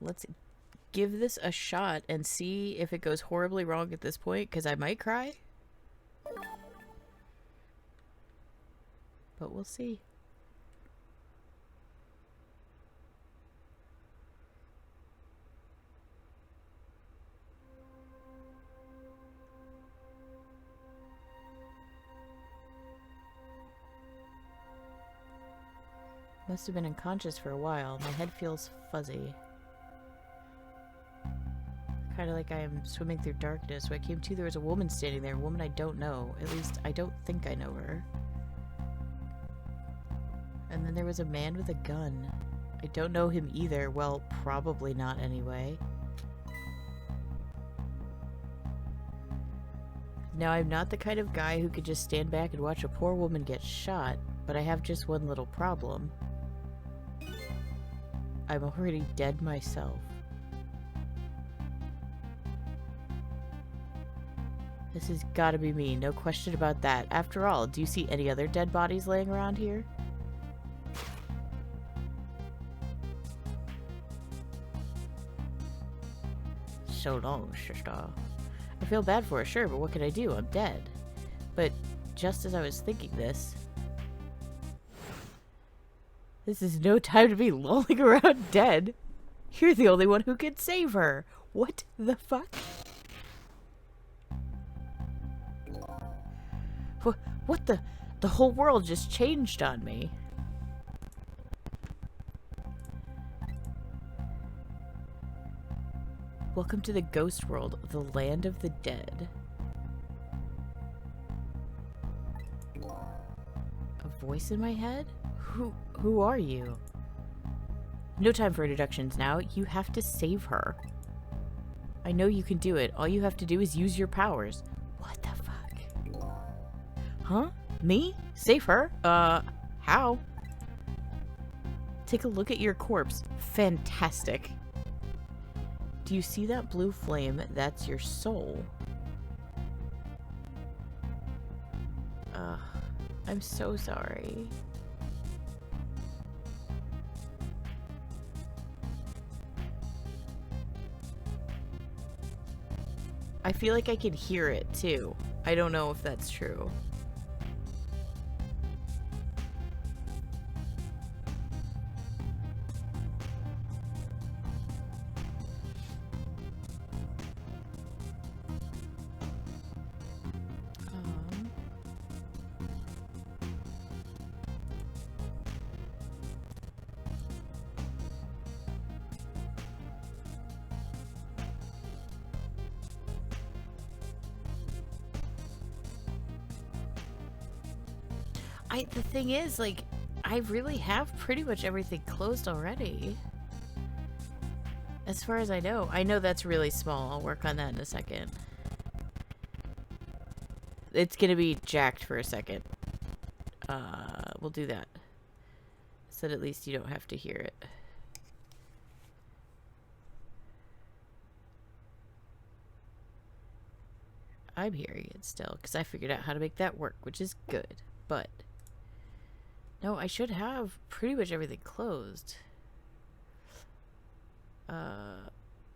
Let's give this a shot and see if it goes horribly wrong at this point, because I might cry. But we'll see. Must have been unconscious for a while. My head feels fuzzy. Kind of like I am swimming through darkness. When I came to, there was a woman standing there. A woman I don't know. At least, I don't think I know her. And then there was a man with a gun. I don't know him either. Well, probably not anyway. Now, I'm not the kind of guy who could just stand back and watch a poor woman get shot, but I have just one little problem. I'm already dead myself. This has gotta be me, no question about that. After all, do you see any other dead bodies laying around here? So long, sister. I feel bad for her, sure, but what can I do? I'm dead. But just as I was thinking this is no time to be lolling around dead. You're the only one who can save her. What the fuck? What the? The whole world just changed on me. Welcome to the ghost world, the land of the dead. A voice in my head? Who are you? No time for introductions now. You have to save her. I know you can do it. All you have to do is use your powers. What the fuck? Huh? Me? Save her? How? Take a look at your corpse. Fantastic. Do you see that blue flame? That's your soul. I'm so sorry. I feel like I can hear it too. I don't know if that's true. The thing is, like, I really have pretty much everything closed already. As far as I know. I know that's really small. I'll work on that in a second. It's gonna be jacked for a second. We'll do that. So that at least you don't have to hear it. I'm hearing it still, because I figured out how to make that work, which is good. But no, I should have pretty much everything closed.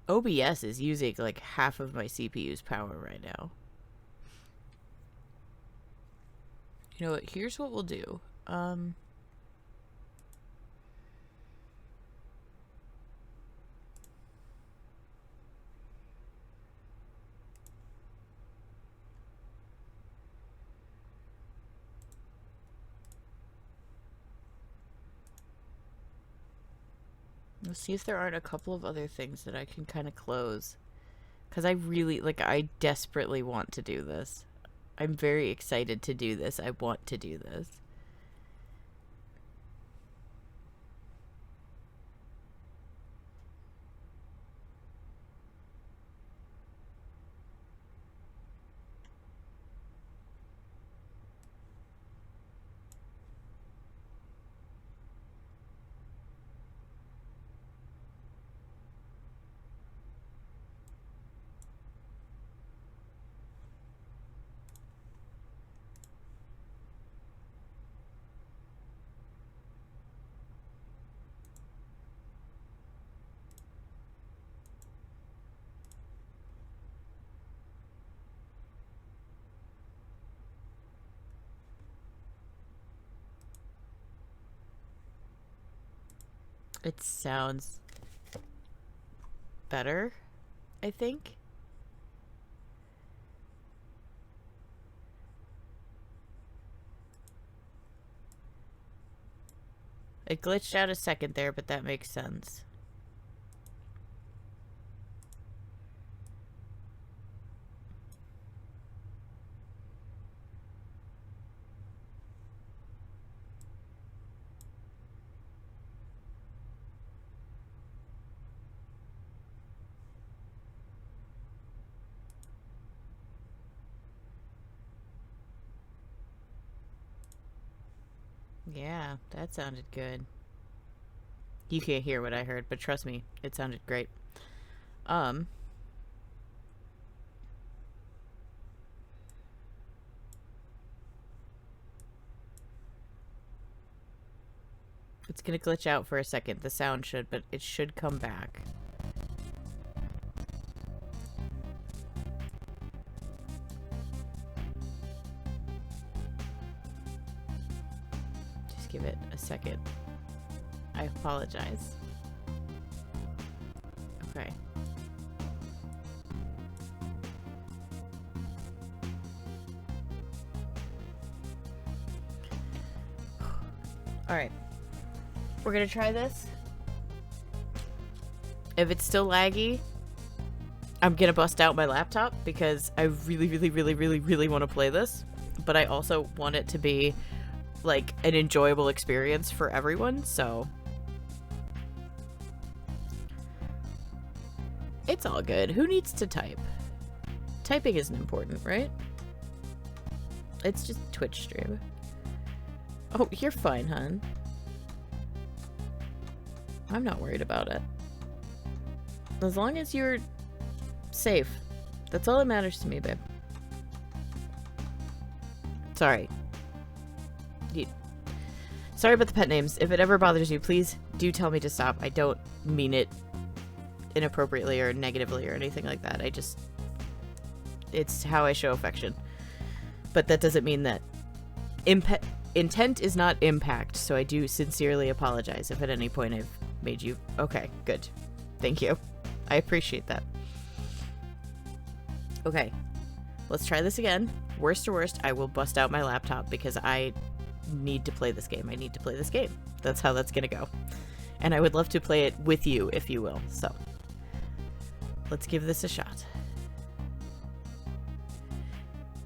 OBS is using like half of my CPU's power right now. You know what? Here's what we'll do. Let's see if there aren't a couple of other things that I can kind of close. Because I really, like, I desperately want to do this. I'm very excited to do this. I want to do this. It sounds better, I think. It glitched out a second there, but that makes sense. Yeah, that sounded good. You can't hear what I heard, but trust me, it sounded great. It's gonna glitch out for a second. The sound should, but it should come back. Just give it a second. I apologize. Okay. Alright. We're gonna try this. If it's still laggy, I'm gonna bust out my laptop because I really want to play this. But I also want it to be like an enjoyable experience for everyone, so it's all good. Who needs to type? Typing isn't important, right? It's just Twitch stream. Oh, you're fine, hun. I'm not worried about it. As long as you're safe. That's all that matters to me, babe. Sorry. Sorry about the pet names. If it ever bothers you, please do tell me to stop. I don't mean it inappropriately or negatively or anything like that. It's how I show affection. But that doesn't mean that intent is not impact, so I do sincerely apologize if at any point I've made you... Okay, good. Thank you. I appreciate that. Okay. Let's try this again. Worst to worst, I will bust out my laptop because I need to play this game. I need to play this game. That's how that's gonna go. And I would love to play it with you, if you will. So, let's give this a shot.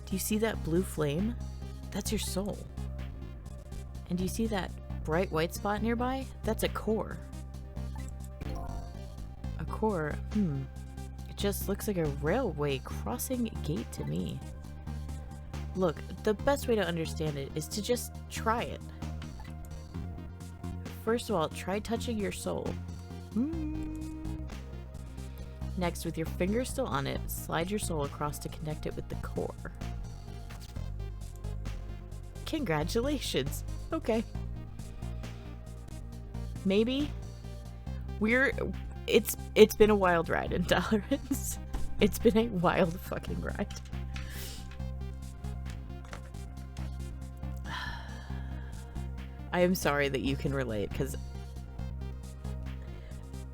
Do you see that blue flame? That's your soul. And do you see that bright white spot nearby? That's a core. A core? It just looks like a railway crossing gate to me. Look, the best way to understand it is to just try it. First of all, try touching your soul. Next, with your finger still on it, slide your soul across to connect it with the core. Congratulations. Okay. Maybe it's been a wild ride, Intolerance. It's been a wild fucking ride. I am sorry that you can relate, because...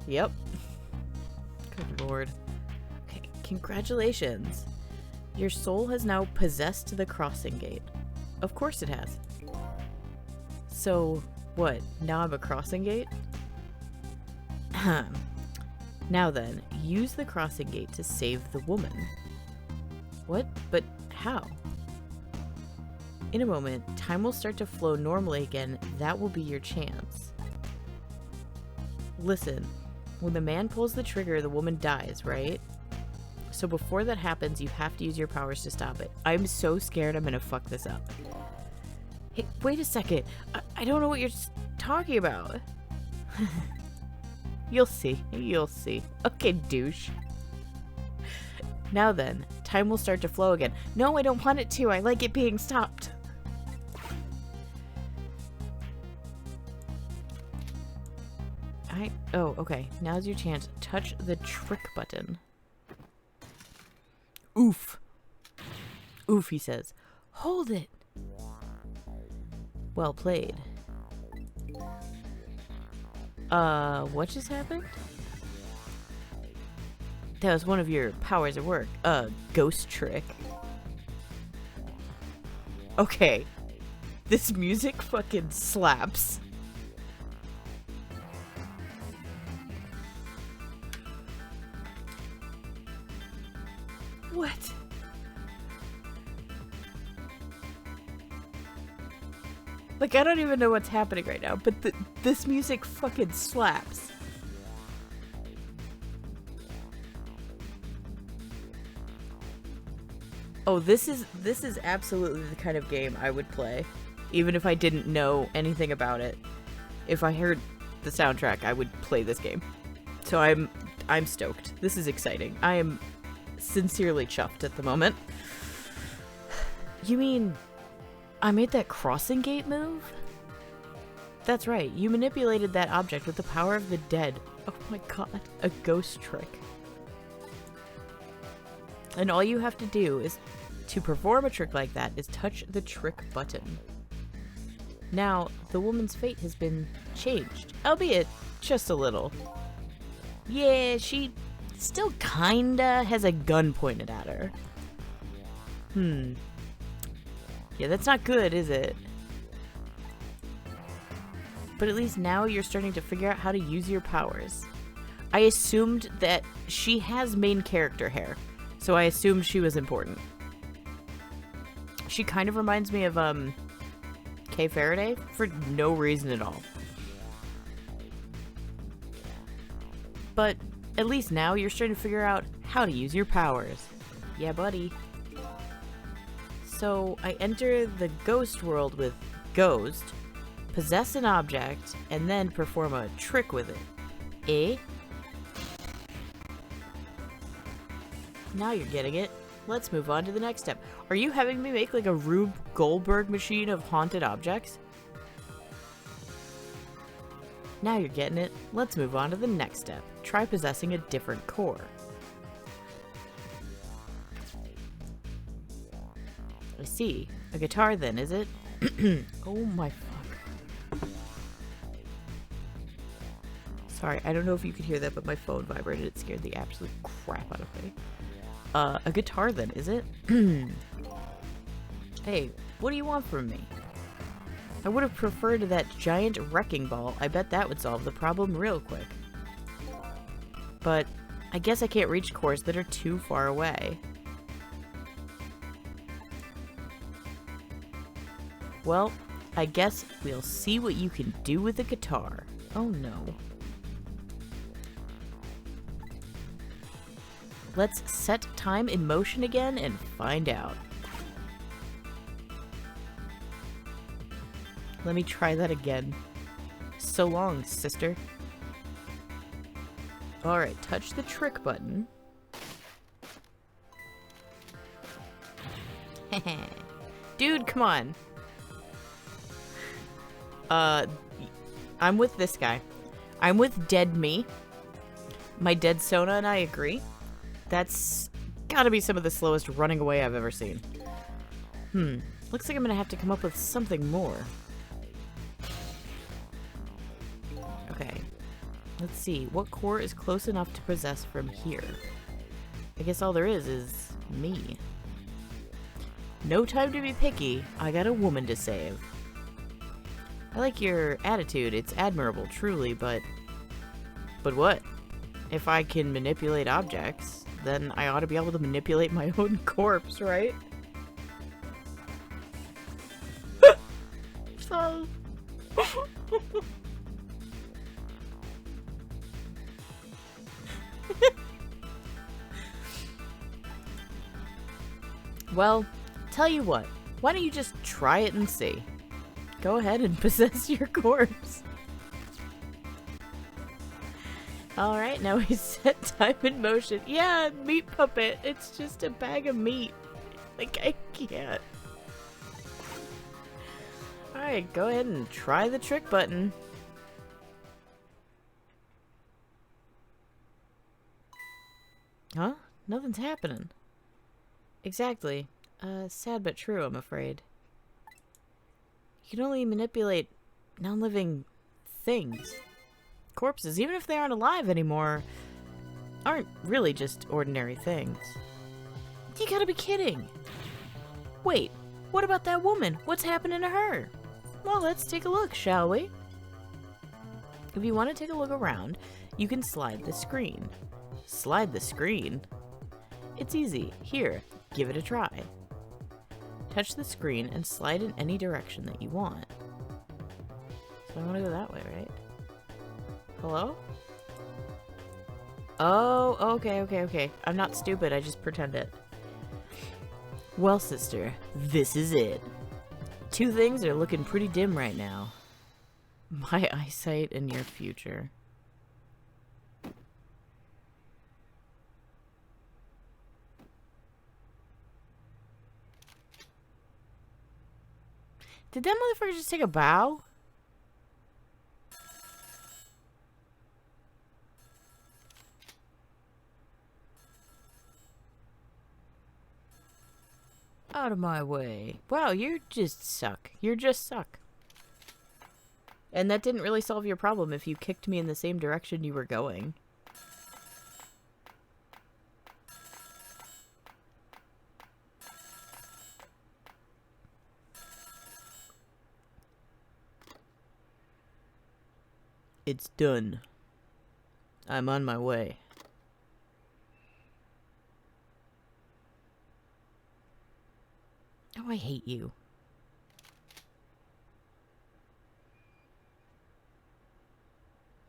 Yep. Good lord. Okay, congratulations. Your soul has now possessed the crossing gate. Of course it has. So, what? Now I'm a crossing gate? Now then, use the crossing gate to save the woman. What? But how? In a moment, time will start to flow normally again. That will be your chance. Listen, when the man pulls the trigger, the woman dies, right? So before that happens, you have to use your powers to stop it. I'm so scared I'm gonna fuck this up. Hey, wait a second. I don't know what you're talking about. You'll see. You'll see. Okay, douche. Now then, time will start to flow again. No, I don't want it to. I like it being stopped. Oh, okay. Now's your chance. Touch the trick button. Oof. Oof, he says. Hold it. Well played. What just happened? That was one of your powers at work. Ghost trick. Okay. This music fucking slaps. What? Like, I don't even know what's happening right now, but this music fucking slaps. Oh, this is absolutely the kind of game I would play, even if I didn't know anything about it. If I heard the soundtrack, I would play this game. So I'm stoked. This is exciting. I am sincerely chuffed at the moment. You mean I made that crossing gate move? That's right. You manipulated that object with the power of the dead. Oh my god. A ghost trick. And all you have to do is to perform a trick like that is touch the trick button. Now, the woman's fate has been changed, albeit just a little. Yeah, she still kinda has a gun pointed at her. Yeah, that's not good, is it? But at least now you're starting to figure out how to use your powers. I assumed that she has main character hair, so I assumed she was important. She kind of reminds me of, Kay Faraday for no reason at all. But at least now you're starting to figure out how to use your powers. Yeah, buddy. So I enter the ghost world with Ghost, possess an object, and then perform a trick with it. Eh? Now you're getting it. Let's move on to the next step. Are you having me make like a Rube Goldberg machine of haunted objects? Now you're getting it. Let's move on to the next step. Try possessing a different core. I see. A guitar then, is it? Oh my fuck. Sorry, I don't know if you could hear that, but my phone vibrated. It scared the absolute crap out of me. A guitar then, is it? Hey, what do you want from me? I would have preferred that giant wrecking ball. I bet that would solve the problem real quick. But I guess I can't reach cores that are too far away. Well, I guess we'll see what you can do with a guitar. Oh no. Let's set time in motion again and find out. Let me try that again. So long, sister. Alright, touch the trick button. Dude, come on. I'm with this guy. I'm with Dead Me. My dead Sona and I agree. That's gotta be some of the slowest running away I've ever seen. Looks like I'm gonna have to come up with something more. Okay. Let's see. What core is close enough to possess from here? I guess all there is me. No time to be picky. I got a woman to save. I like your attitude. It's admirable, truly, but... But what? If I can manipulate objects, then I ought to be able to manipulate my own corpse, right? Sorry. Well, tell you what. Why don't you just try it and see? Go ahead and possess your corpse. Alright, now we set time in motion. Yeah, meat puppet. It's just a bag of meat. Like, I can't. Alright, go ahead and try the trick button. Huh? Nothing's happening. Exactly. Sad but true, I'm afraid. You can only manipulate non-living things. Corpses, even if they aren't alive anymore, aren't really just ordinary things. You gotta be kidding. Wait, what about that woman? What's happening to her? Well, let's take a look, shall we? If you want to take a look around, you can slide the screen. Slide the screen? It's easy. Here, give it a try. Touch the screen and slide in any direction that you want. So I want to go that way, right? Hello? Oh, okay. I'm not stupid, I just pretended. Well, sister, this is it. Two things are looking pretty dim right now. My eyesight and your future. Did that motherfucker just take a bow? Out of my way. Wow, you just suck. You're just suck. And that didn't really solve your problem if you kicked me in the same direction you were going. It's done. I'm on my way. Oh, I hate you.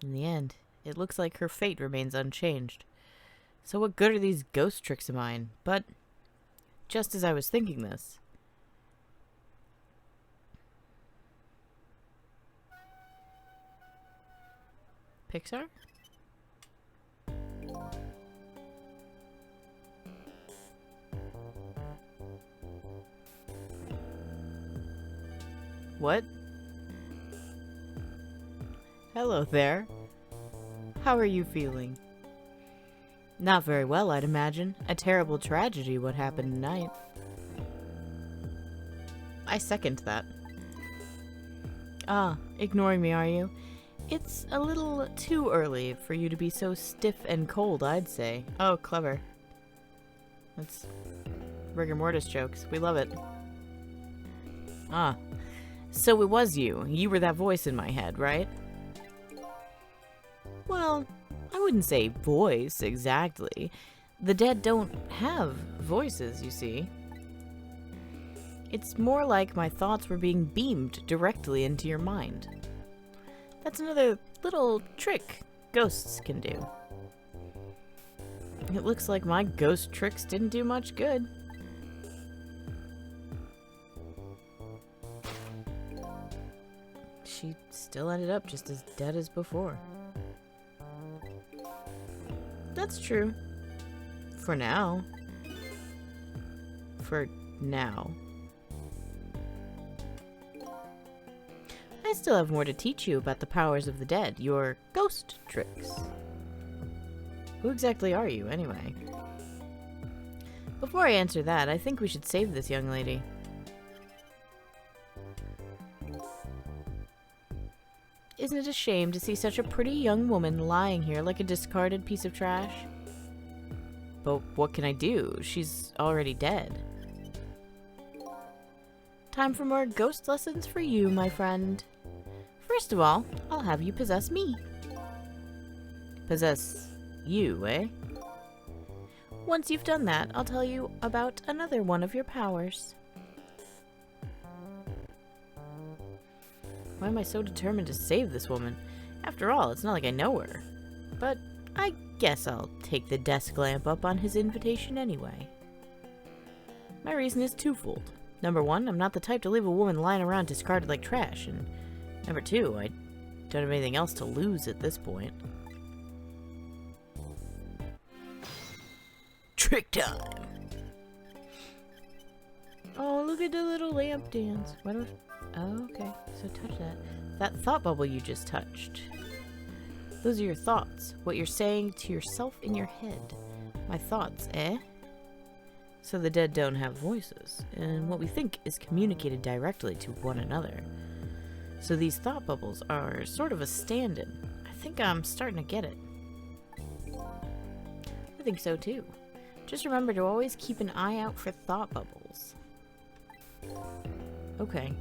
In the end, it looks like her fate remains unchanged. So what good are these ghost tricks of mine? But, just as I was thinking this... Pixar? What? Hello there. How are you feeling? Not very well, I'd imagine. A terrible tragedy what happened tonight. I second that. Ah, ignoring me, are you? It's a little too early for you to be so stiff and cold, I'd say. Oh, clever. That's rigor mortis jokes. We love it. Ah. So it was you. You were that voice in my head, right? Well, I wouldn't say voice, exactly. The dead don't have voices, you see. It's more like my thoughts were being beamed directly into your mind. That's another little trick ghosts can do. It looks like my ghost tricks didn't do much good. She still ended up just as dead as before. That's true. For now. For now. I still have more to teach you about the powers of the dead, your ghost tricks. Who exactly are you, anyway? Before I answer that, I think we should save this young lady. Isn't it a shame to see such a pretty young woman lying here like a discarded piece of trash? But what can I do? She's already dead. Time for more ghost lessons for you, my friend. First of all, I'll have you possess me. Possess you, eh? Once you've done that, I'll tell you about another one of your powers. Why am I so determined to save this woman? After all, it's not like I know her. But I guess I'll take the desk lamp up on his invitation anyway. My reason is twofold. Number one, I'm not the type to leave a woman lying around discarded like trash, and number two, I don't have anything else to lose at this point. Trick time! Oh, look at the little lamp dance. Why don't... Oh, okay. So touch that. That thought bubble you just touched. Those are your thoughts. What you're saying to yourself in your head. My thoughts, eh? So the dead don't have voices, and what we think is communicated directly to one another. So these thought bubbles are sort of a stand-in. I think I'm starting to get it. I think so too. Just remember to always keep an eye out for thought bubbles. Okay.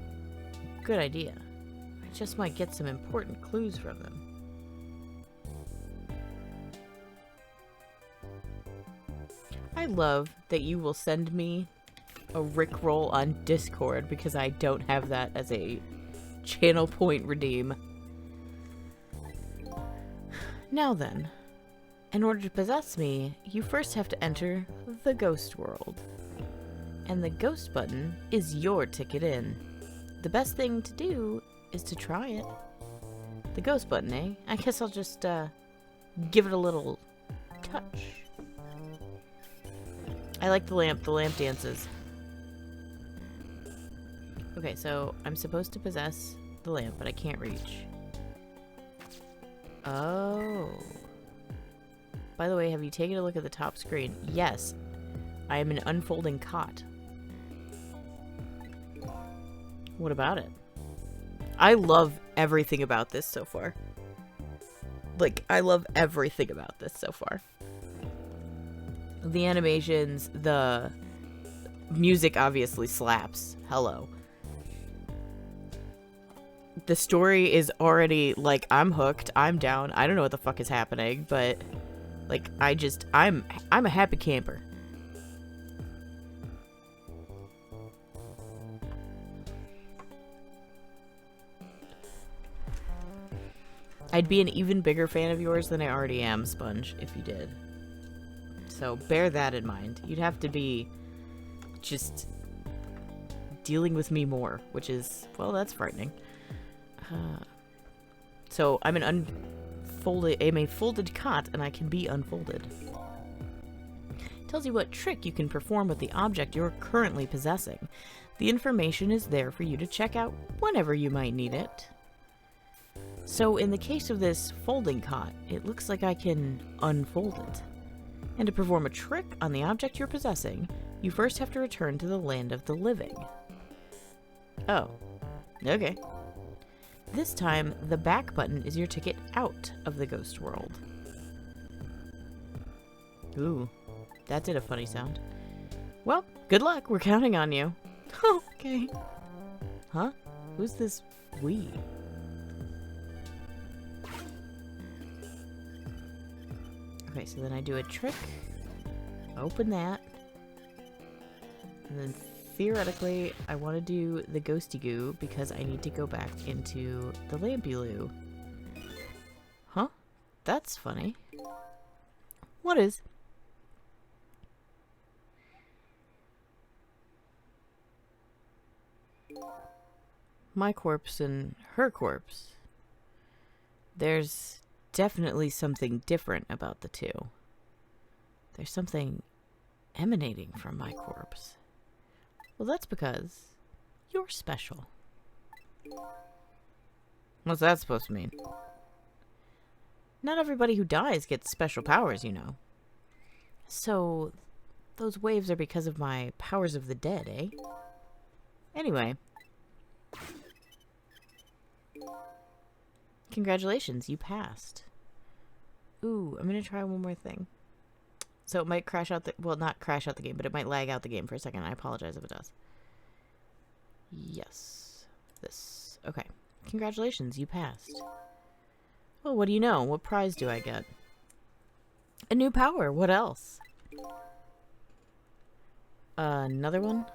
Good idea. I just might get some important clues from them. I love that you will send me a Rickroll on Discord because I don't have that as a channel point redeem. Now then, in order to possess me, you first have to enter the ghost world. And the ghost button is your ticket in. The best thing to do is to try it. The ghost button, eh? I guess I'll just give it a little touch. I like the lamp. The lamp dances. Okay, so I'm supposed to possess the lamp, but I can't reach. Oh. By the way, have you taken a look at the top screen? Yes. I am an unfolding cot. What about it? I love everything about this so far. Like, I love everything about this so far. The animations, the music obviously slaps. Hello. The story is already, like, I'm hooked. I'm down. I don't know what the fuck is happening, but, like, I'm a happy camper. I'd be an even bigger fan of yours than I already am, Sponge, if you did. So bear that in mind. You'd have to be just dealing with me more, which is, well, that's frightening. So I'm a folded cot, and I can be unfolded. Tells you what trick you can perform with the object you're currently possessing. The information is there for you to check out whenever you might need it. So in the case of this folding cot, it looks like I can unfold it. And to perform a trick on the object you're possessing, you first have to return to the land of the living. Oh, okay. This time, the back button is your ticket out of the ghost world. Ooh, that did a funny sound. Well, good luck, we're counting on you. Okay. Huh? Who's this we? Okay, so then I do a trick, open that, and then theoretically I want to do the ghosty goo because I need to go back into the lampy-loo. Huh? That's funny. What is? My corpse and her corpse. There's definitely something different about the two. There's something emanating from my corpse. Well, that's because you're special. What's that supposed to mean? Not everybody who dies gets special powers, you know. So, those waves are because of my powers of the dead, eh? Anyway. Congratulations, you passed. Ooh, I'm gonna try one more thing. So it might crash out the... Well, not crash out the game, but it might lag out the game for a second. I apologize if it does. Yes. This. Okay. Congratulations, you passed. Well, what do you know? What prize do I get? A new power. What else? Another one?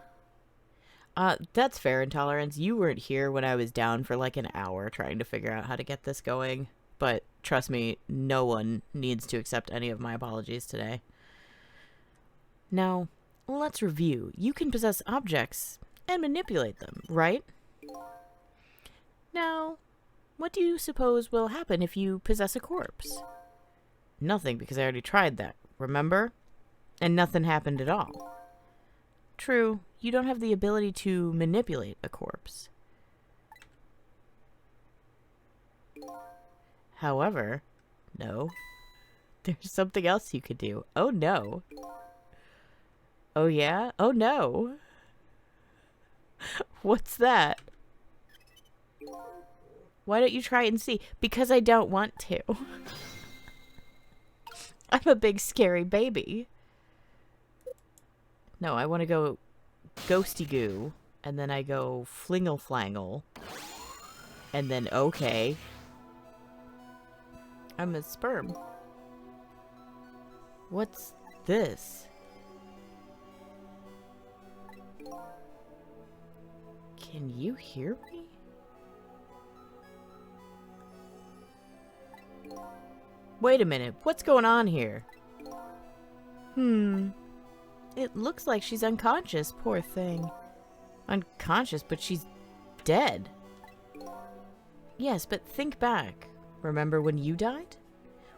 That's fair, Intolerance. You weren't here when I was down for like an hour trying to figure out how to get this going. But trust me, no one needs to accept any of my apologies today. Now, let's review. You can possess objects and manipulate them, right? Now, what do you suppose will happen if you possess a corpse? Nothing, because I already tried that, remember? And nothing happened at all. True, you don't have the ability to manipulate a corpse. However, no. There's something else you could do. Oh no. Oh yeah? Oh no. What's that? Why don't you try and see? Because I don't want to. I'm a big scary baby. No, I want to go ghosty goo, and then I go flingle flangle, and then okay. I'm a sperm. What's this? Can you hear me? Wait a minute, what's going on here? It looks like she's unconscious, poor thing. Unconscious, but she's dead. Yes, but think back. Remember when you died?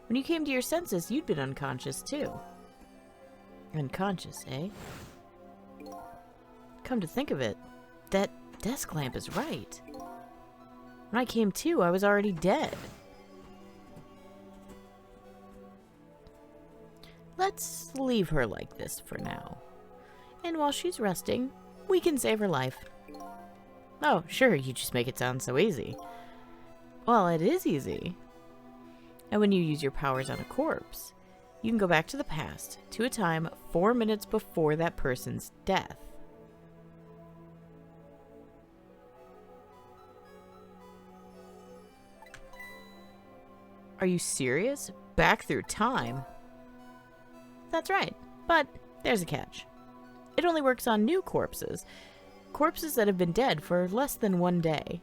When you came to your senses, you'd been unconscious too. Unconscious, eh? Come to think of it, that desk lamp is right. When I came to, I was already dead. Let's leave her like this for now. And while she's resting, we can save her life. Oh, sure, you just make it sound so easy. Well, it is easy. And when you use your powers on a corpse, you can go back to the past, to a time 4 minutes before that person's death. Are you serious? Back through time? That's right, but there's a catch. It only works on new corpses. Corpses that have been dead for less than 1 day.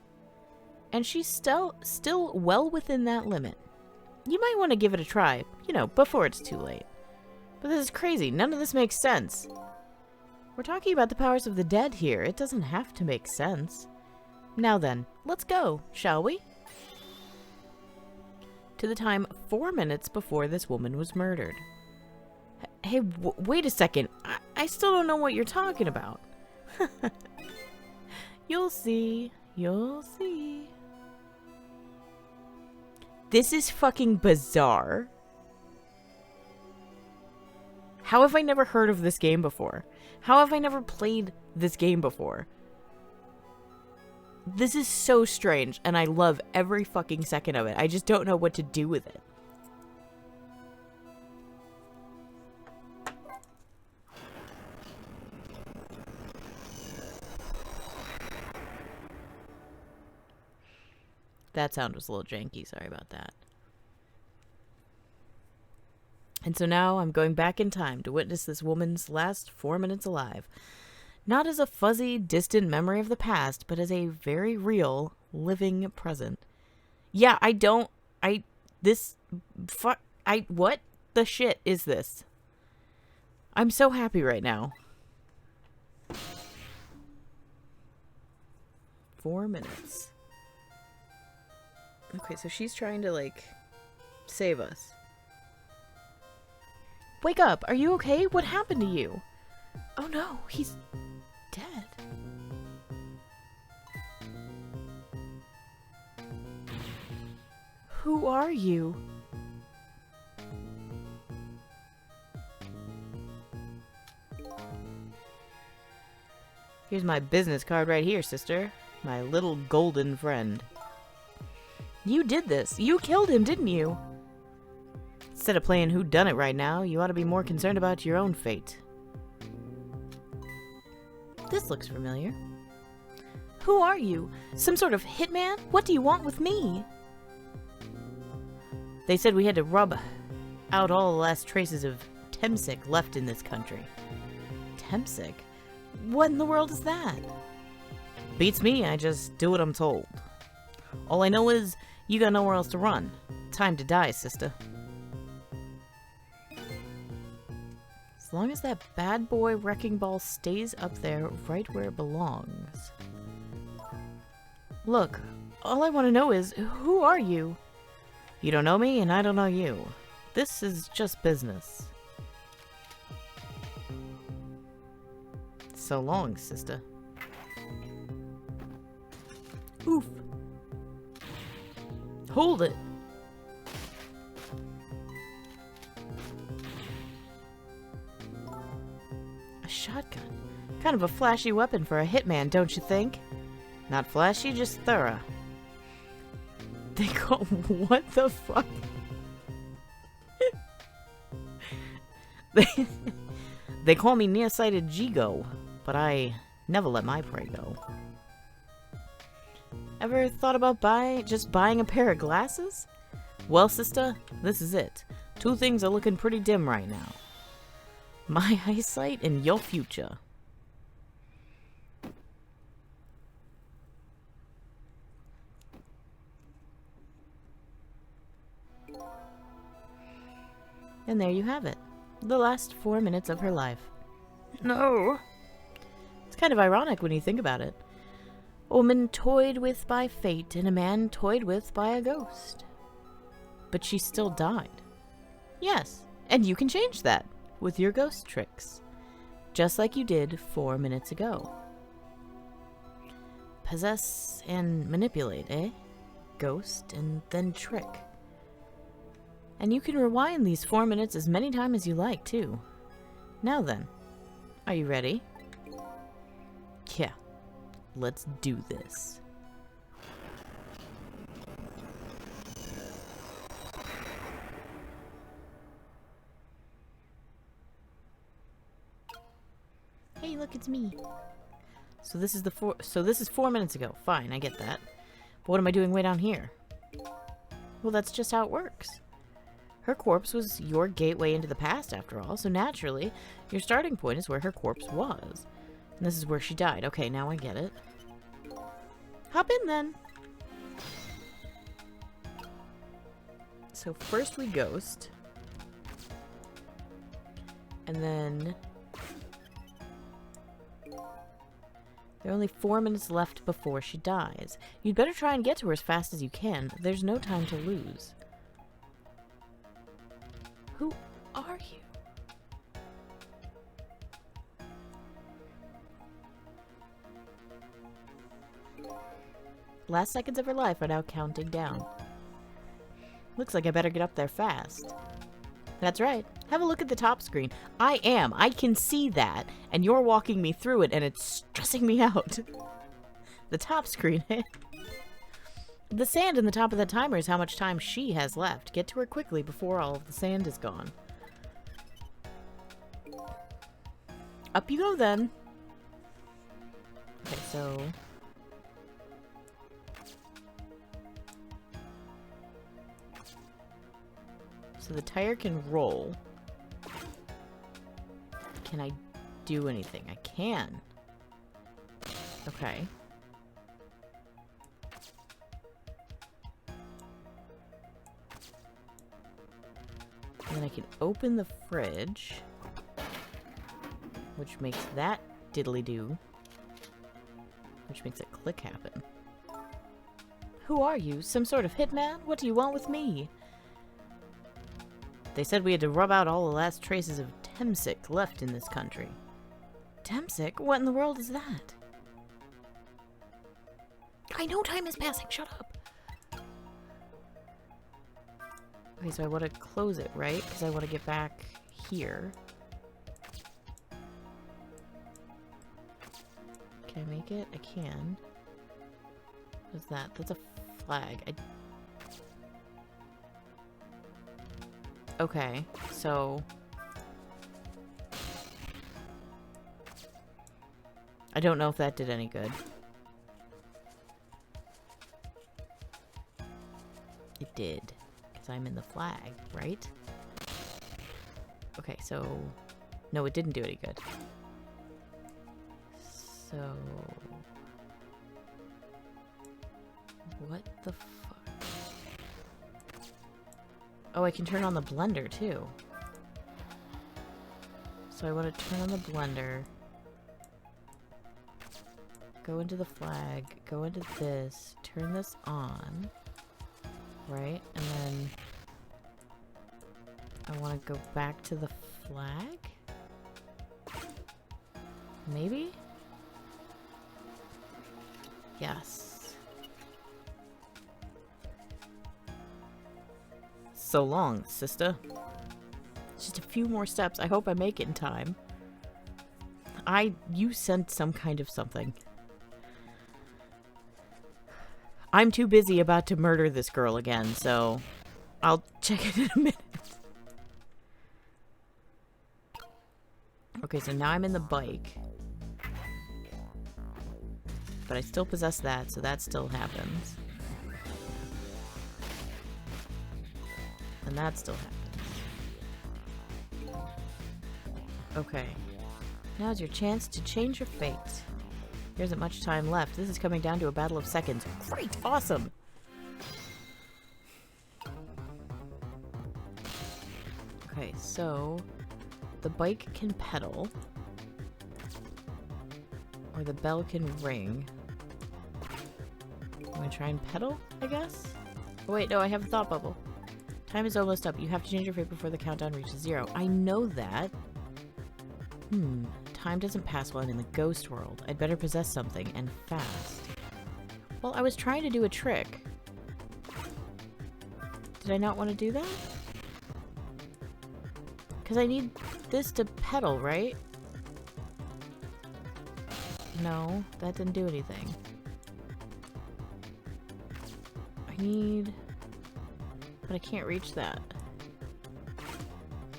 And she's still well within that limit. You might want to give it a try, you know, before it's too late. But this is crazy. None of this makes sense. We're talking about the powers of the dead here. It doesn't have to make sense. Now then, let's go, shall we? To the time 4 minutes before this woman was murdered. Hey, wait a second. I still don't know what you're talking about. You'll see. You'll see. This is fucking bizarre. How have I never heard of this game before? How have I never played this game before? This is so strange, and I love every fucking second of it. I just don't know what to do with it. That sound was a little janky, sorry about that. And so now I'm going back in time to witness this woman's last 4 minutes alive. Not as a fuzzy, distant memory of the past, but as a very real, living present. Yeah, what the shit is this? I'm so happy right now. 4 minutes. Okay, so she's trying to, like, save us. Wake up! Are you okay? What happened to you? Oh no, he's dead. Who are you? Here's my business card right here, sister. My little golden friend. You did this. You killed him, didn't you? Instead of playing whodunit right now, you ought to be more concerned about your own fate. This looks familiar. Who are you? Some sort of hitman? What do you want with me? They said we had to rub out all the last traces of Temsic left in this country. Temsic? What in the world is that? Beats me, I just do what I'm told. All I know is, you got nowhere else to run. Time to die, sister. As long as that bad boy wrecking ball stays up there right where it belongs. Look, all I want to know is, who are you? You don't know me, and I don't know you. This is just business. So long, sister. Oof. Hold it. A shotgun. Kind of a flashy weapon for a hitman, don't you think? Not flashy, just thorough. They call... What the fuck? They call me nearsighted Jigo, but I never let my prey go. Ever thought about just buying a pair of glasses? Well, sister, this is it. Two things are looking pretty dim right now. My eyesight and your future. And there you have it. The last 4 minutes of her life. No! It's kind of ironic when you think about it. A woman toyed with by fate and a man toyed with by a ghost. But she still died. Yes, and you can change that with your ghost tricks. Just like you did 4 minutes ago. Possess and manipulate, eh? Ghost and then trick. And you can rewind these 4 minutes as many times as you like, too. Now then, are you ready? Yeah, let's do this. Hey, look, it's me. So this is 4 minutes ago. Fine, I get that. But what am I doing way down here? Well, that's just how it works. Her corpse was your gateway into the past, after all, so naturally, your starting point is where her corpse was. And this is where she died. Okay, now I get it. Hop in, then. So first we ghost. And then... There are only 4 minutes left before she dies. You'd better try and get to her as fast as you can. There's no time to lose. Who are you? Last seconds of her life are now counting down. Looks like I better get up there fast. That's right. Have a look at the top screen. I can see that, and you're walking me through it, and it's stressing me out. The top screen, eh? The sand in the top of the timer is how much time she has left. Get to her quickly before all of the sand is gone. Up you go, then. Okay, so... So the tire can roll. Can I do anything? I can. Okay. And then I can open the fridge, which makes that diddly-do, which makes a click happen. Who are you? Some sort of hitman? What do you want with me? They said we had to rub out all the last traces of Temsic left in this country. Temsic? What in the world is that? I know time is passing. Shut up. Okay, so I want to close it, right? Because I want to get back here. Can I make it? I can. What's that? That's a flag. Okay, so... I don't know if that did any good. It did. Because I'm in the flag, right? Okay, so... No, it didn't do any good. So... What the fuck? Oh, I can turn on the blender, too. So I want to turn on the blender. Go into the flag. Go into this. Turn this on. Right? And then... I want to go back to the flag? Maybe? Yes. So long, sister. Just a few more steps. I hope I make it in time. You sent some kind of something. I'm too busy about to murder this girl again, so I'll check it in a minute. Okay, so now I'm in the bike. But I still possess that, so that still happens. And that still happens. Okay. Now's your chance to change your fate. There isn't much time left. This is coming down to a battle of seconds. Great! Awesome! Okay, so the bike can pedal. Or the bell can ring. I'm gonna try and pedal, I guess? Oh wait, no, I have a thought bubble. Time is almost up. You have to change your fate before the countdown reaches 0. I know that. Time doesn't pass while I'm in the ghost world. I'd better possess something, and fast. Well, I was trying to do a trick. Did I not want to do that? Because I need this to pedal, right? No, that didn't do anything. I need... But I can't reach that.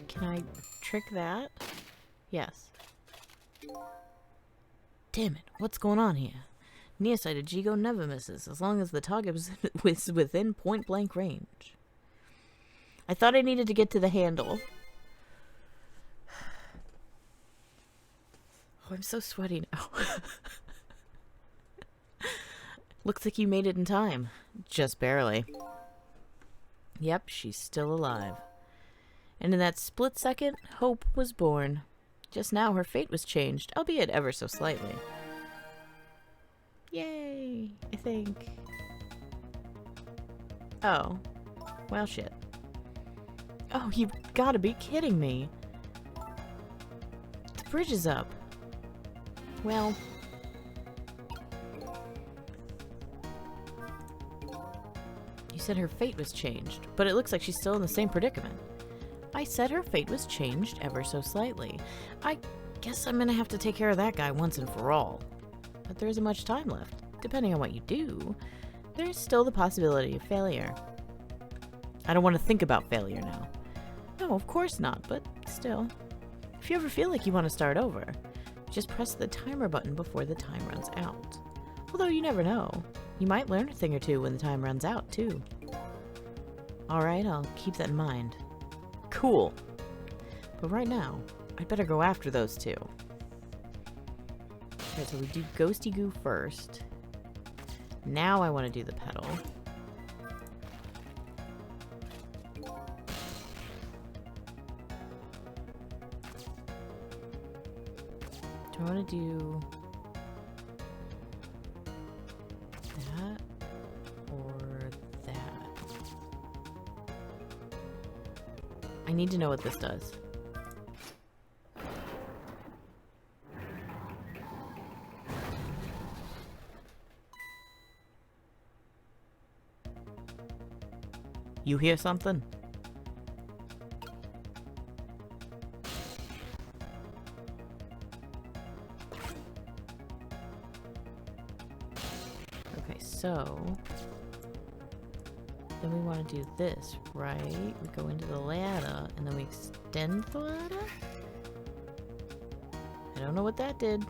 Can I trick that? Yes. Damn it, what's going on here? Nearsighted Jigo never misses, as long as the target was within point-blank range. I thought I needed to get to the handle. Oh, I'm so sweaty now. Looks like you made it in time. Just barely. Yep, she's still alive. And in that split second, hope was born. Just now, her fate was changed, albeit ever so slightly. Yay, I think. Oh. Well, shit. Oh, you've gotta be kidding me. The bridge is up. Well... You said her fate was changed, but it looks like she's still in the same predicament. I said her fate was changed ever so slightly. I guess I'm gonna have to take care of that guy once and for all. But there isn't much time left. Depending on what you do, there's still the possibility of failure. I don't want to think about failure now. No, of course not, but still. If you ever feel like you want to start over, just press the timer button before the time runs out. Although you never know. You might learn a thing or two when the time runs out, too. Alright, I'll keep that in mind. Cool. But right now, I'd better go after those two. Okay, so we do Ghosty Goo first. Now I want to do the pedal. Do I want to do that or that? I need to know what this does. You hear something? Okay, so then we want to do this, right? We go into the ladder and then we extend the ladder? I don't know what that did.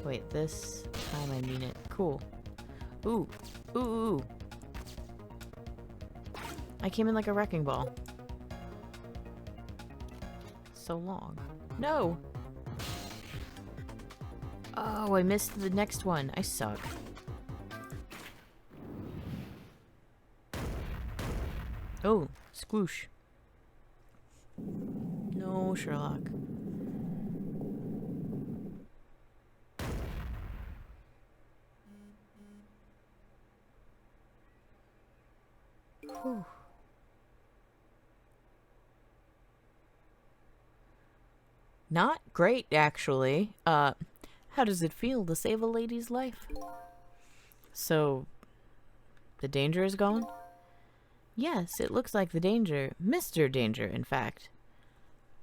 Wait, this time I mean it. Cool. Ooh. Ooh, ooh. I came in like a wrecking ball. So long. No! Oh, I missed the next one. I suck. Oh, squoosh. No, Sherlock. Whew. Not great, actually. How does it feel to save a lady's life? So, the danger is gone? Yes, it looks like the danger, Mr. Danger, in fact,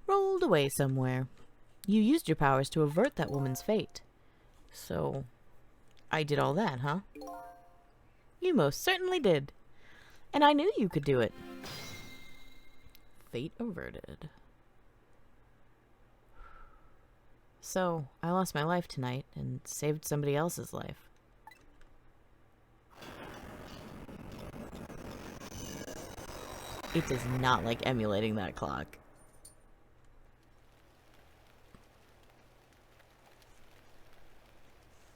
rolled away somewhere. You used your powers to avert that woman's fate. So, I did all that, huh? You most certainly did. And I knew you could do it. Fate averted. So, I lost my life tonight and saved somebody else's life. It does not like emulating that clock.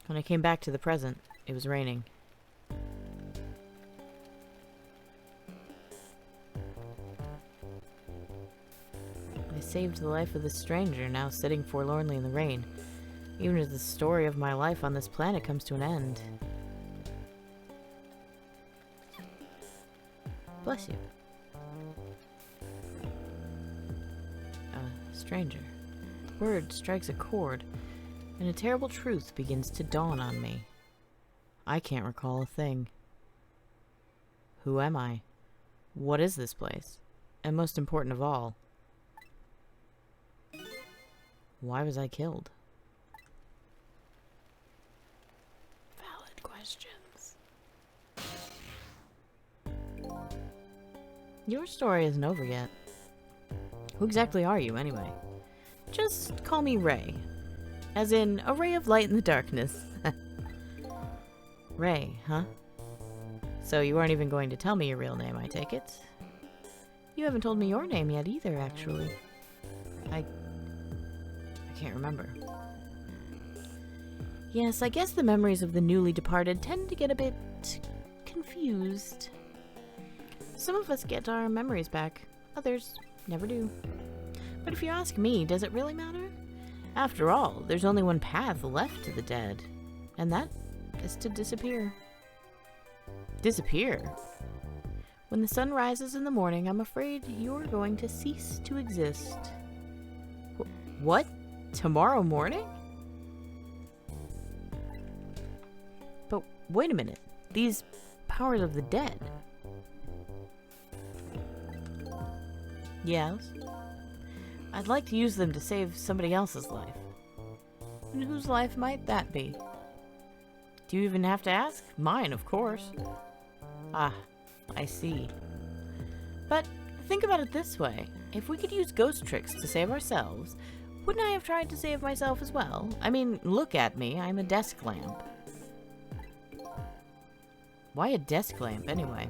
When I came back to the present, it was raining. I saved the life of this stranger now sitting forlornly in the rain, even as the story of my life on this planet comes to an end. Bless you. Stranger. Word strikes a chord, and a terrible truth begins to dawn on me. I can't recall a thing. Who am I? What is this place? And most important of all, why was I killed? Valid questions. Your story isn't over yet. Who exactly are you, anyway? Just call me Ray. As in, a ray of light in the darkness. Ray, huh? So you aren't even going to tell me your real name, I take it? You haven't told me your name yet either, actually. I can't remember. Yes, I guess the memories of the newly departed tend to get a bit confused. Some of us get our memories back. Others never do. But if you ask me, does it really matter? After all, there's only one path left to the dead, and that is to disappear. Disappear? When the sun rises in the morning, I'm afraid you're going to cease to exist. What? Tomorrow morning? But wait a minute. These powers of the dead. Yes? I'd like to use them to save somebody else's life. And whose life might that be? Do you even have to ask? Mine, of course. Ah, I see. But think about it this way. If we could use ghost tricks to save ourselves, wouldn't I have tried to save myself as well? I mean, look at me. I'm a desk lamp. Why a desk lamp, anyway?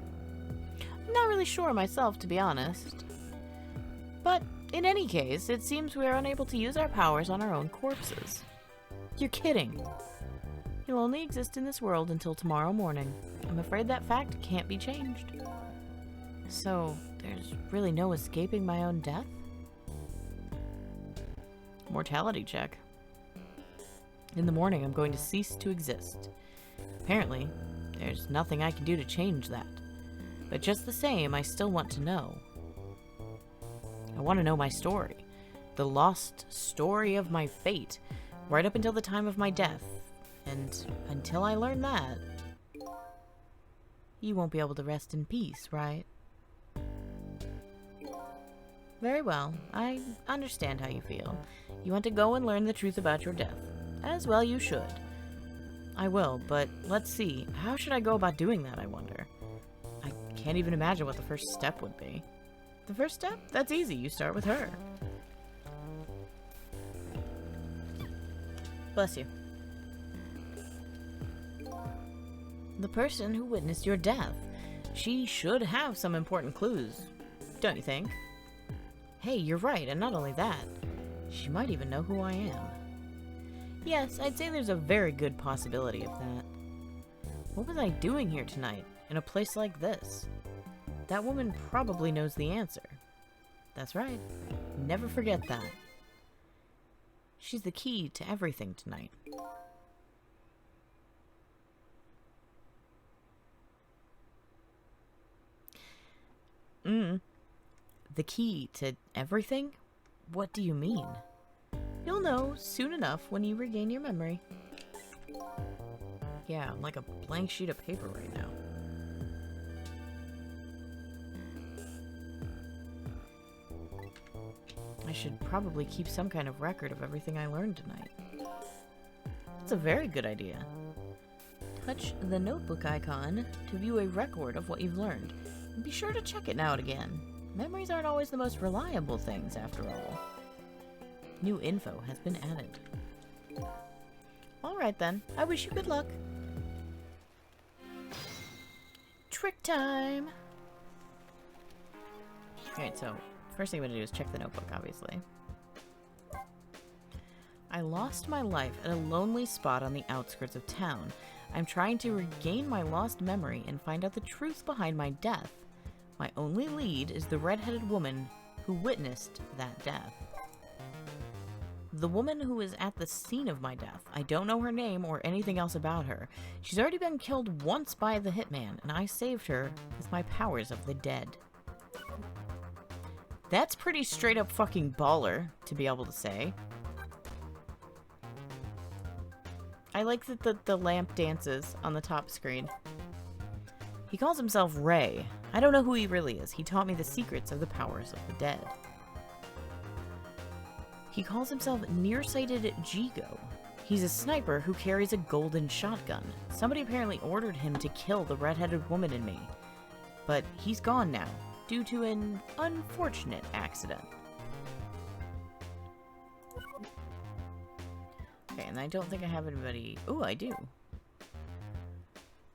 I'm not really sure myself, to be honest. But in any case, it seems we are unable to use our powers on our own corpses. You're kidding. You'll only exist in this world until tomorrow morning. I'm afraid that fact can't be changed. So, there's really no escaping my own death? Mortality check. In the morning, I'm going to cease to exist. Apparently, there's nothing I can do to change that. But just the same, I still want to know. I want to know my story. The lost story of my fate, right up until the time of my death. And until I learn that, you won't be able to rest in peace, right? Very well. I understand how you feel. You want to go and learn the truth about your death. As well you should. I will, but let's see. How should I go about doing that, I wonder? I can't even imagine what the first step would be. The first step? That's easy. You start with her. Bless you. The person who witnessed your death. She should have some important clues, don't you think? Hey, you're right, and not only that, she might even know who I am. Yes, I'd say there's a very good possibility of that. What was I doing here tonight, in a place like this? That woman probably knows the answer. That's right. Never forget that. She's the key to everything tonight. The key to everything? What do you mean? You'll know soon enough when you regain your memory. Yeah, I'm like a blank sheet of paper right now. I should probably keep some kind of record of everything I learned tonight. That's a very good idea. Touch the notebook icon to view a record of what you've learned. And be sure to check it now and again. Memories aren't always the most reliable things, after all. New info has been added. Alright then, I wish you good luck. Trick time! Alright, so first thing I'm going to do is check the notebook, obviously. I lost my life at a lonely spot on the outskirts of town. I'm trying to regain my lost memory and find out the truth behind my death. My only lead is the red-headed woman who witnessed that death. The woman who is at the scene of my death. I don't know her name or anything else about her. She's already been killed once by the hitman, and I saved her with my powers of the dead. That's pretty straight up fucking baller, to be able to say. I like that the lamp dances on the top screen. He calls himself Ray. I don't know who he really is. He taught me the secrets of the powers of the dead. He calls himself Nearsighted Jigo. He's a sniper who carries a golden shotgun. Somebody apparently ordered him to kill the red-headed woman and me. But he's gone now, due to an unfortunate accident. Okay, and I don't think I have anybody... Oh, I do.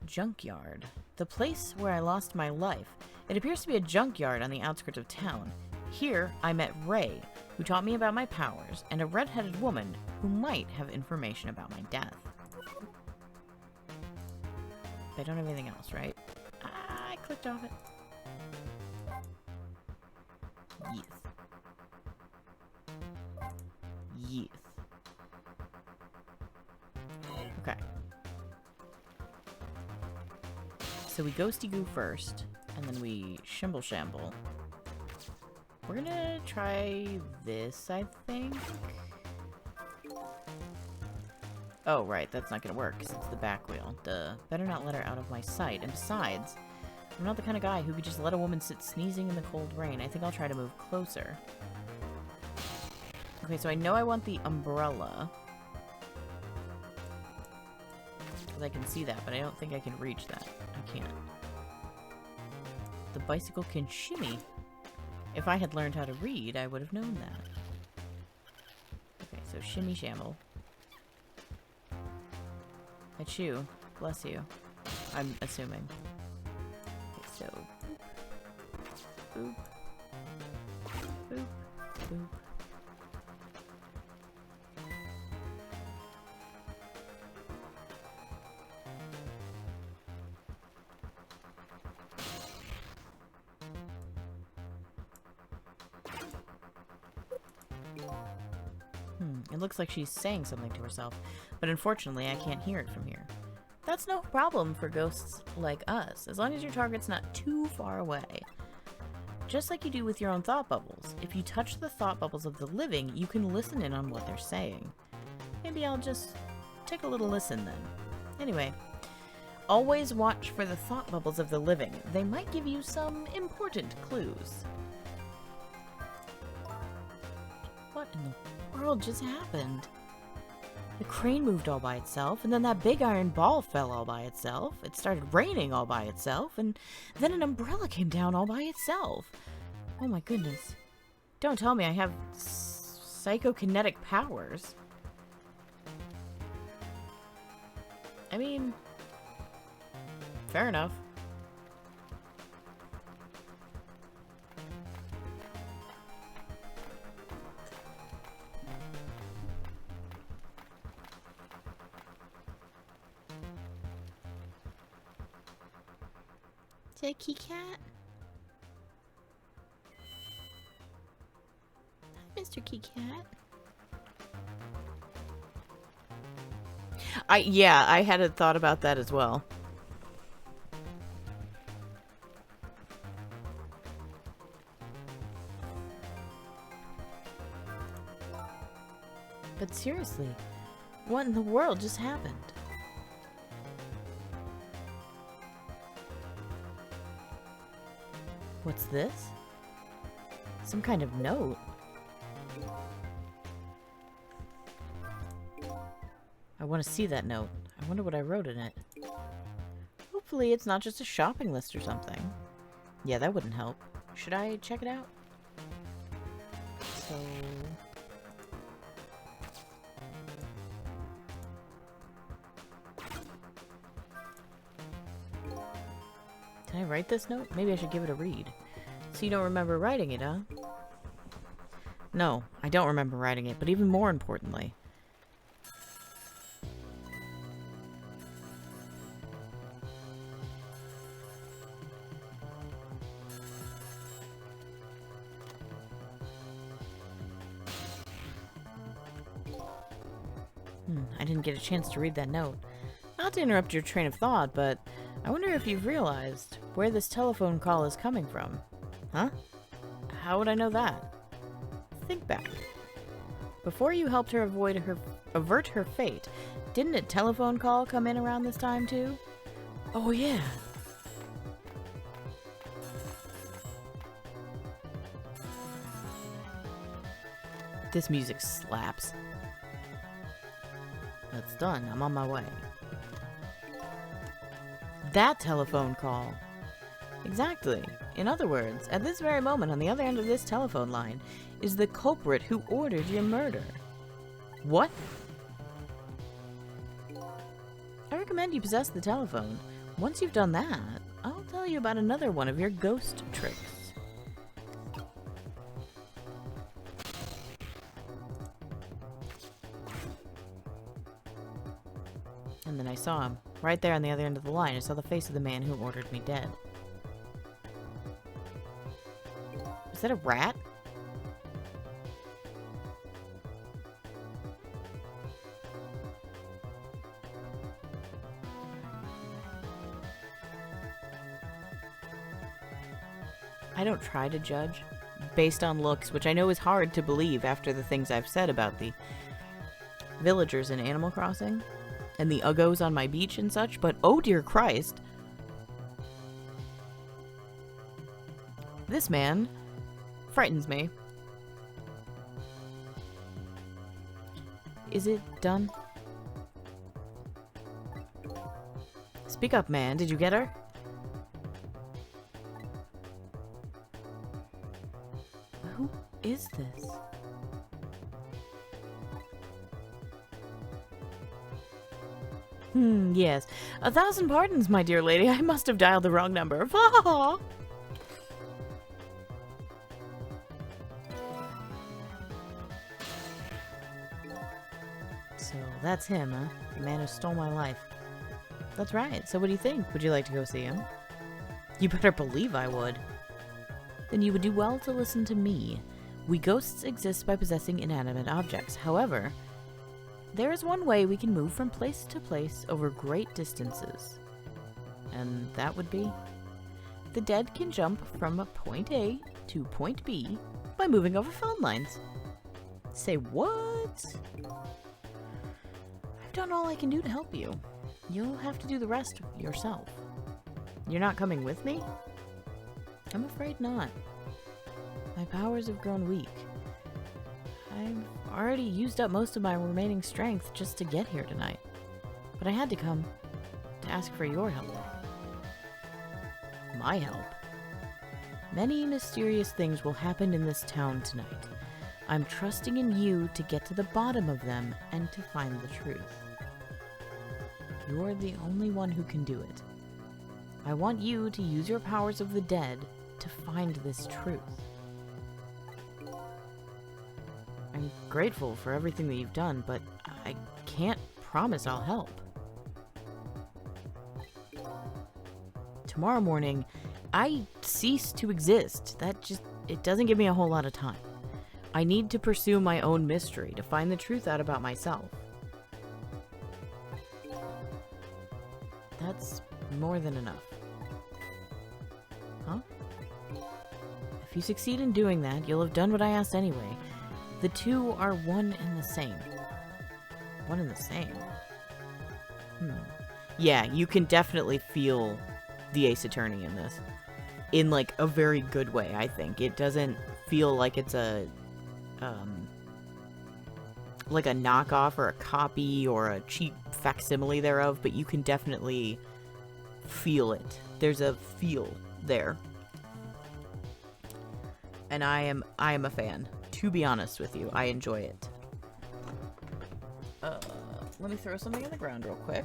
Junkyard. The place where I lost my life. It appears to be a junkyard on the outskirts of town. Here, I met Ray, who taught me about my powers, and a red-headed woman who might have information about my death. I don't have anything else, right? Ah, I clicked off it. Yes. Yes. Okay. So we ghosty goo first, and then we shimble shamble. We're gonna try this, I think. Oh, right, that's not gonna work, because it's the back wheel. Duh. Better not let her out of my sight. And besides, I'm not the kind of guy who could just let a woman sit sneezing in the cold rain. I think I'll try to move closer. Okay, so I know I want the umbrella. Because I can see that, but I don't think I can reach that. I can't. The bicycle can shimmy. If I had learned how to read, I would have known that. Okay, so shimmy shamble. Achoo. Bless you. I'm assuming. Okay, so... Boop. Boop. Boop. It looks like she's saying something to herself, but unfortunately I can't hear it from here. That's no problem for ghosts like us, as long as your target's not too far away. Just like you do with your own thought bubbles. If you touch the thought bubbles of the living, you can listen in on what they're saying. Maybe I'll just take a little listen then. Anyway, always watch for the thought bubbles of the living. They might give you some important clues. What in the world just happened? The crane moved all by itself, and then that big iron ball fell all by itself. It started raining all by itself, and then an umbrella came down all by itself. Oh my goodness. Don't tell me I have psychokinetic powers. I mean, fair enough. Is that a key cat? Hi, Mr. Key Cat. Yeah, I had a thought about that as well. But seriously, what in the world just happened? What's this? Some kind of note. I want to see that note. I wonder what I wrote in it. Hopefully it's not just a shopping list or something. Yeah, that wouldn't help. Should I check it out? So... Can I write this note? Maybe I should give it a read. So you don't remember writing it, huh? No, I don't remember writing it, but even more importantly... I didn't get a chance to read that note. Not to interrupt your train of thought, but I wonder if you've realized where this telephone call is coming from. Huh? How would I know that? Think back. Before you helped her avert her fate, didn't a telephone call come in around this time too? Oh yeah. This music slaps. That's done. I'm on my way. That telephone call. Exactly. In other words, at this very moment on the other end of this telephone line is the culprit who ordered your murder. What? I recommend you possess the telephone. Once you've done that, I'll tell you about another one of your ghost tricks. And then I saw him. Right there on the other end of the line, I saw the face of the man who ordered me dead. Is that a rat? I don't try to judge based on looks, which I know is hard to believe after the things I've said about the villagers in Animal Crossing and the uggos on my beach and such, but oh dear Christ. This man frightens me. Is it done? Speak up, man. Did you get her? Who is this? Yes. 1,000 pardons, my dear lady. I must have dialed the wrong number. So that's him, huh? The man who stole my life. That's right. So what do you think? Would you like to go see him? You better believe I would. Then you would do well to listen to me. We ghosts exist by possessing inanimate objects. However, there is one way we can move from place to place over great distances. And that would be? The dead can jump from point A to point B by moving over phone lines. Say what? I've done all I can do to help you. You'll have to do the rest yourself. You're not coming with me? I'm afraid not. My powers have grown weak. I've already used up most of my remaining strength just to get here tonight. But I had to come to ask for your help. My help? Many mysterious things will happen in this town tonight. I'm trusting in you to get to the bottom of them and to find the truth. You're the only one who can do it. I want you to use your powers of the dead to find this truth. I'm grateful for everything that you've done, but I can't promise I'll help. Tomorrow morning, I cease to exist. It doesn't give me a whole lot of time. I need to pursue my own mystery to find the truth out about myself. That's more than enough. Huh? If you succeed in doing that, you'll have done what I asked anyway. The two are one and the same. One and the same? Yeah, you can definitely feel the Ace Attorney in this. In, like, a very good way, I think. It doesn't feel like it's a like a knockoff or a copy or a cheap facsimile thereof, but you can definitely feel it. There's a feel there. And I am a fan. To be honest with you, I enjoy it. Let me throw something on the ground real quick.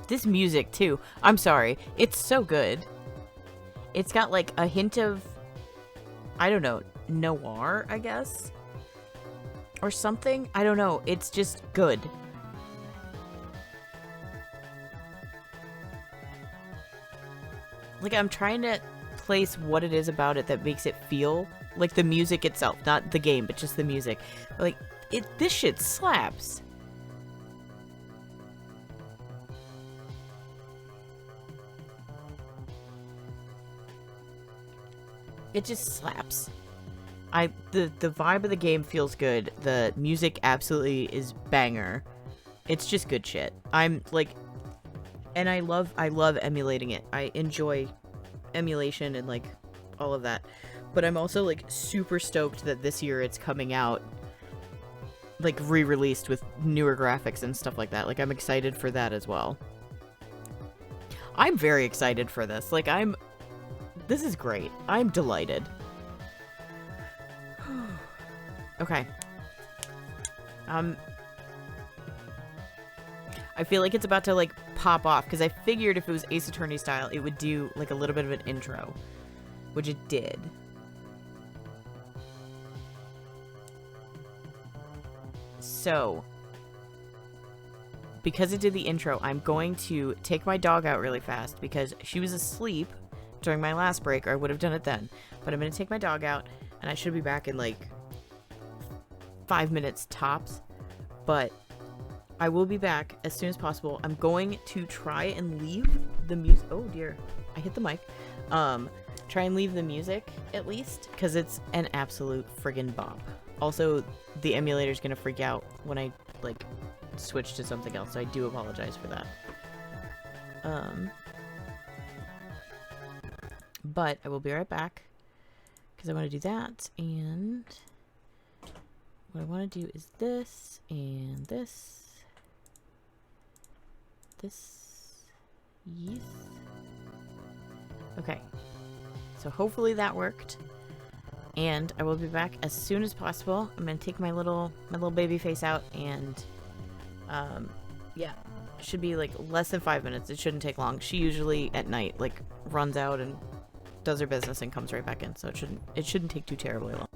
This music, too. I'm sorry. It's so good. It's got, like, a hint of, I don't know, noir, I guess? Or something? I don't know. It's just good. Like, I'm trying to place what it is about it that makes it feel like the music itself. Not the game, but just the music. Like, this shit slaps. It just slaps. The vibe of the game feels good. The music absolutely is banger. It's just good shit. I'm like, and I love emulating it. I enjoy emulation and like all of that. But I'm also like super stoked that this year it's coming out like re-released with newer graphics and stuff like that. Like I'm excited for that as well. I'm very excited for this. Like this is great. I'm delighted. Okay. I feel like it's about to, like, pop off, because I figured if it was Ace Attorney style, it would do, like, a little bit of an intro. Which it did. So, because it did the intro, I'm going to take my dog out really fast, because she was asleep during my last break, or I would have done it then. But I'm going to take my dog out, and I should be back in, like, 5 minutes tops. But I will be back as soon as possible. I'm going to try and leave the music. Oh dear, I hit the mic. Try and leave the music at least, because it's an absolute friggin' bop. Also, the emulator's gonna freak out when I like switch to something else, so I do apologize for that. But I will be right back because I want to do that, and what I want to do is this and this. Yes. Okay. So hopefully that worked. And I will be back as soon as possible. I'm gonna take my little baby face out, and yeah. Should be like less than 5 minutes. It shouldn't take long. She usually at night like runs out and does her business and comes right back in, so it shouldn't take too terribly long.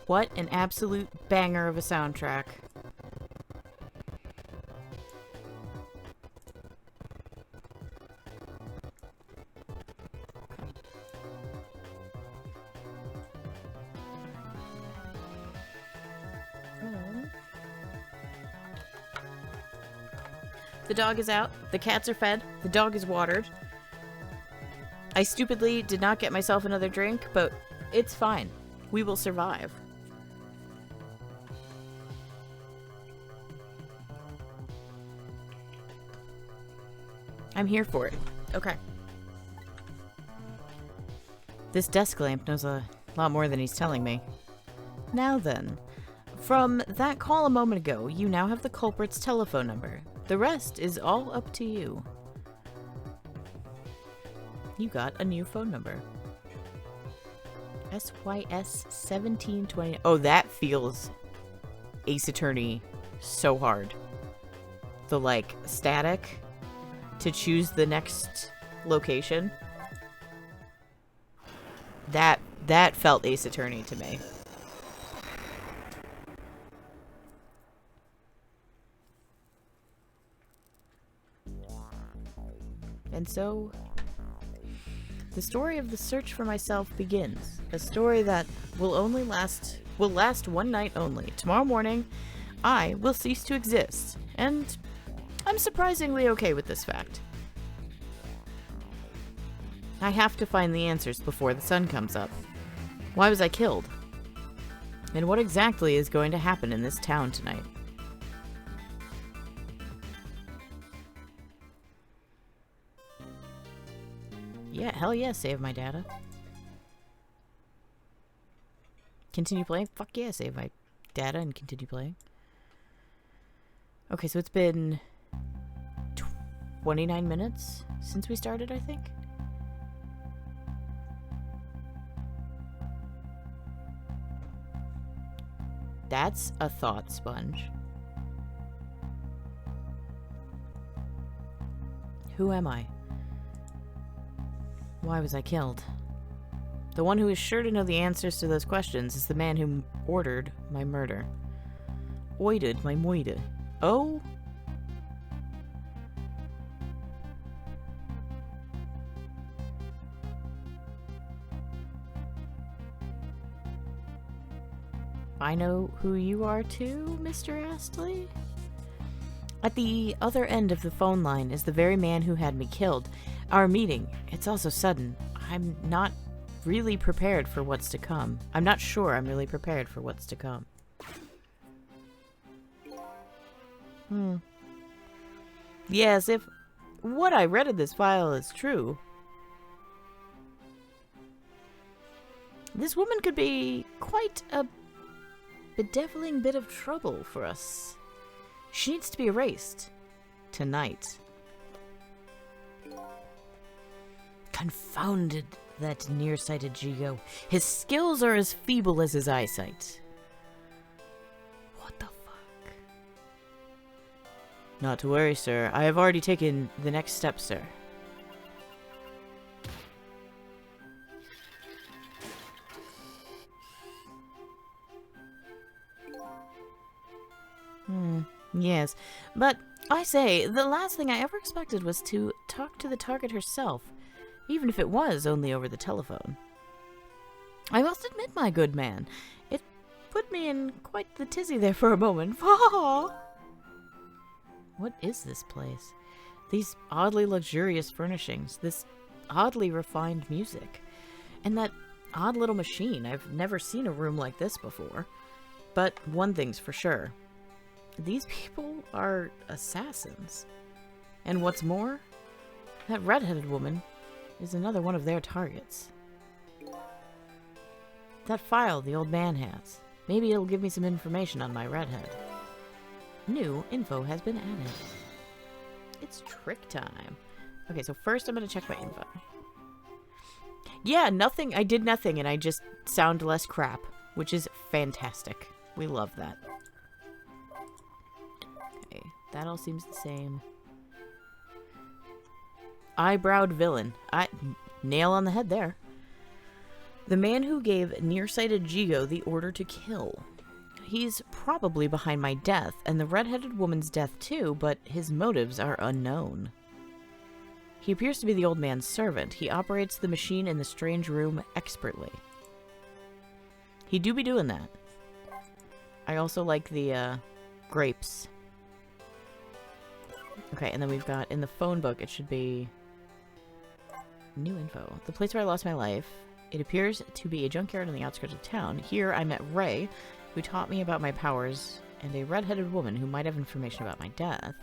What an absolute banger of a soundtrack. The dog is out. The cats are fed. The dog is watered. I stupidly did not get myself another drink, but it's fine. We will survive. I'm here for it. Okay. This desk lamp knows a lot more than he's telling me. Now then, from that call a moment ago, you now have the culprit's telephone number. The rest is all up to you. You got a new phone number. SYS 1720. Oh, that feels Ace Attorney so hard. The, like, static to choose the next location. That felt Ace Attorney to me. And so, the story of the search for myself begins. A story that will last one night only. Tomorrow morning, I will cease to exist. And I'm surprisingly okay with this fact. I have to find the answers before the sun comes up. Why was I killed? And what exactly is going to happen in this town tonight? Yeah, hell yeah, save my data. Continue playing? Fuck yeah, save my data and continue playing. Okay, so it's been 29 minutes since we started, I think. That's a thought sponge. Who am I? Why was I killed? The one who is sure to know the answers to those questions is the man who ordered my murder. Oided my moide. Oh? I know who you are too, Mr. Astley? At the other end of the phone line is the very man who had me killed. Our meeting, it's all so sudden. I'm not really prepared for what's to come. I'm not sure I'm really prepared for what's to come. Yes, if what I read in this file is true, this woman could be quite a bedeviling bit of trouble for us. She needs to be erased. Tonight. Confounded that nearsighted Jigo. His skills are as feeble as his eyesight. What the fuck? Not to worry, sir. I have already taken the next step, sir. Yes, but I say, the last thing I ever expected was to talk to the target herself, even if it was only over the telephone. I must admit, my good man, it put me in quite the tizzy there for a moment. What is this place? These oddly luxurious furnishings, this oddly refined music, and that odd little machine. I've never seen a room like this before. But one thing's for sure. These people are assassins. And what's more, that red-headed woman is another one of their targets. That file the old man has. Maybe it'll give me some information on my redhead. New info has been added. It's trick time. Okay, so first I'm going to check my info. Yeah, nothing. I did nothing and I just sound less crap, which is fantastic. We love that. Okay, that all seems the same. Eyebrowed villain. Nail on the head there. The man who gave nearsighted Jigo the order to kill. He's probably behind my death, and the red-headed woman's death too, but his motives are unknown. He appears to be the old man's servant. He operates the machine in the strange room expertly. He do be doing that. I also like the grapes. Okay, and then we've got in the phone book, it should be new info. The place where I lost my life. It appears to be a junkyard on the outskirts of town. Here I met Ray, who taught me about my powers, and a red-headed woman who might have information about my death.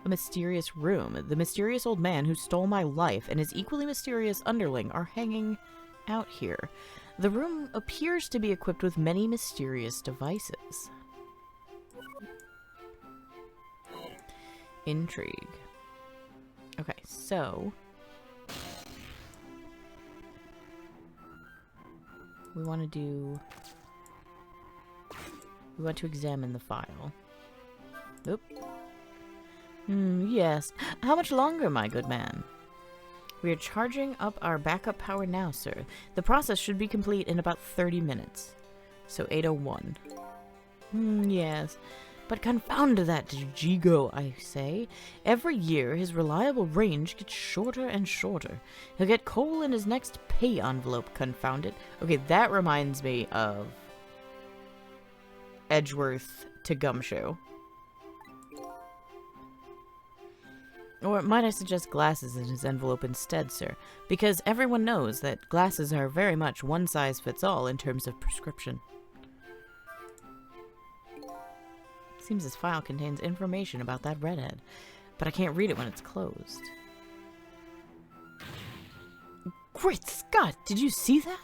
A mysterious room. The mysterious old man who stole my life and his equally mysterious underling are hanging out here. The room appears to be equipped with many mysterious devices. Intrigue. Okay, so we want to examine the file. Oop. Yes. How much longer, my good man? We are charging up our backup power now, sir. The process should be complete in about 30 minutes. So 8:01. Yes. But confound that Jigo, I say. Every year, his reliable range gets shorter and shorter. He'll get coal in his next pay envelope, confound it. Okay, that reminds me of Edgeworth to Gumshoe. Or might I suggest glasses in his envelope instead, sir? Because everyone knows that glasses are very much one-size-fits-all in terms of prescription. Seems this file contains information about that redhead, but I can't read it when it's closed. Great Scott! Did you see that?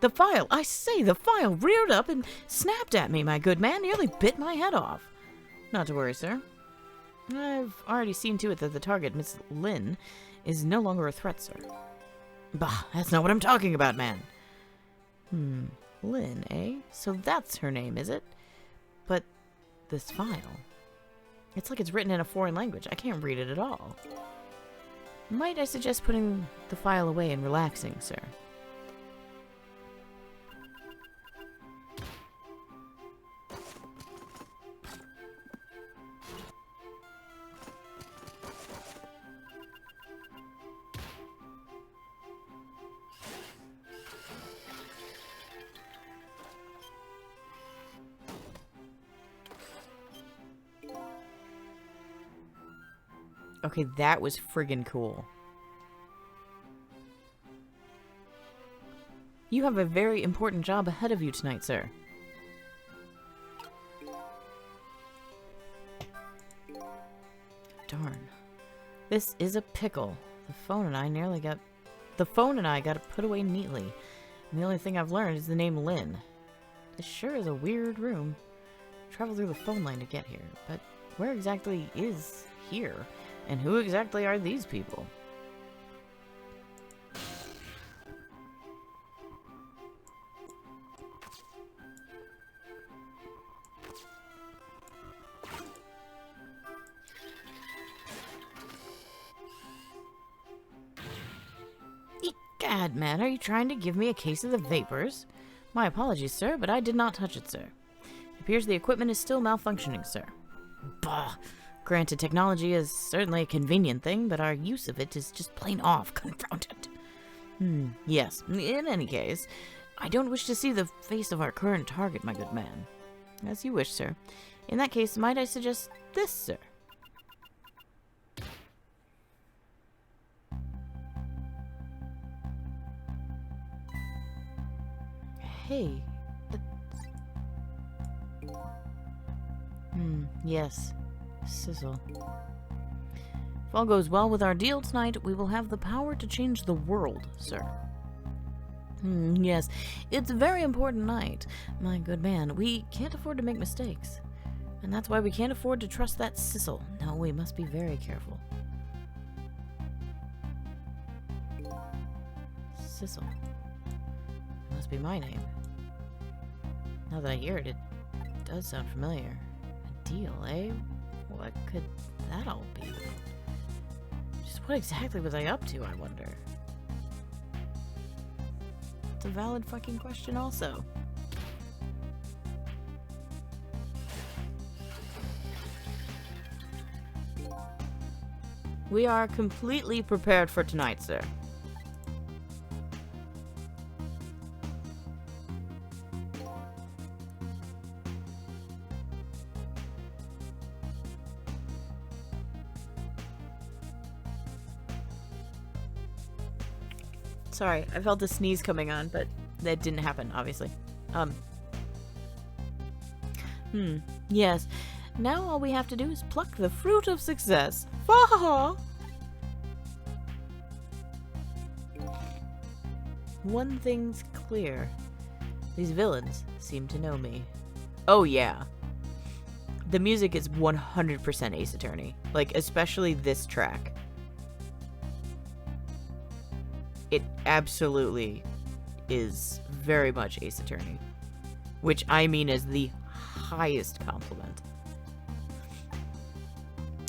The file! I say, the file reared up and snapped at me, my good man. Nearly bit my head off. Not to worry, sir. I've already seen to it that the target, Miss Lynn, is no longer a threat, sir. Bah, that's not what I'm talking about, man. Lynn, eh? So that's her name, is it? But this file, it's like it's written in a foreign language. I can't read it at all. Might I suggest putting the file away and relaxing, sir? Okay, that was friggin' cool. You have a very important job ahead of you tonight, sir. Darn. This is a pickle. The phone and I got it put away neatly. And the only thing I've learned is the name Lynn. This sure is a weird room. Travel through the phone line to get here, but where exactly is here? And who exactly are these people? Egad, man, are you trying to give me a case of the vapors? My apologies, sir, but I did not touch it, sir. It appears the equipment is still malfunctioning, sir. Bah! Granted, technology is certainly a convenient thing, but our use of it is just plain off. Confound it. Yes. In any case, I don't wish to see the face of our current target, my good man. As you wish, sir. In that case, might I suggest this, sir? Hey. Yes. Sizzle. If all goes well with our deal tonight, we will have the power to change the world, sir. Yes, it's a very important night, my good man. We can't afford to make mistakes. And that's why we can't afford to trust that Sissel. No, we must be very careful. Sissel. It must be my name. Now that I hear it, it does sound familiar. A deal, eh? What could that all be? Just what exactly was I up to, I wonder? It's a valid fucking question also. We are completely prepared for tonight, sir. Sorry, I felt a sneeze coming on, but that didn't happen, obviously. Yes. Now all we have to do is pluck the fruit of success. Fa-ha-ha! One thing's clear. These villains seem to know me. Oh yeah. The music is 100% Ace Attorney. Like, especially this track. It absolutely is very much Ace Attorney. Which I mean is the highest compliment.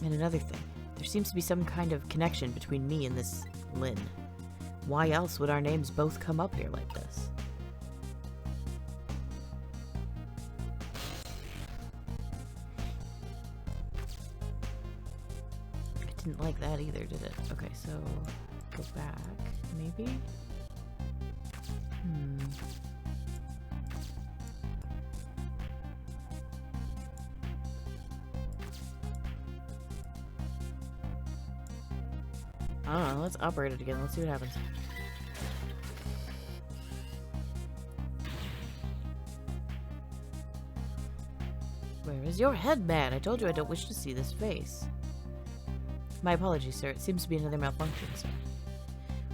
And another thing, there seems to be some kind of connection between me and this Lynn. Why else would our names both come up here like this? I didn't like that either, did it? Okay, so go back, maybe? I don't know, let's operate it again. Let's see what happens. Where is your head, man? I told you I don't wish to see this face. My apologies, sir. It seems to be another malfunction, sir.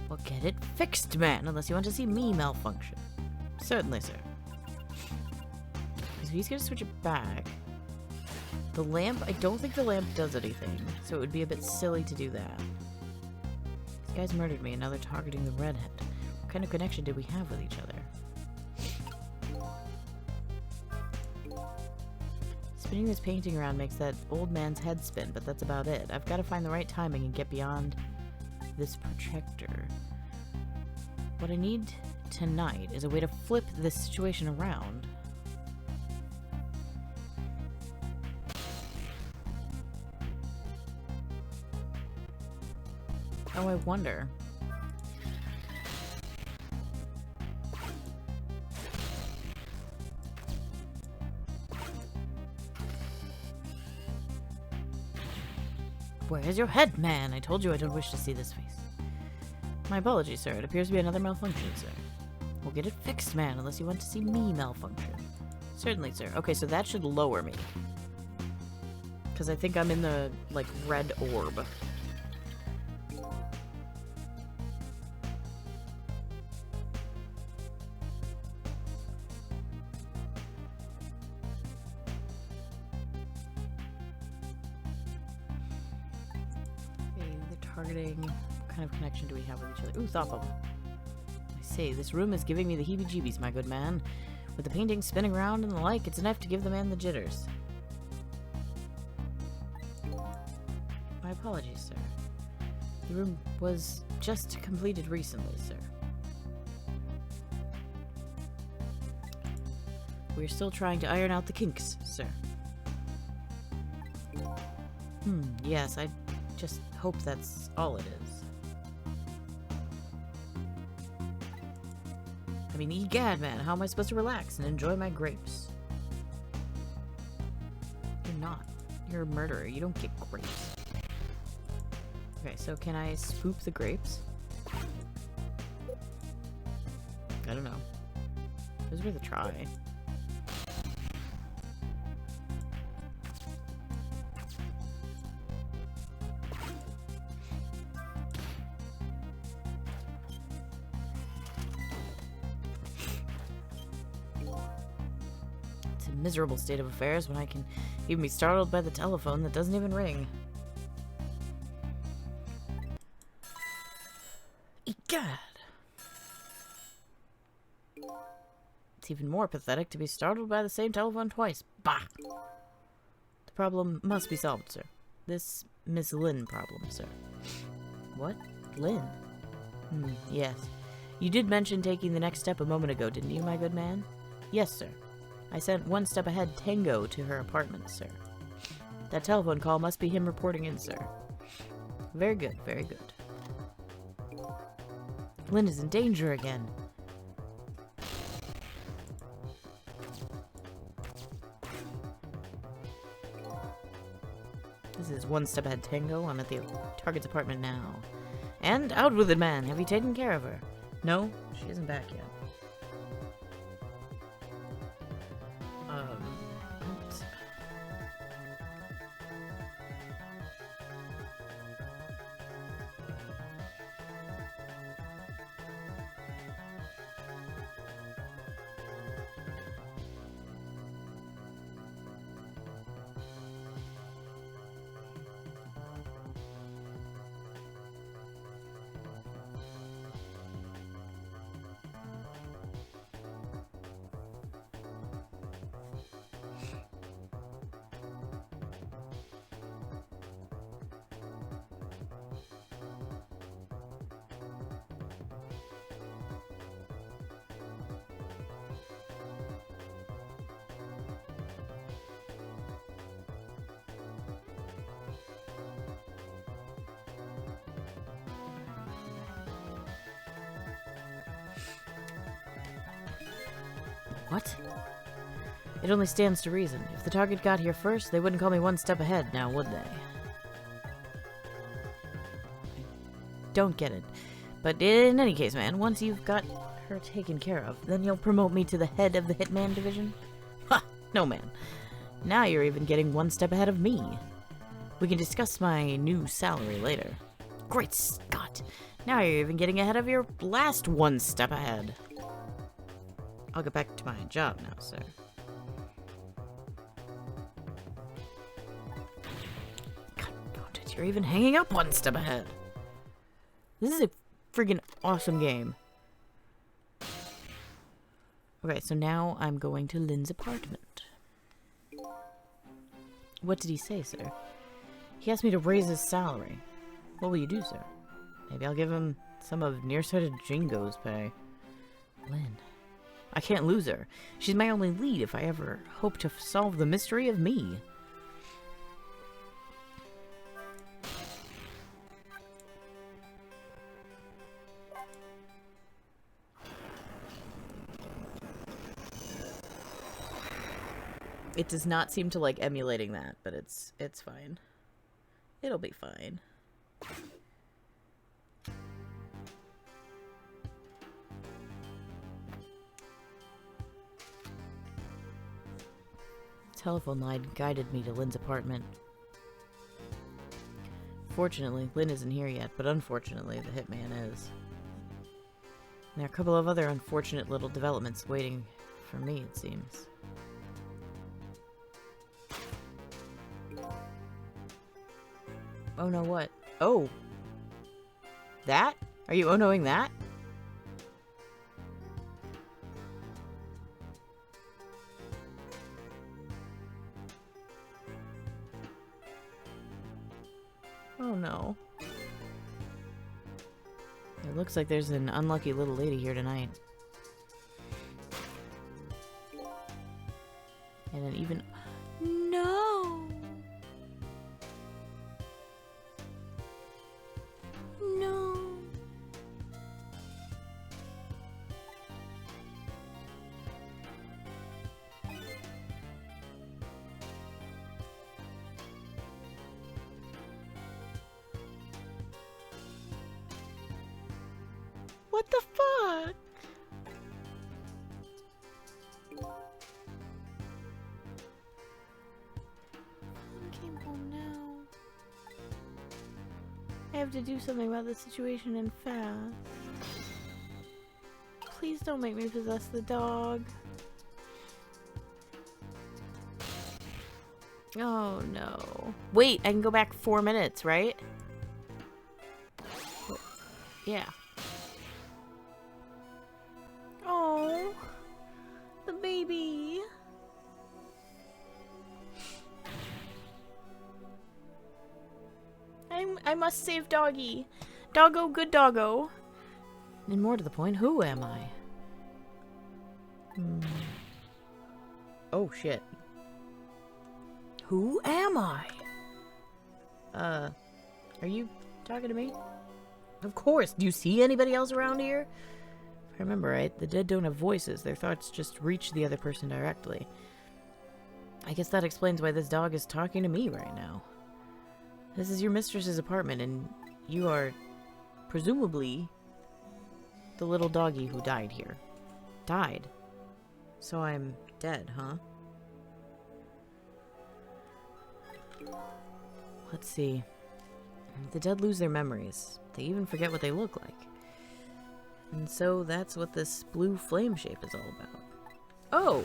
Well, get it fixed, man, unless you want to see me malfunction. Certainly, sir. So he's gonna switch it back. The lamp, I don't think the lamp does anything, so it would be a bit silly to do that. These guys murdered me, and now they're targeting the redhead. What kind of connection did we have with each other? Spinning this painting around makes that old man's head spin, but that's about it. I've got to find the right timing and get beyond this projector. What I need tonight is a way to flip this situation around. Oh, I wonder. Where is your head, man? I told you I don't wish to see this face. My apologies, sir. It appears to be another malfunction, sir. We'll get it fixed, man, unless you want to see me malfunction. Certainly, sir. Okay, so that should lower me. Because I think I'm in the, like, red orb. Targeting. What kind of connection do we have with each other? Ooh, thoughtful. I say, this room is giving me the heebie-jeebies, my good man. With the painting spinning around and the like, it's enough to give the man the jitters. My apologies, sir. The room was just completed recently, sir. We're still trying to iron out the kinks, sir. Yes, I just hope that's all it is. I mean, egad, man, how am I supposed to relax and enjoy my grapes? You're not. You're a murderer. You don't get grapes. Okay, so can I swoop the grapes? I don't know. It was worth a try. Miserable state of affairs when I can even be startled by the telephone that doesn't even ring. Egad! It's even more pathetic to be startled by the same telephone twice. Bah! The problem must be solved, sir. This Miss Lynn problem, sir. What? Lynn? Yes. You did mention taking the next step a moment ago, didn't you, my good man? Yes, sir. I sent one step ahead Tango to her apartment, sir. That telephone call must be him reporting in, sir. Very good, very good. Lynn is in danger again. This is one step ahead Tango. I'm at the target's apartment now. And out with it, man. Have you taken care of her? No, she isn't back yet. Oops. What? It only stands to reason. If the target got here first, they wouldn't call me one step ahead now, would they? I don't get it. But in any case, man, once you've got her taken care of, then you'll promote me to the head of the Hitman division? Ha! No, man. Now you're even getting one step ahead of me. We can discuss my new salary later. Great Scott! Now you're even getting ahead of your last one step ahead. I'll get back to my job now, sir. God, you're even hanging up one step ahead. This is a friggin' awesome game. Okay, so now I'm going to Lynn's apartment. What did he say, sir? He asked me to raise his salary. What will you do, sir? Maybe I'll give him some of nearsighted Jingo's pay. Lynn. I can't lose her. She's my only lead if I ever hope to solve the mystery of me. It does not seem to like emulating that, but it's fine. It'll be fine. Telephone line guided me to Lynn's apartment. Fortunately, Lynn isn't here yet, but unfortunately, the hitman is. There are a couple of other unfortunate little developments waiting for me, it seems. Oh no, what? Oh! That? Are you oh-noing that? Oh no. It looks like there's an unlucky little lady here tonight. And an even... No! No! What the fuck? I came home now. I have to do something about the situation and fast. Please don't make me possess the dog. Oh no. Wait, I can go back 4 minutes, right? Oh, yeah. Oh, the baby. I must save doggy. Doggo, good doggo. And more to the point, who am I? Oh, shit. Who am I? Are you talking to me? Of course. Do you see anybody else around here? If I remember right, the dead don't have voices. Their thoughts just reach the other person directly. I guess that explains why this dog is talking to me right now. This is your mistress's apartment, and you are presumably the little doggy who died here. Died? So I'm dead, huh? Let's see. The dead lose their memories. They even forget what they look like. And so that's what this blue flame shape is all about. Oh!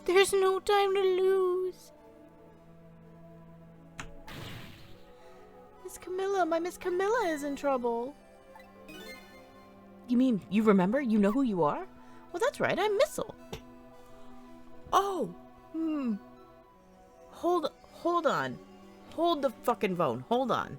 There's no time to lose! Miss Camilla, my Miss Camilla is in trouble. You mean, you remember? You know who you are? Well, that's right, I'm Missile. Oh! Hold on. Hold the fucking phone. Hold on.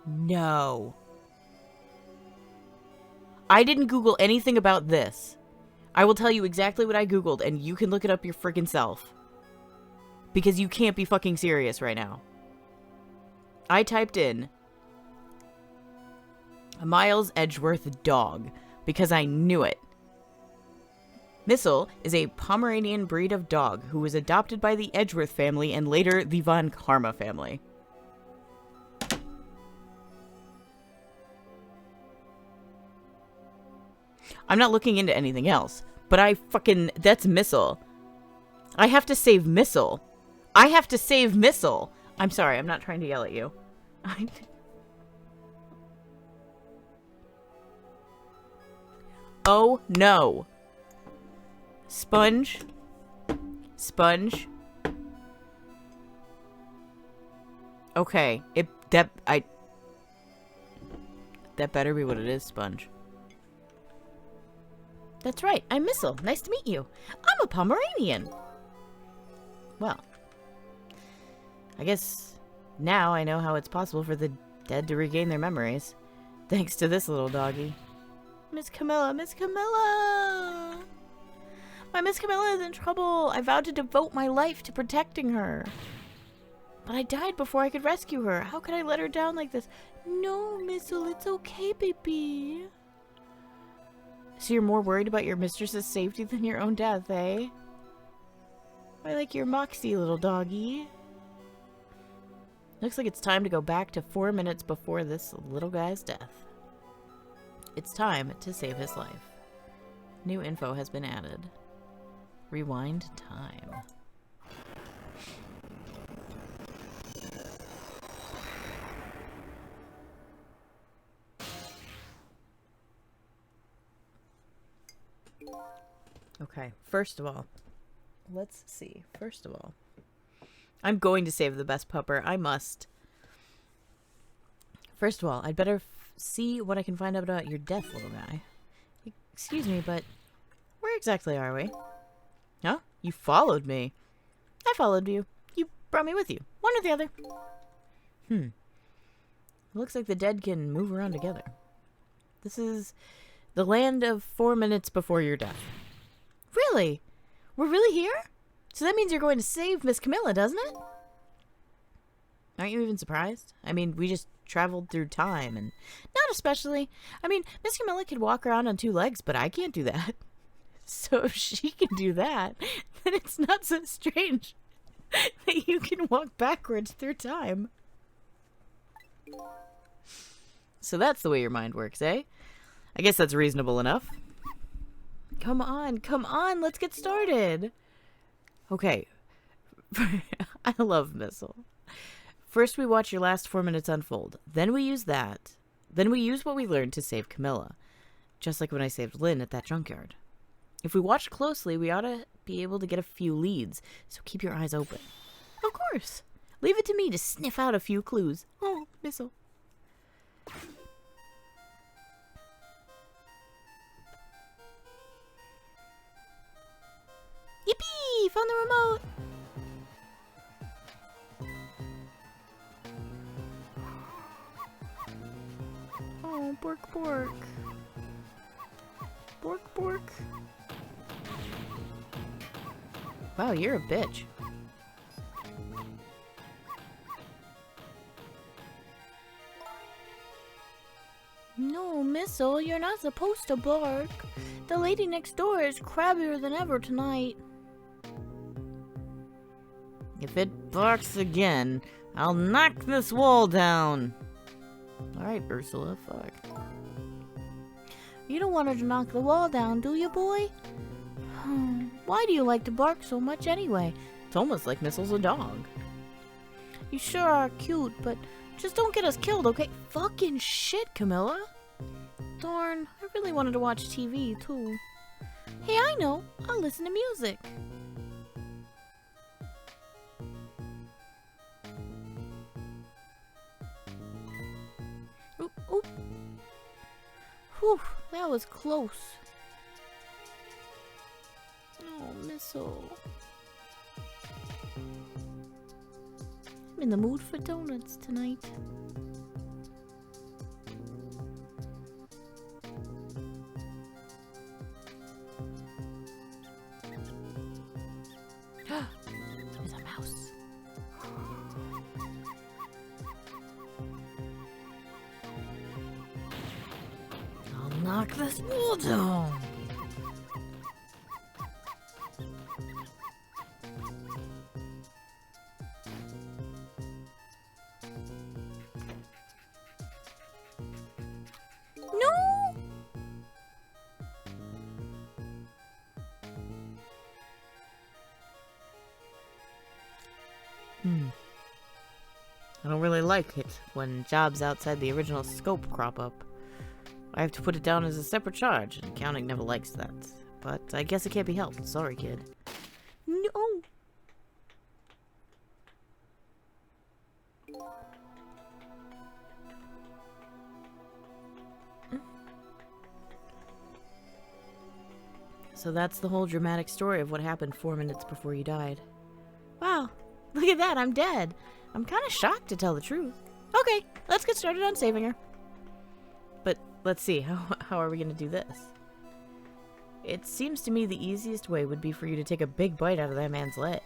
No. I didn't Google anything about this. I will tell you exactly what I Googled, and you can look it up your freaking self. Because you can't be fucking serious right now. I typed in a Miles Edgeworth dog because I knew it. Missile is a Pomeranian breed of dog who was adopted by the Edgeworth family and later the Von Karma family. I'm not looking into anything else, but that's Missile. I have to save Missile. I have to save Missile. I'm sorry, I'm not trying to yell at you. Oh, no. Sponge. Sponge. Okay, that better be what it is, Sponge. That's right, I'm Missile. Nice to meet you. I'm a Pomeranian. Well, I guess now I know how it's possible for the dead to regain their memories. Thanks to this little doggy. Miss Camilla, Miss Camilla! My Miss Camilla is in trouble. I vowed to devote my life to protecting her. But I died before I could rescue her. How could I let her down like this? No, Missile, it's okay, baby. So you're more worried about your mistress's safety than your own death, eh? I like your moxie, little doggy. Looks like it's time to go back to 4 minutes before this little guy's death. It's time to save his life. New info has been added. Rewind time. Okay, first of all, let's see. First of all, I'm going to save the best pupper. I must. First of all, I'd better see what I can find out about your death, little guy. Excuse me, but where exactly are we? Huh? You followed me. I followed you. You brought me with you. One or the other. It looks like the dead can move around together. This is the land of 4 minutes before your death. Really? We're really here? So that means you're going to save Miss Camilla, doesn't it? Aren't you even surprised? I mean, we just traveled through time, and not especially. I mean, Miss Camilla could walk around on 2 legs, but I can't do that. So if she can do that, then it's not so strange that you can walk backwards through time. So that's the way your mind works, eh? I guess that's reasonable enough. Come on, let's get started. Okay. I love Missile. First we watch your last 4 minutes unfold. Then we use that. Then we use what we learned to save Camilla. Just like when I saved Lynn at that junkyard. If we watch closely, we ought to be able to get a few leads. So keep your eyes open. Of course. Leave it to me to sniff out a few clues. Oh, Missile. found the remote. Oh, bork bork. Bork bork. Wow, you're a bitch. No, Missile, you're not supposed to bark. The lady next door is crabbier than ever tonight. If it barks again, I'll knock this wall down. Alright, Ursula, fuck. You don't want her to knock the wall down, do you, boy? Why do you like to bark so much anyway? It's almost like Missile's a dog. You sure are cute, but just don't get us killed, okay? Fucking shit, Camilla. Darn, I really wanted to watch TV, too. Hey, I know. I'll listen to music. Ooh, ooh. Whew, that was close. Oh, Missile. I'm in the mood for donuts tonight. There's a mouse. I'll knock this wall down. I don't really like it when jobs outside the original scope crop up. I have to put it down as a separate charge, and accounting never likes that. But I guess it can't be helped. Sorry, kid. No! So that's the whole dramatic story of what happened 4 minutes before you died. Wow, look at that, I'm dead. I'm kind of shocked to tell the truth. Okay, let's get started on saving her. But let's see, how are we going to do this? It seems to me the easiest way would be for you to take a big bite out of that man's leg.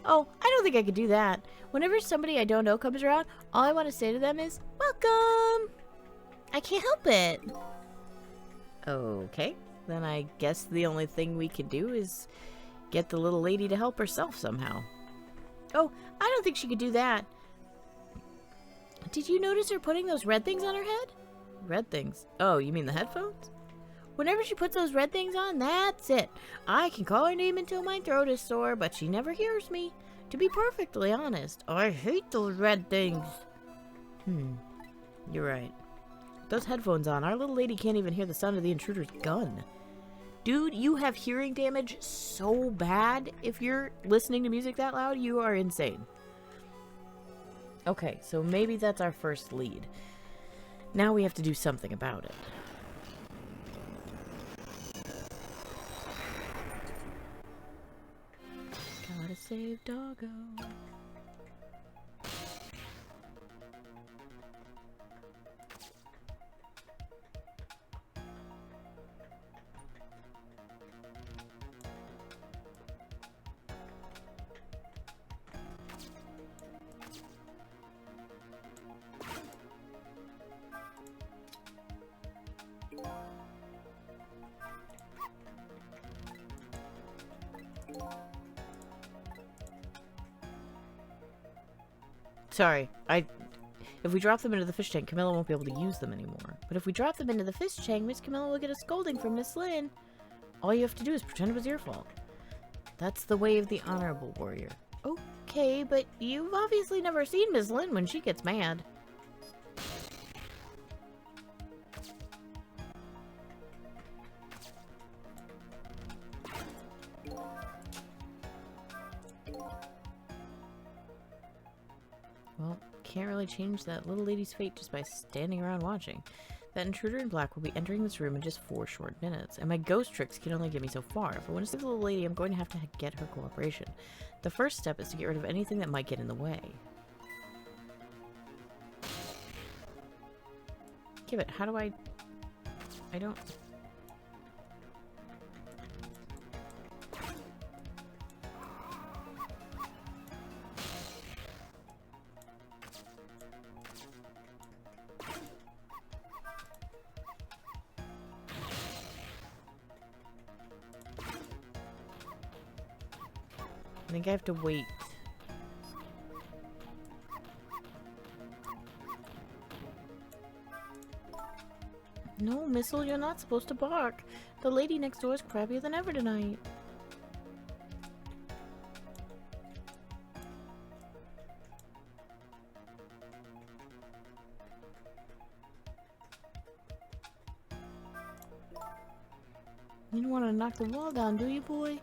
Oh, I don't think I could do that. Whenever somebody I don't know comes around, all I want to say to them is, welcome! I can't help it. Okay, then I guess the only thing we can do is get the little lady to help herself somehow. Oh, I don't think she could do that. Did you notice her putting those red things on her head? Red things? Oh, you mean the headphones? Whenever she puts those red things on, that's it. I can call her name until my throat is sore, but she never hears me. To be perfectly honest, I hate those red things. You're right. With those headphones on, our little lady can't even hear the sound of the intruder's gun. Dude, you have hearing damage so bad. If you're listening to music that loud, you are insane. Okay, so maybe that's our first lead. Now we have to do something about it. Gotta save Doggo. Sorry, if we drop them into the fish tank, Camilla won't be able to use them anymore. But if we drop them into the fish tank, Miss Camilla will get a scolding from Miss Lynn. All you have to do is pretend it was your fault. That's the way of the honorable warrior. Okay, but you've obviously never seen Miss Lynn when she gets mad. Well, can't really change that little lady's fate just by standing around watching. That intruder in black will be entering this room in just 4 short minutes, and my ghost tricks can only get me so far. If I want to save the little lady, I'm going to have to get her cooperation. The first step is to get rid of anything that might get in the way. Give it. How do I don't... I think I have to wait. No, Missile, you're not supposed to bark. The lady next door is crappier than ever tonight. You don't want to knock the wall down, do you, boy?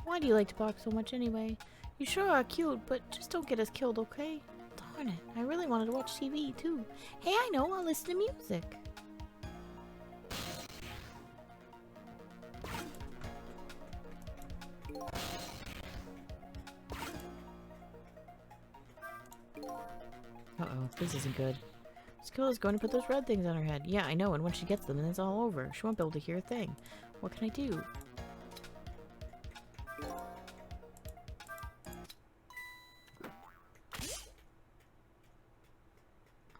Why do you like to bark so much anyway? You sure are cute, but just don't get us killed, okay? Darn it, I really wanted to watch TV, too. Hey, I know, I'll listen to music. Uh-oh, this isn't good. Skilla's going to put those red things on her head. Yeah, I know, and when she gets them, then it's all over. She won't be able to hear a thing. What can I do?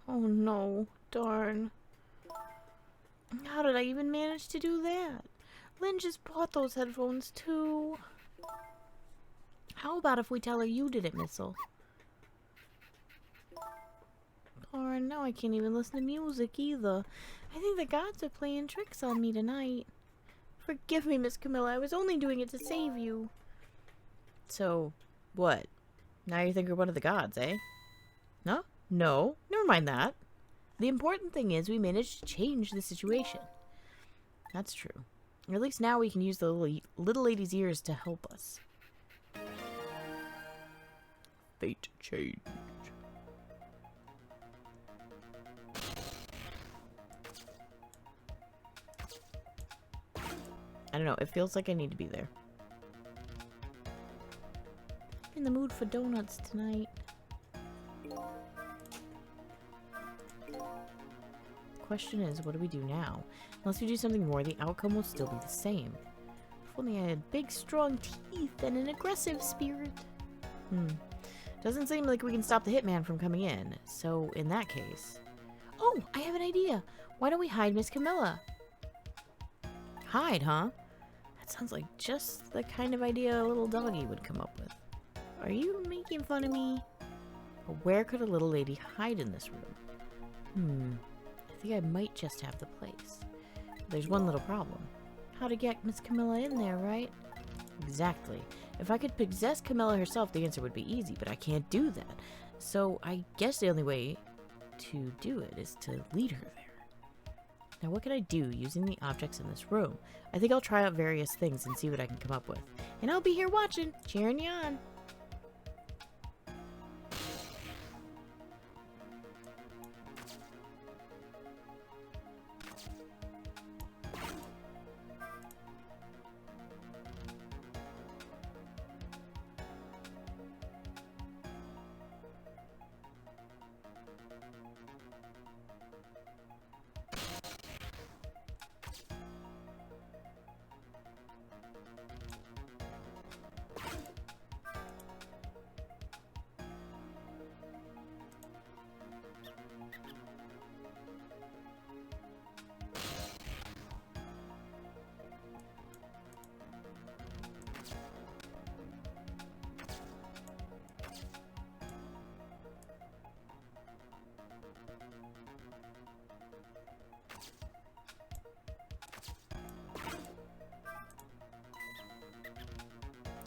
Oh no, darn. How did I even manage to do that? Lynn just bought those headphones too. How about if we tell her you did it, Missile? Darn, now I can't even listen to music either. I think the gods are playing tricks on me tonight. Forgive me, Miss Camilla. I was only doing it to save you. So, what? Now you think you're one of the gods, eh? No? No, never mind that. The important thing is we managed to change the situation. That's true. Or at least now we can use the little lady's ears to help us. Fate change. I don't know, it feels like I need to be there. In the mood for donuts tonight. Question is, what do we do now? Unless we do something more, the outcome will still be the same. If only I had big, strong teeth and an aggressive spirit. Doesn't seem like we can stop the hitman from coming in. So, in that case... Oh, I have an idea! Why don't we hide Miss Camilla? Hide, huh? That sounds like just the kind of idea a little doggy would come up with. Are you making fun of me? But where could a little lady hide in this room? I think I might just have the place. There's one little problem. How to get Miss Camilla in there, right? Exactly. If I could possess Camilla herself, the answer would be easy, but I can't do that. So I guess the only way to do it is to lead her there. Now what can I do using the objects in this room? I think I'll try out various things and see what I can come up with. And I'll be here watching, cheering you on.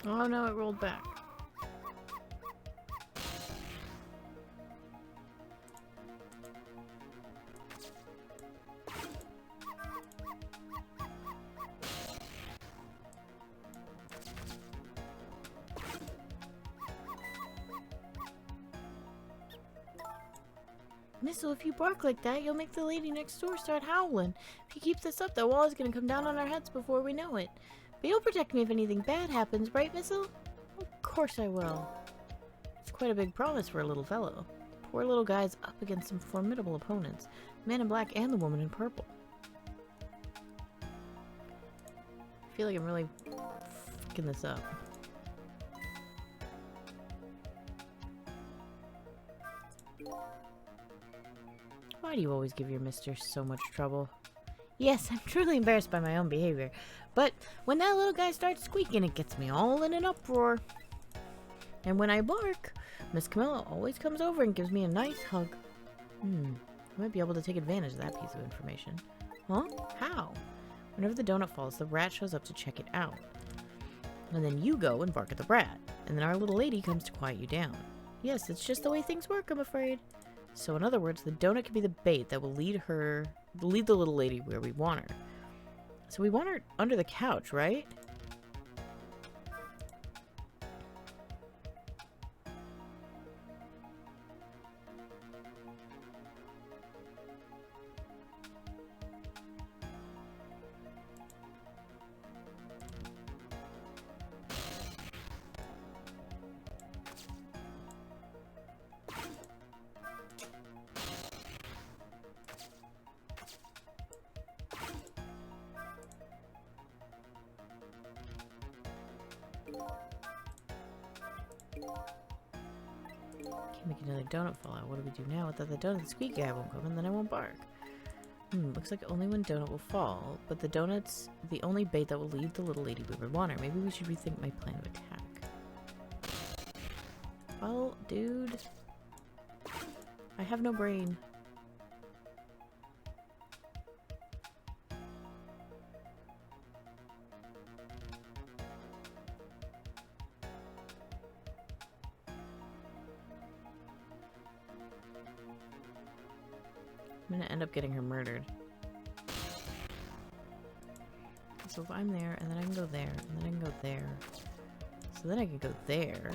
Oh no, it rolled back. Missile, if you bark like that, you'll make the lady next door start howling. If you keep this up, the wall is gonna come down on our heads before we know it. But you'll protect me if anything bad happens, right, Missile? Of course I will. It's quite a big promise for a little fellow. The poor little guy's up against some formidable opponents. The man in black and the woman in purple. I feel like I'm really fucking this up. Why do you always give your mistress so much trouble? Yes, I'm truly embarrassed by my own behavior, but when that little guy starts squeaking, it gets me all in an uproar. And when I bark, Miss Camilla always comes over and gives me a nice hug. I might be able to take advantage of that piece of information. Huh? How? Whenever the donut falls, the rat shows up to check it out. And then you go and bark at the rat, and then our little lady comes to quiet you down. Yes, it's just the way things work, I'm afraid. So in other words, the donut can be the bait that will lead the little lady where we want her. So we want her under the couch, right? Can't make another donut fall out. What do we do now? Without the donut, the squeak guy won't come and then I won't bark. Looks like only one donut will fall, but the donut's the only bait that will lead the little lady where we want her. Maybe we should rethink my plan of attack. Well, dude. I have no brain. I'm gonna end up getting her murdered. So if I'm there, and then I can go there, and then I can go there. So then I can go there.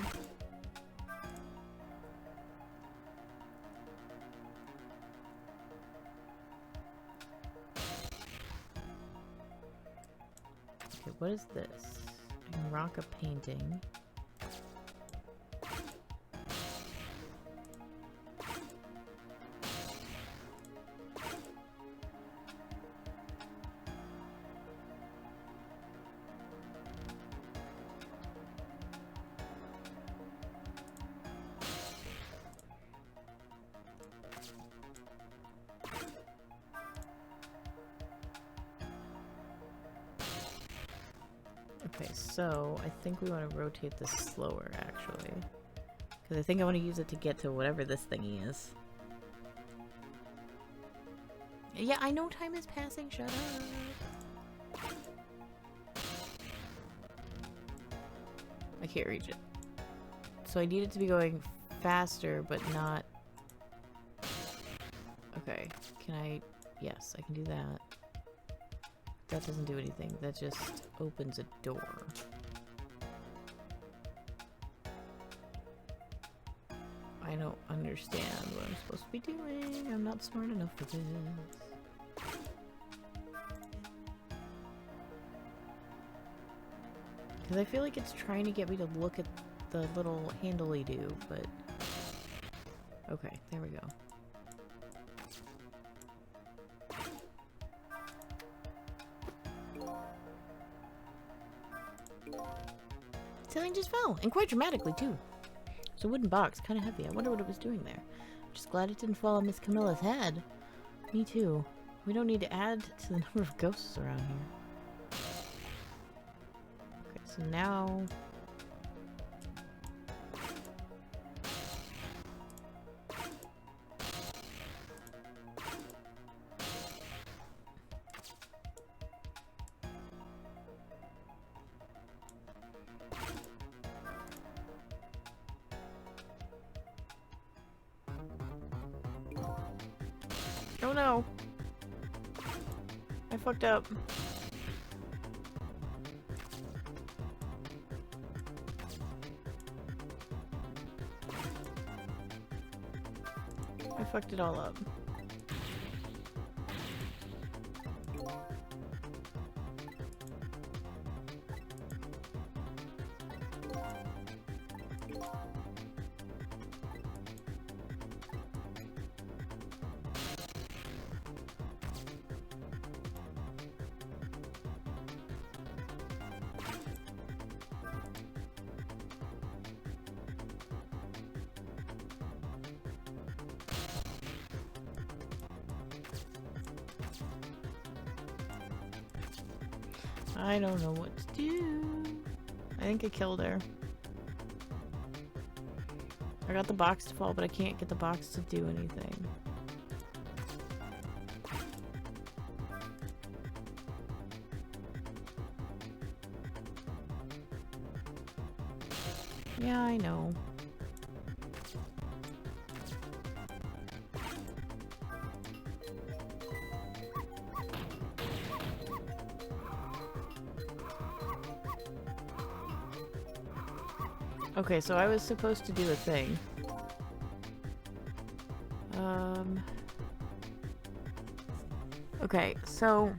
Okay, what is this? I can rock a painting. Okay, so I think we want to rotate this slower, actually. Because I think I want to use it to get to whatever this thingy is. Yeah, I know time is passing, shut up. I can't reach it. So I need it to be going faster, but not... Okay, can I... Yes, I can do that. That doesn't do anything. That just opens a door. I don't understand what I'm supposed to be doing. I'm not smart enough for this. Because I feel like it's trying to get me to look at the little handly-do, but... Okay, there we go. Something just fell, and quite dramatically too. It's a wooden box, kind of heavy. I wonder what it was doing there. I'm just glad it didn't fall on Miss Camilla's head. Me too. We don't need to add to the number of ghosts around here. Okay, so now... Oh no! I fucked up. I fucked it all up. I don't know what to do. I think I killed her. I got the box to fall, but I can't get the box to do anything. Yeah, I know. Okay, so I was supposed to do a thing. Okay, so...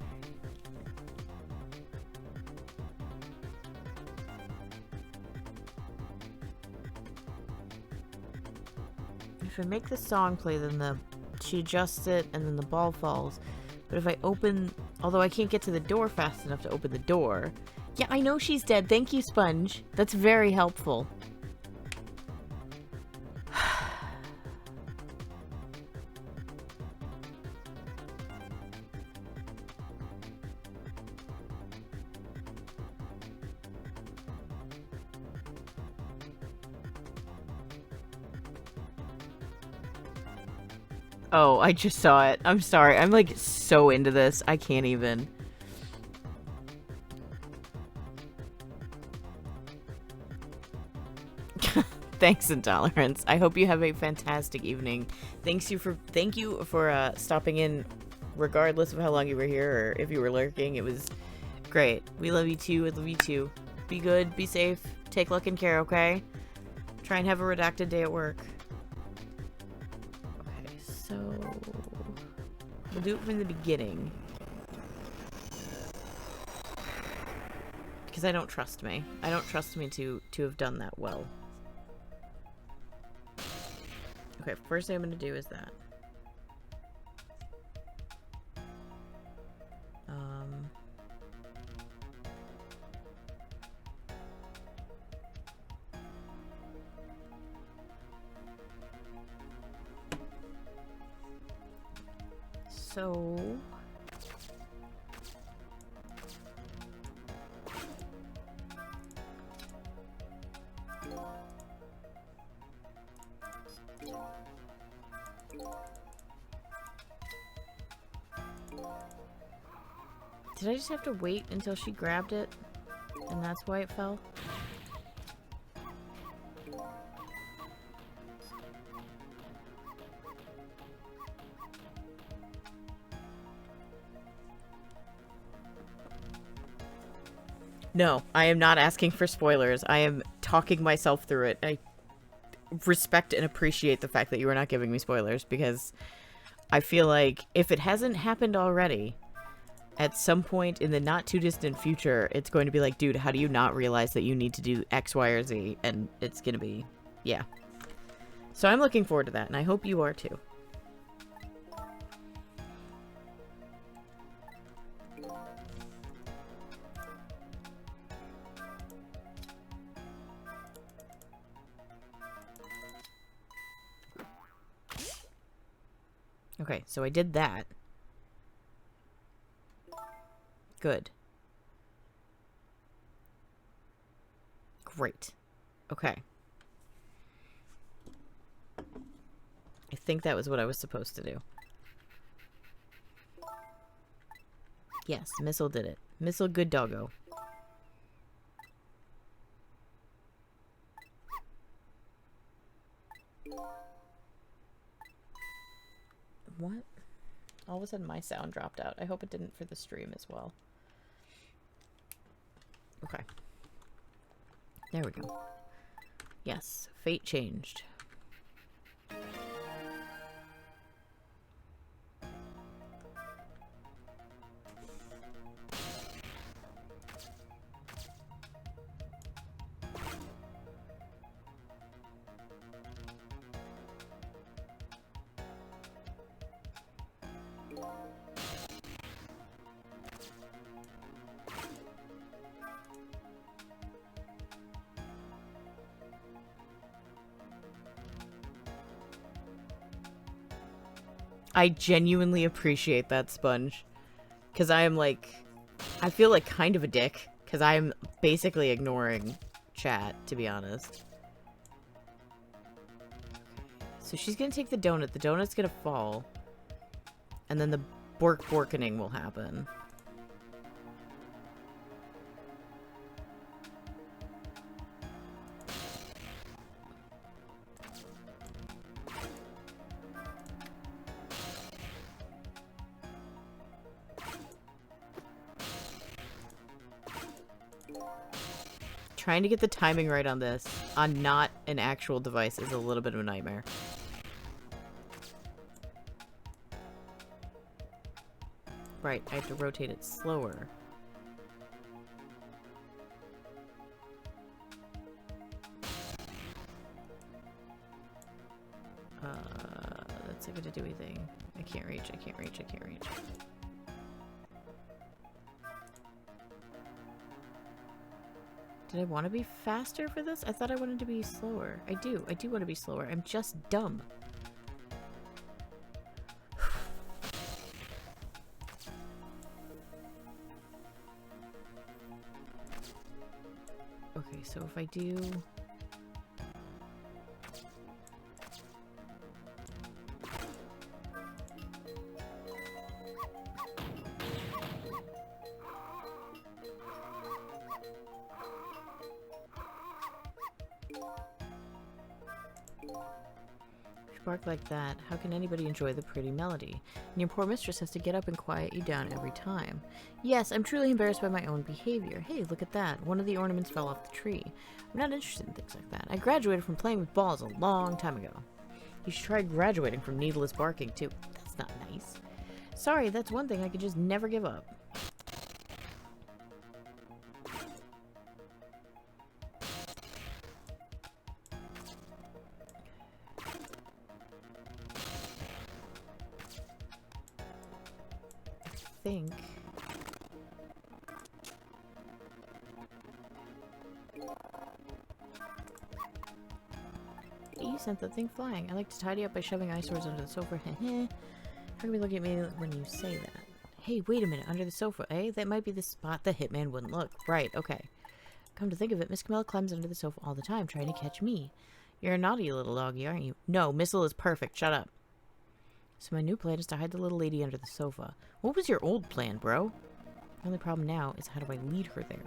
if I make the song play, then she adjusts it, and then the ball falls. But if I open... although I can't get to the door fast enough to open the door... Yeah, I know she's dead. Thank you, Sponge. That's very helpful. Oh, I just saw it. I'm sorry. I'm like so into this. I can't even. Thanks, Intolerance. I hope you have a fantastic evening. Thank you for stopping in, regardless of how long you were here or if you were lurking. It was great. We love you too. I love you too. Be good. Be safe. Take luck and care. Okay. Try and have a redacted day at work. Okay, so we'll do it from the beginning because I don't trust me. I don't trust me to have done that well. Okay, first thing I'm going to do is that. So... did I just have to wait until she grabbed it? And that's why it fell? No, I am not asking for spoilers. I am talking myself through it. I respect and appreciate the fact that you are not giving me spoilers because I feel like if it hasn't happened already, at some point in the not too distant future, it's going to be like, dude, how do you not realize that you need to do X, Y, or Z? And it's going to be, yeah. So I'm looking forward to that, and I hope you are too. Okay, so I did that. Good. Great. Okay. I think that was what I was supposed to do. Yes, Missile did it. Missile good doggo. What? All of a sudden my sound dropped out. I hope it didn't for the stream as well. Okay. There we go. Yes, fate changed. I genuinely appreciate that, Sponge. Because I am like... I feel like kind of a dick. Because I am basically ignoring chat, to be honest. So she's gonna take the donut. The donut's gonna fall. And then the borkening will happen. Trying to get the timing right on this, on not an actual device, is a little bit of a nightmare. Right, I have to rotate it slower. That's not gonna do anything. I can't reach, I can't reach, I can't reach. Did I want to be faster for this? I thought I wanted to be slower. I do want to be slower. I'm just dumb. Okay, so if I do... bark like that, how can anybody enjoy the pretty melody? And your poor mistress has to get up and quiet you down every time. Yes, I'm truly embarrassed by my own behavior. Hey, look at that. One of the ornaments fell off the tree. I'm not interested in things like that. I graduated from playing with balls a long time ago. You should try graduating from needless barking, too. That's not nice. Sorry, that's one thing I could just never give up. Think you sent that thing flying. I like to tidy up by shoving eyesores under the sofa. How can we look at me when you say that? Hey, wait a minute, under the sofa, eh? That might be the spot the hitman wouldn't look. Right, okay. Come to think of it, Miss Camilla climbs under the sofa all the time, trying to catch me. You're a naughty little doggy, aren't you? No, Missile is perfect. Shut up. So my new plan is to hide the little lady under the sofa. What was your old plan, bro? The only problem now is how do I lead her there?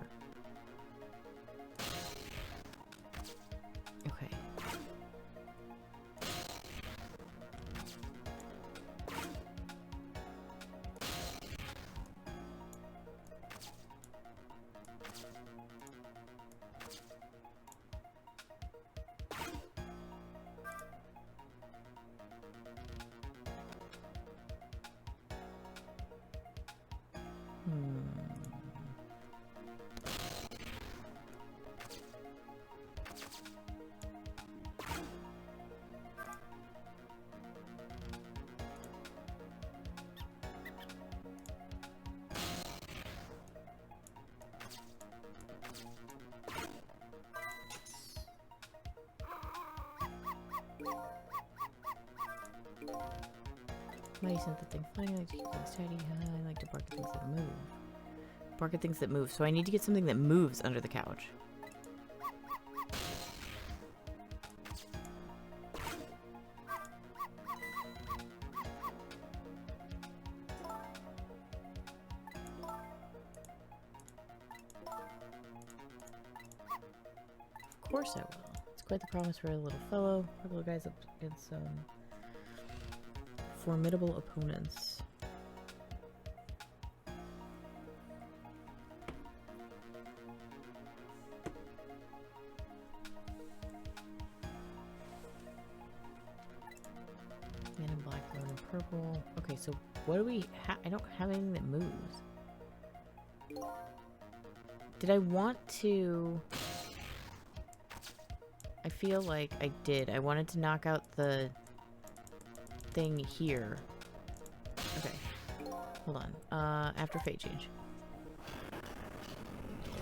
Okay. Somebody sent the thing flying. I like to keep things tidy. I like to bark at things that move. Bark at things that move. So I need to get something that moves under the couch. Of course I will. It's quite the promise for a little fellow. Our little guy's up against some formidable opponents. Man in black, one in purple. Okay, so what do we have? I don't have anything that moves. Did I want to... I feel like I did. I wanted to knock out the thing here. Okay. Hold on. After fate change.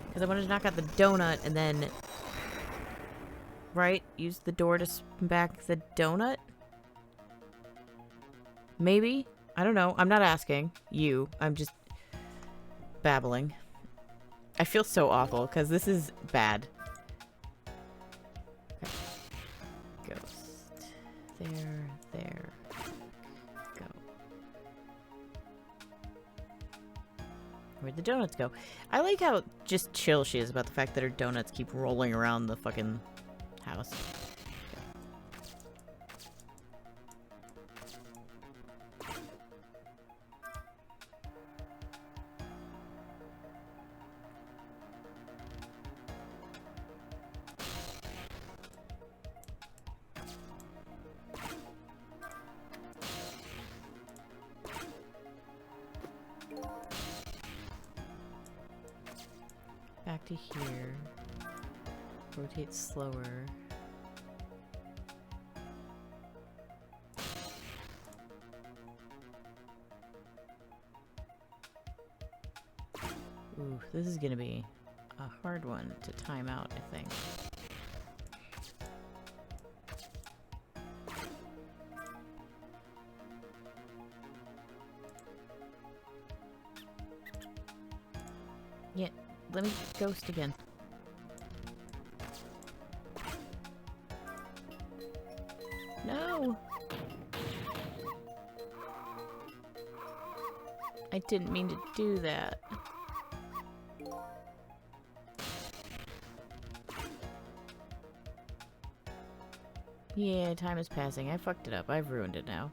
Because I wanted to knock out the donut and then... Right? Use the door to spin back the donut? Maybe? I don't know. I'm not asking you. I'm just babbling. I feel so awful because this is bad. Okay. Ghost. There. Go. Where'd the donuts go? I like how just chill she is about the fact that her donuts keep rolling around the fucking house. Back to here. Rotate slower. Ooh, this is gonna be a hard one to time out, I think. Yeah, let me ghost again. No! I didn't mean to do that. Yeah, time is passing. I fucked it up. I've ruined it now.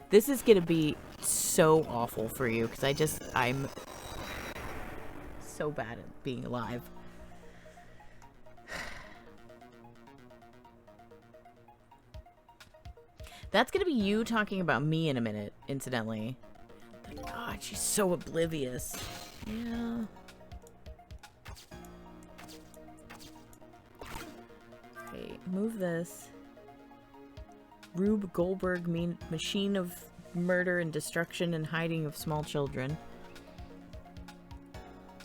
This is gonna be so awful for you because I'm so bad at being alive. That's gonna be you talking about me in a minute, incidentally. God, she's so oblivious. Yeah. Okay, move this. Rube Goldberg, machine of murder and destruction and hiding of small children.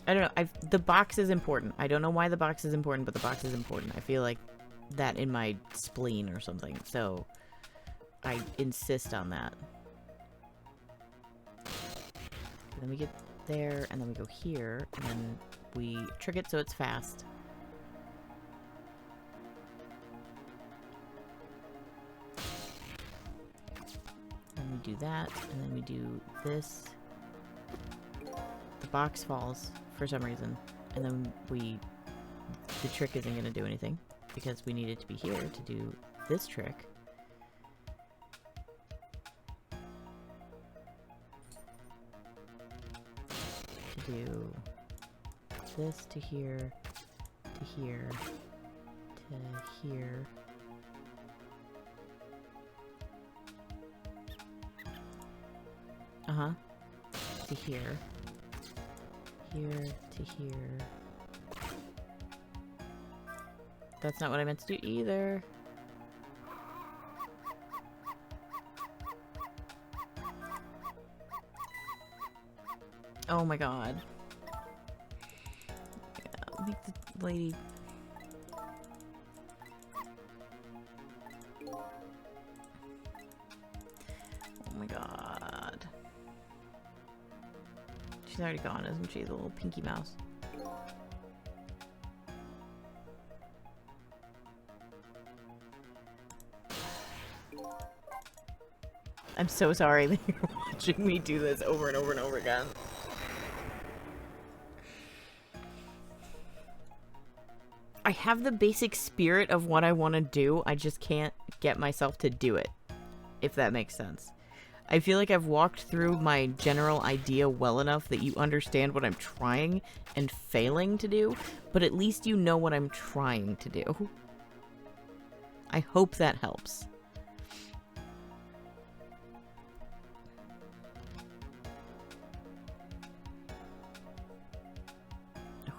I don't know. The box is important. I don't know why the box is important, but the box is important. I feel like that in my spleen or something. So I insist on that. Then we get there, and then we go here, and then we trick it so it's fast. Then we do that, and then we do this. The box falls for some reason, and then the trick isn't going to do anything because we need it to be here to do this trick. To do this to here, to here, to here. Uh-huh. To here. Here to here. That's not what I meant to do either. Oh my god. Yeah, make the lady... Oh my god. She's already gone, isn't she? The little pinky mouse. I'm so sorry that you're watching me do this over and over and over again. I have the basic spirit of what I want to do, I just can't get myself to do it, if that makes sense. I feel like I've walked through my general idea well enough that you understand what I'm trying and failing to do, but at least you know what I'm trying to do. I hope that helps.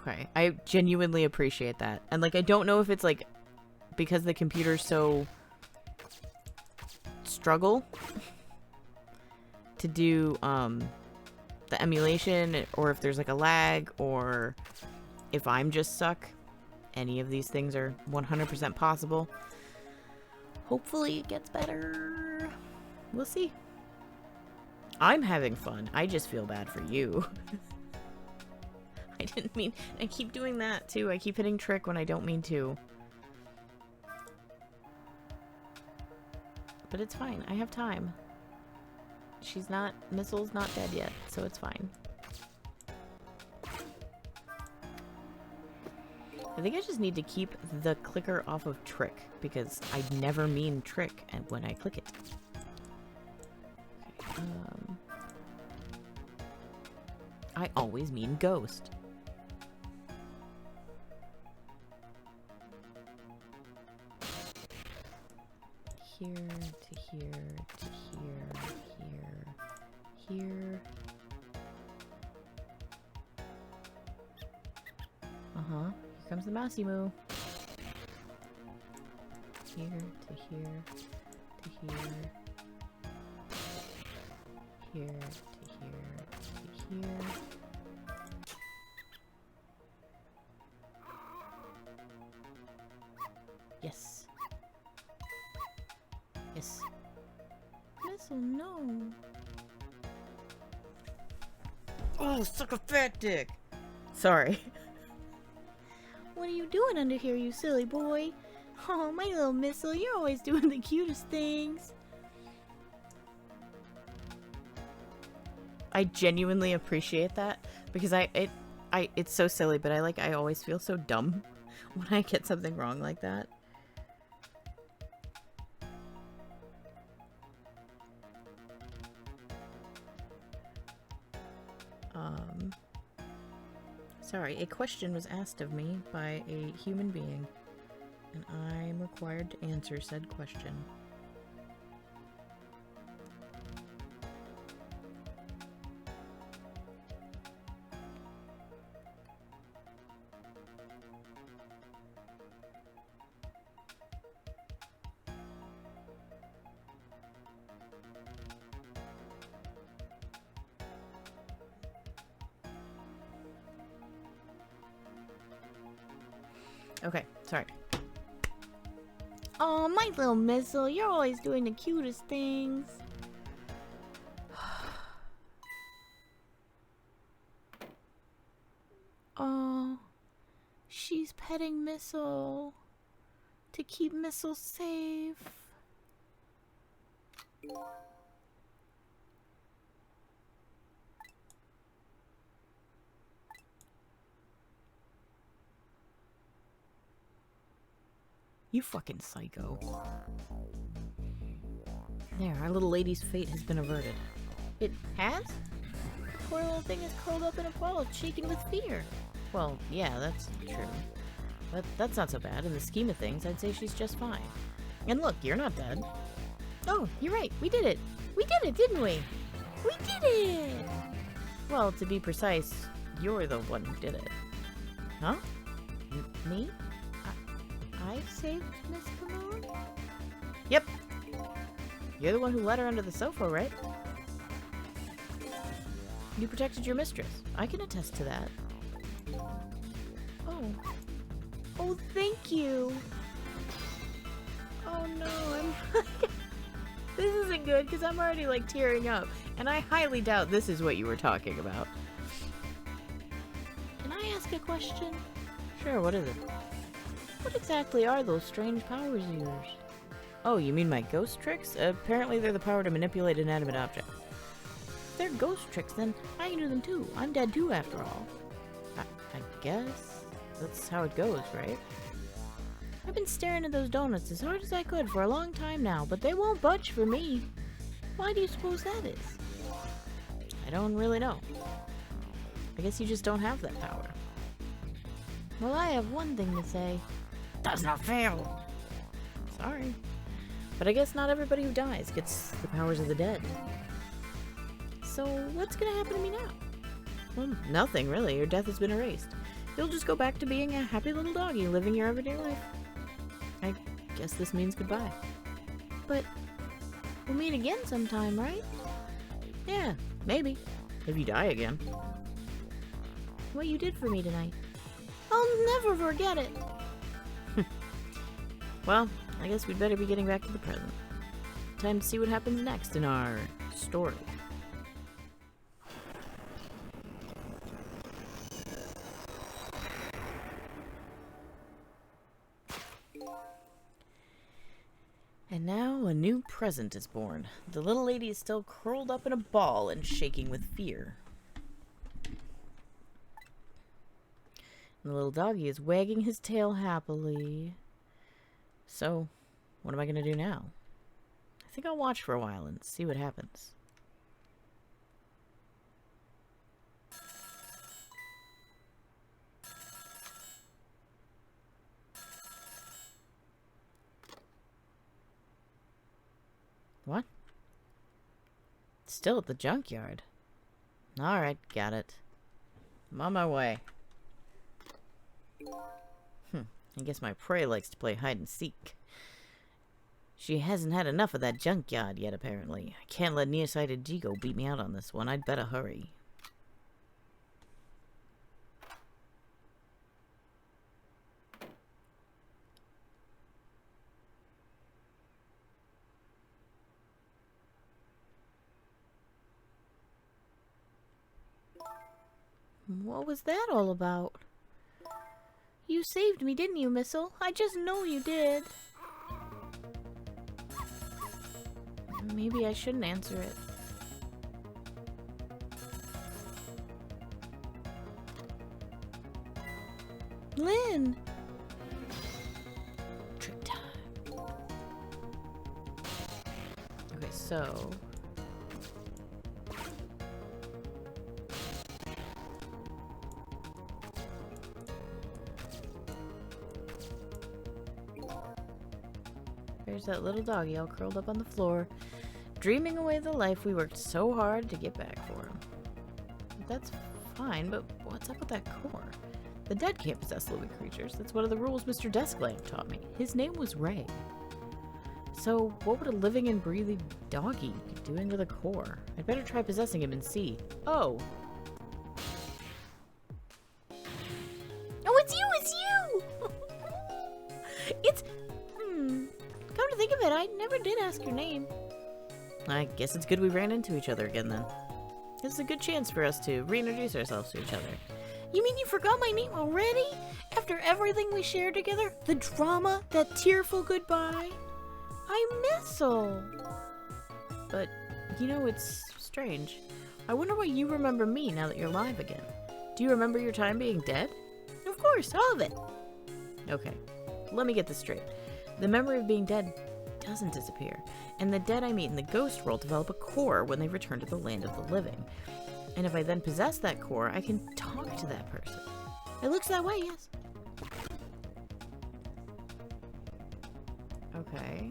Okay, I genuinely appreciate that. And, like, I don't know if it's, like, because the computer's so... struggle to do, the emulation, or if there's, like, a lag, or if I'm just suck. Any of these things are 100% possible. Hopefully it gets better. We'll see. I'm having fun. I just feel bad for you. I didn't mean... I keep doing that, too. I keep hitting trick when I don't mean to. But it's fine. I have time. She's not... Missile's not dead yet, so it's fine. I think I just need to keep the clicker off of trick, because I never mean trick when I click it. Okay, I always mean ghost. Here to here to here. Uh-huh. Here comes the mousey moo. Here to here to here. Here to here to here. Yes. Yes. Missile, no. Oh, suck a fat dick! Sorry. What are you doing under here, you silly boy? Oh, my little Missile, you're always doing the cutest things. I genuinely appreciate that because it's so silly, but I always feel so dumb when I get something wrong like that. Sorry, a question was asked of me by a human being, and I'm required to answer said question. Okay, sorry. Oh, my little Missile, you're always doing the cutest things. Oh, she's petting Missile to keep Missile safe. You fucking psycho. There, our little lady's fate has been averted. It has? The poor little thing is curled up in a ball, shaking with fear. Well, yeah, that's true. But that's not so bad. In the scheme of things, I'd say she's just fine. And look, you're not dead. Oh, you're right. We did it. We did it, didn't we? We did it! Well, to be precise, you're the one who did it. Huh? Me? I saved Miss Commode? Yep. You're the one who let her under the sofa, right? You protected your mistress. I can attest to that. Oh. Oh, thank you. Oh no, This isn't good because I'm already like tearing up. And I highly doubt this is what you were talking about. Can I ask a question? Sure, what is it? What exactly are those strange powers of yours? Oh, you mean my ghost tricks? Apparently they're the power to manipulate inanimate objects. If they're ghost tricks, then I can do them too. I'm dead too, after all. I guess that's how it goes, right? I've been staring at those donuts as hard as I could for a long time now, but they won't budge for me. Why do you suppose that is? I don't really know. I guess you just don't have that power. Well, I have one thing to say. Does not fail. Sorry. But I guess not everybody who dies gets the powers of the dead. So, what's gonna happen to me now? Well, nothing really. Your death has been erased. You'll just go back to being a happy little doggy living your everyday life. I guess this means goodbye. But we'll meet again sometime, right? Yeah, maybe. If you die again. What you did for me tonight. I'll never forget it. Well, I guess we'd better be getting back to the present. Time to see what happens next in our story. And now a new present is born. The little lady is still curled up in a ball and shaking with fear. And the little doggy is wagging his tail happily. So, what am I going to do now? I think I'll watch for a while and see what happens. What? Still at the junkyard. Alright, got it. I'm on my way. I guess my prey likes to play hide and seek. She hasn't had enough of that junkyard yet, apparently. I can't let nearsighted Jigo beat me out on this one. I'd better hurry. What was that all about? You saved me, didn't you, Missile? I just know you did. Maybe I shouldn't answer it. Lynn! Trick time. Okay, so... there's that little doggy all curled up on the floor, dreaming away the life we worked so hard to get back for him. That's fine, but what's up with that core? The dead can't possess living creatures. That's one of the rules Mr. Desklamp taught me. His name was Ray. So what would a living and breathing doggy be doing with a core? I'd better try possessing him and see. Oh! Oh, it's you! It's you! It's... Come to think of it, I never did ask your name. I guess it's good we ran into each other again, then. This is a good chance for us to reintroduce ourselves to each other. You mean you forgot my name already? After everything we shared together? The drama? That tearful goodbye? I'm Missile. But, you know, it's strange. I wonder why you remember me now that you're alive again. Do you remember your time being dead? Of course, all of it. Okay, let me get this straight. The memory of being dead doesn't disappear, and the dead I meet in the ghost world develop a core when they return to the land of the living. And if I then possess that core, I can talk to that person. It looks that way, yes. Okay.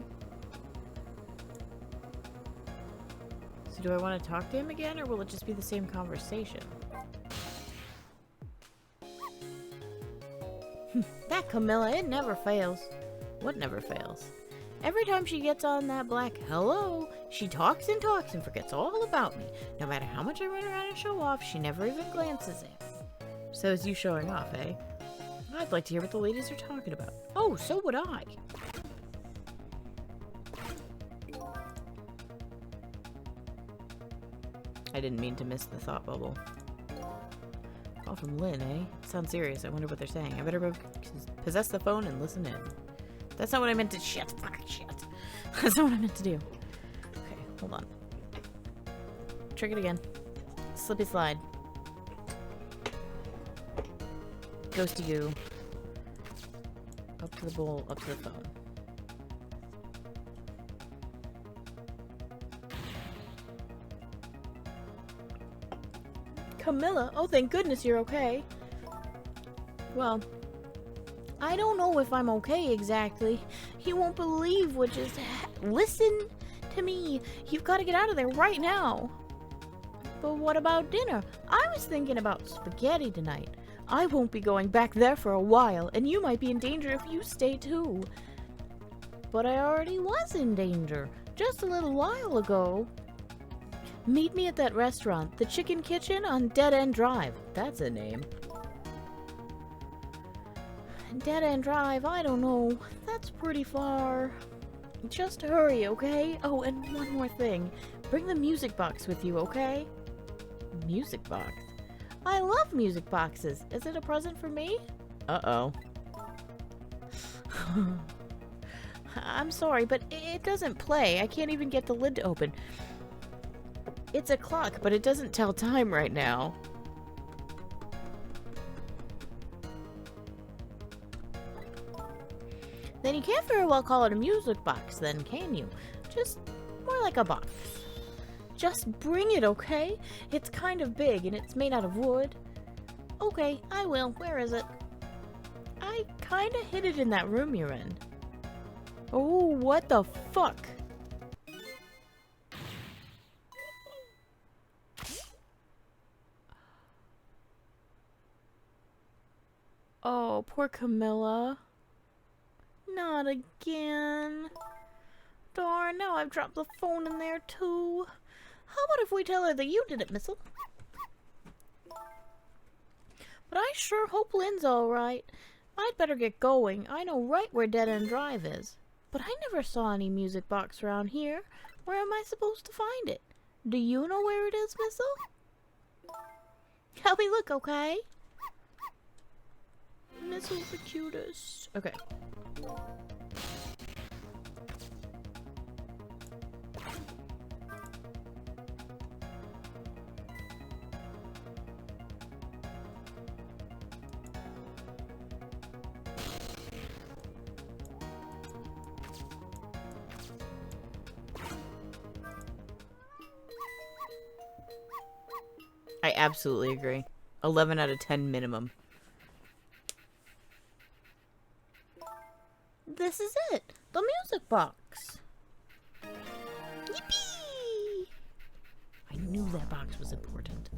So do I want to talk to him again, or will it just be the same conversation? That Camilla, it never fails. What never fails? Every time she gets on that black hello, she talks and talks and forgets all about me. No matter how much I run around and show off, she never even glances at me. So is you showing off, eh? I'd like to hear what the ladies are talking about. Oh, so would I. I didn't mean to miss the thought bubble. Call from Lynn, eh? Sounds serious. I wonder what they're saying. I better possess the phone and listen in. That's not what I meant to- shit, fuck, shit. That's not what I meant to do. Okay, hold on. Trick it again. Slippy slide. Ghosty goo. Up to the bowl, up to the phone. Camilla? Oh, thank goodness you're okay. Well, I don't know if I'm okay exactly. You won't believe what just listen to me. You've got to get out of there right now. But what about dinner? I was thinking about spaghetti tonight. I won't be going back there for a while, and you might be in danger if you stay too. But I already was in danger, just a little while ago. Meet me at that restaurant, the Chicken Kitchen on Dead End Drive. That's a name. Dead End Drive, I don't know. That's pretty far. Just hurry, okay? Oh, and one more thing. Bring the music box with you, okay? Music box? I love music boxes. Is it a present for me? Uh-oh. I'm sorry, but it doesn't play. I can't even get the lid to open. It's a clock, but it doesn't tell time right now. Then you can't very well call it a music box then, can you? Just more like a box. Just bring it, okay? It's kind of big and it's made out of wood. Okay, I will. Where is it? I kinda hid it in that room you're in. Oh, what the fuck? Oh, poor Camilla. Not again. Darn, now I've dropped the phone in there too. How about if we tell her that you did it, Missile? But I sure hope Lynn's alright. I'd better get going. I know right where Dead End Drive is. But I never saw any music box around here. Where am I supposed to find it? Do you know where it is, Missile? Help me look, okay? Missile the cutest. Okay. I absolutely agree. 11 out of 10 minimum. This is it. The music box. Yippee! I knew that box was important.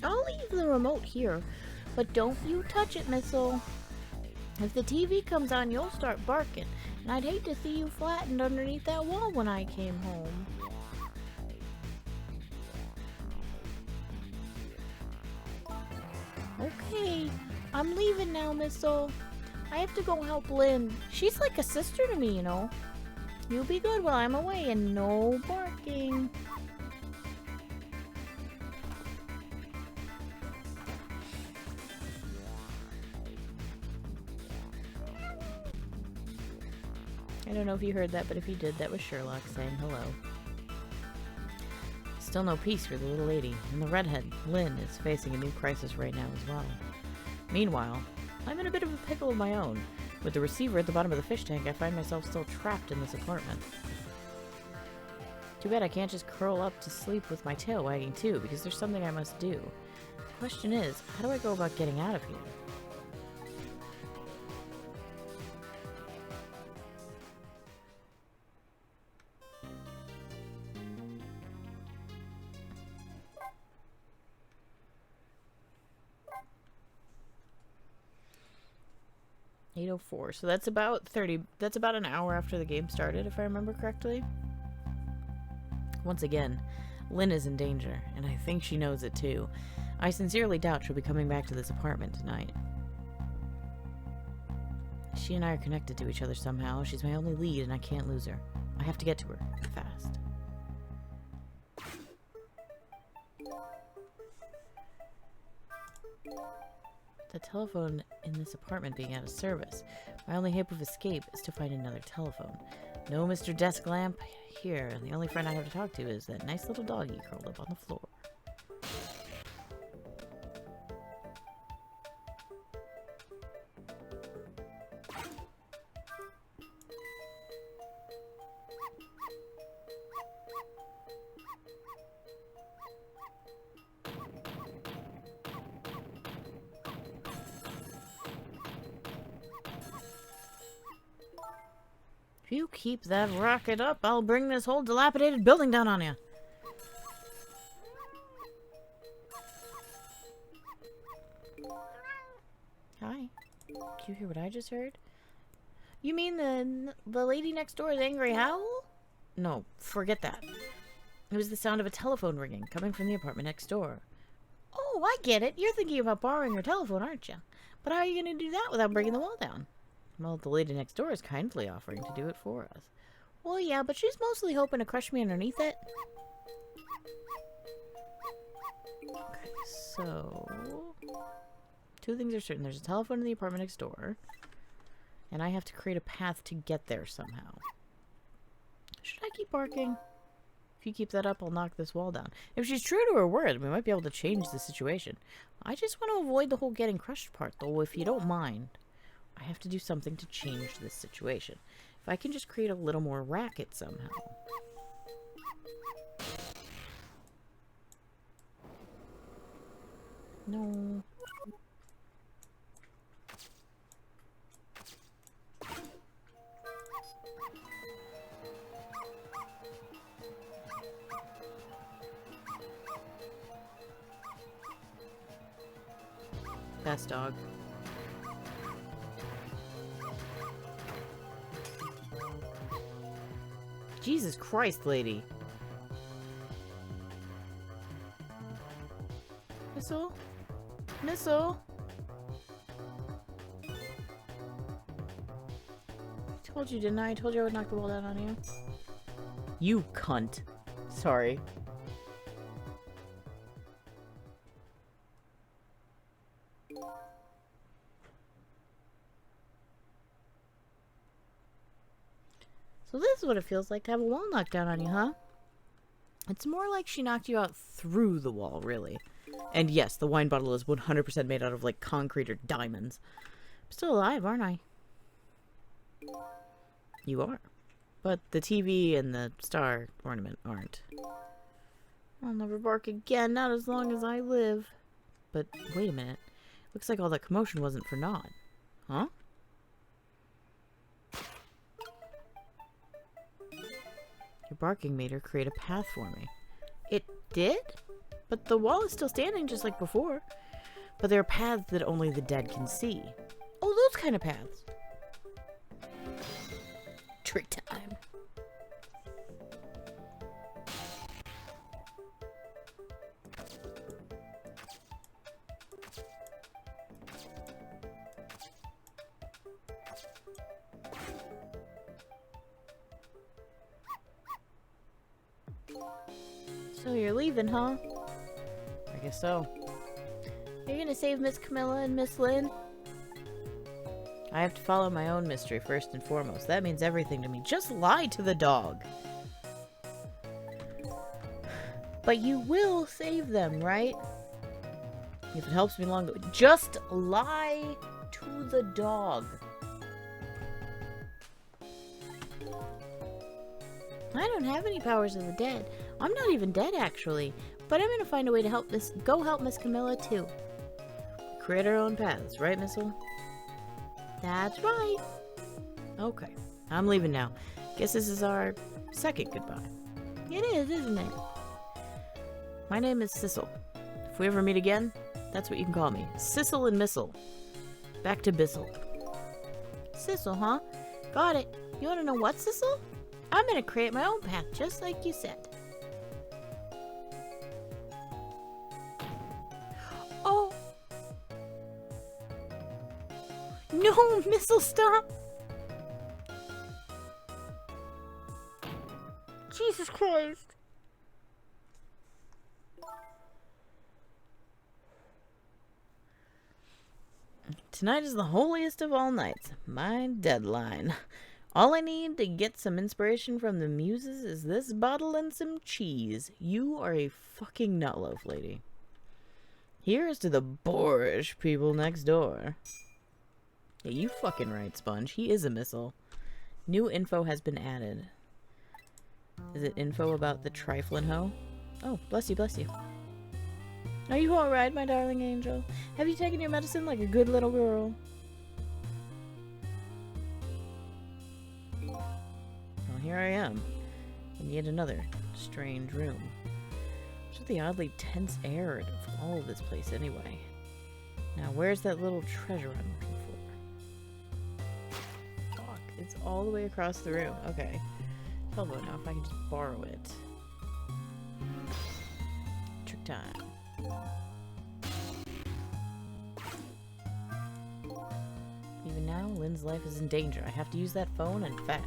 I'll leave the remote here, but don't you touch it, Missile. If the TV comes on, you'll start barking, and I'd hate to see you flattened underneath that wall when I came home. Okay, I'm leaving now, Missile. I have to go help Lynn. She's like a sister to me, you know. You be good while I'm away and no barking. I don't know if you heard that, but if you did, that was Sherlock saying hello. Still no peace for the little lady, and the redhead, Lynn, is facing a new crisis right now as well. Meanwhile, I'm in a bit of a pickle of my own. With the receiver at the bottom of the fish tank, I find myself still trapped in this apartment. Too bad I can't just curl up to sleep with my tail wagging too, because there's something I must do. The question is, how do I go about getting out of here? .04, so that's about an hour after the game started, if I remember correctly. Once again, Lynn is in danger, and I think she knows it too. I sincerely doubt she'll be coming back to this apartment tonight. She and I are connected to each other somehow. She's my only lead, and I can't lose her. I have to get to her, fast. The telephone in this apartment being out of service. My only hope of escape is to find another telephone. No Mr. Desk Lamp here. The only friend I have to talk to is that nice little doggy curled up on the floor. If you keep that rocket up, I'll bring this whole dilapidated building down on you. Hi. Did you hear what I just heard? You mean the lady next door's angry howl? No, forget that. It was the sound of a telephone ringing coming from the apartment next door. Oh, I get it. You're thinking about borrowing her telephone, aren't you? But how are you going to do that without breaking the wall down? Well, the lady next door is kindly offering to do it for us. Well, yeah, but she's mostly hoping to crush me underneath it. Okay, so... two things are certain. There's a telephone in the apartment next door. And I have to create a path to get there somehow. Should I keep barking? If you keep that up, I'll knock this wall down. If she's true to her word, we might be able to change the situation. I just want to avoid the whole getting crushed part, though, if you don't mind. I have to do something to change this situation. If I can just create a little more racket somehow. No. Best dog. Jesus Christ, lady. Missile? Missile? I told you, didn't I? I told you I would knock the wall down on you. You cunt. Sorry. So this is what it feels like to have a wall knocked down on you, huh? It's more like she knocked you out through the wall, really. And yes, the wine bottle is 100% made out of, like, concrete or diamonds. I'm still alive, aren't I? You are. But the TV and the star ornament aren't. I'll never bark again, not as long as I live. But wait a minute. Looks like all that commotion wasn't for naught. Huh? Your barking made her create a path for me. It did? But the wall is still standing just like before. But there are paths that only the dead can see. Oh, those kind of paths. Trick time. So you're leaving, huh? I guess so. You're gonna save Miss Camilla and Miss Lynn? I have to follow my own mystery first and foremost. That means everything to me. Just lie to the dog. But you will save them, right? If it helps me along the way. Just lie to the dog. I don't have any powers of the dead. I'm not even dead, actually. But I'm gonna find a way to help Miss Camilla, too. Create our own paths, right, Missile? That's right. Okay, I'm leaving now. Guess this is our second goodbye. It is, isn't it? My name is Sissel. If we ever meet again, that's what you can call me. Sissel and Missile. Back to Bissell. Sissel, huh? Got it. You wanna know what, Sissel? I'm gonna create my own path, just like you said. Oh! No, Missile, stop! Jesus Christ! Tonight is the holiest of all nights. My deadline. All I need to get some inspiration from the muses is this bottle and some cheese. You are a fucking nutloaf, lady. Here's to the boorish people next door. Yeah, you fucking right, Sponge. He is a missile. New info has been added. Is it info about the triflin' hoe? Oh, bless you, bless you. Are you alright, my darling angel? Have you taken your medicine like a good little girl? Well, here I am. In yet another strange room. What's with the oddly tense air of all of this place anyway? Now, where's that little treasure I'm looking for? Fuck, it's all the way across the room. Okay. Tell me now if I can just borrow it. Trick time. Even now now. Lynn's life is in danger. I have to use that phone and fast.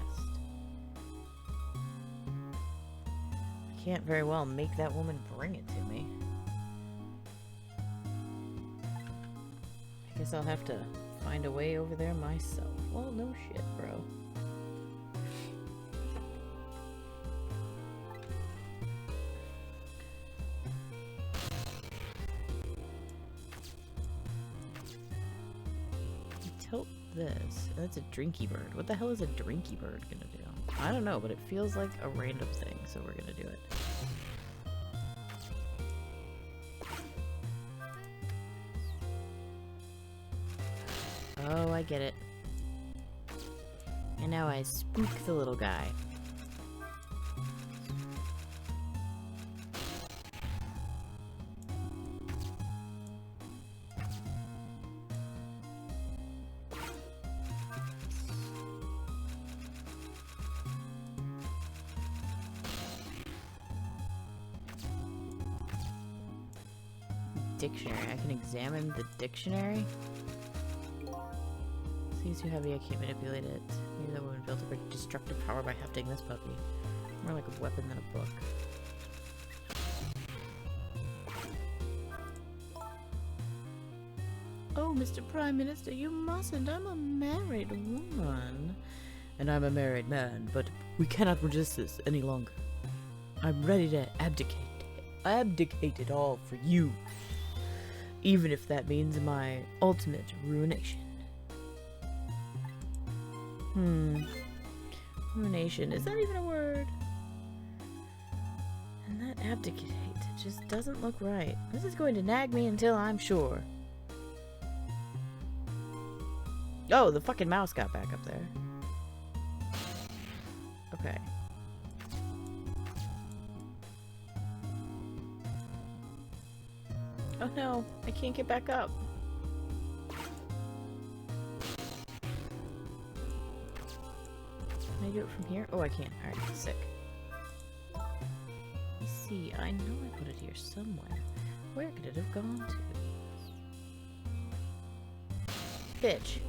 I can't very well make that woman bring it to me. I guess I'll have to find a way over there myself. Well, no shit, bro. Tilt this. That's a drinky bird. What the hell is a drinky bird gonna do? I don't know, but it feels like a random thing, so we're gonna do it. Oh, I get it. And now I spook the little guy. Dictionary. I can examine the dictionary. Seems too heavy, I can't manipulate it. Maybe that woman built up her destructive power by hefting this puppy. More like a weapon than a book. Oh, Mr. Prime Minister, you mustn't. I'm a married woman. And I'm a married man, but we cannot resist this any longer. I'm ready to abdicate. Abdicate it all for you. Even if that means my ultimate ruination. Ruination. Is that even a word? And that abdicate just doesn't look right. This is going to nag me until I'm sure. Oh, the fucking mouse got back up there. Okay. Oh no, I can't get back up. Can I do it from here? Oh, I can. Alright, sick. Let's see, I know I put it here somewhere. Where could it have gone to? Bitch.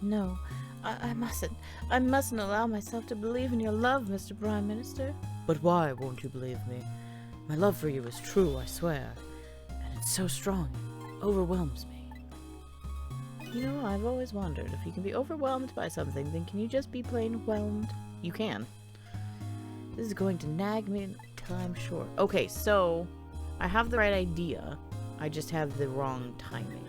No, I mustn't. I mustn't allow myself to believe in your love, Mr. Prime Minister. But why won't you believe me? My love for you is true, I swear. And it's so strong, it overwhelms me. You know, I've always wondered, if you can be overwhelmed by something, then can you just be plain whelmed? You can. This is going to nag me until I'm sure. Okay, so I have the right idea. I just have the wrong timing.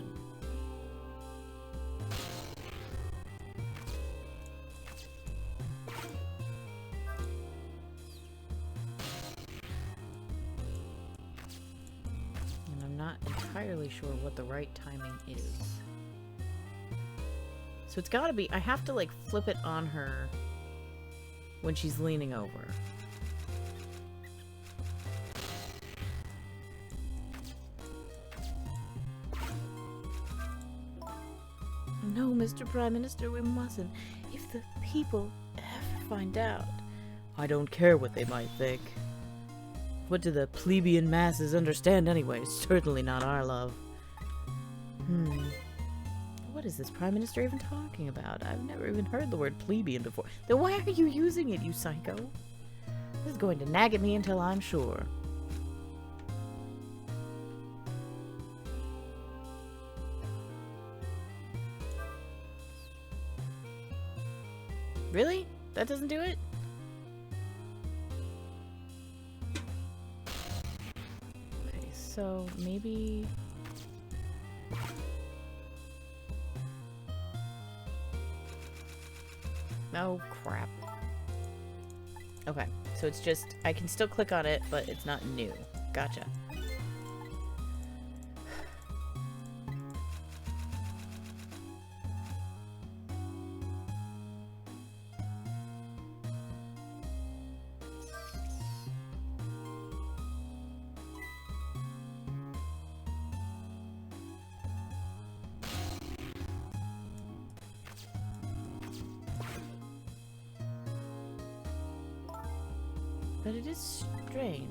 Entirely sure what the right timing is. So it's gotta be, I have to like flip it on her when she's leaning over. No, Mr. Prime Minister, we mustn't. If the people ever find out. I don't care what they might think. What do the plebeian masses understand anyway? Certainly not our love. What is this Prime Minister even talking about? I've never even heard the word plebeian before. Then why are you using it, you psycho? This is going to nag at me until I'm sure. Really? That doesn't do it? So maybe... Oh, crap. Okay, so it's just... I can still click on it, but it's not new. Gotcha. but it is strange.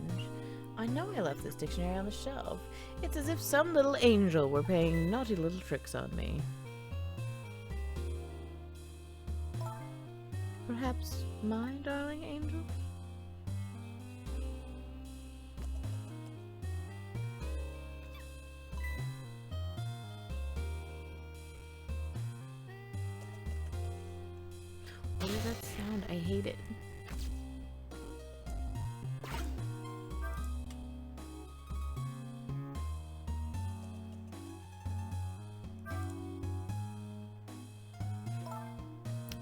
I know I left this dictionary on the shelf. It's as if some little angel were playing naughty little tricks on me. Perhaps my darling angel? What is that sound? I hate it.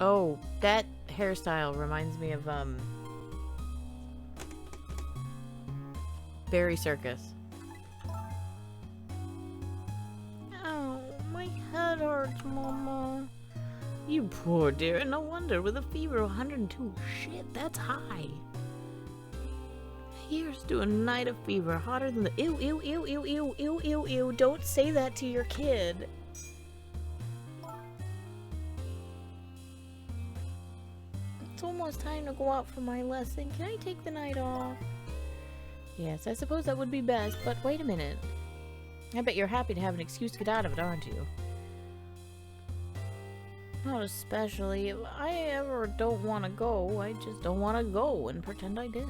Oh, that hairstyle reminds me of, Berry Circus. Oh, my head hurts, Mama. You poor dear, no wonder, with a fever of 102. Shit, that's high. Here's to a night of fever hotter than the— Ew, ew, ew, ew, ew, ew, ew, ew. Don't say that to your kid. It's almost time to go out for my lesson. Can I take the night off? Yes, I suppose that would be best, but wait a minute. I bet you're happy to have an excuse to get out of it, aren't you? Not especially. If I ever don't want to go, I just don't want to go and pretend I did.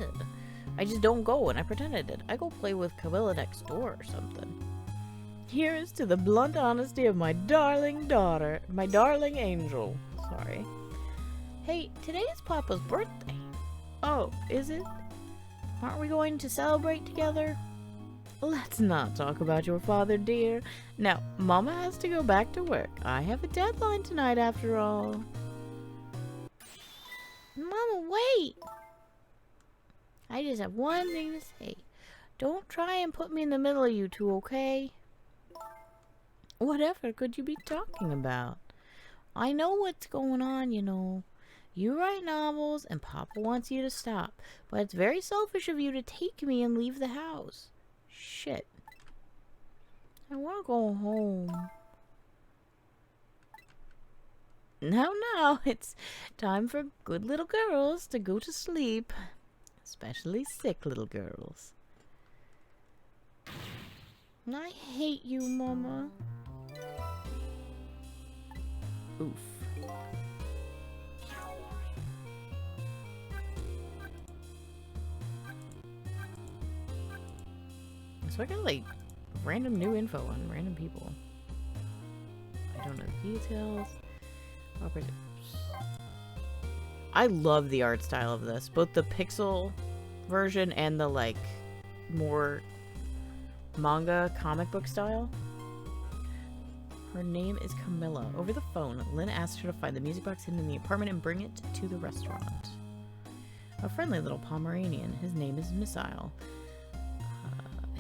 I just don't go and I pretend I did. I go play with Camilla next door or something. Here's to the blunt honesty of my darling daughter. My darling angel. Sorry. Hey, today is Papa's birthday. Oh, is it? Aren't we going to celebrate together? Let's not talk about your father, dear. Now, Mama has to go back to work. I have a deadline tonight, after all. Mama, wait! I just have one thing to say. Don't try and put me in the middle of you two, okay? Whatever could you be talking about? I know what's going on, you know. You write novels, and Papa wants you to stop. But it's very selfish of you to take me and leave the house. Shit. I want to go home. Now, it's time for good little girls to go to sleep. Especially sick little girls. I hate you, Mama. Oof. So I got like random new info on random people. I don't know the details. I love the art style of this, both the pixel version and the like more manga comic book style. Her name is Camilla. Over the phone, Lynn asked her to find the music box hidden in the apartment and bring it to the restaurant. A friendly little Pomeranian. His name is Missile.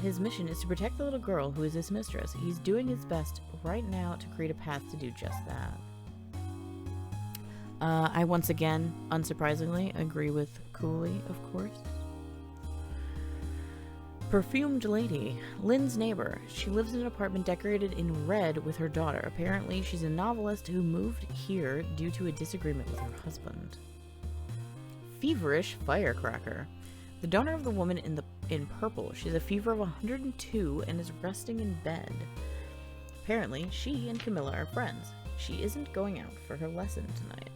His mission is to protect the little girl who is his mistress. He's doing his best right now to create a path to do just that. I once again, unsurprisingly, agree with Cooley, of course. Perfumed lady. Lynn's neighbor. She lives in an apartment decorated in red with her daughter. Apparently, she's a novelist who moved here due to a disagreement with her husband. Feverish firecracker. The daughter of the woman in purple. She has a fever of 102 and is resting in bed. Apparently, she and Camilla are friends. She isn't going out for her lesson tonight.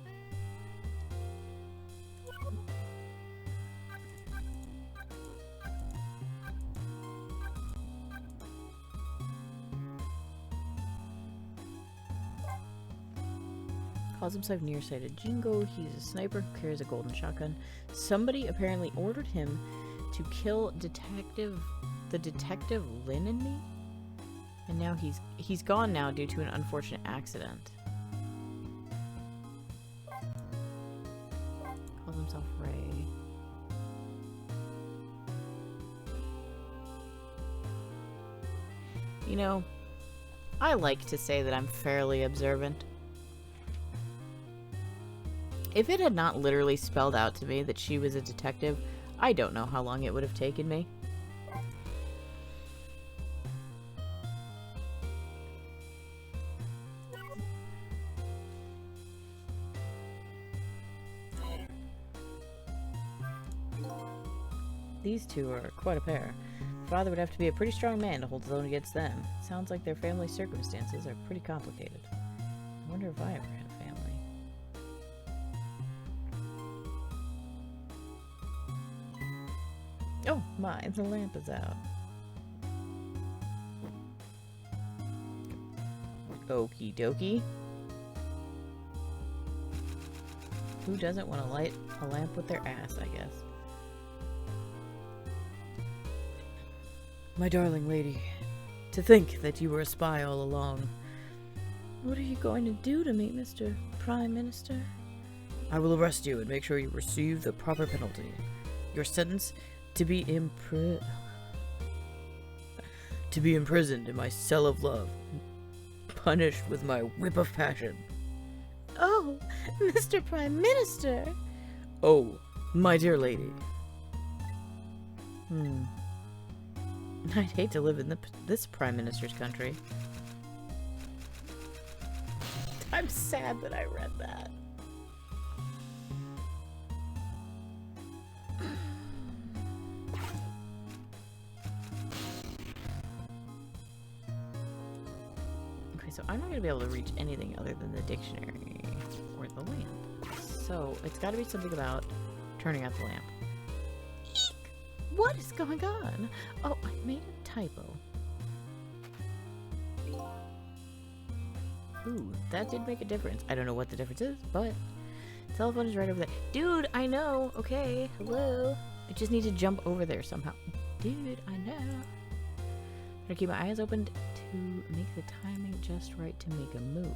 Calls himself nearsighted Jingo. He's a sniper who carries a golden shotgun. Somebody apparently ordered him to kill the detective Lynn and me. And now he's gone now due to an unfortunate accident. Calls himself Ray. You know, I like to say that I'm fairly observant. If it had not literally spelled out to me that she was a detective, I don't know how long it would have taken me. These two are quite a pair. Father would have to be a pretty strong man to hold his own against them. Sounds like their family circumstances are pretty complicated. I wonder if I ever had a family. Oh my, the lamp is out. Okie dokie. Who doesn't want to light a lamp with their ass, I guess? My darling lady, to think that you were a spy all along. What are you going to do to me, Mr. Prime Minister? I will arrest you and make sure you receive the proper penalty. Your sentence to be imprisoned in my cell of love, punished with my whip of passion. Oh, Mr. Prime Minister! Oh, my dear lady. I'd hate to live in this Prime Minister's country. I'm sad that I read that. Okay, so I'm not going to be able to reach anything other than the dictionary or the lamp. So it's got to be something about turning out the lamp. What is going on? Oh, I made a typo. Ooh, that did make a difference. I don't know what the difference is, but telephone is right over there. Dude, I know. Okay, hello. I just need to jump over there somehow. Dude, I know. I'm gonna keep my eyes open to make the timing just right to make a move.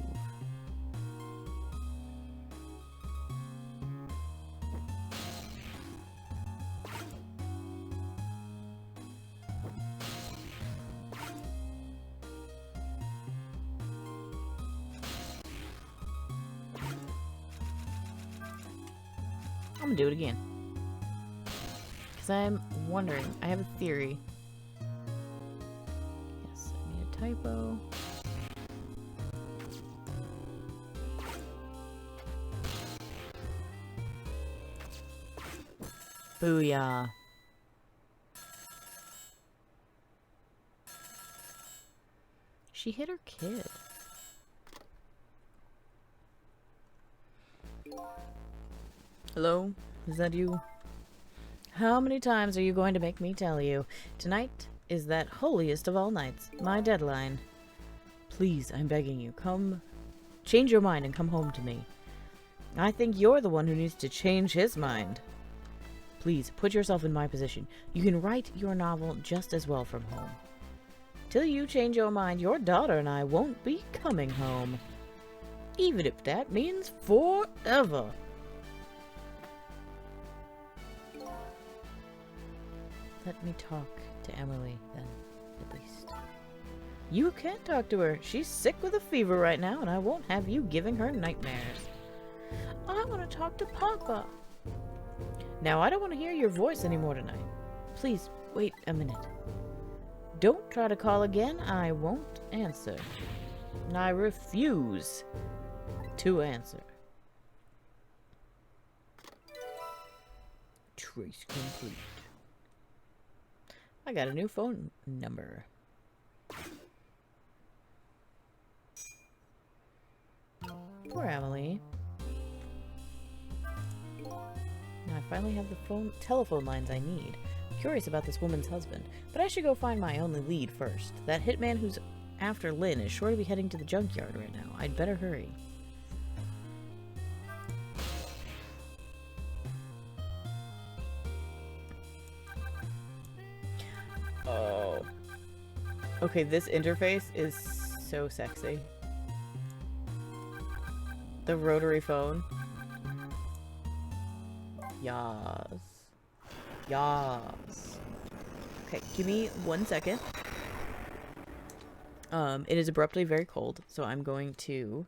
I'm gonna do it again. Because I'm wondering. I have a theory. Yes, I made a typo. Booyah. She hit her kid. Hello? Is that you? How many times are you going to make me tell you? Tonight is that holiest of all nights, my deadline. Please, I'm begging you, come. Change your mind and come home to me. I think you're the one who needs to change his mind. Please, put yourself in my position. You can write your novel just as well from home. Till you change your mind, your daughter and I won't be coming home. Even if that means forever. Let me talk to Emily, then, at least. You can't talk to her. She's sick with a fever right now, and I won't have you giving her nightmares. I want to talk to Papa. Now, I don't want to hear your voice anymore tonight. Please, wait a minute. Don't try to call again. I won't answer. I refuse to answer. Trace complete. I got a new phone number. Poor Emily. Now I finally have the telephone lines I need. I'm curious about this woman's husband, but I should go find my only lead first. That hitman who's after Lynn is sure to be heading to the junkyard right now. I'd better hurry. Oh. Okay, this interface is so sexy. The rotary phone. Yas. Yas. Okay, give me 1 second. It is abruptly very cold, so I'm going to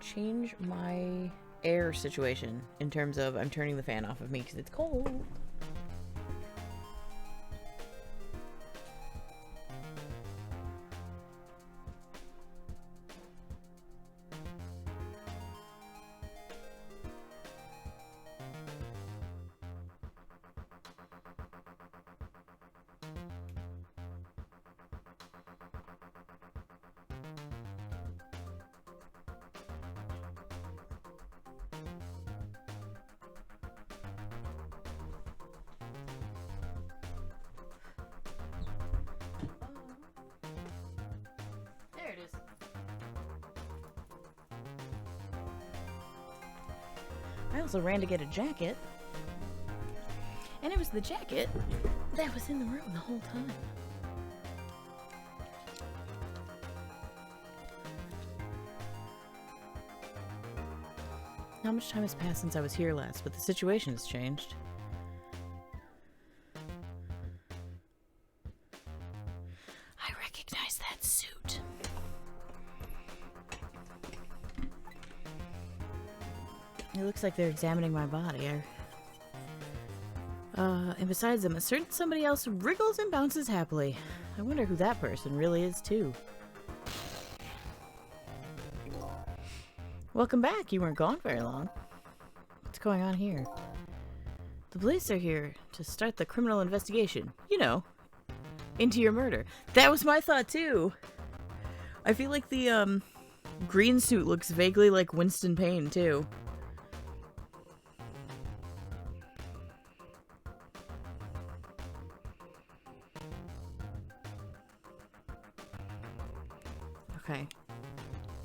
change my air situation in terms of I'm turning the fan off of me because it's cold. also ran to get a jacket. And it was the jacket that was in the room the whole time. Not much time has passed since I was here last, but the situation has changed. I recognize that suit. It looks like they're examining my body. And besides them, a certain somebody else wriggles and bounces happily. I wonder who that person really is, too. Welcome back. You weren't gone very long. What's going on here? The police are here to start the criminal investigation. You know, into your murder. That was my thought, too. I feel like the, green suit looks vaguely like Winston Payne, too. Okay.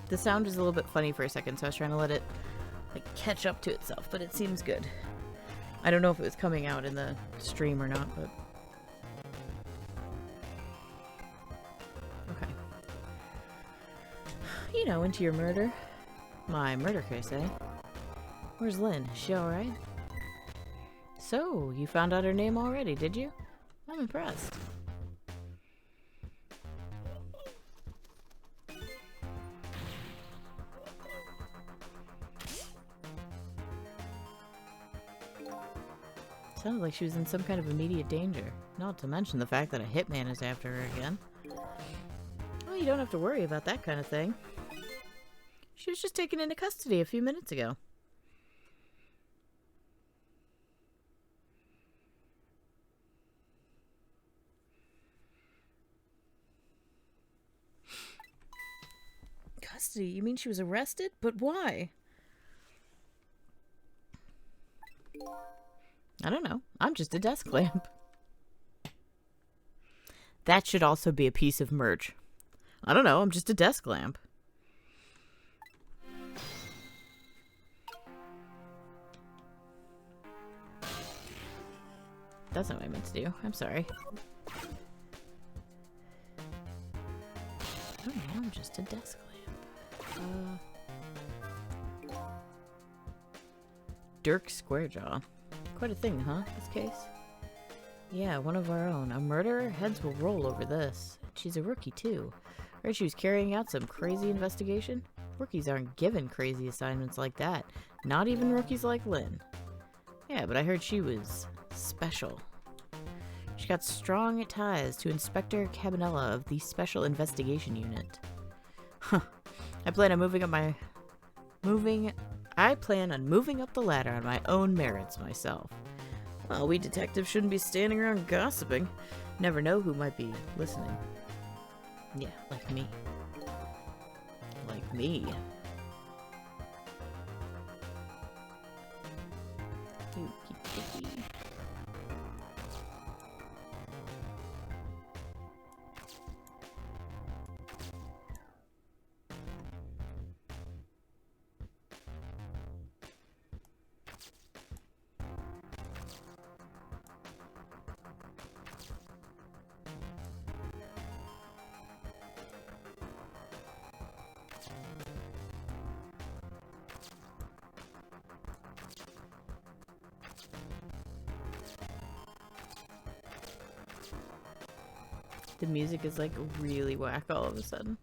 The sound is a little bit funny for a second, so I was trying to let it, like, catch up to itself, but it seems good. I don't know if it was coming out in the stream or not, but... Okay. You know, into your murder. My murder case, eh? Where's Lynn? Is she alright? So, you found out her name already, did you? I'm impressed. Sounded like she was in some kind of immediate danger. Not to mention the fact that a hitman is after her again. Well, you don't have to worry about that kind of thing. She was just taken into custody a few minutes ago. Custody? You mean she was arrested? But why? I don't know. I'm just a desk lamp. That should also be a piece of merch. I don't know. I'm just a desk lamp. That's not what I meant to do. I'm sorry. I don't know. I'm just a desk lamp. Dirk Squarejaw. Quite a thing, huh, this case? Yeah, one of our own. A murderer? Heads will roll over this. She's a rookie, too. Heard she was carrying out some crazy investigation? Rookies aren't given crazy assignments like that. Not even rookies like Lynn. Yeah, but I heard she was special. She got strong ties to Inspector Cabanella of the Special Investigation Unit. Huh. I plan on moving up the ladder on my own merits myself. Well, we detectives shouldn't be standing around gossiping. Never know who might be listening. Yeah, like me. Like me. Okey-dokey. The music is like really whack all of a sudden.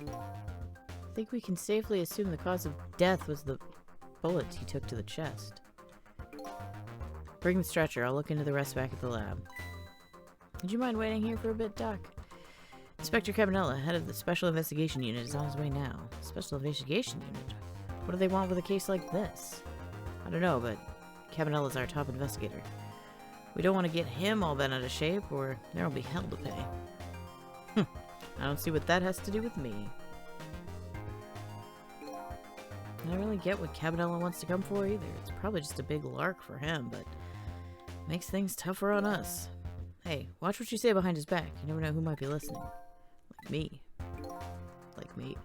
I think we can safely assume the cause of death was the bullets he took to the chest. Bring the stretcher. I'll look into the rest back at the lab. Would you mind waiting here for a bit, Doc? Inspector Cabanella, head of the Special Investigation Unit, is on his way now. Special Investigation Unit? What do they want with a case like this? I don't know, but Cabanella's our top investigator. We don't want to get him all bent out of shape, or there'll be hell to pay. I don't see what that has to do with me. I don't really get what Cabanella wants to come for either. It's probably just a big lark for him, but makes things tougher on us. Hey, watch what you say behind his back. You never know who might be listening. Me. Like me.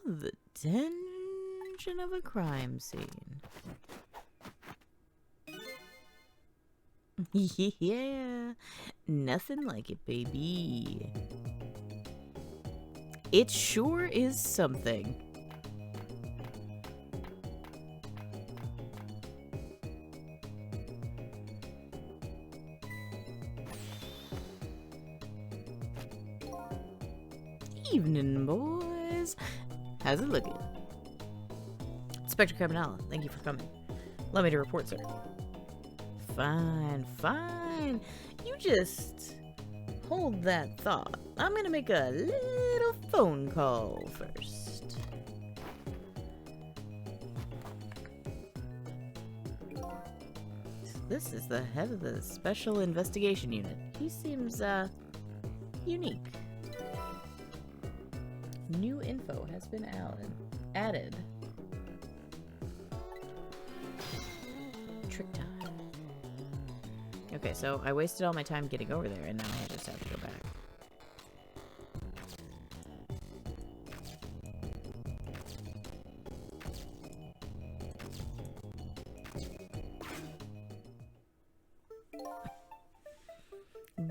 The tension of a crime scene. Yeah, nothing like it, baby. It sure is something. Evening, boys. How's it looking? Inspector Cabanella, thank you for coming. Allow me to report, sir. Fine, fine. You just hold that thought. I'm gonna make a little phone call first. This is the head of the Special Investigation Unit. He seems, unique. New info has been added. Trick time. Okay, so I wasted all my time getting over there, and now I just have to go back.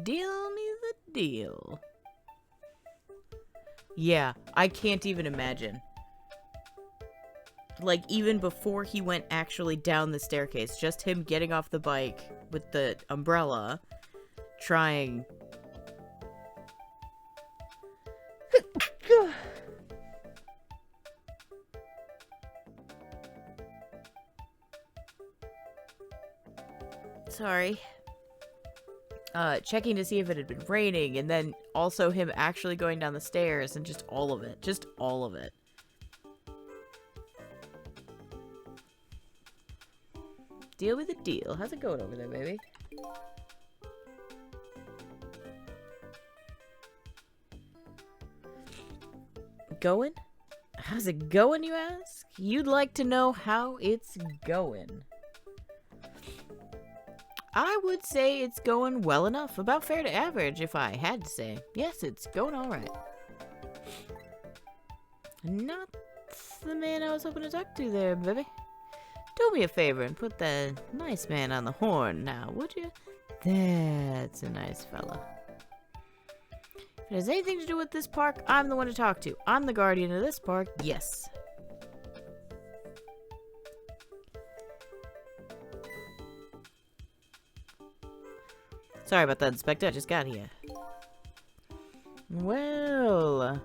Deal me the deal. Yeah, I can't even imagine. Like, even before he went actually down the staircase, just him getting off the bike with the umbrella, trying... Sorry. Checking to see if it had been raining, and then also him actually going down the stairs, and just all of it. Just all of it. Deal with the deal. How's it going over there, baby? Going? How's it going, you ask? You'd like to know how it's going. I would say it's going well enough. About fair to average, if I had to say. Yes, it's going alright. Not the man I was hoping to talk to there, baby. Do me a favor and put the nice man on the horn now, would you? That's a nice fella. If it has anything to do with this park, I'm the one to talk to. I'm the guardian of this park, yes. Sorry about that, Inspector. I just got here. Well,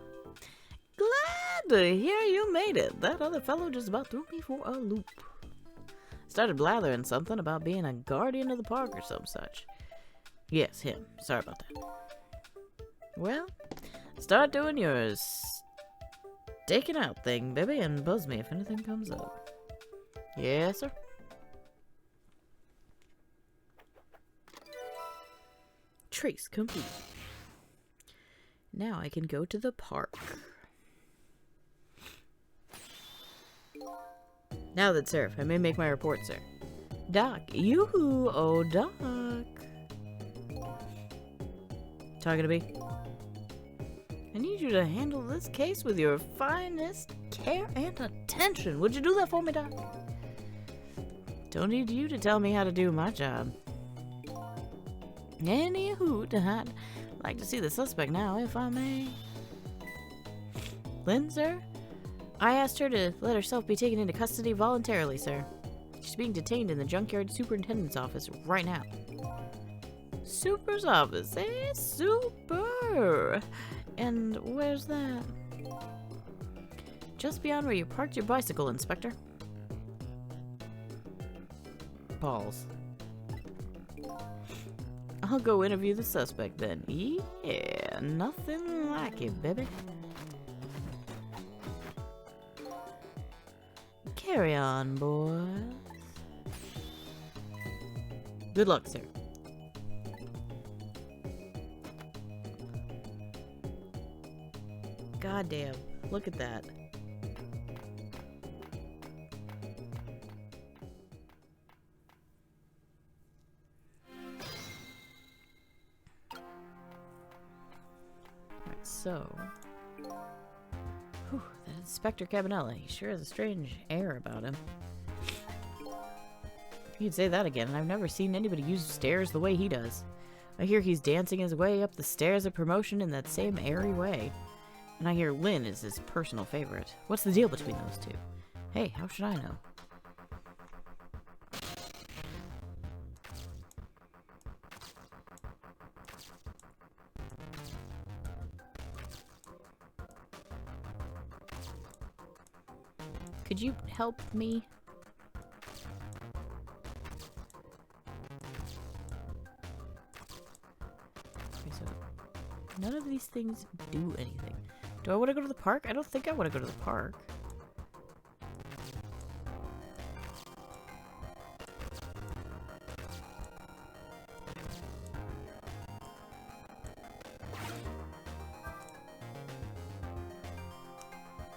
glad to hear you made it. That other fellow just about threw me for a loop. Started blathering something about being a guardian of the park or some such. Yes, him. Sorry about that. Well, start doing your staking out thing, baby, and buzz me if anything comes up. Yes, sir. Trace complete. Now I can go to the park. Now then, sir, I may make my report, sir. Doc, yoo-hoo, oh Doc. Talking to me? I need you to handle this case with your finest care and attention. Would you do that for me, Doc? Don't need you to tell me how to do my job. Anywho, I'd like to see the suspect now, if I may. Lynn, sir? I asked her to let herself be taken into custody voluntarily, sir. She's being detained in the junkyard superintendent's office right now. Super's office, eh? Super! And where's that? Just beyond where you parked your bicycle, Inspector. Balls. I'll go interview the suspect then. Yeah, nothing like it, baby. Carry on, boys. Good luck, sir. God damn. Look at that. Alright, so... Whew, that Inspector Cabanella. He sure has a strange air about him. You'd say that again, and I've never seen anybody use stairs the way he does. I hear he's dancing his way up the stairs of promotion in that same airy way. And I hear Lynn is his personal favorite. What's the deal between those two? Hey, how should I know? Could you help me? Okay, so none of these things do anything. Do I want to go to the park? I don't think I want to go to the park.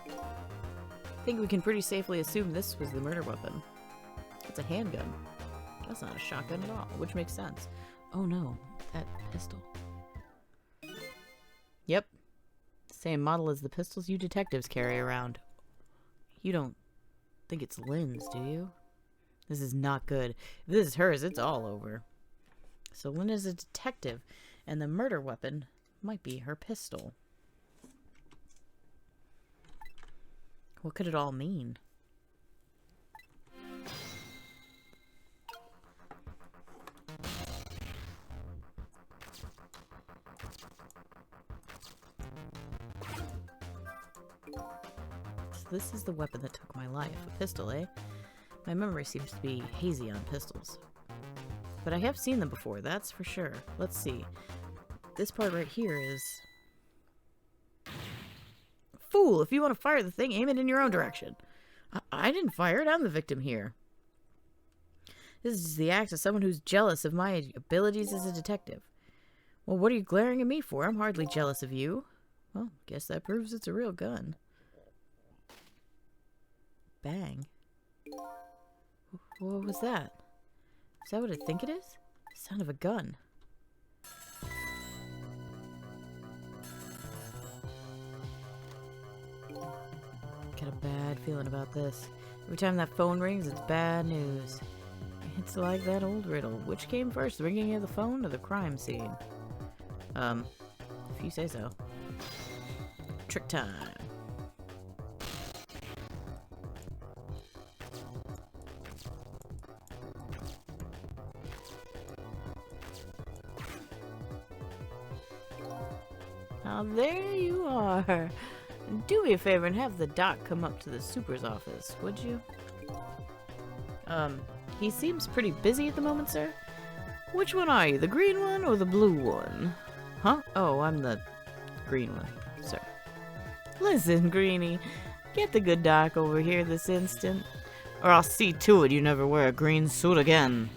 I think we can pretty safely assume this was the murder weapon. It's a handgun. That's not a shotgun at all, which makes sense. Oh no, that pistol. Yep. Same model as the pistols you detectives carry around. You don't think it's Lynn's, do you? This is not good. If this is hers, it's all over. So Lynn is a detective, and the murder weapon might be her pistol. What could it all mean? So this is the weapon that took my life. A pistol, eh? My memory seems to be hazy on pistols. But I have seen them before, that's for sure. Let's see. This part right here is... Fool! If you want to fire the thing, aim it in your own direction. I didn't fire it, I'm the victim here. This is the act of someone who's jealous of my abilities as a detective. Well, what are you glaring at me for? I'm hardly jealous of you. Well, guess that proves it's a real gun. Bang. What was that? Is that what I think it is? Sound of a gun. Got a bad feeling about this. Every time that phone rings, it's bad news. It's like that old riddle. Which came first, the ringing of the phone or the crime scene? If you say so. Trick time. Now there you are. Do me a favor and have the doc come up to the super's office, would you? He seems pretty busy at the moment, sir. Which one are you, the green one or the blue one? Huh? Oh, I'm the green one, sir. Listen, Greenie, get the good doc over here this instant, or I'll see to it you never wear a green suit again.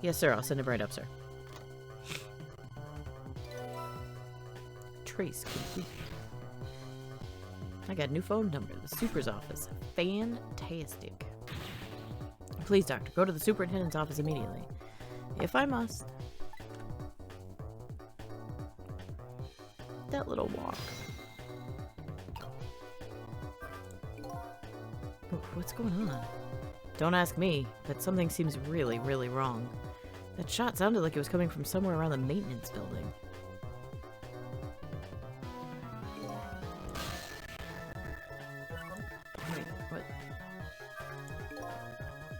Yes, sir, I'll send him right up, sir. Trace complete. I got a new phone number, the super's office. Fantastic. Please, doctor, go to the superintendent's office immediately. If I must. That little walk. Oh, what's going on? Don't ask me, but something seems really, really wrong. That shot sounded like it was coming from somewhere around the maintenance building.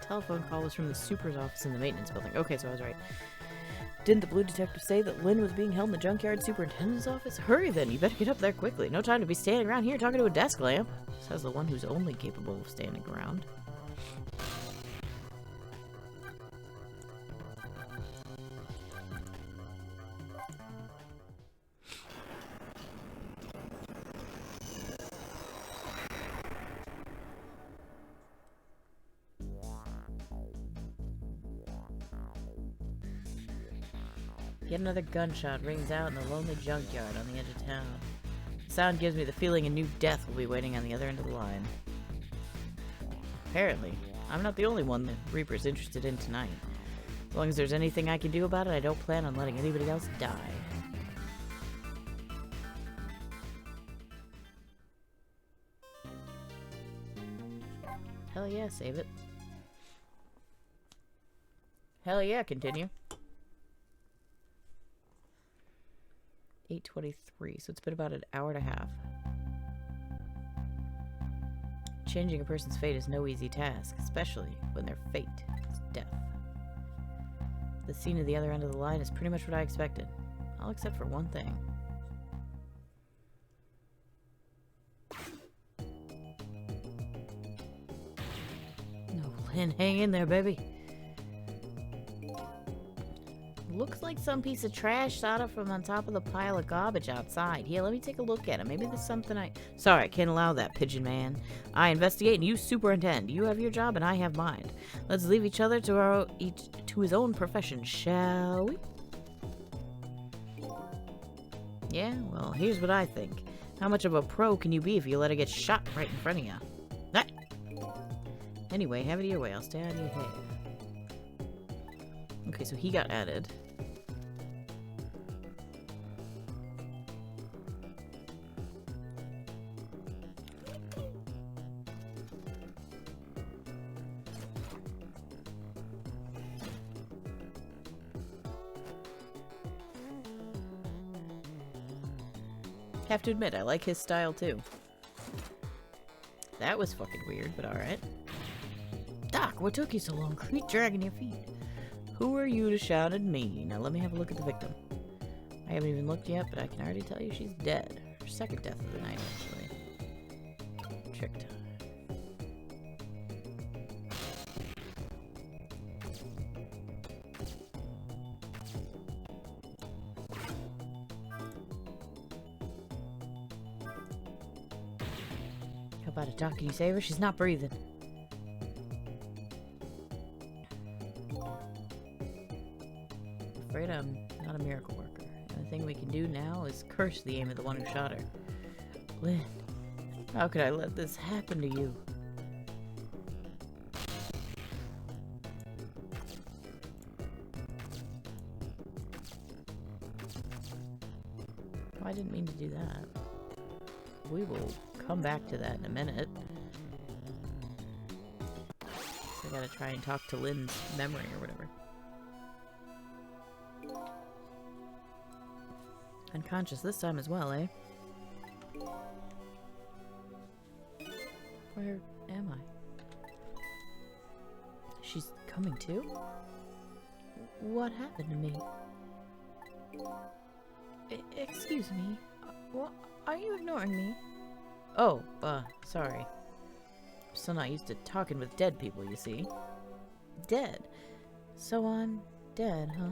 Telephone call was from the super's office in the maintenance building. Okay, so I was right. Didn't the blue detective say that Lynn was being held in the junkyard superintendent's office? Hurry then, you better get up there quickly. No time to be standing around here talking to a desk lamp. Says the one who's only capable of standing around. Yet another gunshot rings out in the lonely junkyard on the edge of town. The sound gives me the feeling a new death will be waiting on the other end of the line. Apparently, I'm not the only one that Reaper's interested in tonight. As long as there's anything I can do about it, I don't plan on letting anybody else die. Hell yeah, save it. Hell yeah, continue. 8:23, so it's been about an hour and a half. Changing a person's fate is no easy task, especially when their fate is death. The scene at the other end of the line is pretty much what I expected. All except for one thing. No, Lynn, hang in there, baby. Looks like some piece of trash shot up from on top of the pile of garbage outside. Here, let me take a look at it. Maybe there's something Sorry, I can't allow that, Pigeon Man. I investigate and you superintend. You have your job and I have mine. Let's leave each other to each to his own profession, shall we? Yeah, well, here's what I think. How much of a pro can you be if you let it get shot right in front of you? Ah. Anyway, have it your way. I'll stay out of your hair. Okay, so he got added. Have to admit, I like his style too. That was fucking weird, but alright. Doc, what took you so long? Quit dragging your feet. Who are you to shout at me? Now let me have a look at the victim. I haven't even looked yet, but I can already tell you she's dead. Her second death of the night, actually. Trick time. How about it, Doc? Can you save her? She's not breathing. Afraid I'm not a miracle worker. The only thing we can do now is curse the aim of the one who shot her. Lynn, how could I let this happen to you? Oh, I didn't mean to do that. We will come back to that in a minute. I gotta try and talk to Lynn's memory or whatever. Unconscious this time as well, eh? Where am I? She's coming too? What happened to me? Excuse me. What? Are you ignoring me? Oh, sorry. I'm still not used to talking with dead people, you see. Dead? So I'm dead, huh?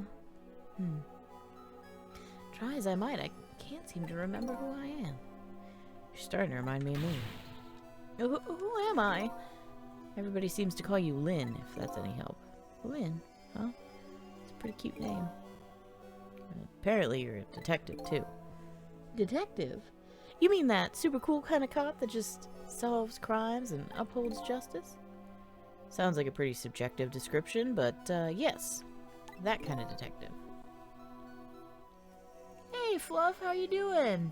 Try as I might, I can't seem to remember who I am. You're starting to remind me of me. Who am I? Everybody seems to call you Lynn, if that's any help. Lynn, huh? It's a pretty cute name. Apparently you're a detective, too. Detective? You mean that super cool kind of cop that just solves crimes and upholds justice? Sounds like a pretty subjective description, but, yes. That kind of detective. Hey, Fluff, how you doing?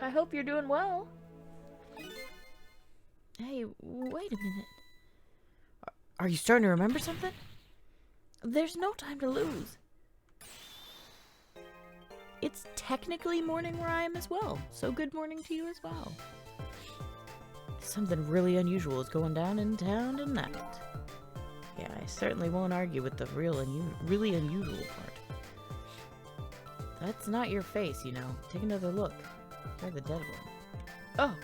I hope you're doing well. Hey, wait a minute. Are you starting to remember something? There's no time to lose. It's technically morning where I am as well, so good morning to you as well. Something really unusual is going down in town tonight. Yeah, I certainly won't argue with the really unusual part. That's not your face, you know. Take another look. You're the dead one. Oh,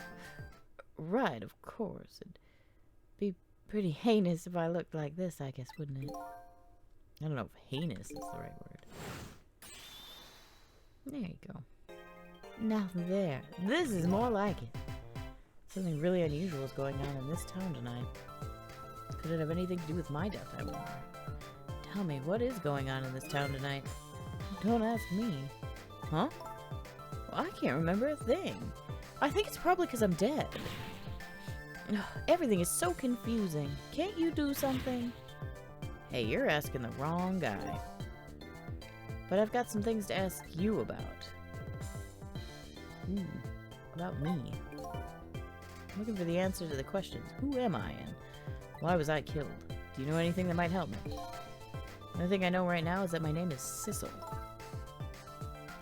right, of course. It'd be pretty heinous if I looked like this, I guess, wouldn't it? I don't know if heinous is the right word. There you go. Now there. This is more like it. Something really unusual is going on in this town tonight. Could it have anything to do with my death, I wonder? Tell me, what is going on in this town tonight? Don't ask me. Huh? Well, I can't remember a thing. I think it's probably because I'm dead. Everything is so confusing. Can't you do something? Hey, you're asking the wrong guy. But I've got some things to ask you about. Ooh, about me. I'm looking for the answer to the questions. Who am I and why was I killed? Do you know anything that might help me? The only thing I know right now is that my name is Sissel.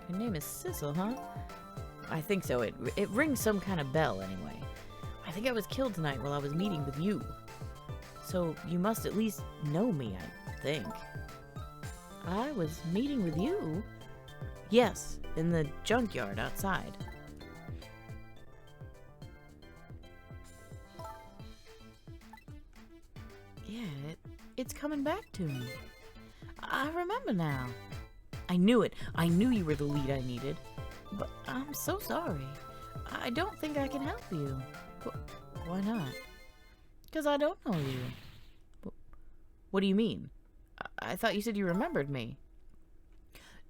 Your name is Sissel, huh? I think so. It rings some kind of bell anyway. I think I was killed tonight while I was meeting with you. So you must at least know me, I think. I was meeting with you? Yes, in the junkyard outside. Yeah, it's coming back to me. I remember now. I knew it. I knew you were the lead I needed. But I'm so sorry. I don't think I can help you. But why not? Because I don't know you. What do you mean? I thought you said you remembered me.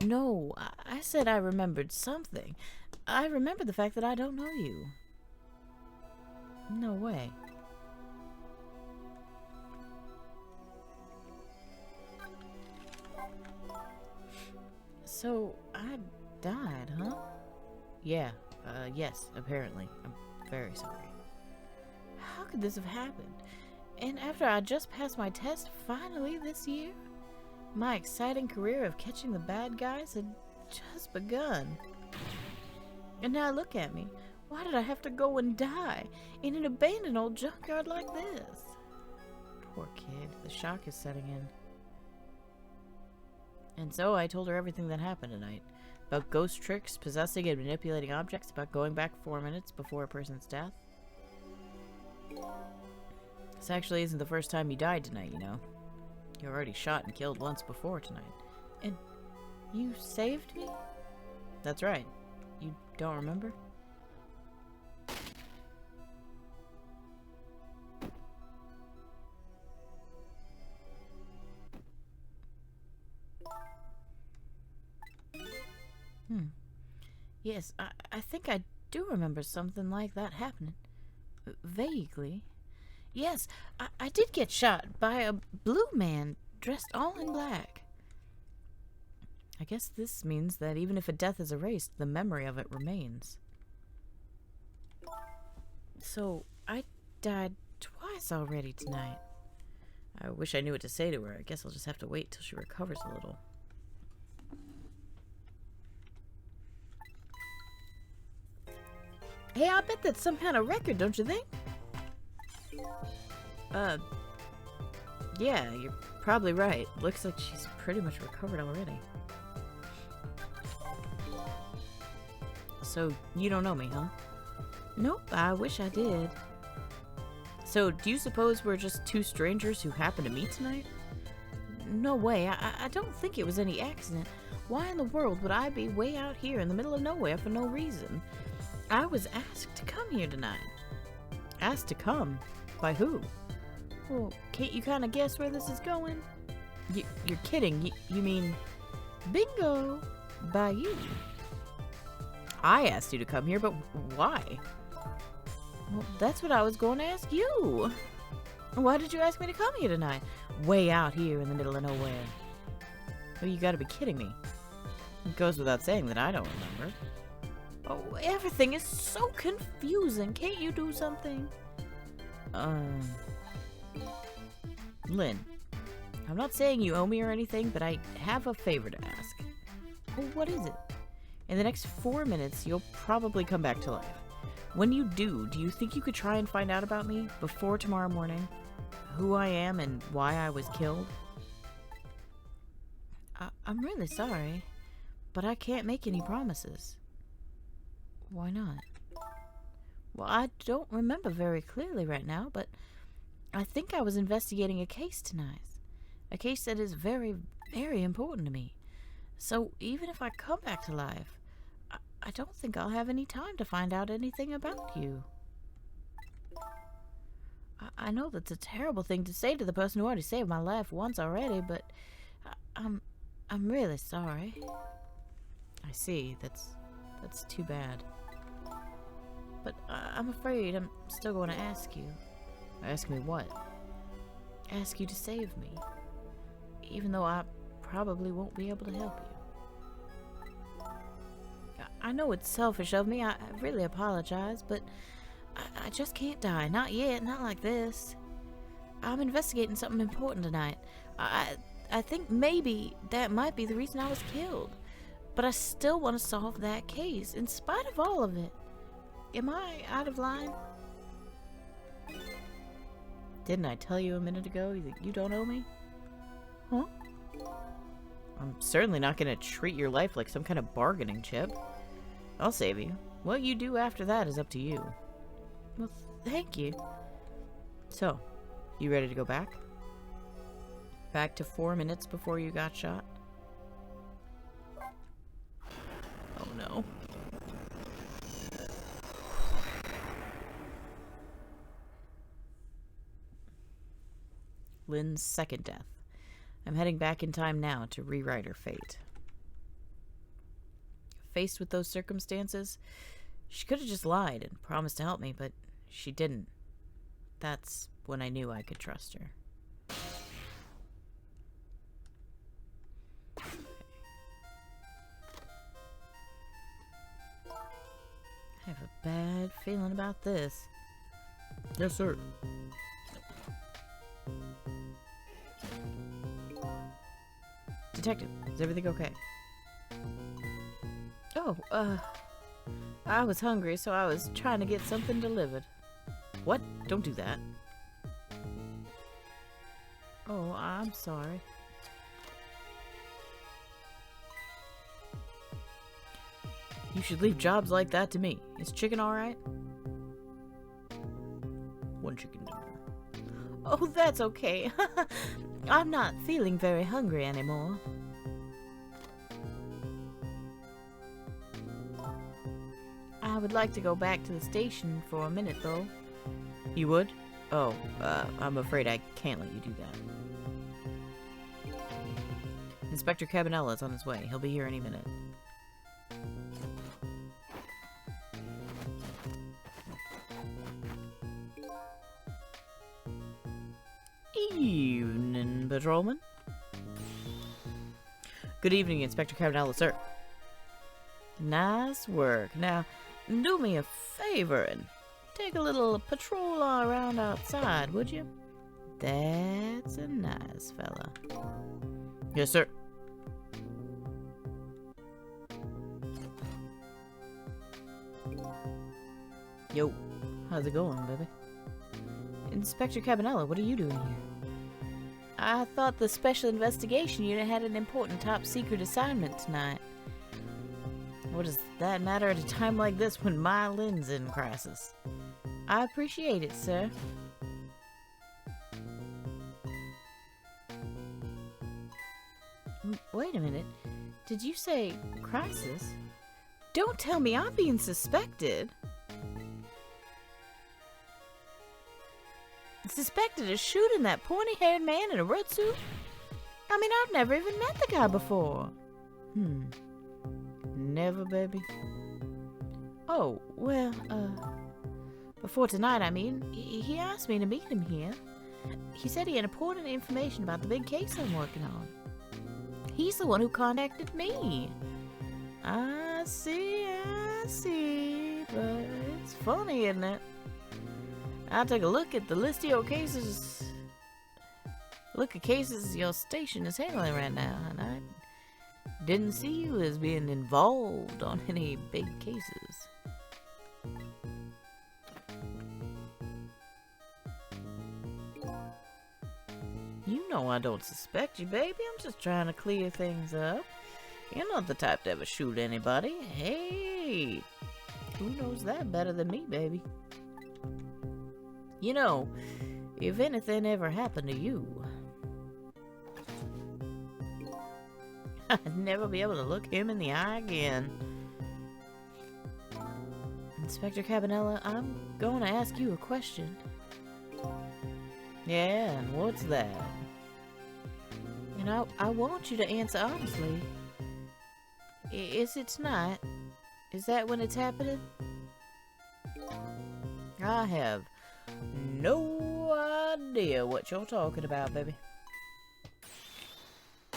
No, I said I remembered something. I remember the fact that I don't know you. No way. So, I died, huh? Yeah, yes, apparently. I'm very sorry. How could this have happened? And after I just passed my test finally this year? My exciting career of catching the bad guys had just begun. And now look at me. Why did I have to go and die in an abandoned old junkyard like this? Poor kid, the shock is setting in. And so I told her everything that happened tonight. About ghost tricks, possessing and manipulating objects, about going back 4 minutes before a person's death. This actually isn't the first time you died tonight, you know. You were already shot and killed once before tonight. And you saved me? That's right. You don't remember? Yes, I think I do remember something like that happening. Vaguely. Yes, I did get shot by a blue man dressed all in black. I guess this means that even if a death is erased, the memory of it remains. So, I died twice already tonight. I wish I knew what to say to her. I guess I'll just have to wait till she recovers a little. Hey, I bet that's some kind of record, don't you think? Yeah, you're probably right. Looks like she's pretty much recovered already. So, you don't know me, huh? Nope, I wish I did. So, do you suppose we're just two strangers who happened to meet tonight? No way, I don't think it was any accident. Why in the world would I be way out here in the middle of nowhere for no reason? I was asked to come here tonight. Asked to come? By who? Well, can't you kind of guess where this is going? You're kidding. You mean... Bingo! By you. I asked you to come here, but why? Well, that's what I was going to ask you. Why did you ask me to come here tonight? Way out here in the middle of nowhere. Oh, you gotta be kidding me. It goes without saying that I don't remember. Oh, everything is so confusing. Can't you do something? Lynn, I'm not saying you owe me or anything, but I have a favor to ask. Oh, what is it? In the next 4 minutes, you'll probably come back to life. When you do you think you could try and find out about me before tomorrow morning? Who I am and why I was killed? I'm really sorry, but I can't make any promises. Why not? Well, I don't remember very clearly right now, but I think I was investigating a case tonight. A case that is very, very important to me. So even if I come back to life, I don't think I'll have any time to find out anything about you. I know that's a terrible thing to say to the person who already saved my life once already, but I'm really sorry. I see. That's too bad. But I'm afraid I'm still going to ask you. Ask me what? Ask you to save me. Even though I probably won't be able to help you. I know it's selfish of me. I really apologize, but I just can't die. Not yet. Not like this. I'm investigating something important tonight. I think maybe that might be the reason I was killed. But I still want to solve that case, in spite of all of it. Am I out of line? Didn't I tell you a minute ago that you don't owe me? Huh? I'm certainly not going to treat your life like some kind of bargaining chip. I'll save you. What you do after that is up to you. Well, thank you. So, you ready to go back? Back to 4 minutes before you got shot? Oh no. Lynn's second death. I'm heading back in time now to rewrite her fate. Faced with those circumstances, she could have just lied and promised to help me, but she didn't. That's when I knew I could trust her. I have a bad feeling about this. Yes, sir. Detective, is everything okay? Oh, I was hungry, so I was trying to get something delivered. What? Don't do that. Oh, I'm sorry. You should leave jobs like that to me. Is chicken alright? One chicken dinner. Oh, that's okay. I'm not feeling very hungry anymore. I would like to go back to the station for a minute, though. You would? Oh, I'm afraid I can't let you do that. Inspector Cabanella is on his way. He'll be here any minute. Evening, patrolman. Good evening, Inspector Cabanella, sir. Nice work. Now, do me a favor and take a little patrol around outside, would you? That's a nice fella. Yes, sir. Yo, how's it going, baby? Inspector Cabanella, what are you doing here? I thought the Special Investigation Unit had an important top-secret assignment tonight. What does that matter at a time like this when my Lynn's in crisis? I appreciate it, sir. Wait a minute. Did you say crisis? Don't tell me I'm being suspected. Suspected of shooting that pointy-haired man in a red suit? I mean, I've never even met the guy before. Never, baby. Oh, well, before tonight, I mean, he asked me to meet him here. He said he had important information about the big case I'm working on. He's the one who contacted me. I see, but it's funny, isn't it? I took a look at the list of your cases. Look at cases your station is handling right now, and I didn't see you as being involved on any big cases. You know I don't suspect you, baby. I'm just trying to clear things up. You're not the type to ever shoot anybody. Hey, who knows that better than me, baby? You know, if anything ever happened to you, I'd never be able to look him in the eye again. Inspector Cabanella, I'm going to ask you a question. Yeah, and what's that? And I want you to answer honestly. Is it tonight? Is that when it's happening? I have no idea what you're talking about, baby.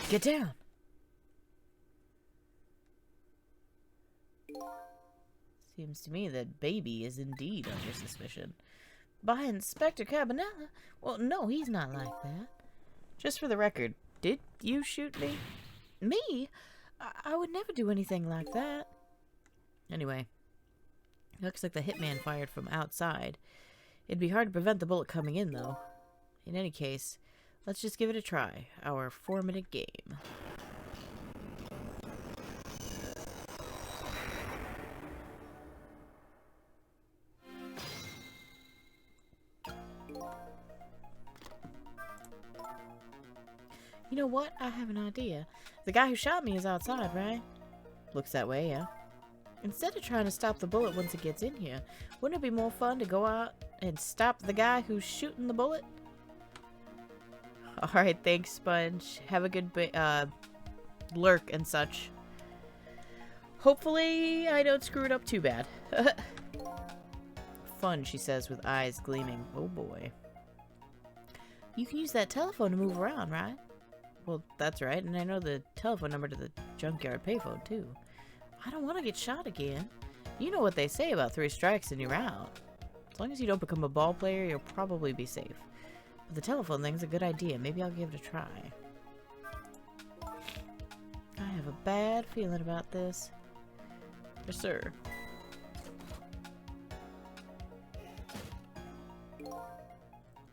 Get down. Seems to me that baby is indeed under suspicion. By Inspector Cabanella? Well, no, he's not like that. Just for the record, did you shoot me? Me? I would never do anything like that. Anyway, looks like the hitman fired from outside. It'd be hard to prevent the bullet coming in, though. In any case, let's just give it a try. Our 4-minute game. You know what? I have an idea. The guy who shot me is outside, right? Looks that way, yeah. Instead of trying to stop the bullet once it gets in here, wouldn't it be more fun to go out and stop the guy who's shooting the bullet? Alright, thanks, Sponge. Have a good lurk and such. Hopefully I don't screw it up too bad. Fun, she says with eyes gleaming. Oh boy. You can use that telephone to move around, right? Well, that's right, and I know the telephone number to the junkyard payphone, too. I don't want to get shot again. You know what they say about 3 strikes and you're out. As long as you don't become a ball player, you'll probably be safe. But the telephone thing's a good idea. Maybe I'll give it a try. I have a bad feeling about this. Yes, sir.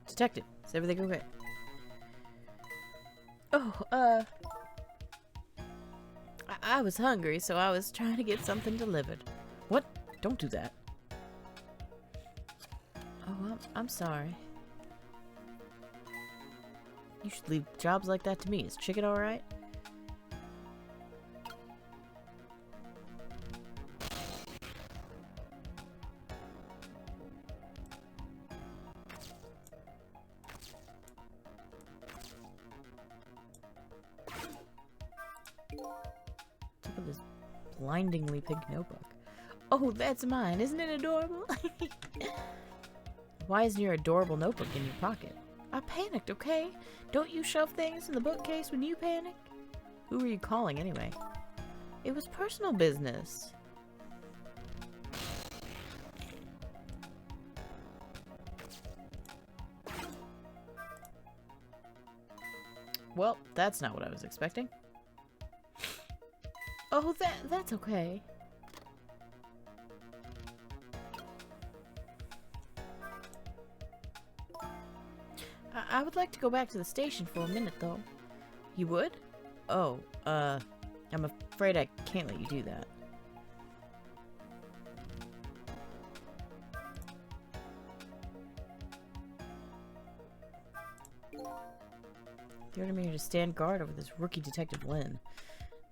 Detective, is everything okay? Oh, I was hungry, so I was trying to get something delivered. What? Don't do that. Oh, I'm sorry. You should leave jobs like that to me. Is chicken alright? Look at this blindingly pink notebook. Oh, that's mine. Isn't it adorable? Why isn't your adorable notebook in your pocket? I panicked, okay? Don't you shove things in the bookcase when you panic? Who were you calling anyway? It was personal business. Well, that's not what I was expecting. Oh, that's okay. I would like to go back to the station for a minute, though. You would? Oh, I'm afraid I can't let you do that. They ordered me to stand guard over this rookie detective Lynn.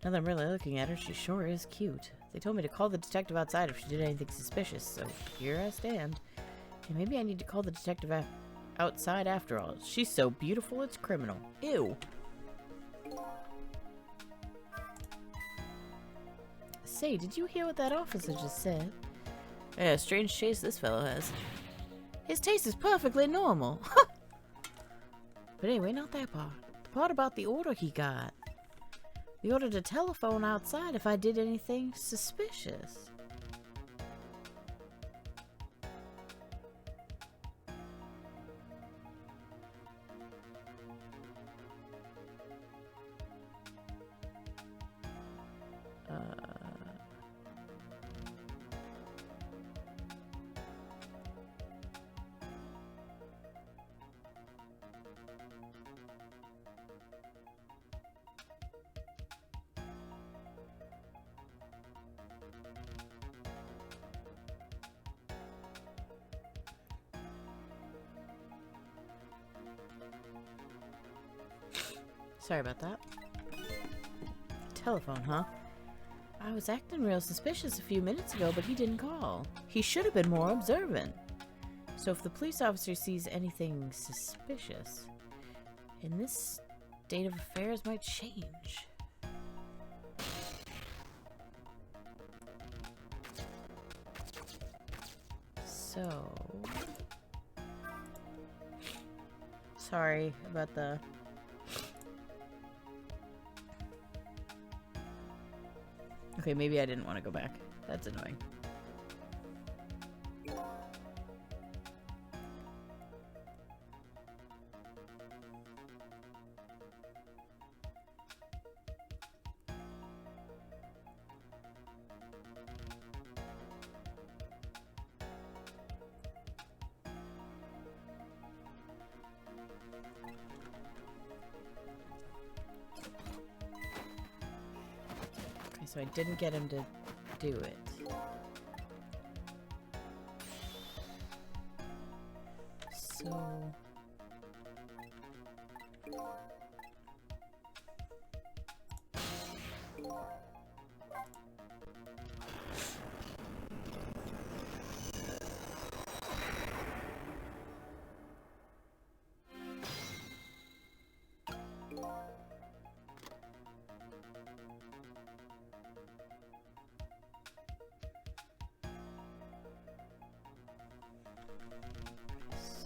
Now that I'm really looking at her, she sure is cute. They told me to call the detective outside if she did anything suspicious, so here I stand. And maybe I need to call the detective outside after all. She's so beautiful, it's criminal. Ew. Say, did you hear what that officer just said? Yeah, strange taste this fellow has. His taste is perfectly normal. But anyway, not that part. The part about the order he got. They ordered a telephone outside if I did anything suspicious. Sorry about that. Telephone, huh? I was acting real suspicious a few minutes ago, but he didn't call. He should have been more observant. So if the police officer sees anything suspicious in this state of affairs might change. So... Sorry about the... Okay, maybe I didn't want to go back. That's annoying. So I didn't get him to do it. So...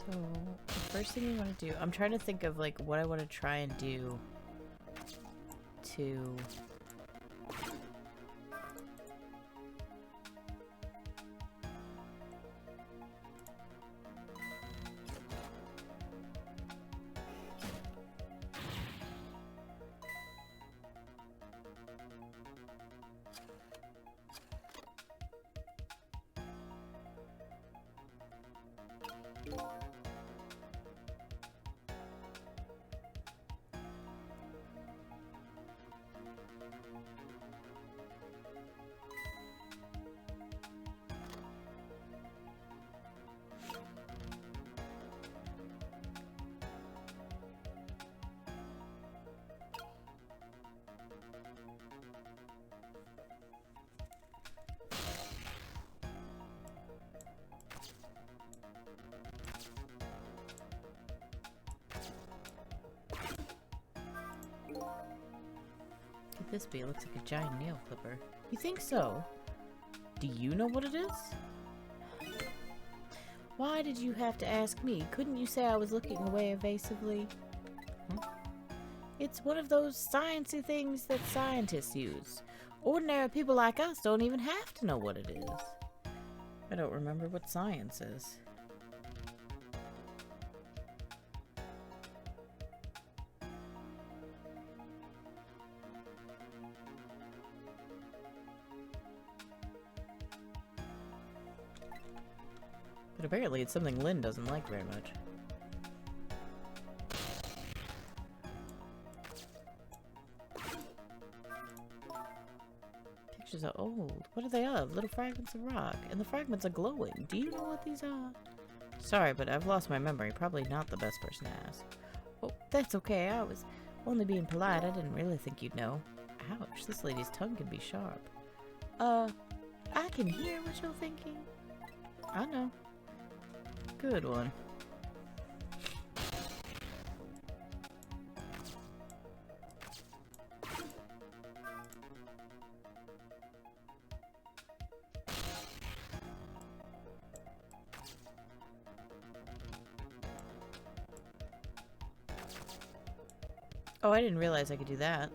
So, the first thing we want to do, I'm trying to think of like what I want to try and do to could this be? It looks like a giant nail clipper. You think so? Do you know what it is? Why did you have to ask me? Couldn't you say I was looking away evasively? It's one of those sciencey things that scientists use. Ordinary people like us don't even have to know what it is. I don't remember what science is. But apparently it's something Lynn doesn't like very much. Pictures are old. What are they of? Little fragments of rock. And the fragments are glowing. Do you know what these are? Sorry, but I've lost my memory. Probably not the best person to ask. Oh, that's okay. I was only being polite. I didn't really think you'd know. Ouch, this lady's tongue can be sharp. I can hear what you're thinking. I know. Good one. Oh, I didn't realize I could do that.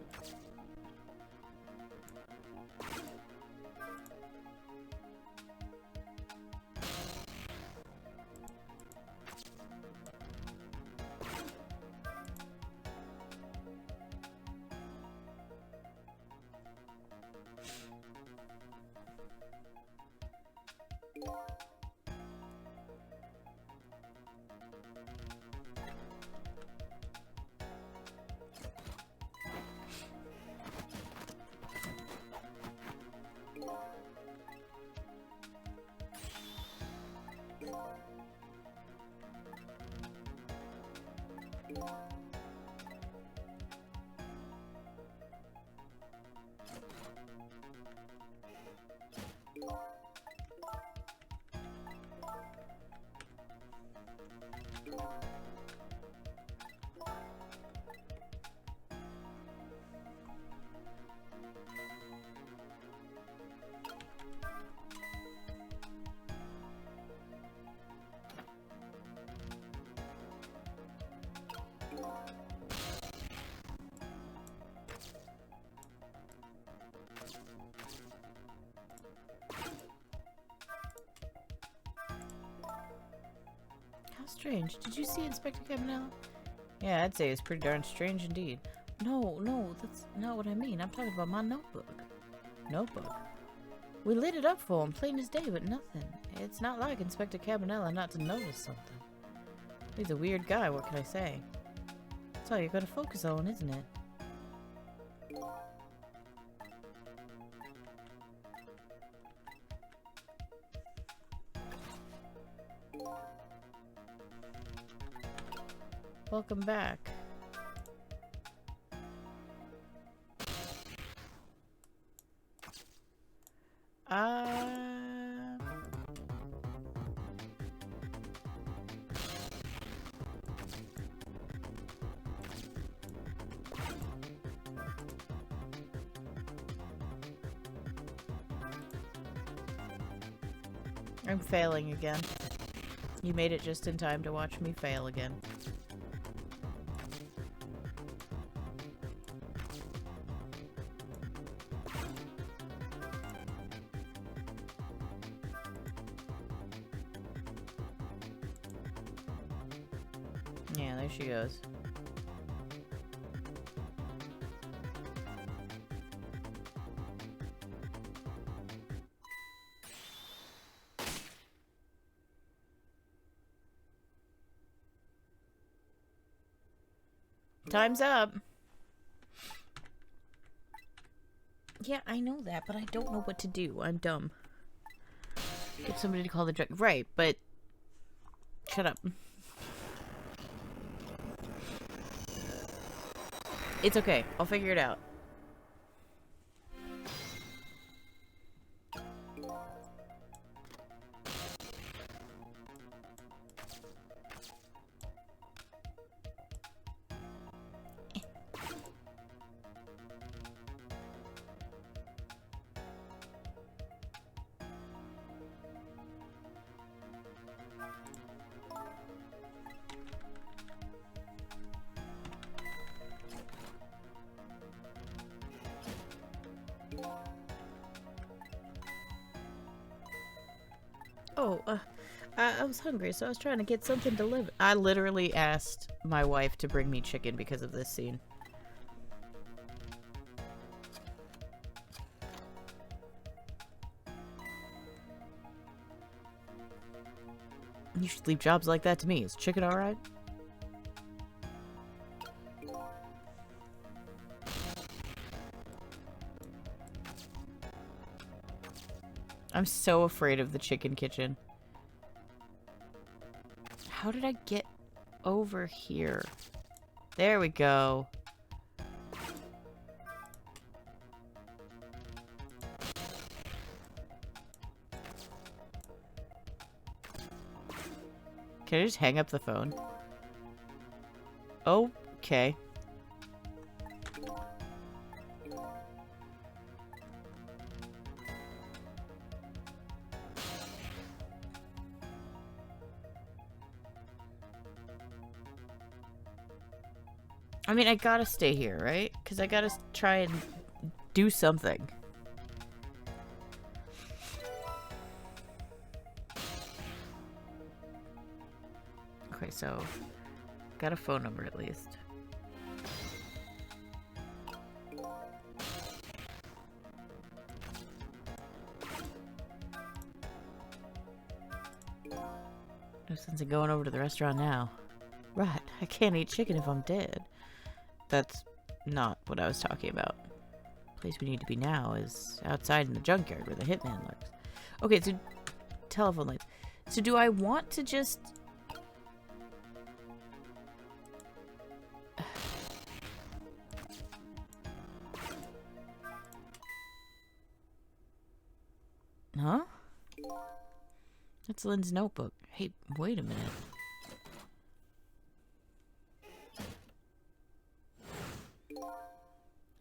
Strange. Did you see Inspector Cabanella? Yeah, I'd say it's pretty darn strange indeed. No, that's not what I mean. I'm talking about my notebook. Notebook? We lit it up for him, plain as day, but nothing. It's not like Inspector Cabanella not to notice something. He's a weird guy, what can I say? That's all you're gonna focus on, isn't it? Welcome back. I'm failing again. You made it just in time to watch me fail again. Yeah, there she goes. Time's up. Yeah, I know that, but I don't know what to do. I'm dumb. Get somebody to call the drug. Right, but... Shut up. It's okay. I'll figure it out. I was hungry, so I was trying to get something delivered. I literally asked my wife to bring me chicken because of this scene. You should leave jobs like that to me. Is chicken alright? I'm so afraid of the chicken kitchen. How did I get over here? There we go. Can I just hang up the phone? Okay. I mean, I gotta stay here, right? Because I gotta try and do something. Okay, so... got a phone number at least. No sense in going over to the restaurant now. Right, I can't eat chicken if I'm dead. That's not what I was talking about. The place we need to be now is outside in the junkyard where the hitman lurks. Okay, so telephone lines. So do I want to just... Huh? That's Lynn's notebook. Hey, wait a minute.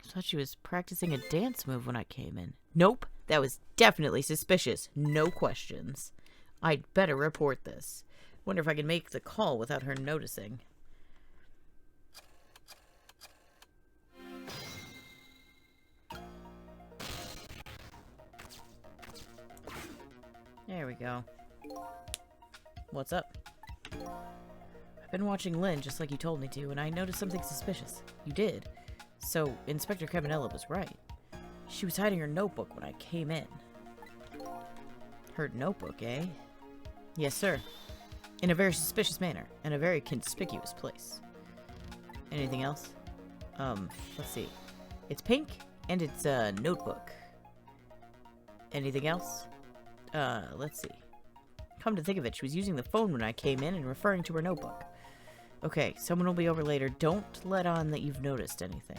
I thought she was practicing a dance move when I came in. Nope, that was definitely suspicious. No questions. I'd better report this. Wonder if I can make the call without her noticing. There we go. What's up? I've been watching Lynn just like you told me to, and I noticed something suspicious. You did. So, Inspector Cabanella was right. She was hiding her notebook when I came in. Her notebook, eh? Yes, sir. In a very suspicious manner, and a very conspicuous place. Anything else? Let's see. It's pink, and it's a notebook. Anything else? Let's see. Come to think of it, she was using the phone when I came in and referring to her notebook. Okay, someone will be over later. Don't let on that you've noticed anything.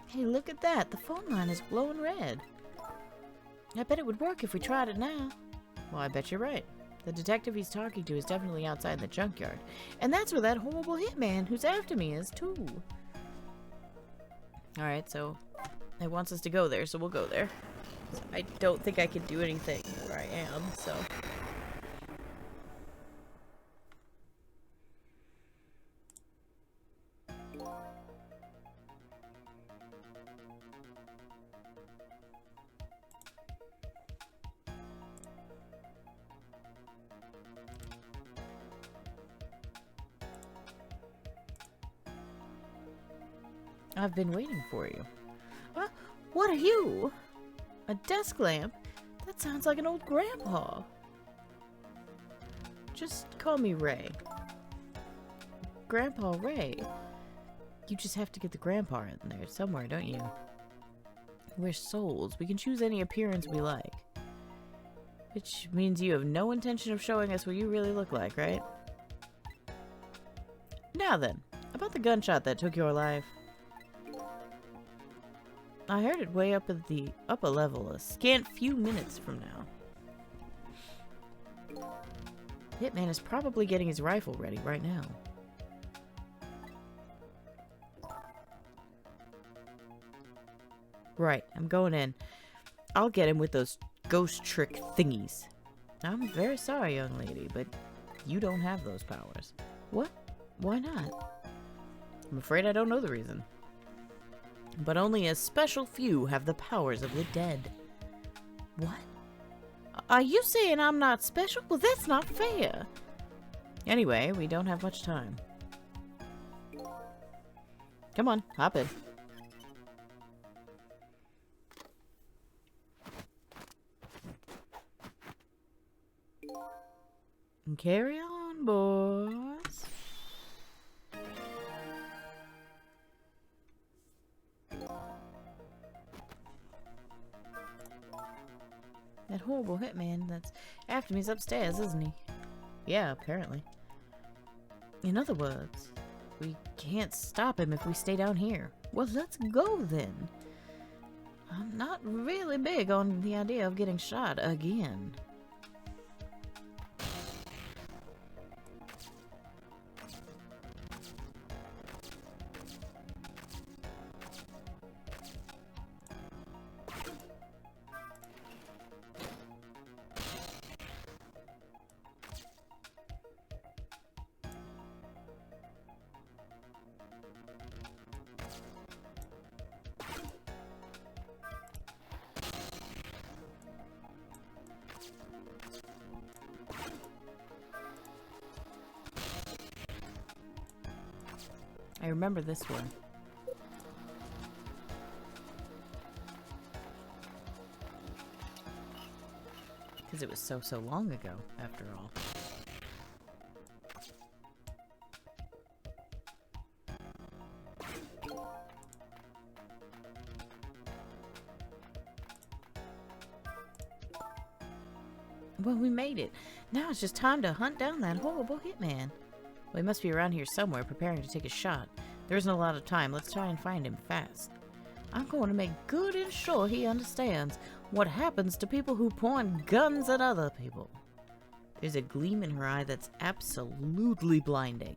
Hey, look at that. The phone line is glowing red. I bet it would work if we tried it now. Well, I bet you're right. The detective he's talking to is definitely outside the junkyard. And that's where that horrible hitman who's after me is, too. Alright, so it wants us to go there, so we'll go there. I don't think I can do anything where I am, so... I've been waiting for you. What are you? A desk lamp? That sounds like an old grandpa. Just call me Ray. Grandpa Ray. You just have to get the grandpa in there somewhere, don't you? We're souls. We can choose any appearance we like. Which means you have no intention of showing us what you really look like, right? Now then, about the gunshot that took your life. I heard it way up at the upper level a scant few minutes from now. Hitman is probably getting his rifle ready right now. Right, I'm going in. I'll get him with those ghost trick thingies. I'm very sorry, young lady, but you don't have those powers. What? Why not? I'm afraid I don't know the reason. But only a special few have the powers of the dead. What? Are you saying I'm not special? Well, that's not fair. Anyway, we don't have much time. Come on, hop in. And carry on, boys. That horrible hitman that's after me is upstairs, isn't he? Yeah, apparently. In other words, we can't stop him if we stay down here. Well, let's go then. I'm not really big on the idea of getting shot again. I remember this one. Because it was so long ago, after all. Well, we made it. Now it's just time to hunt down that horrible hitman. Well, he must be around here somewhere, preparing to take a shot. There isn't a lot of time. Let's try and find him fast. I'm going to make good and sure he understands what happens to people who point guns at other people. There's a gleam in her eye that's absolutely blinding.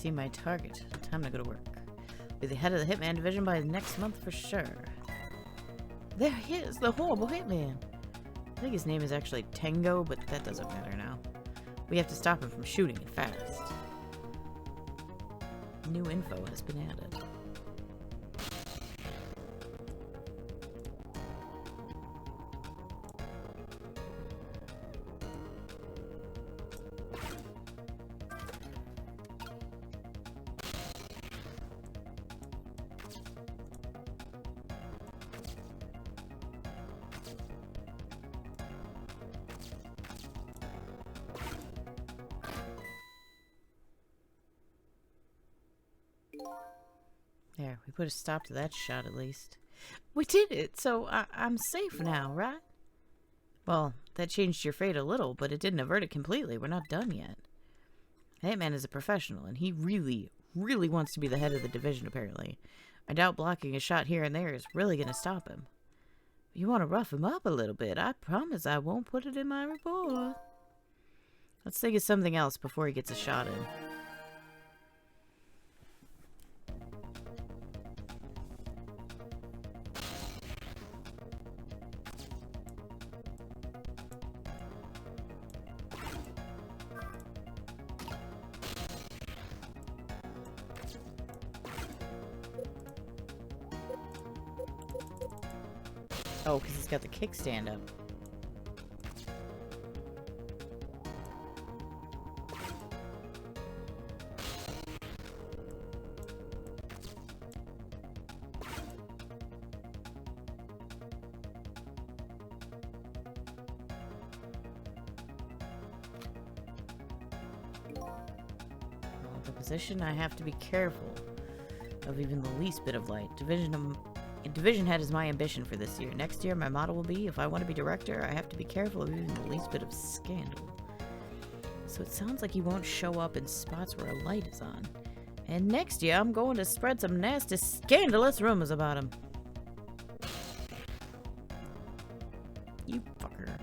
see my target. Time to go to work. Be the head of the Hitman division by next month for sure. There he is, the horrible Hitman. I think his name is actually Tango, but that doesn't matter now. We have to stop him from shooting it fast. New info has been added. There, we put a stop to that shot at least. We did it, so I'm safe now, right? Well, that changed your fate a little, but it didn't avert it completely. We're not done yet. Hitman is a professional, and he really, really wants to be the head of the division, apparently. I doubt blocking a shot here and there is really going to stop him. You want to rough him up a little bit. I promise I won't put it in my report. Let's think of something else before he gets a shot in. Oh, because he's got the kickstand up. Well, the position, I have to be careful of even the least bit of light. Division head is my ambition for this year. Next year, my motto will be, if I want to be director, I have to be careful of even the least bit of scandal. So it sounds like he won't show up in spots where a light is on. And next year, I'm going to spread some nasty, scandalous rumors about him. You fucker.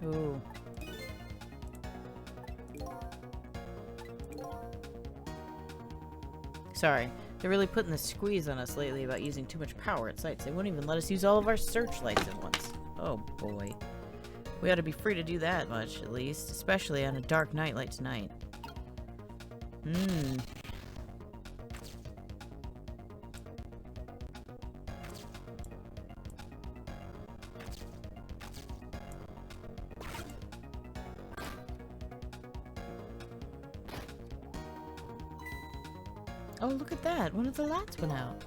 Ooh. Sorry, they're really putting the squeeze on us lately about using too much power at sites. They won't even let us use all of our searchlights at once. Oh boy. We ought to be free to do that much, at least. Especially on a dark night like tonight. Oh, look at that. One of the lights went out.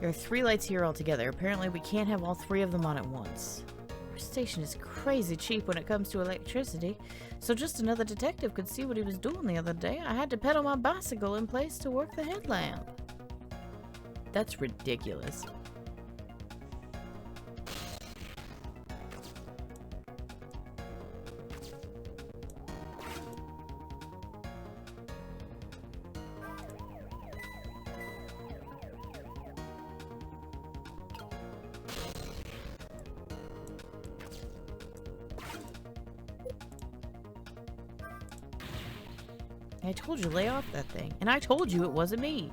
There are 3 lights here altogether. Apparently we can't have all 3 of them on at once. Our station is crazy cheap when it comes to electricity, so just another detective could see what he was doing the other day. I had to pedal my bicycle in place to work the headlamp. That's ridiculous. I told you, lay off that thing. And I told you it wasn't me.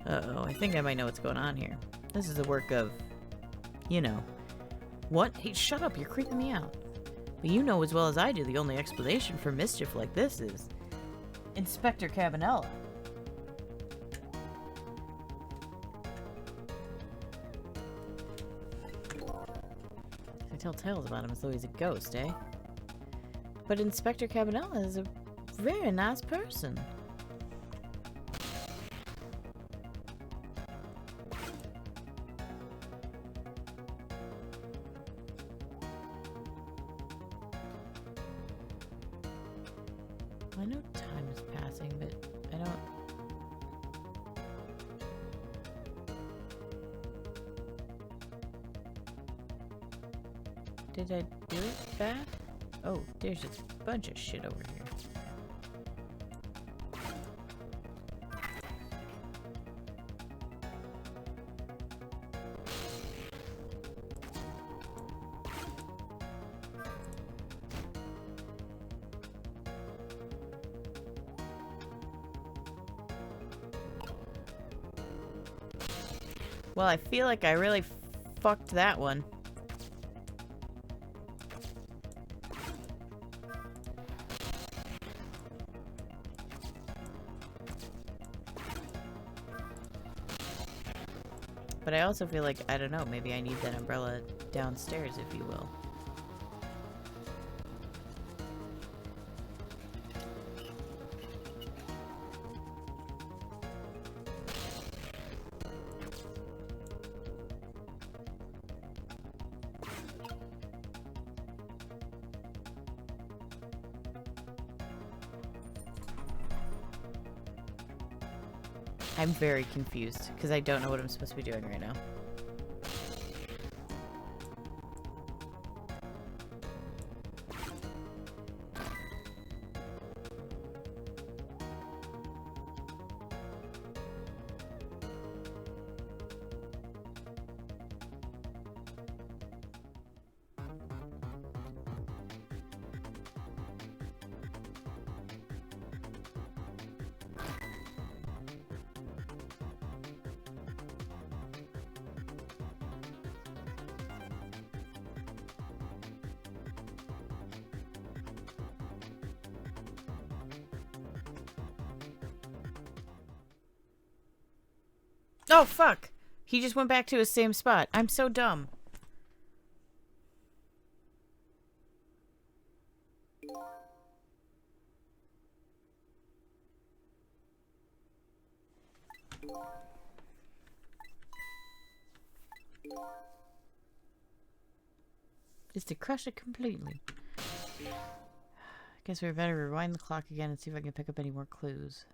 Uh-oh, I think I might know what's going on here. This is the work of, you know. What? Hey, shut up, you're creeping me out. But you know as well as I do the only explanation for mischief like this is Inspector Cabanella. I tell tales about him as though he's a ghost, eh? But Inspector Cabanella is a very nice person. I know time is passing, but I don't... Did I do it bad? Oh, there's just a bunch of shit over here. Well, I feel like I really fucked that one. But I also feel like, I don't know, maybe I need that umbrella downstairs, if you will. I'm very confused because I don't know what I'm supposed to be doing right now. Oh, fuck! He just went back to his same spot. I'm so dumb. Just to crush it completely. Guess we better rewind the clock again and see if I can pick up any more clues.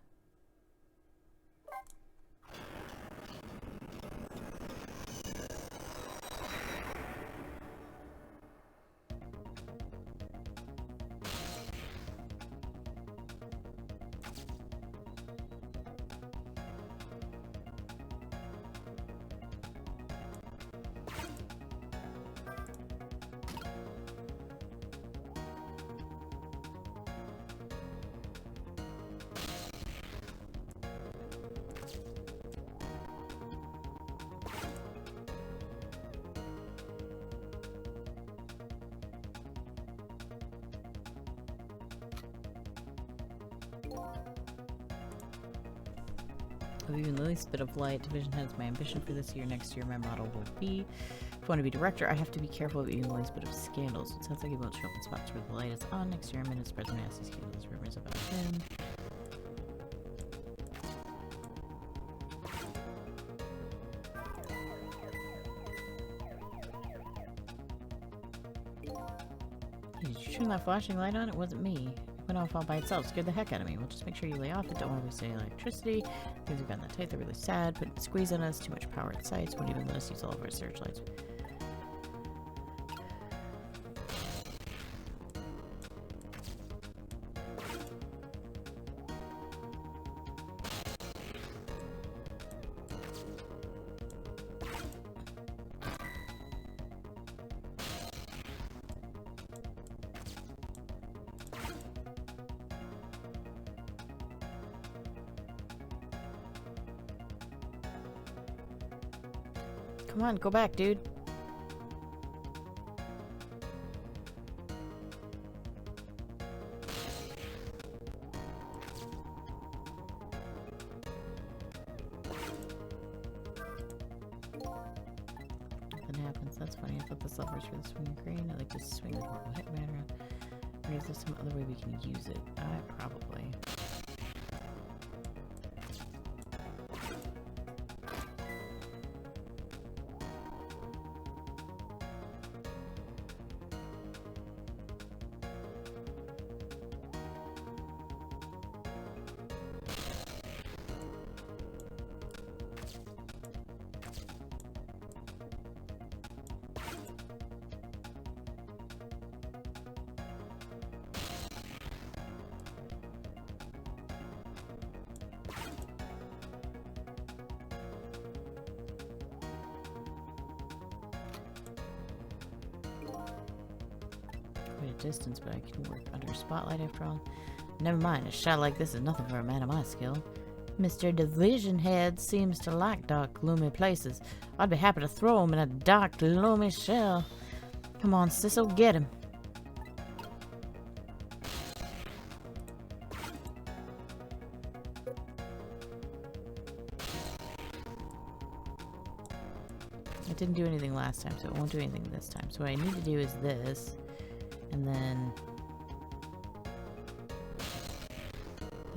Of even the least bit of light, division heads my ambition for this year. Next year, my motto will be, if I want to be director, I have to be careful of even the least bit of scandals. It sounds like he won't show up in spots where the light is on. Next year, I'm in to spread some nasty scandals, rumors about him. Hey, did you turn that flashing light on? It wasn't me. It went off all by itself. Scared the heck out of me. We'll just make sure you lay off it. Don't want to waste any electricity. Things have gotten that tight. They're really sad. Putting the squeeze on us. Too much power at sites. Won't even let us use all of our searchlights. Come on, go back, dude. Nothing happens. That's funny. I thought this lever was for the swinging crane. I like to swing the horrible hitman around. Or is there some other way we can use it? Probably. a distance, but I can work under a spotlight after all. Never mind, a shot like this is nothing for a man of my skill. Mr. Division Head seems to like dark, gloomy places. I'd be happy to throw him in a dark, gloomy shell. Come on, Sissel, get him. It didn't do anything last time, so it won't do anything this time. So what I need to do is this, and then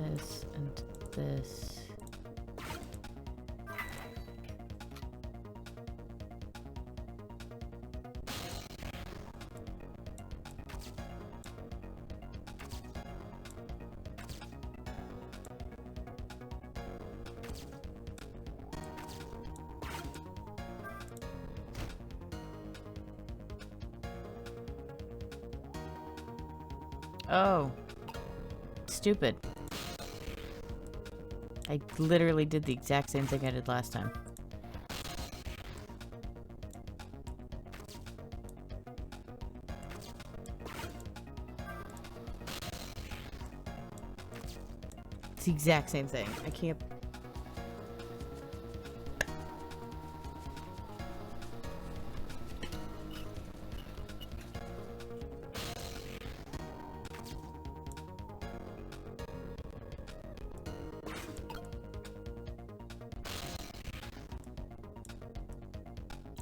this, and this. Oh. Stupid. I literally did the exact same thing I did last time. It's the exact same thing. I can't...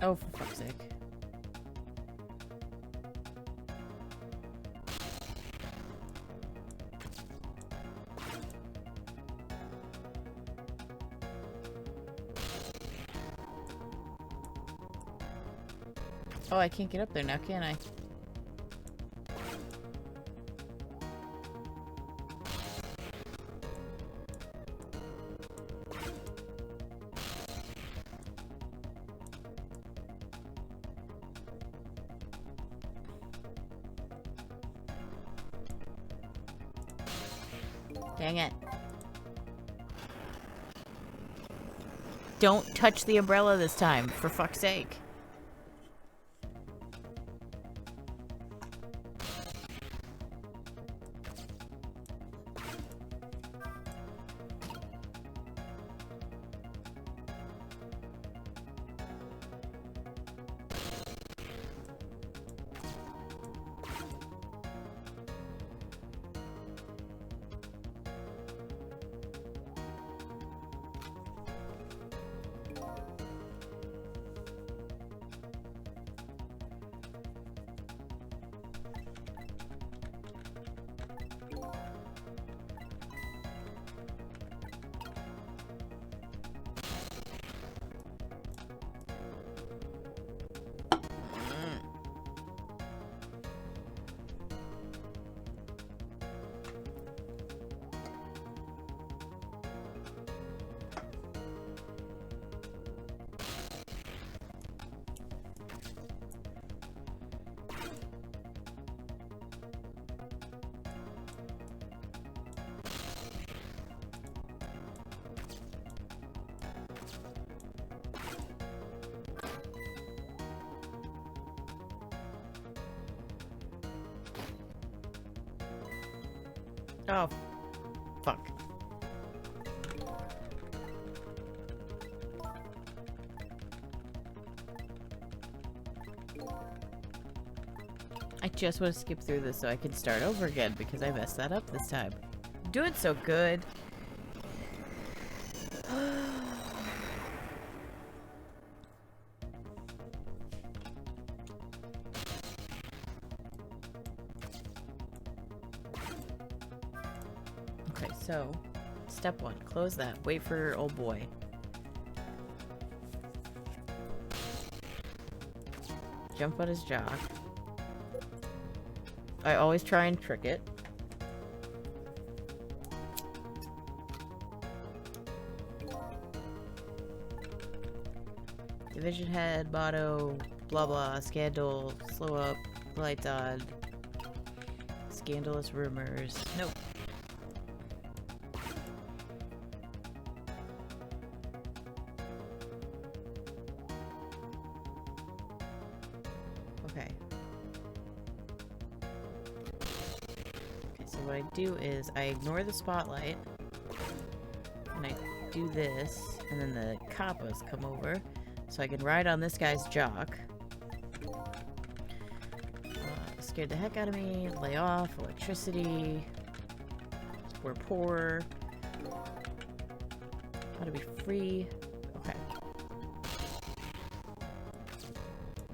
Oh, for fuck's sake. Oh, I can't get up there now, can I? Dang it. Don't touch the umbrella this time, for fuck's sake. Oh, fuck. I just want to skip through this so I can start over again because I messed that up this time. I'm doing so good. Okay, so step one, close that. Wait for old boy. Jump on his jock. I always try and trick it. Division head, motto, blah blah, scandal, slow up, lights on, scandalous rumors. Nope. Okay. So what I do is I ignore the spotlight, and I do this, and then the kappas come over, so I can ride on this guy's jock. Scared the heck out of me. Lay off. Electricity. We're poor. How to be free. Okay.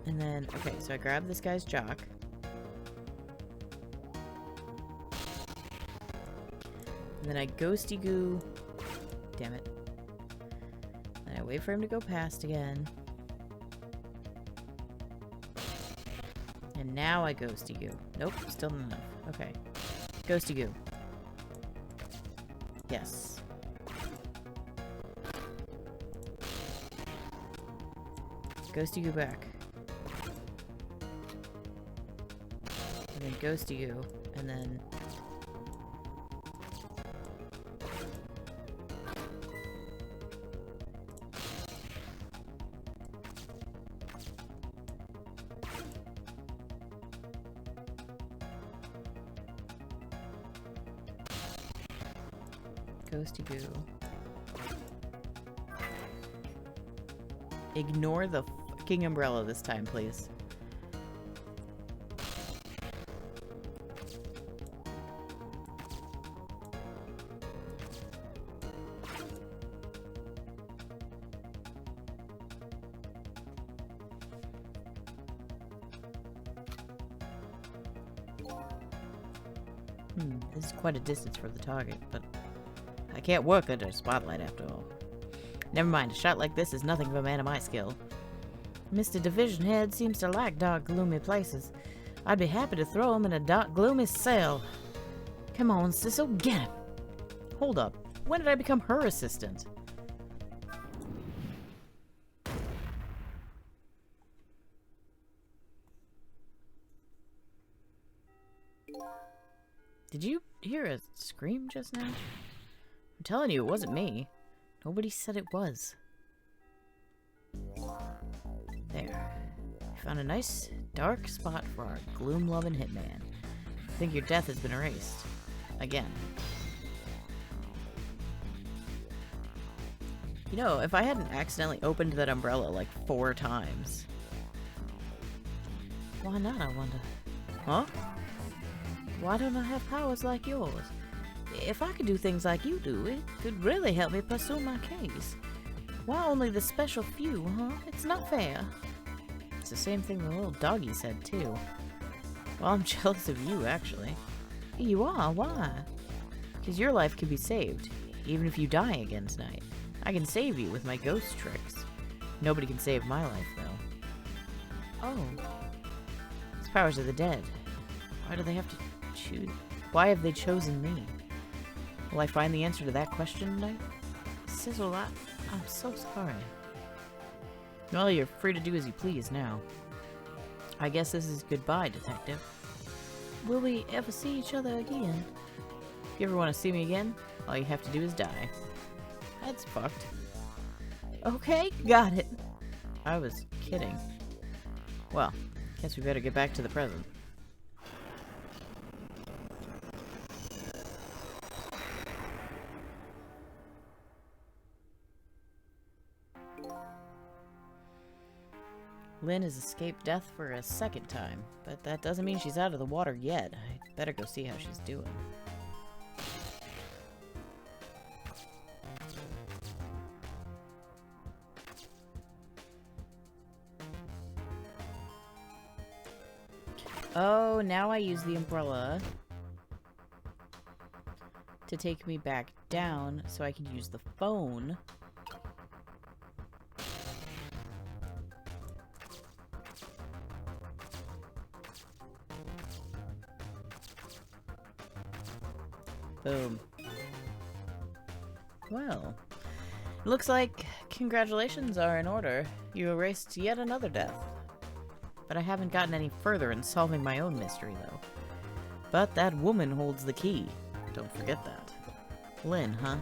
And then, okay, so I grab this guy's jock. And then I ghosty goo. Damn it. And I wait for him to go past again. And now I ghosty goo. Nope, still not enough. Okay. Ghosty goo. Yes. Ghosty goo back. And then ghosty goo. And then... ghosty goo. Ignore the fucking umbrella this time, please. This is quite a distance for the target, but I can't work under a spotlight after all. Never mind, a shot like this is nothing for a man of my skill. Mr. Division Head seems to like dark, gloomy places. I'd be happy to throw him in a dark, gloomy cell. Come on, Sissel, get him! Hold up. When did I become her assistant? Did you hear a scream just now? I'm telling you, it wasn't me. Nobody said it was. There. We found a nice, dark spot for our gloom-loving hitman. I think your death has been erased. Again. You know, if I hadn't accidentally opened that umbrella like 4 times... Why not, I wonder? Huh? Why don't I have powers like yours? If I could do things like you do, it could really help me pursue my case. Why only the special few, huh? It's not fair. It's the same thing the little doggy said, too. Well, I'm jealous of you, actually. You are? Why? Because your life can be saved, even if you die again tonight. I can save you with my ghost tricks. Nobody can save my life, though. Oh. It's powers of the dead. Why do they have to choose? Why have they chosen me? Will I find the answer to that question tonight? Sizzle, I'm so sorry. Well, you're free to do as you please now. I guess this is goodbye, Detective. Will we ever see each other again? If you ever want to see me again, all you have to do is die. That's fucked. Okay, got it. I was kidding. Well, guess we better get back to the present. Lynn has escaped death for a second time, but that doesn't mean she's out of the water yet. I better go see how she's doing. Oh, now I use the umbrella to take me back down so I can use the phone. Boom. Well, it looks like congratulations are in order. You erased yet another death. But I haven't gotten any further in solving my own mystery, though. But that woman holds the key. Don't forget that. Lynn, huh?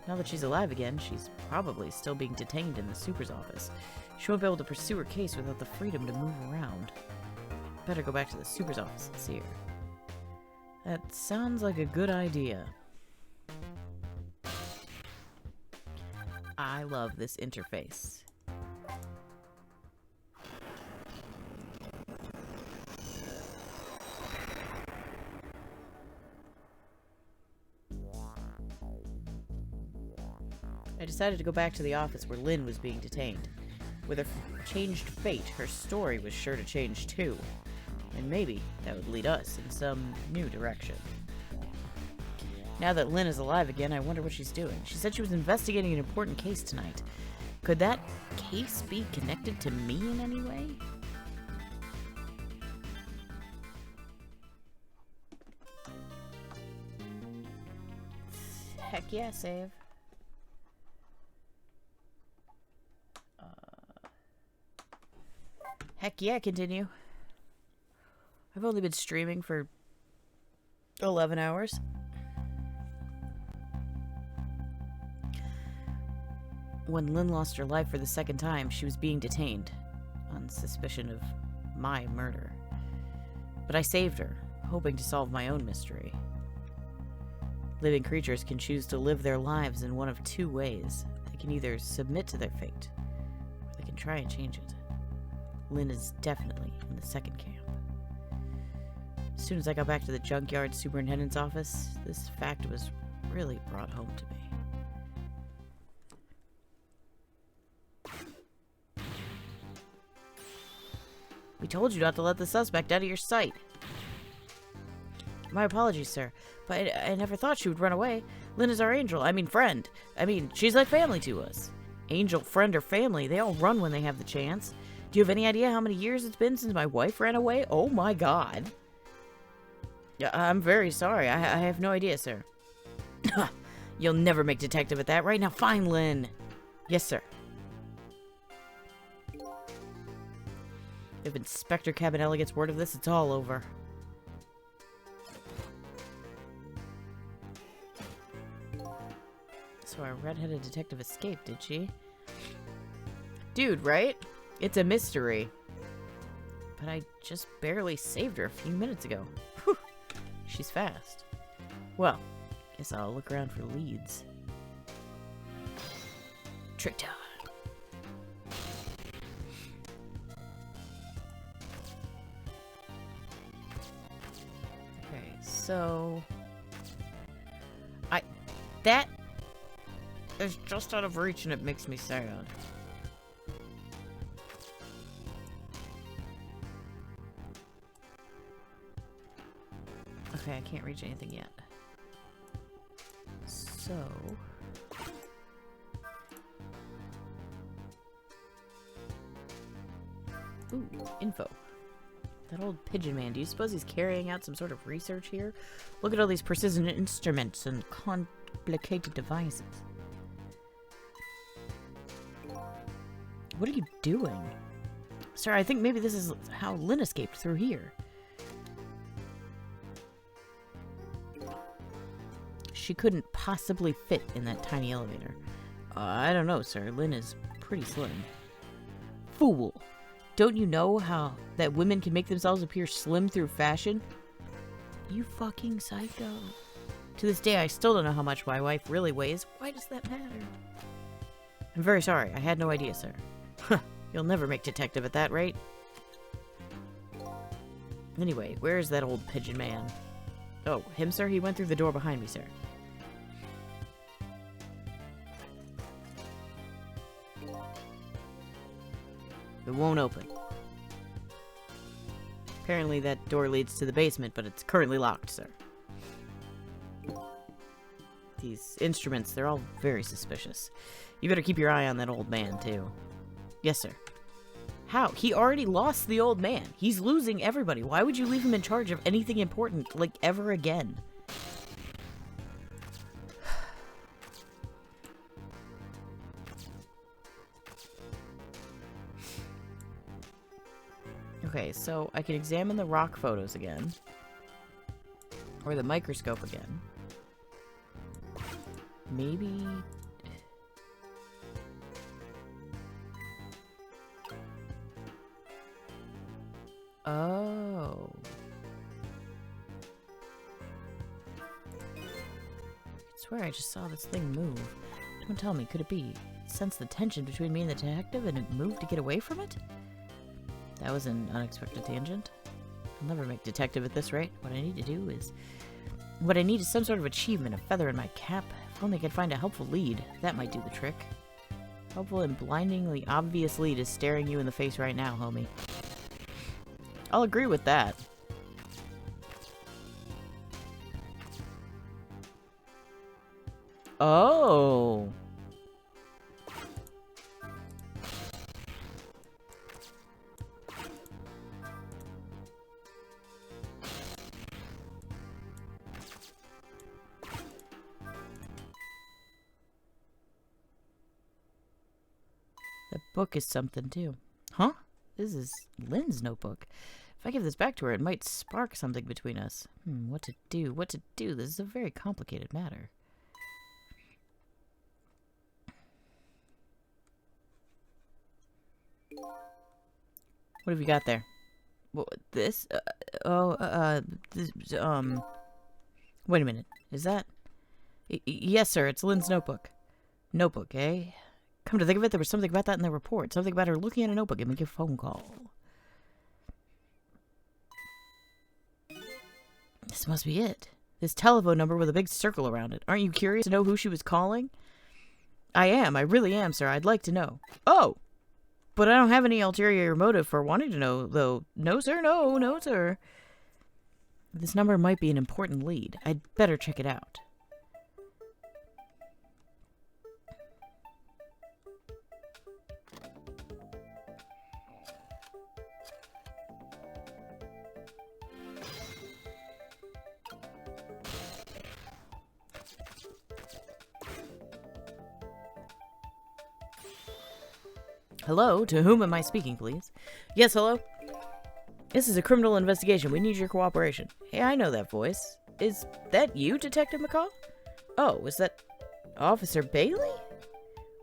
Now that she's alive again, she's probably still being detained in the super's office. She won't be able to pursue her case without the freedom to move around. Better go back to the super's office and see her. That sounds like a good idea. I love this interface. I decided to go back to the office where Lynn was being detained. With her changed fate, her story was sure to change too. And maybe that would lead us in some new direction. Now that Lynn is alive again, I wonder what she's doing. She said she was investigating an important case tonight. Could that case be connected to me in any way? Heck yeah, save. Heck yeah, continue. I've only been streaming for 11 hours. When Lynn lost her life for the second time, she was being detained on suspicion of my murder. But I saved her, hoping to solve my own mystery. Living creatures can choose to live their lives in one of two ways. They can either submit to their fate, or they can try and change it. Lynn is definitely in the second camp. As soon as I got back to the junkyard superintendent's office, this fact was really brought home to me. We told you not to let the suspect out of your sight. My apologies, sir, but I never thought she would run away. Lynn is our angel. Friend. She's like family to us. Angel, friend, or family, they all run when they have the chance. Do you have any idea how many years it's been since my wife ran away? Oh my god. Yeah, I'm very sorry. I have no idea, sir. You'll never make detective at that. Right now, find Lynn. Yes, sir. If Inspector Cabanella gets word of this, it's all over. So our redheaded detective escaped, did she? Dude, right? It's a mystery. But I just barely saved her a few minutes ago. Whew. She's fast. Well, guess I'll look around for leads. Trick time. Okay, so... That is just out of reach and it makes me sad. Okay, I can't reach anything yet. So... Ooh, info. That old pigeon man, do you suppose he's carrying out some sort of research here? Look at all these precision instruments and complicated devices. What are you doing? Sir, I think maybe this is how Lynn escaped through here. She couldn't possibly fit in that tiny elevator. I don't know, sir. Lynn is pretty slim. Fool! Don't you know how that women can make themselves appear slim through fashion? You fucking psycho. To this day, I still don't know how much my wife really weighs. Why does that matter? I'm very sorry. I had no idea, sir. You'll never make detective at that rate. Anyway, where is that old pigeon man? Oh, him, sir? He went through the door behind me, sir. It won't open. Apparently that door leads to the basement, but it's currently locked, sir. These instruments, they're all very suspicious. You better keep your eye on that old man, too. Yes, sir. How? He already lost the old man. He's losing everybody. Why would you leave him in charge of anything important, like, ever again? Okay, so I can examine the rock photos again. Or the microscope again. Maybe... Oh. swear I just saw this thing move. Don't tell me, could it be? Sense the tension between me and the detective and it moved to get away from it? That was an unexpected tangent. I'll never make detective at this rate. What I need is some sort of achievement, a feather in my cap. If only I could find a helpful lead. That might do the trick. Helpful and blindingly obvious lead is staring you in the face right now, homie. I'll agree with that. Oh. That book is something too. Huh? This is Lynn's notebook. If I give this back to her, it might spark something between us. What to do? What to do? This is a very complicated matter. What have you got there? What, this? Wait a minute. Is that? Yes, sir. It's Lynn's notebook. Notebook, eh? Come to think of it, there was something about that in the report. Something about her looking at a notebook and making a phone call. This must be it. This telephone number with a big circle around it. Aren't you curious to know who she was calling? I am. I really am, sir. I'd like to know. Oh! But I don't have any ulterior motive for wanting to know, though. No, sir. No, no, sir. This number might be an important lead. I'd better check it out. Hello, to whom am I speaking, please? Yes, hello? This is a criminal investigation. We need your cooperation. Hey, I know that voice. Is that you, Detective McCall? Oh, is that Officer Bailey?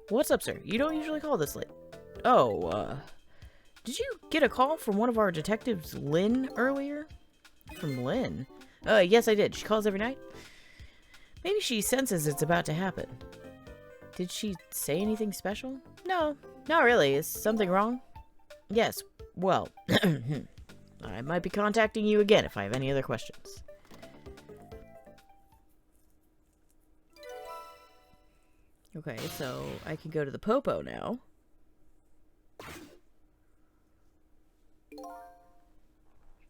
What's up, sir? You don't usually call this late. Oh, did you get a call from one of our detectives, Lynn, earlier? From Lynn? Yes, I did. She calls every night? Maybe she senses it's about to happen. Did she say anything special? No, not really. Is something wrong? Yes, well, I might be contacting you again if I have any other questions. Okay, so I can go to the Popo now.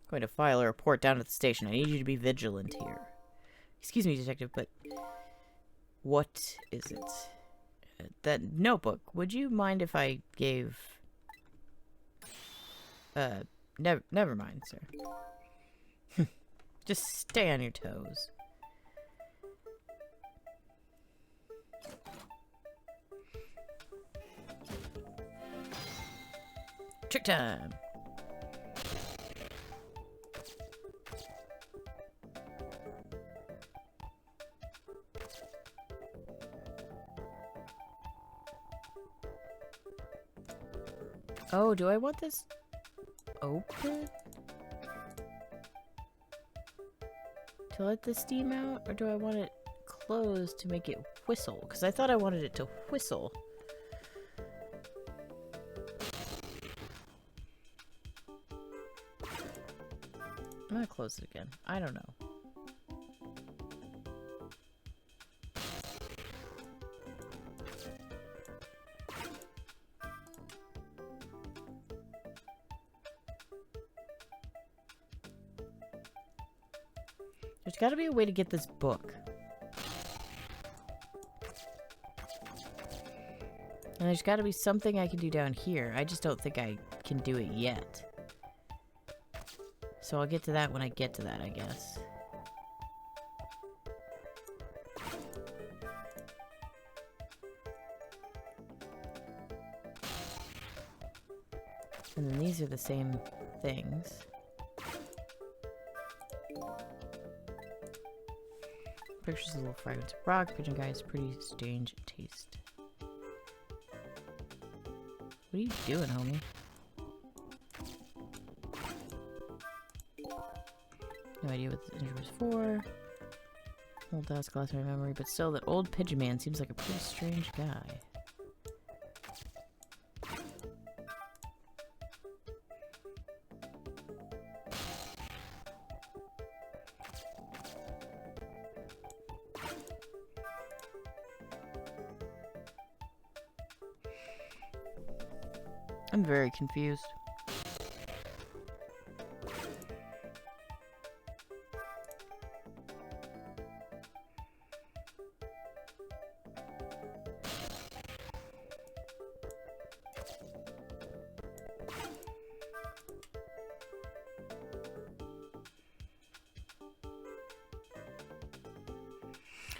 Going to file a report down at the station. I need you to be vigilant here. Excuse me, detective, but what is it? That notebook. Would you mind if I gave... Never mind, sir. Just stay on your toes. Trick time! Oh, do I want this open? To let the steam out? Or do I want it closed to make it whistle? Because I thought I wanted it to whistle. I'm gonna close it again. I don't know. There's got to be a way to get this book. And there's got to be something I can do down here. I just don't think I can do it yet. So I'll get to that when I get to that, I guess. And then these are the same things. Pictures of little fragments of rock. Pigeon guy has pretty strange taste. What are you doing, homie? No idea what the injury was for. Old desk lost my memory, but still, that old pigeon man seems like a pretty strange guy. I'm very confused.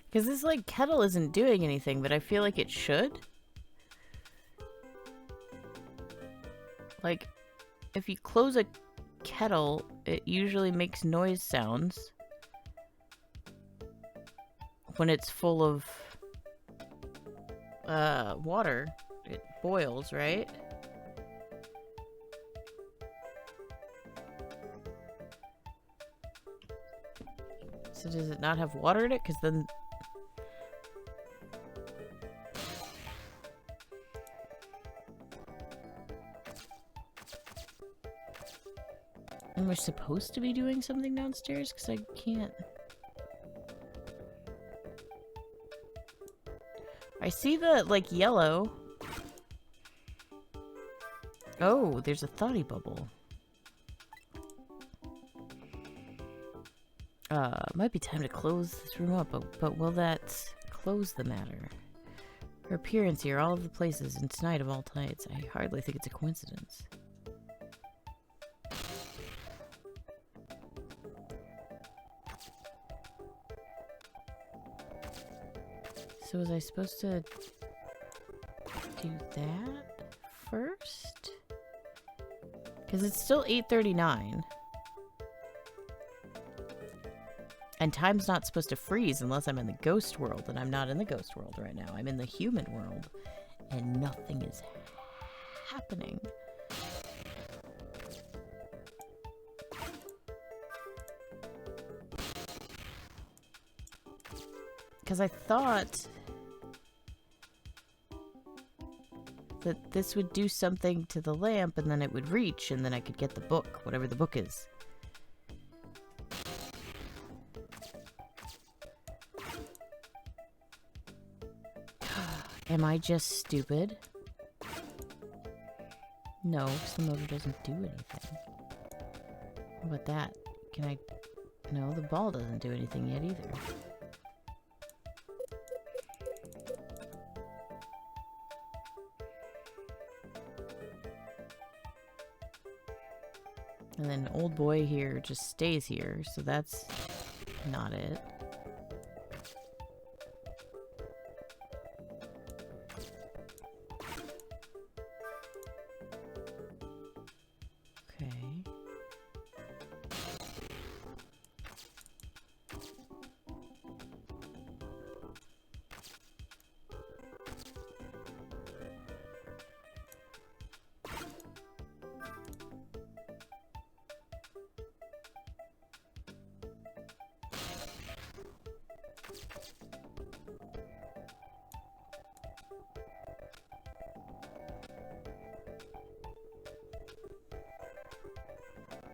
Because this, like, kettle isn't doing anything, but I feel like it should. Like, if you close a kettle, it usually makes noise sounds when it's full of water. It boils, right? So does it not have water in it? Because then... Am I supposed to be doing something downstairs? Because I can't... I see the, like, yellow. Oh, there's a thoughty bubble. Might be time to close this room up, but will that close the matter? Her appearance here, all of the places, and tonight of all nights, I hardly think it's a coincidence. So was I supposed to do that first? Because it's still 8:39. And time's not supposed to freeze unless I'm in the ghost world, and I'm not in the ghost world right now. I'm in the human world, and nothing is happening. Because I thought that this would do something to the lamp, and then it would reach, and then I could get the book, whatever the book is. Am I just stupid? No, because the motor doesn't do anything. What about that? Can I... No, the ball doesn't do anything yet either. And then old boy here just stays here, so that's not it. Okay.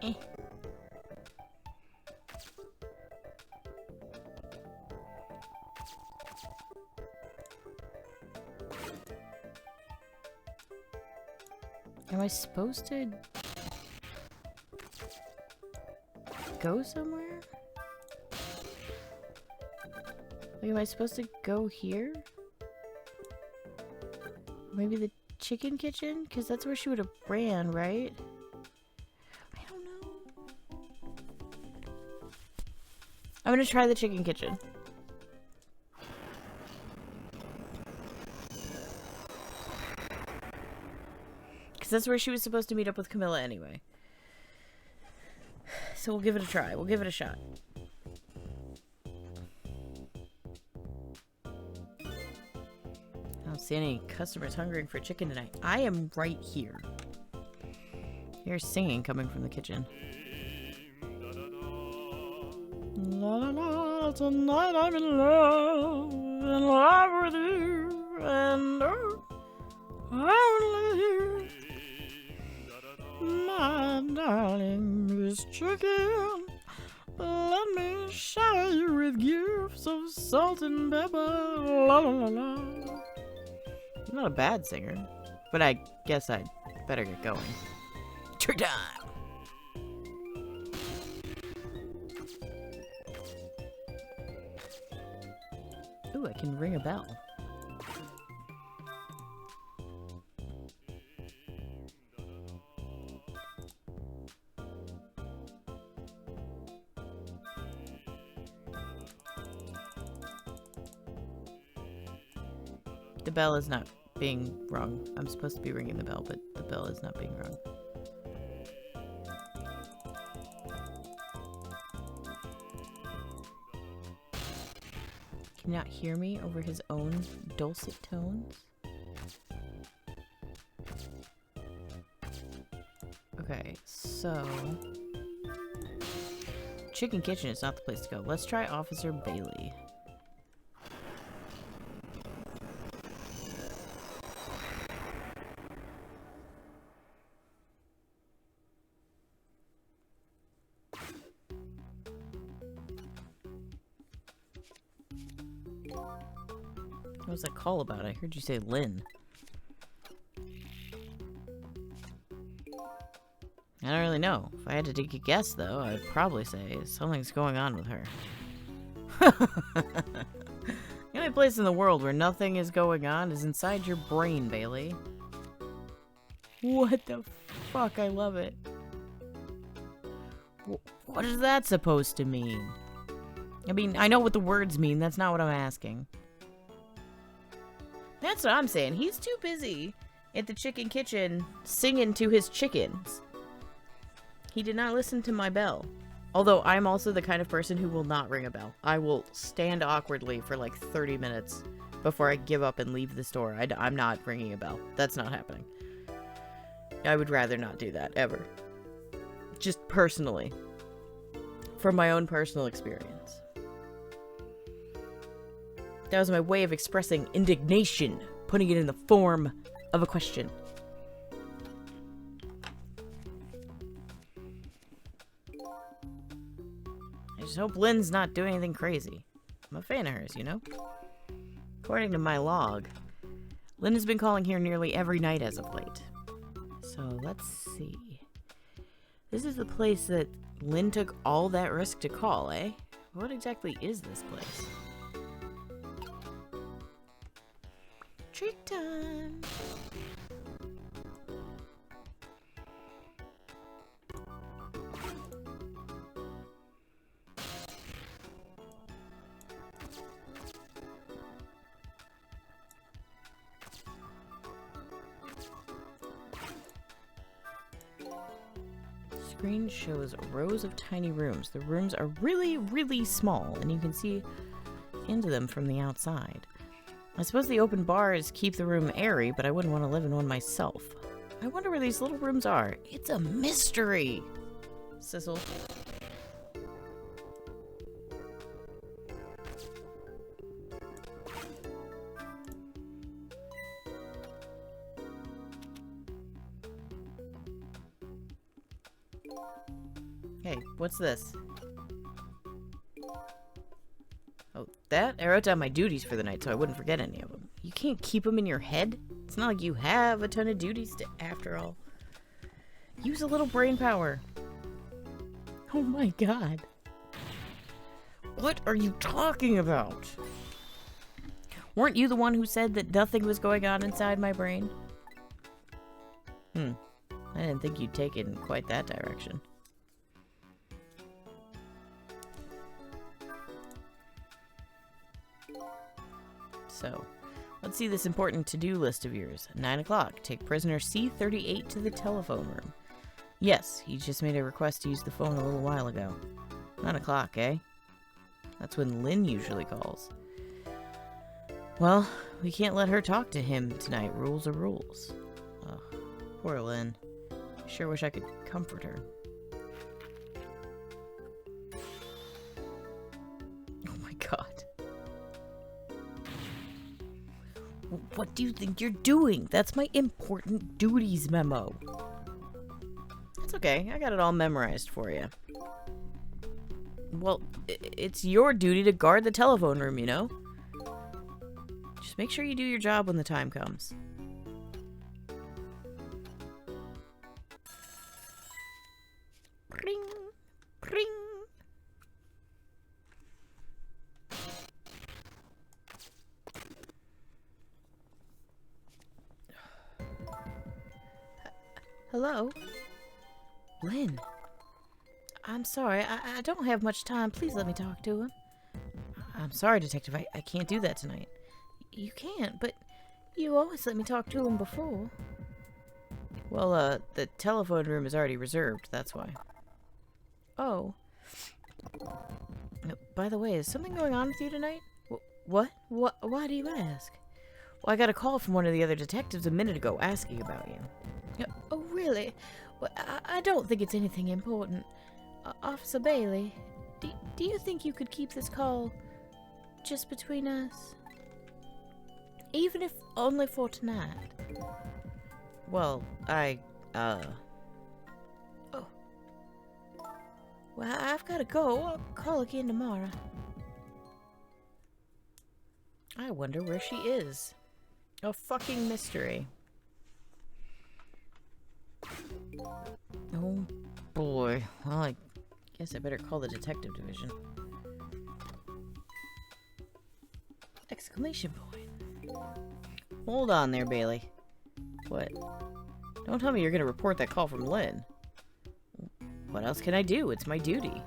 Eh. Am I supposed to go somewhere? Like, am I supposed to go here? Maybe the chicken kitchen? Because that's where she would have ran, right? I don't know. I'm gonna try the chicken kitchen. Because that's where she was supposed to meet up with Camilla anyway. So we'll give it a try. We'll give it a shot. I don't see any customers hungering for chicken tonight. I am right here. Here's singing coming from the kitchen. La la la, tonight I'm in love with you, and only you, my darling Miss Chicken. Let me shower you with gifts of salt and pepper. La la la la. I'm not a bad singer, but I guess I'd better get going. Trick time! Ooh, I can ring a bell. The bell is not being rung. I'm supposed to be ringing the bell, but the bell is not being rung. Can you not hear me over his own dulcet tones? Okay, so... Chicken Kitchen is not the place to go. Let's try Officer Bailey. What was that call about? I heard you say Lynn. I don't really know. If I had to take a guess, though, I'd probably say something's going on with her. The only place in the world where nothing is going on is inside your brain, Bailey. What the fuck? I love it. What is that supposed to mean? I mean, I know what the words mean. That's not what I'm asking. That's what I'm saying. He's too busy at the Chicken Kitchen singing to his chickens. He did not listen to my bell. Although I'm also the kind of person who will not ring a bell. I will stand awkwardly for like 30 minutes before I give up and leave the store. I'm not ringing a bell. That's not happening. I would rather not do that, ever. Just personally. From my own personal experience. That was my way of expressing indignation, putting it in the form of a question. I just hope Lynn's not doing anything crazy. I'm a fan of hers, you know? According to my log, Lynn has been calling here nearly every night as of late. So let's see. This is the place that Lynn took all that risk to call, eh? What exactly is this place? Trick time! Screen shows rows of tiny rooms. The rooms are really, really small, and you can see into them from the outside. I suppose the open bars keep the room airy, but I wouldn't want to live in one myself. I wonder where these little rooms are. It's a mystery! Sissel. Hey, what's this? Oh, that? I wrote down my duties for the night so I wouldn't forget any of them. You can't keep them in your head? It's not like you have a ton of duties to, after all. Use a little brain power. Oh my god. What are you talking about? Weren't you the one who said that nothing was going on inside my brain? I didn't think you'd take it in quite that direction. So, let's see this important to-do list of yours. 9 o'clock. Take prisoner C-38 to the telephone room. Yes, he just made a request to use the phone a little while ago. 9 o'clock, eh? That's when Lynn usually calls. Well, we can't let her talk to him tonight. Rules are rules. Oh, poor Lynn. I sure wish I could comfort her. Oh my What do you think you're doing? That's my important duties memo. It's okay. I got it all memorized for you. Well, it's your duty to guard the telephone room, you know? Just make sure you do your job when the time comes. Pring, pring. Hello? Lynn. I'm sorry, I don't have much time. Please let me talk to him. I'm sorry, Detective. I can't do that tonight. You can't, but you always let me talk to him before. Well, the telephone room is already reserved, that's why. Oh. By the way, is something going on with you tonight? What? Why do you ask? Well, I got a call from one of the other detectives a minute ago asking about you. Oh, really? Well, I don't think it's anything important. Officer Bailey, do you think you could keep this call just between us? Even if only for tonight. Well, Oh. Well, I've got to go. I'll call again tomorrow. I wonder where she is. A fucking mystery. Oh boy. Well, I guess I better call the detective division. Exclamation point. Hold on there, Bailey. What? Don't tell me you're gonna report that call from Lynn. What else can I do? It's my duty.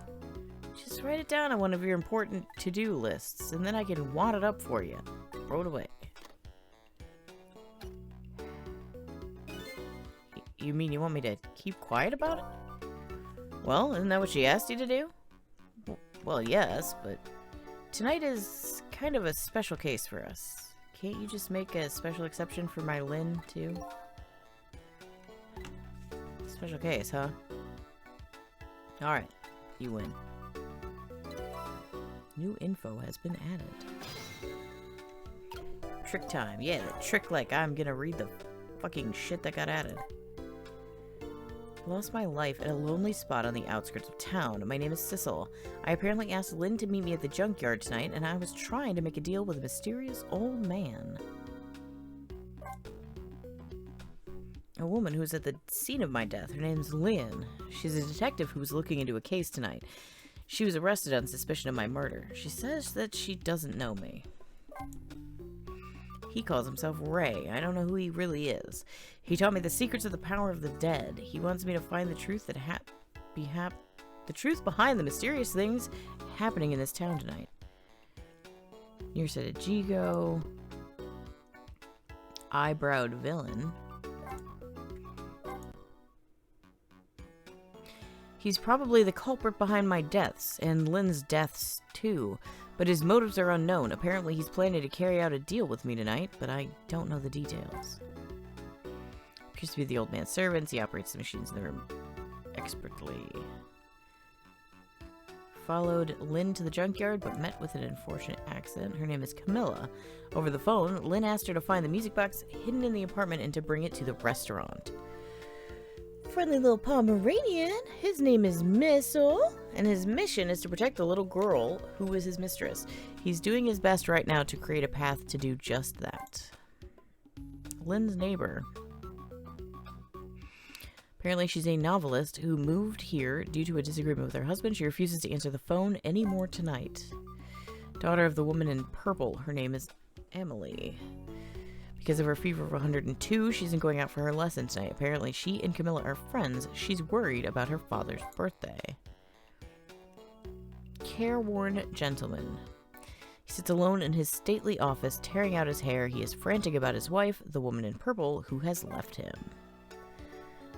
Just write it down on one of your important to-do lists, and then I can wad it up for you. Throw it away. You mean you want me to keep quiet about it? Well, isn't that what she asked you to do? Well, yes, but tonight is kind of a special case for us. Can't you just make a special exception for my Lynn, too? Special case, huh? Alright, you win. New info has been added. Trick time. Yeah, the trick like I'm gonna read the fucking shit that got added. Lost my life at a lonely spot on the outskirts of town. My name is Sissel. I apparently asked Lynn to meet me at the junkyard tonight, and I was trying to make a deal with a mysterious old man. A woman who was at the scene of my death. Her name's Lynn. She's a detective who was looking into a case tonight. She was arrested on suspicion of my murder. She says that she doesn't know me. He calls himself Ray. I don't know who he really is. He taught me the secrets of the power of the dead. He wants me to find the truth that the truth behind the mysterious things happening in this town tonight. Nearsighted Jigo. Eyebrowed villain. He's probably the culprit behind my deaths, and Lynn's deaths too, but his motives are unknown. Apparently he's planning to carry out a deal with me tonight, but I don't know the details. Appears to be the old man's servants. He operates the machines in the room expertly. Followed Lynn to the junkyard, but met with an unfortunate accident. Her name is Camilla. Over the phone, Lynn asked her to find the music box hidden in the apartment and to bring it to the restaurant. Friendly little Pomeranian. His name is Missile, and his mission is to protect the little girl who is his mistress. He's doing his best right now to create a path to do just that. Lynn's neighbor. Apparently she's a novelist who moved here due to a disagreement with her husband. She refuses to answer the phone anymore tonight. Daughter of the woman in purple. Her name is Emily. Because of her fever of 102, she isn't going out for her lesson tonight. Apparently, she and Camilla are friends. She's worried about her father's birthday. Careworn gentleman. He sits alone in his stately office, tearing out his hair. He is frantic about his wife, the woman in purple, who has left him.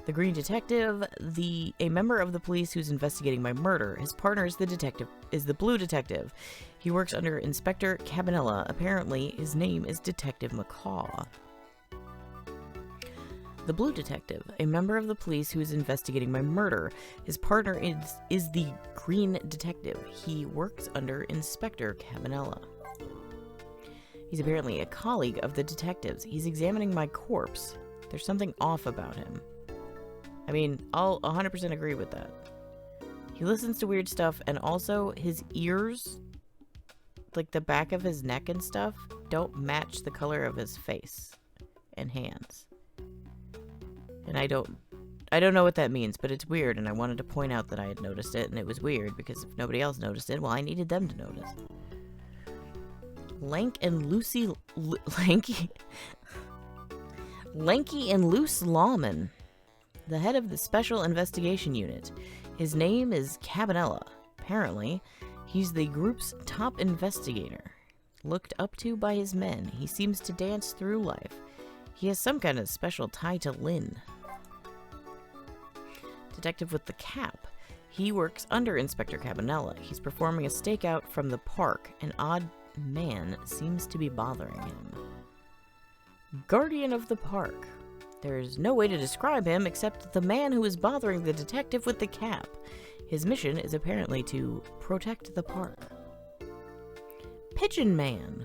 The green detective, a member of the police who's investigating my murder. His partner is the blue detective. He works under Inspector Cabanella. Apparently, his name is Detective McCaw. The blue detective, a member of the police who is investigating my murder. His partner is the green detective. He works under Inspector Cabanella. He's apparently a colleague of the detectives. He's examining my corpse. There's something off about him. I mean, I'll 100% agree with that. He listens to weird stuff, and also his ears, like the back of his neck and stuff, don't match the color of his face and hands. And I don't know what that means, but it's weird, and I wanted to point out that I had noticed it, and it was weird, because if nobody else noticed it, well, I needed them to notice. Lanky and loose lawman, the head of the Special Investigation Unit. His name is Cabanella. Apparently, he's the group's top investigator. Looked up to by his men, he seems to dance through life. He has some kind of special tie to Lynn. Detective with the cap. He works under Inspector Cabanella. He's performing a stakeout from the park. An odd man seems to be bothering him. Guardian of the park. There's no way to describe him except the man who is bothering the detective with the cap. His mission is apparently to protect the park. Pigeon Man.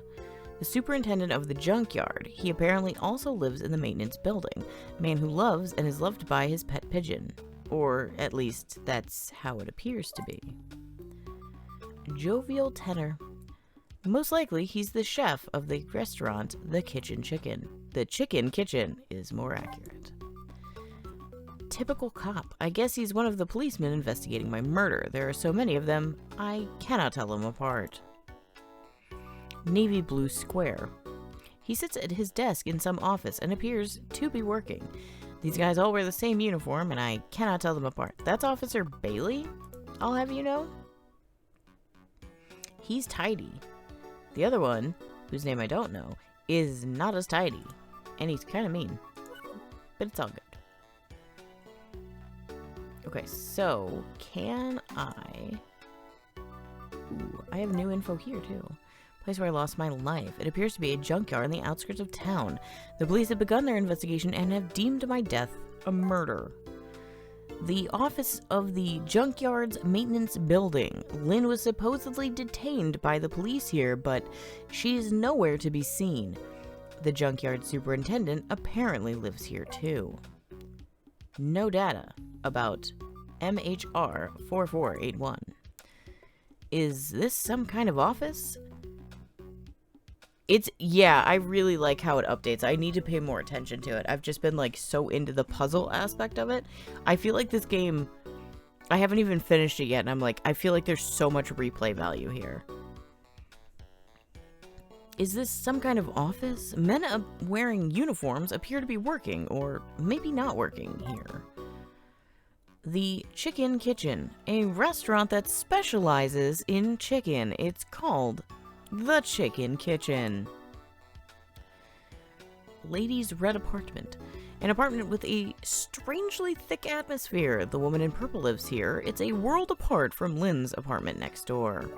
The superintendent of the junkyard. He apparently also lives in the maintenance building. A man who loves and is loved by his pet pigeon. Or at least that's how it appears to be. Jovial tenor. Most likely he's the chef of the restaurant The Kitchen Chicken. The Chicken Kitchen is more accurate. Typical cop. I guess he's one of the policemen investigating my murder. There are so many of them, I cannot tell them apart. Navy blue square. He sits at his desk in some office and appears to be working. These guys all wear the same uniform, and I cannot tell them apart. That's Officer Bailey, I'll have you know. He's tidy. The other one, whose name I don't know, is not as tidy. And he's kind of mean. But it's all good. Okay, so, can I... Ooh, I have new info here, too. Place where I lost my life. It appears to be a junkyard on the outskirts of town. The police have begun their investigation and have deemed my death a murder. The office of the junkyard's maintenance building. Lynn was supposedly detained by the police here, but she's nowhere to be seen. The junkyard superintendent apparently lives here too. No data about MHR 4481. Is this some kind of office? Yeah, I really like how it updates. I need to pay more attention to it. I've just been, like, so into the puzzle aspect of it. I feel like this game, I haven't even finished it yet, and I'm like, I feel like there's so much replay value here. Is this some kind of office? Men wearing uniforms appear to be working, or maybe not working here. The Chicken Kitchen, a restaurant that specializes in chicken. It's called The Chicken Kitchen. Ladies' red apartment. An apartment with a strangely thick atmosphere. The woman in purple lives here. It's a world apart from Lynn's apartment next door.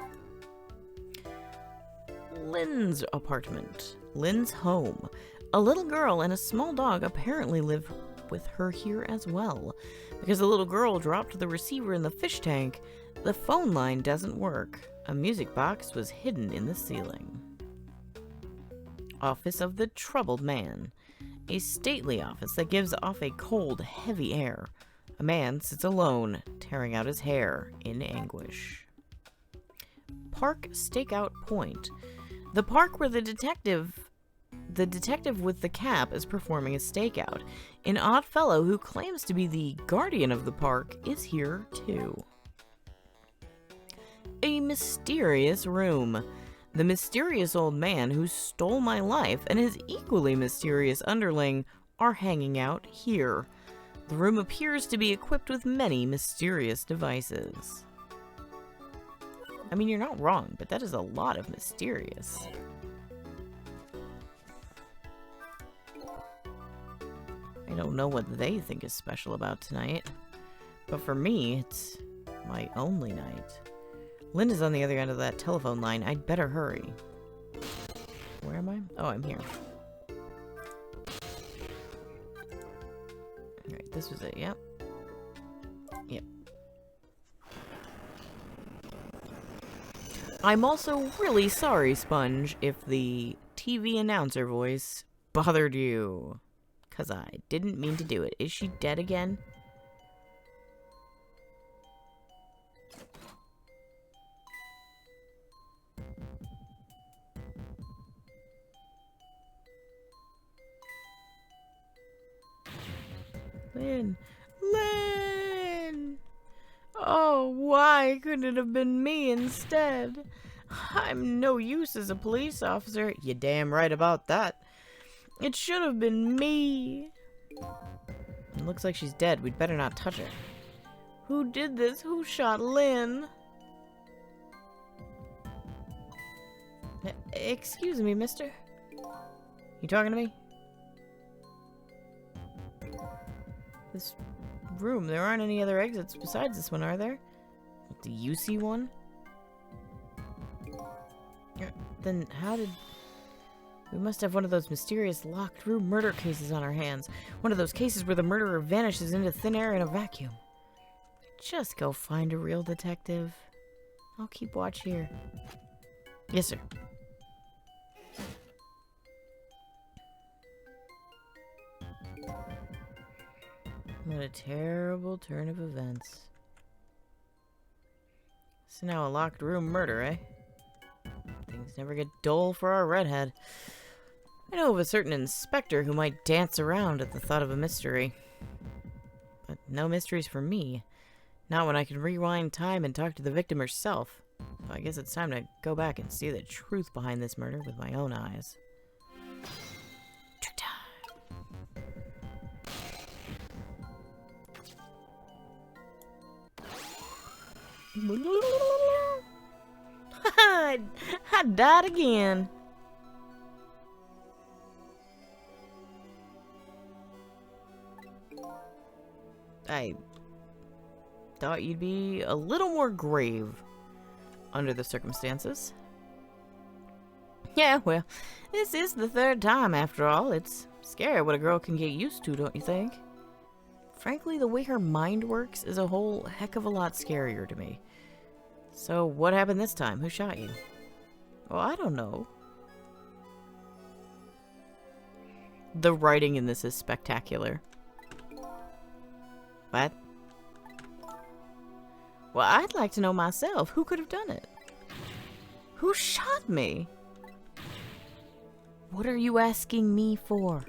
Lynn's apartment. Lynn's home. A little girl and a small dog apparently live with her here as well. Because the little girl dropped the receiver in the fish tank, the phone line doesn't work. A music box was hidden in the ceiling. Office of the Troubled Man. A stately office that gives off a cold, heavy air. A man sits alone, tearing out his hair in anguish. Park Stakeout Point. The park where the detective with the cap is performing a stakeout. An odd fellow who claims to be the guardian of the park is here too. A mysterious room. The mysterious old man who stole my life and his equally mysterious underling are hanging out here. The room appears to be equipped with many mysterious devices. I mean, you're not wrong, but that is a lot of mysterious. I don't know what they think is special about tonight, but for me, it's my only night. Linda's on the other end of that telephone line. I'd better hurry. Where am I? Oh, I'm here. Alright, this was it, yep. Yep. I'm also really sorry, Sponge, if the TV announcer voice bothered you. 'Cause I didn't mean to do it. Is she dead again? Lynn. Lynn! Oh, why couldn't it have been me instead? I'm no use as a police officer. You damn right about that. It should have been me. It looks like she's dead. We'd better not touch her. Who did this? Who shot Lynn? Excuse me, mister. You talking to me? This room, there aren't any other exits besides this one, are there? Do you see one? Then how did... We must have one of those mysterious locked room murder cases on our hands. One of those cases where the murderer vanishes into thin air in a vacuum. Just go find a real detective. I'll keep watch here. Yes, sir. What a terrible turn of events. So now a locked room murder, eh? Things never get dull for our redhead. I know of a certain inspector who might dance around at the thought of a mystery. But no mysteries for me. Not when I can rewind time and talk to the victim herself. So I guess it's time to go back and see the truth behind this murder with my own eyes. Trick time! I died again. I thought you'd be a little more grave under the circumstances. Yeah, well, this is the third time after all. It's scary what a girl can get used to, don't you think? Frankly, the way her mind works is a whole heck of a lot scarier to me. So, what happened this time? Who shot you? Well, I don't know. The writing in this is spectacular. What? Well, I'd like to know myself. Who could have done it? Who shot me? What are you asking me for?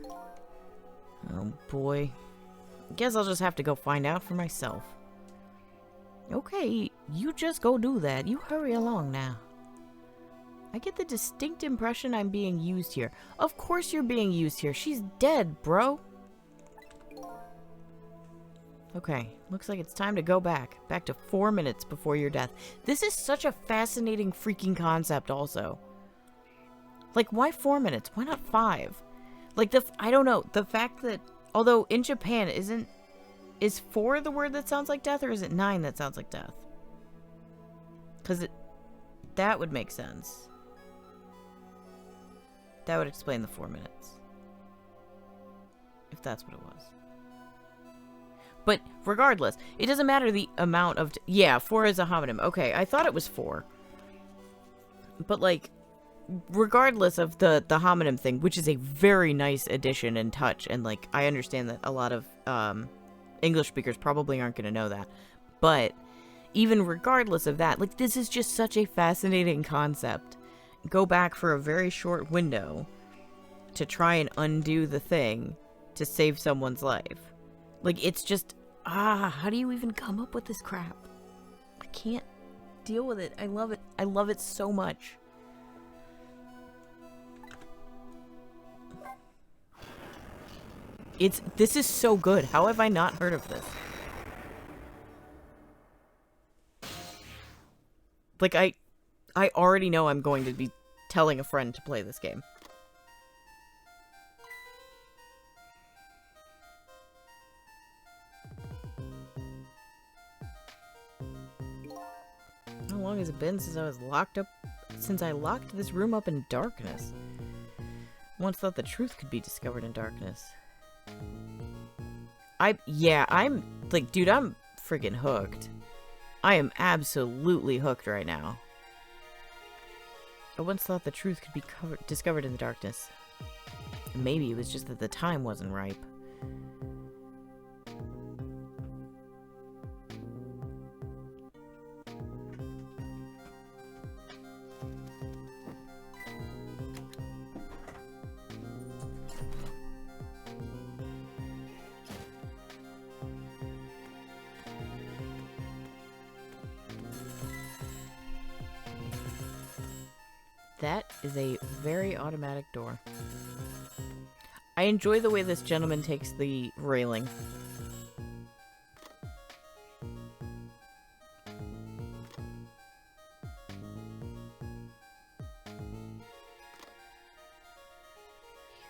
Oh, boy. Guess I'll just have to go find out for myself. Okay, you just go do that. You hurry along now. I get the distinct impression I'm being used here. Of course you're being used here. She's dead, bro. Okay, looks like it's time to go back. Back to 4 minutes before your death. This is such a fascinating freaking concept also. Like, why 4 minutes? Why not 5? Like, I don't know. The fact that, although in Japan, is 4 the word that sounds like death, or is it 9 that sounds like death? Because that would make sense. That would explain the 4 minutes. If that's what it was. But regardless, it doesn't matter the amount of... yeah, 4 is a homonym. Okay, I thought it was 4. But, like, regardless of the homonym thing, which is a very nice addition and touch, and, like, I understand that a lot of English speakers probably aren't going to know that. But even regardless of that, like, this is just such a fascinating concept. Go back for a very short window to try and undo the thing to save someone's life. Like, it's just, how do you even come up with this crap? I can't deal with it. I love it. I love it so much. This is so good. How have I not heard of this? Like, I already know I'm going to be telling a friend to play this game. How long has it been since I was locked up? Since I locked this room up in darkness? Once thought the truth could be discovered in darkness. I'm, like, dude, I'm friggin' hooked. I am absolutely hooked right now. I once thought the truth could be discovered in the darkness. Maybe it was just that the time wasn't ripe. That is a very automatic door. I enjoy the way this gentleman takes the railing.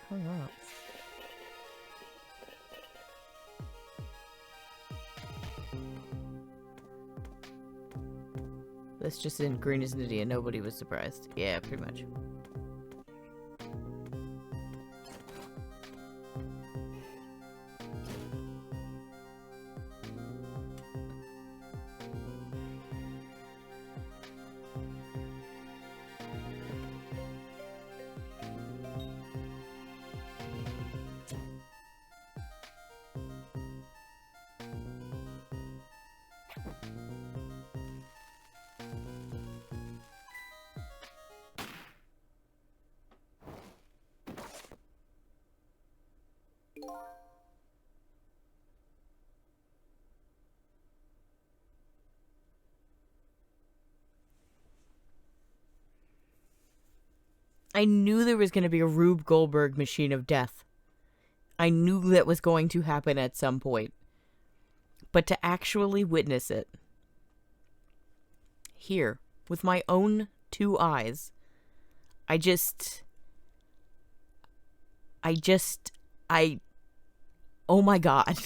Hung up. This just in, green is an idiot. Nobody was surprised. Yeah, pretty much. I knew there was going to be a Rube Goldberg machine of death. I knew that was going to happen at some point. But to actually witness it, here, with my own 2 eyes, I oh my god.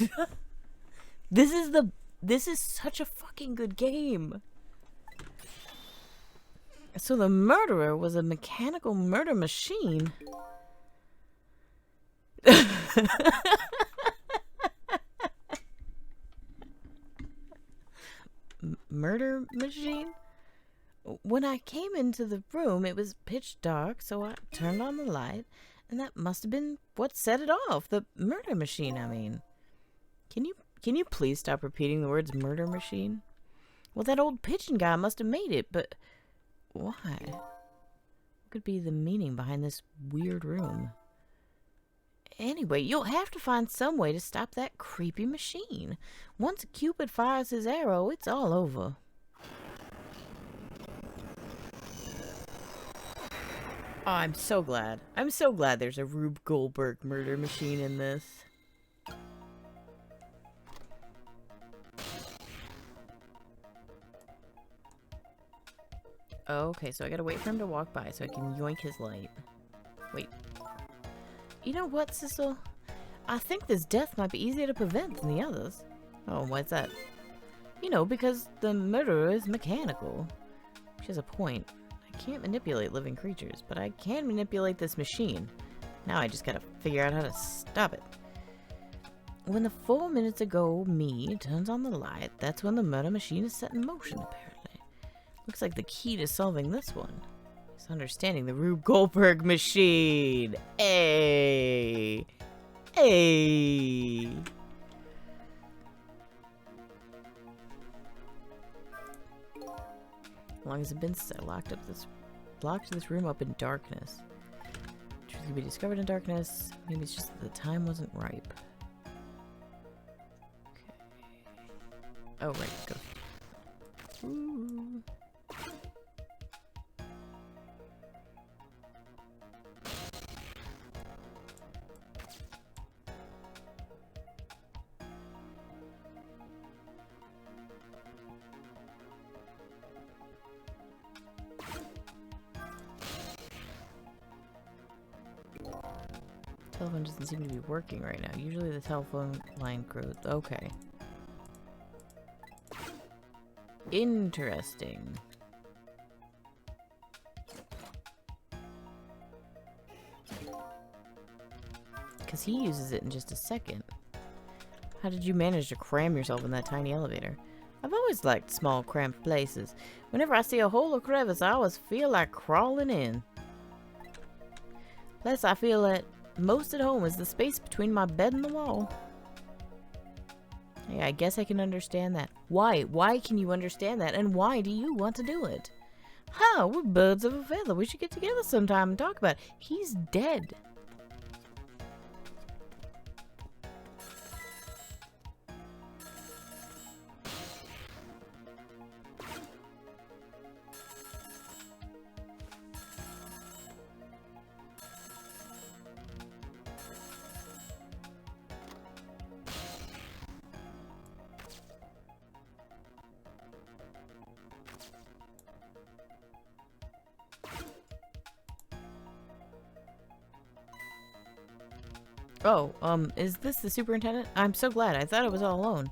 This is such a fucking good game. So the murderer was a mechanical murder machine. Murder machine? When I came into the room, it was pitch dark, so I turned on the light, and that must have been what set it off. The murder machine, I mean. Can you please stop repeating the words murder machine? Well, that old pigeon guy must have made it, but why? What could be the meaning behind this weird room? Anyway, you'll have to find some way to stop that creepy machine. Once Cupid fires his arrow, it's all over. Oh, I'm so glad. I'm so glad there's a Rube Goldberg murder machine in this. Okay, so I gotta wait for him to walk by so I can yoink his light. Wait. You know what, Sissel? I think this death might be easier to prevent than the others. Oh, why's that? You know, because the murderer is mechanical. She has a point. I can't manipulate living creatures, but I can manipulate this machine. Now I just gotta figure out how to stop it. When the 4 minutes ago me turns on the light, that's when the murder machine is set in motion, apparently. Looks like the key to solving this one is understanding the Rube Goldberg machine. Hey! Hey! How long has it been since I locked this room up in darkness? Truth can be discovered in darkness. Maybe it's just that the time wasn't ripe. Okay. Oh, right. Go. Ooh. Telephone doesn't seem to be working right now. Usually the telephone line grows. Okay. Interesting. Because he uses it in just a second. How did you manage to cram yourself in that tiny elevator? I've always liked small, cramped places. Whenever I see a hole or crevice, I always feel like crawling in. Plus, I feel that most at home is the space between my bed and the wall. Yeah, I guess I can understand that. Why? Why can you understand that? And why do you want to do it? Huh, we're birds of a feather. We should get together sometime and talk about it. He's dead. Oh, is this the superintendent? I'm so glad. I thought I was all alone.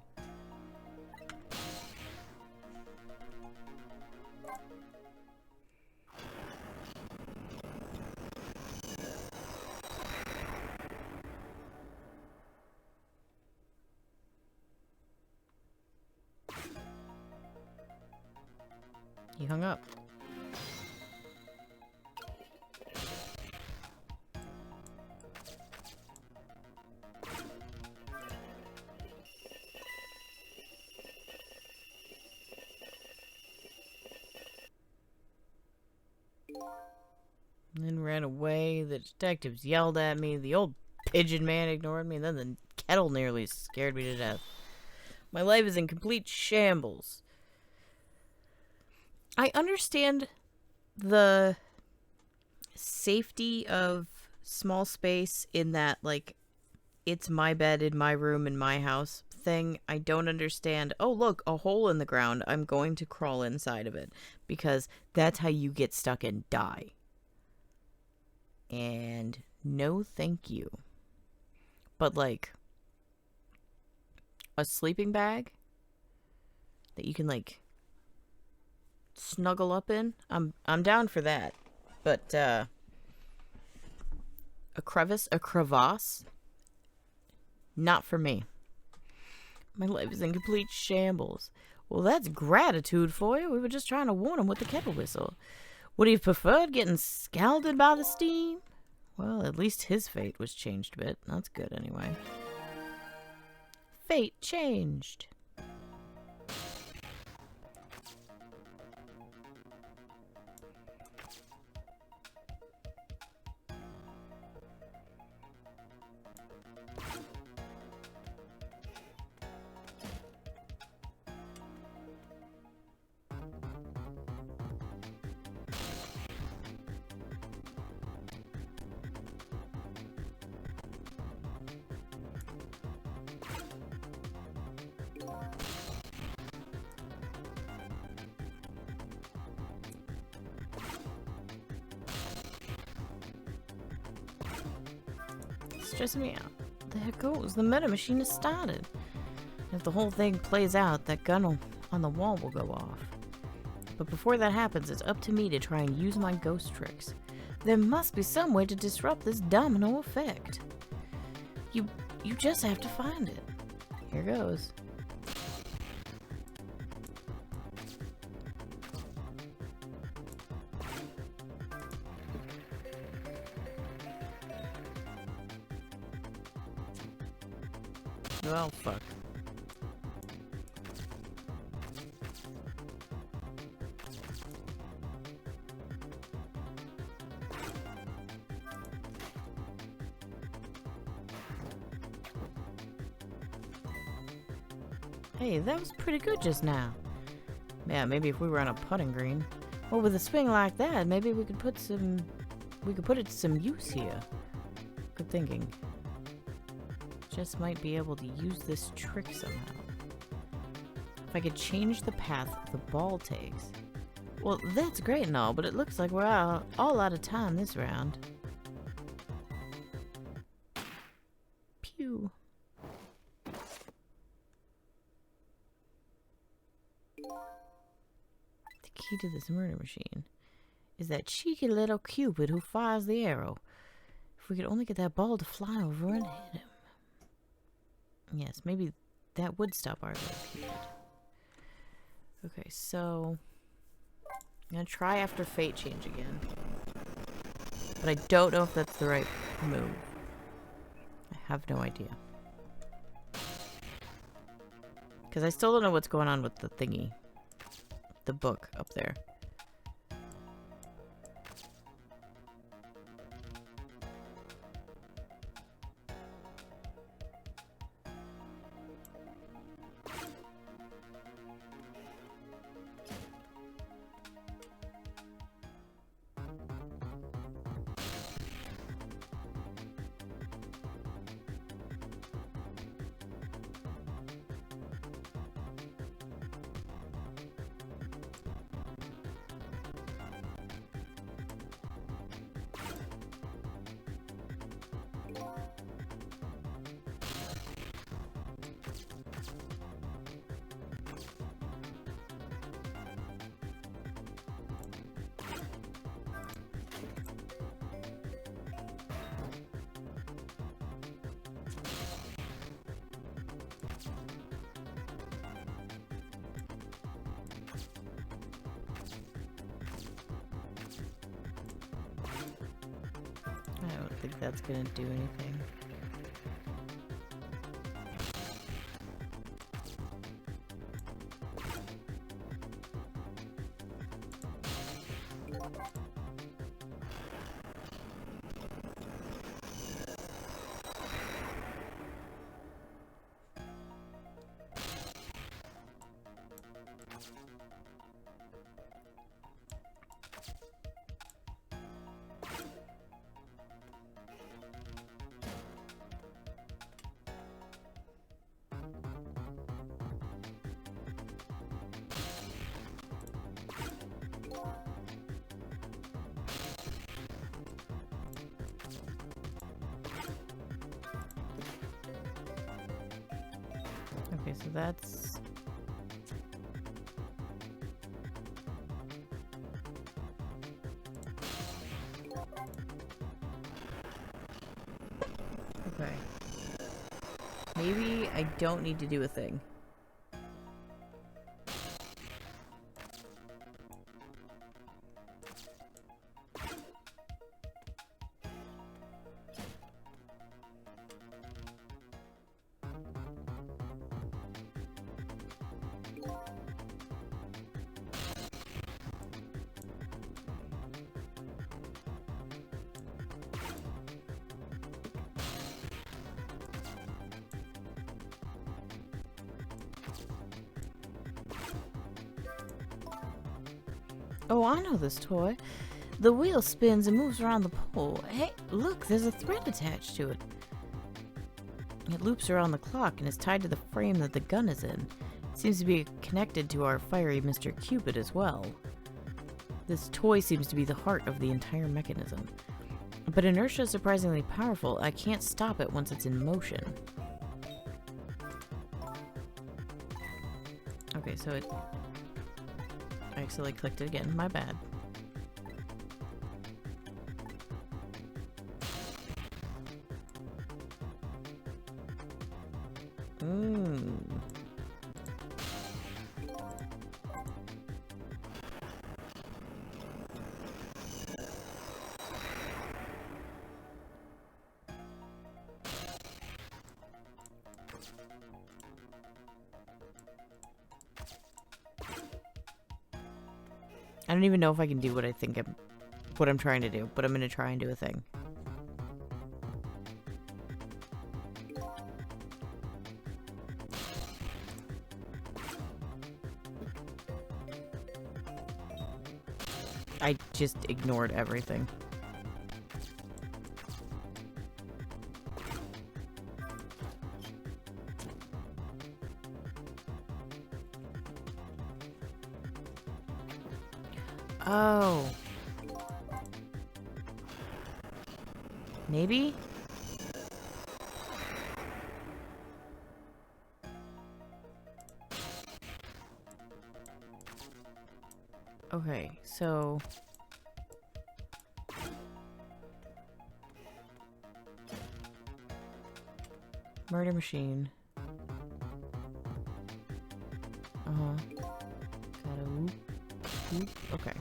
He hung up. And then ran away. The detectives yelled at me. The old pigeon man ignored me. And then the kettle nearly scared me to death. My life is in complete shambles. I understand the safety of small space in that, like, it's my bed in my room in my house thing. I don't understand, oh, look, a hole in the ground. I'm going to crawl inside of it. Because that's how you get stuck and die. And no thank you. But, like, a sleeping bag that you can, like, snuggle up in, I'm down for that. But a crevasse, not for me. My life is in complete shambles. Well, that's gratitude for you. We were just trying to warn him with the kettle whistle. Would he have preferred getting scalded by the steam? Well, at least his fate was changed a bit. That's good anyway. Fate changed. Stressing me out. There it goes. The meta machine has started. If the whole thing plays out, that gun on the wall will go off. But before that happens, it's up to me to try and use my ghost tricks. There must be some way to disrupt this domino effect. You just have to find it. Here goes. Well, fuck. Hey, that was pretty good just now. Yeah, maybe if we were on a putting green. Well, with a swing like that, maybe we could put it to some use here. Good thinking. Just might be able to use this trick somehow. If I could change the path the ball takes. Well, that's great and all, but it looks like we're all out of time this round. Pew. The key to this murder machine is that cheeky little Cupid who fires the arrow. If we could only get that ball to fly over and hit him. Yes, maybe that would stop our little Cupid. Okay, so I'm gonna try after fate change again. But I don't know if that's the right move. I have no idea. Because I still don't know what's going on with the thingy. The book up there. I don't think that's gonna do anything. Okay, so that's... Okay. Maybe I don't need to do a thing. Oh, I know this toy. The wheel spins and moves around the pole. Hey, look, there's a thread attached to it. It loops around the clock and is tied to the frame that the gun is in. It seems to be connected to our fiery Mr. Cupid as well. This toy seems to be the heart of the entire mechanism. But inertia is surprisingly powerful. I can't stop it once it's in motion. Okay, so it... I accidentally clicked it again. My bad. I don't even know if I can do what I think what I'm trying to do, but I'm gonna try and do a thing. I just ignored everything. Oh. Maybe? Okay, so... Murder machine. Uh-huh. Oop, okay.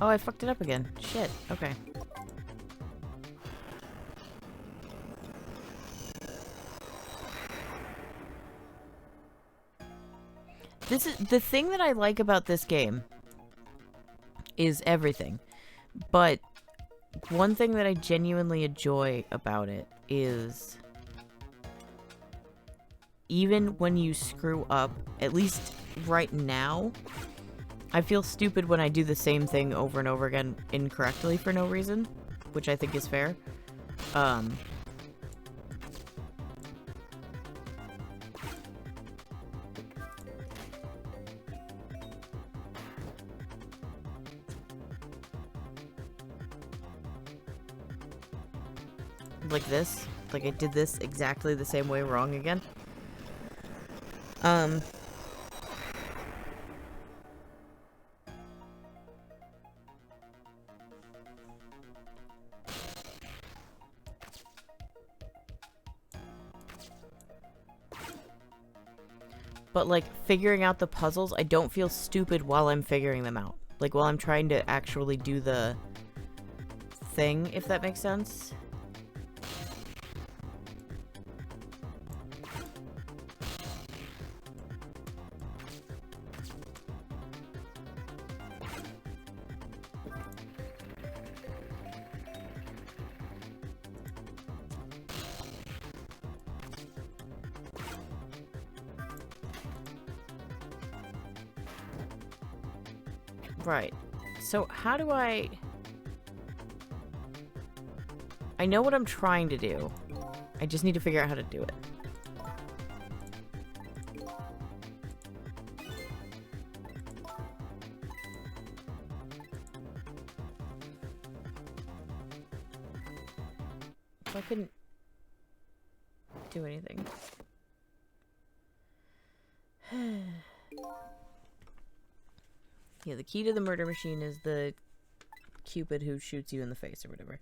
Oh, I fucked it up again. Shit. Okay. This is the thing that I like about this game is everything. But one thing that I genuinely enjoy about it is even when you screw up, at least right now, I feel stupid when I do the same thing over and over again incorrectly for no reason, which I think is fair. Like this. Like I did this exactly the same way wrong again. But, like, figuring out the puzzles, I don't feel stupid while I'm figuring them out. Like, while I'm trying to actually do the thing, if that makes sense. Right. So how do I know what I'm trying to do. I just need to figure out how to do it. If I couldn't do anything. Yeah, the key to the murder machine is the Cupid who shoots you in the face or whatever.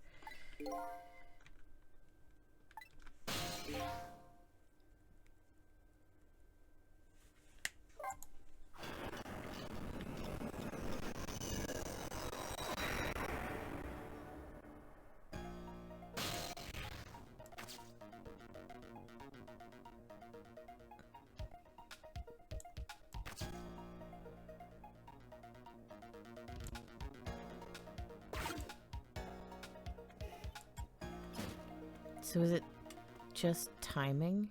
So is it just timing?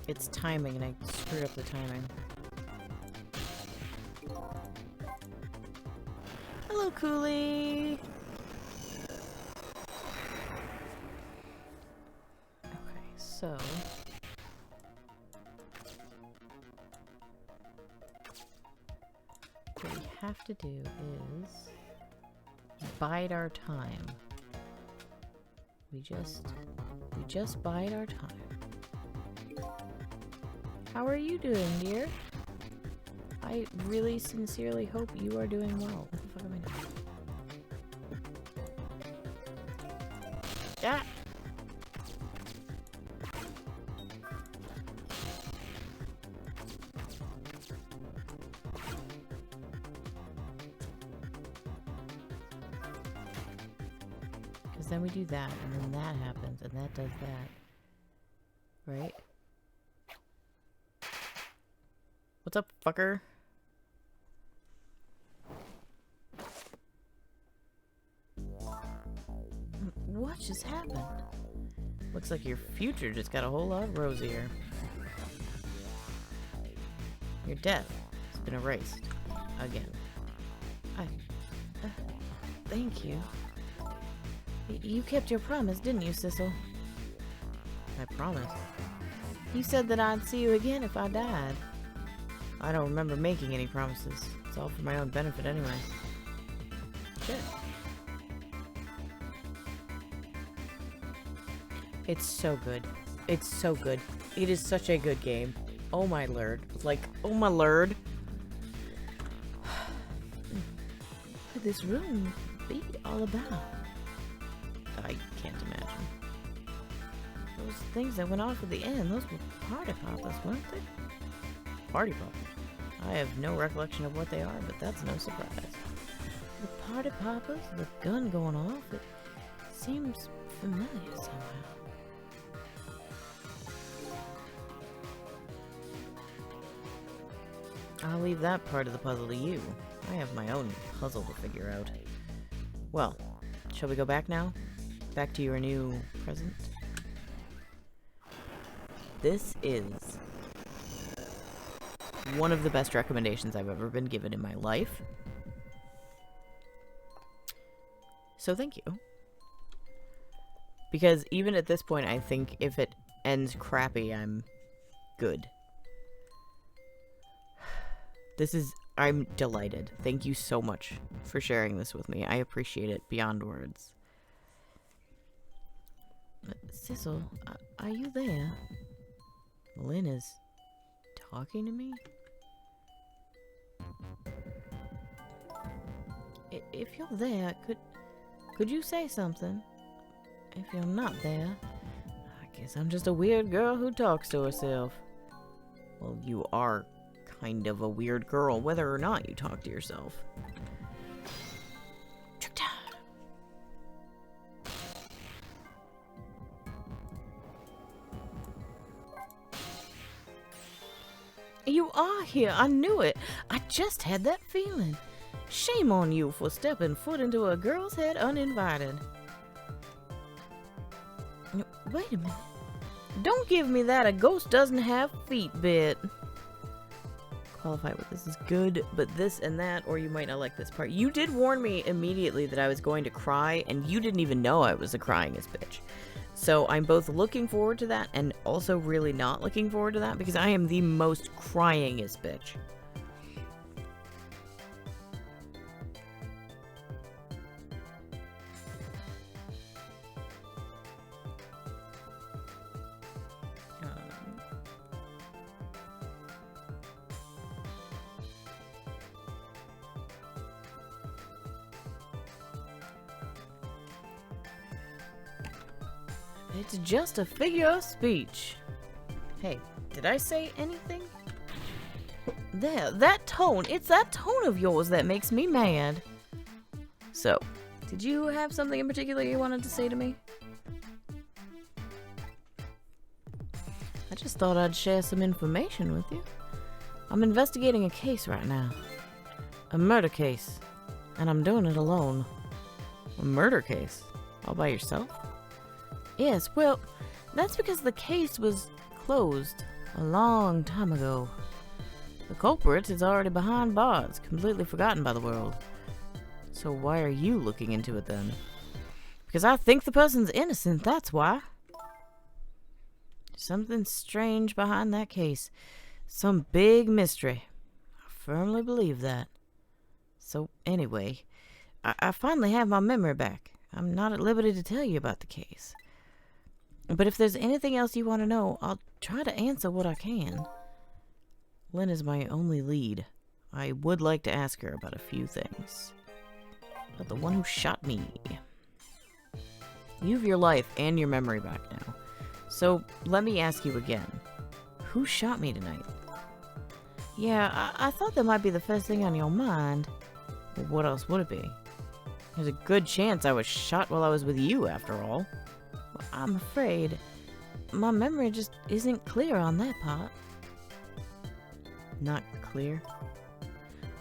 It's timing, and I screwed up the timing. Hello, Cooley! Okay, so... what we have to do is... bide our time. We just bide our time. How are you doing, dear? I really sincerely hope you are doing well. What the fuck am I doing? Ah! Because then we do that, and then that happens, and that does that. Right? What's up, fucker? What just happened? Looks like your future just got a whole lot rosier. You're deaf. been erased. Again. Thank you. You kept your promise, didn't you, Sissel? I promised. You said that I'd see you again if I died. I don't remember making any promises. It's all for my own benefit anyway. Shit. It's so good. It's so good. It is such a good game. Oh my lord. Like, oh my lord. What could this room be all about? I can't imagine. Those things that went off at the end, those were party poppers, weren't they? Party poppers? I have no recollection of what they are, but that's no surprise. The party poppers, the gun going off, it seems familiar somehow. I'll leave that part of the puzzle to you. I have my own puzzle to figure out. Well, shall we go back now? Back to your new present? This is one of the best recommendations I've ever been given in my life. So thank you. Because even at this point, I think if it ends crappy, I'm good. I'm delighted. Thank you so much for sharing this with me. I appreciate it beyond words. Sissel, are you there? Lynn is talking to me? If you're there, could you say something? If you're not there, I guess I'm just a weird girl who talks to herself. Well, you are kind of a weird girl, whether or not you talk to yourself. You are here. I knew it. I just had that feeling. Shame on you for stepping foot into a girl's head uninvited. Wait a minute. Don't give me that a ghost doesn't have feet bit. Qualify with this is good, but this and that, or you might not like this part. You did warn me immediately that I was going to cry, and you didn't even know I was a cryingest bitch. So I'm both looking forward to that and also really not looking forward to that because I am the most cryingest bitch. It's just a figure of speech. Hey, did I say anything? There, that tone. It's that tone of yours that makes me mad. So, did you have something in particular you wanted to say to me? I just thought I'd share some information with you. I'm investigating a case right now. A murder case. And I'm doing it alone. A murder case? All by yourself? Yes, well, that's because the case was closed a long time ago. The culprit is already behind bars, completely forgotten by the world. So why are you looking into it then? Because I think the person's innocent, that's why. Something strange behind that case. Some big mystery. I firmly believe that. So anyway, I finally have my memory back. I'm not at liberty to tell you about the case. But if there's anything else you want to know, I'll try to answer what I can. Lynn is my only lead. I would like to ask her about a few things. About the one who shot me. You have your life and your memory back now. So, let me ask you again. Who shot me tonight? Yeah, I thought that might be the first thing on your mind. Well, what else would it be? There's a good chance I was shot while I was with you, after all. Well, I'm afraid my memory just isn't clear on that part. Not clear?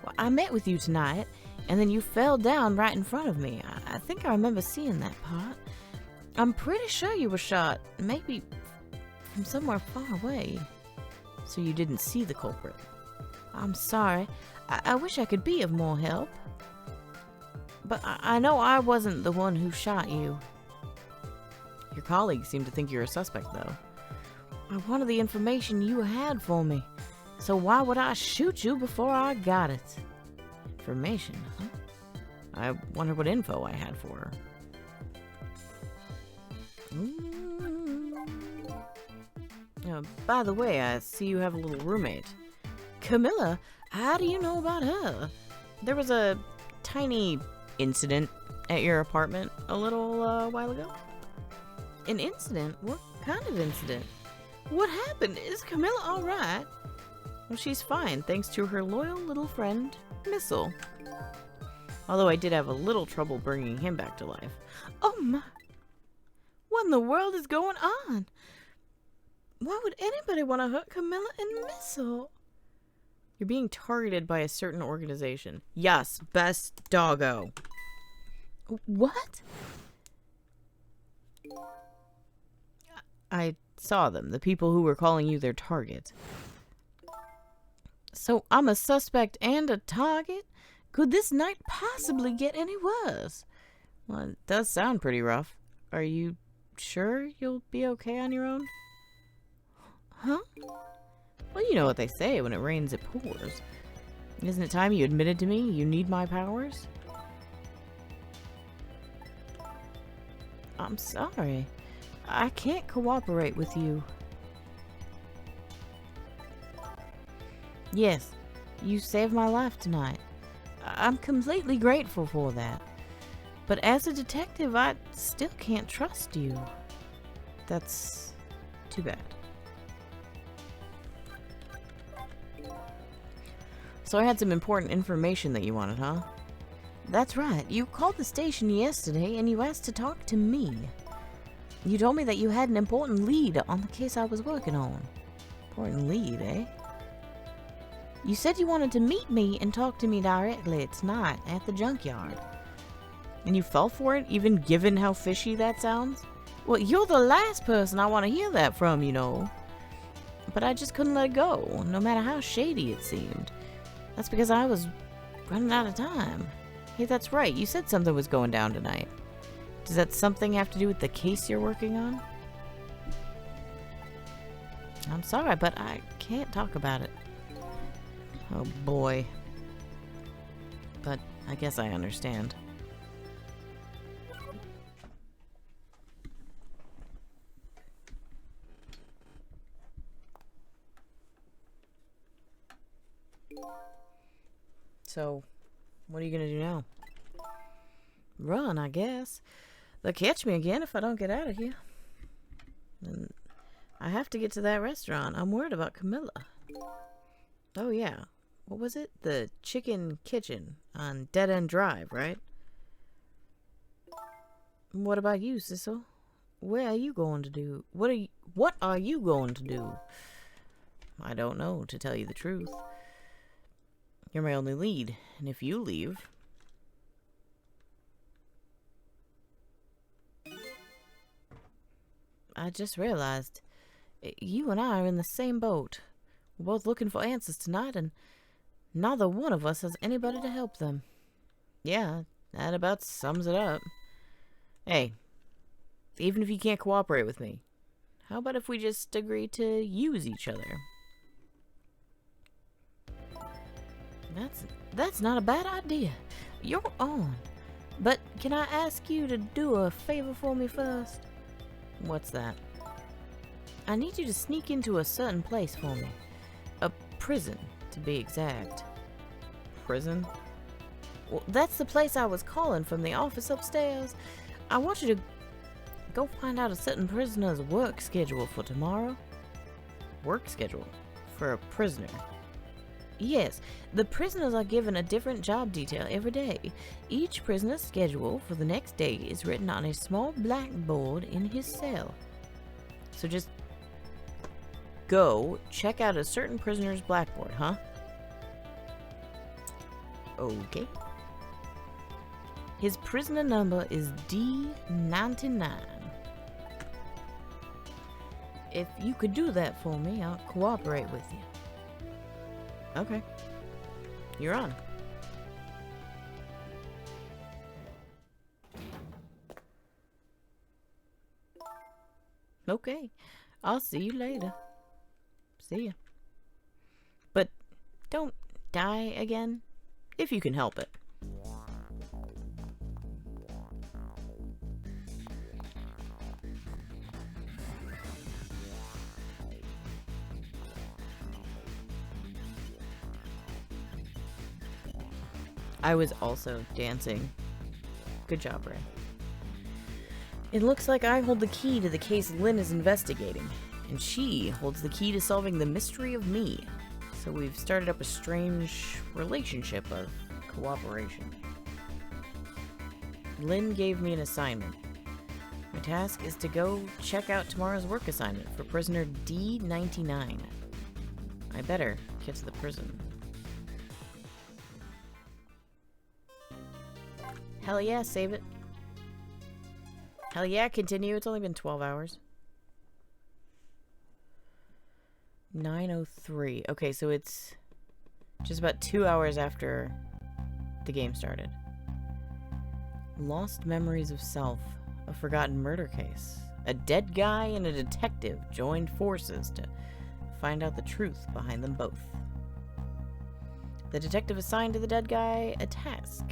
Well, I met with you tonight, and then you fell down right in front of me. I think I remember seeing that part. I'm pretty sure you were shot, maybe from somewhere far away. So you didn't see the culprit? I'm sorry. I wish I could be of more help. But I know I wasn't the one who shot you. Your colleagues seem to think you're a suspect, though. I wanted the information you had for me. So why would I shoot you before I got it? Information, huh? I wonder what info I had for her. By the way, I see you have a little roommate. Camilla? How do you know about her? There was a tiny incident at your apartment a little while ago. An incident? What kind of incident? What happened? Is Camilla alright? Well, she's fine, thanks to her loyal little friend, Missile. Although I did have a little trouble bringing him back to life. Oh my... What in the world is going on? Why would anybody want to hurt Camilla and Missile? You're being targeted by a certain organization. Yes, best doggo. What? I saw them, the people who were calling you their target. So I'm a suspect and a target? Could this night possibly get any worse? Well, it does sound pretty rough. Are you sure you'll be okay on your own? Huh? Well, you know what they say, when it rains it pours. Isn't it time you admitted to me you need my powers? I'm sorry. I can't cooperate with you. Yes, you saved my life tonight. I'm completely grateful for that. But as a detective, I still can't trust you. That's too bad. So I had some important information that you wanted, huh? That's right. You called the station yesterday and you asked to talk to me. You told me that you had an important lead on the case I was working on. Important lead, eh? You said you wanted to meet me and talk to me directly tonight at the junkyard. And you fell for it, even given how fishy that sounds? Well, you're the last person I want to hear that from, you know. But I just couldn't let it go, no matter how shady it seemed. That's because I was running out of time. Hey, that's right, you said something was going down tonight. Does that something have to do with the case you're working on? I'm sorry, but I can't talk about it. Oh boy. But I guess I understand. So, what are you gonna do now? Run, I guess. They'll catch me again if I don't get out of here. And I have to get to that restaurant. I'm worried about Camilla. Oh yeah. What was it? The Chicken Kitchen on Dead End Drive, right? What about you, Sissel? Where are you going to do? What are you going to do? I don't know, to tell you the truth. You're my only lead, and if you leave... I just realized, you and I are in the same boat. We're both looking for answers tonight, and neither one of us has anybody to help them. Yeah, that about sums it up. Hey, even if you can't cooperate with me, how about if we just agree to use each other? That's not a bad idea. You're on. But can I ask you to do a favor for me first? What's that? I need you to sneak into a certain place for me. A prison, to be exact. Prison? Well, that's the place I was calling from the office upstairs. I want you to go find out a certain prisoner's work schedule for tomorrow. Work schedule? For a prisoner? Yes, the prisoners are given a different job detail every day. Each prisoner's schedule for the next day is written on a small blackboard in his cell. So just go check out a certain prisoner's blackboard, huh? Okay. His prisoner number is D99. If you could do that for me, I'll cooperate with you. Okay. You're on. Okay. I'll see you later. See ya. But don't die again, if you can help it. I was also dancing. Good job, Ray. It looks like I hold the key to the case Lynn is investigating, and she holds the key to solving the mystery of me. So we've started up a strange relationship of cooperation. Lynn gave me an assignment. My task is to go check out tomorrow's work assignment for prisoner D99. I better get to the prison. Hell yeah, save it. Hell yeah, continue. It's only been 12 hours. 9:03. Okay, so it's just about 2 hours after the game started. Lost memories of self. A forgotten murder case. A dead guy and a detective joined forces to find out the truth behind them both. The detective assigned to the dead guy a task: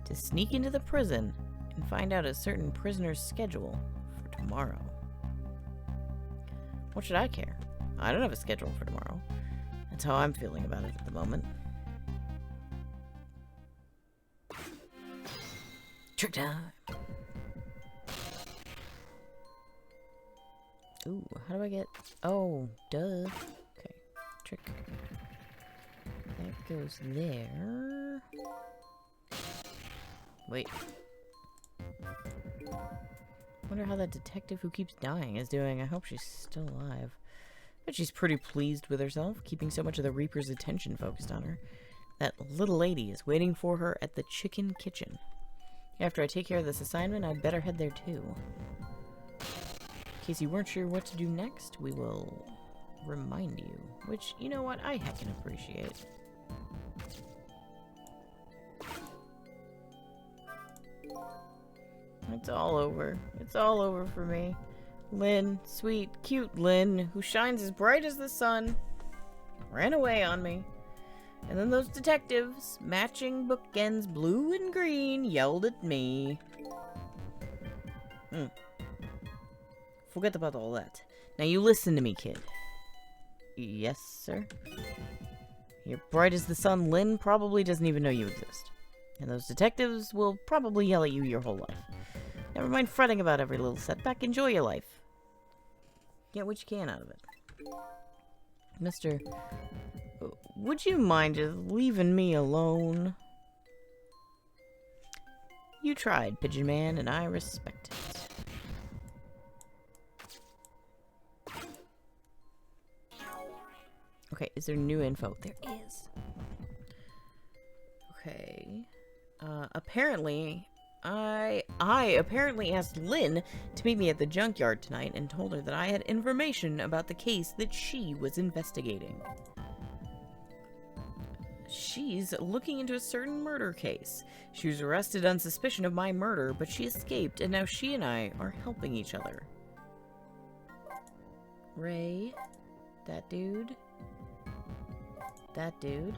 to sneak into the prison and find out a certain prisoner's schedule for tomorrow. What should I care? I don't have a schedule for tomorrow. That's how I'm feeling about it at the moment. Trick time! Ooh, how do I get... Oh, duh. Okay, trick. That goes there. Wait. Wonder how that detective who keeps dying is doing. I hope she's still alive. But she's pretty pleased with herself, keeping so much of the Reaper's attention focused on her. That little lady is waiting for her at the chicken kitchen. After I take care of this assignment, I'd better head there too. In case you weren't sure what to do next, we will remind you. Which, you know what, I heckin' appreciate. It's all over. It's all over for me. Lynn, sweet, cute Lynn, who shines as bright as the sun, ran away on me. And then those detectives, matching bookends blue and green, yelled at me. Forget about all that. Now you listen to me, kid. Yes, sir? You're bright as the sun. Lynn probably doesn't even know you exist. And those detectives will probably yell at you your whole life. Never mind fretting about every little setback. Enjoy your life. Get what you can out of it. Mister, would you mind just leaving me alone? You tried, Pigeon Man, and I respect it. Okay, is there new info? There is. Okay. Apparently, I apparently asked Lynn to meet me at the junkyard tonight and told her that I had information about the case that she was investigating. She's looking into a certain murder case. She was arrested on suspicion of my murder, but she escaped, and now she and I are helping each other. Ray, that dude, that dude,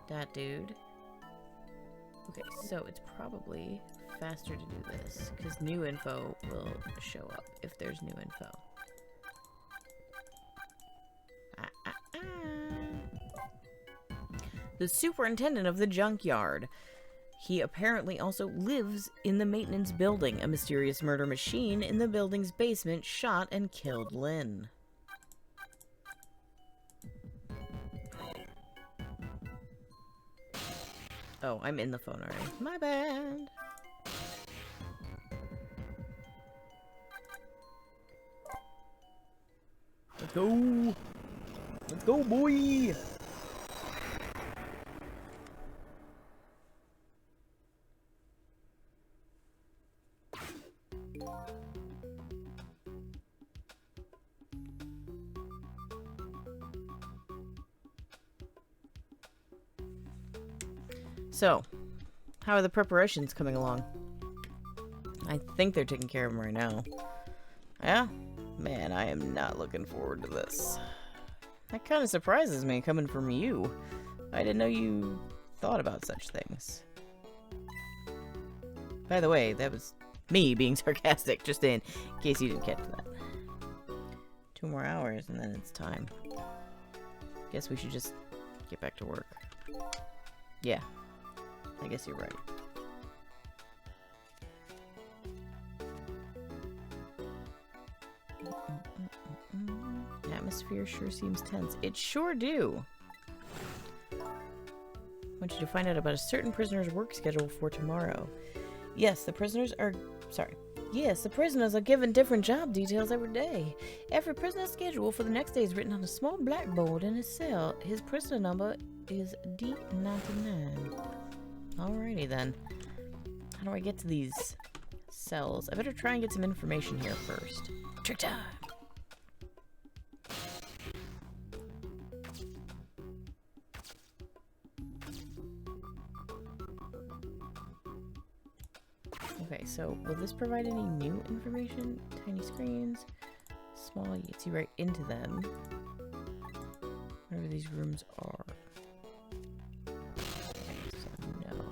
that dude. Okay, so it's probably faster to do this, because new info will show up if there's new info. The superintendent of the junkyard. He apparently also lives in the maintenance building. A mysterious murder machine in the building's basement shot and killed Lynn. Oh, I'm in the phone already. My bad. Let's go. Let's go, boy. So, how are the preparations coming along? I think they're taking care of them right now. Yeah? Man, I am not looking forward to this. That kind of surprises me coming from you. I didn't know you thought about such things. By the way, that was me being sarcastic, just in case you didn't catch that. 2 more hours and then it's time. Guess we should just get back to work. Yeah, I guess you're right. The atmosphere sure seems tense. It sure do. I want you to find out about a certain prisoner's work schedule for tomorrow. Yes, the prisoners are... Sorry. Yes, the prisoners are given different job details every day. Every prisoner's schedule for the next day is written on a small blackboard in his cell. His prisoner number is D99. Alrighty then. How do I get to these cells? I better try and get some information here first. Trick time! Okay, so will this provide any new information? Tiny screens, small, you can see right into them. Whatever these rooms are. Okay, so no.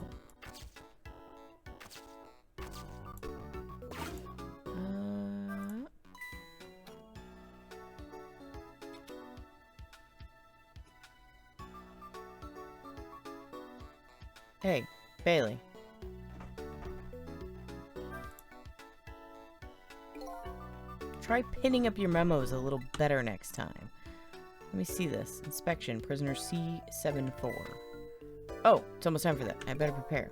Hey, Bailey. Try pinning up your memos a little better next time. Let me see this. Inspection, prisoner C74. Oh, it's almost time for that. I better prepare.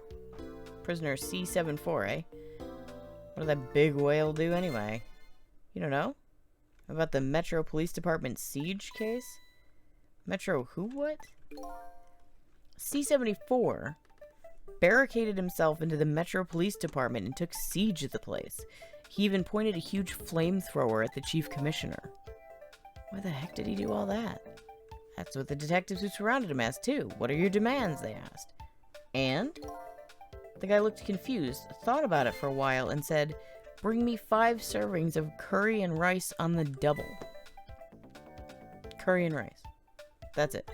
Prisoner C74, eh? What did that big whale do anyway? You don't know? About the Metro Police Department siege case? Metro who what? C74 barricaded himself into the Metro Police Department and took siege of the place. He even pointed a huge flamethrower at the Chief Commissioner. Why the heck did he do all that? That's what the detectives who surrounded him asked, too. What are your demands, they asked. And? The guy looked confused, thought about it for a while, and said, bring me 5 servings of curry and rice on the double. Curry and rice. That's it.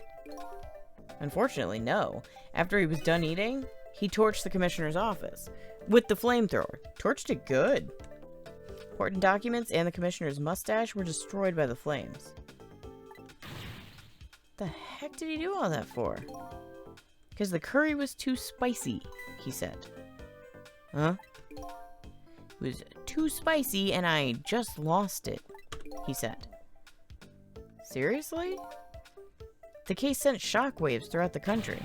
Unfortunately, no. After he was done eating, he torched the commissioner's office. With the flamethrower. Torched it good. Important documents and the commissioner's mustache were destroyed by the flames. The heck did he do all that for? Because the curry was too spicy, he said. Huh? It was too spicy and I just lost it, he said. Seriously? The case sent shockwaves throughout the country.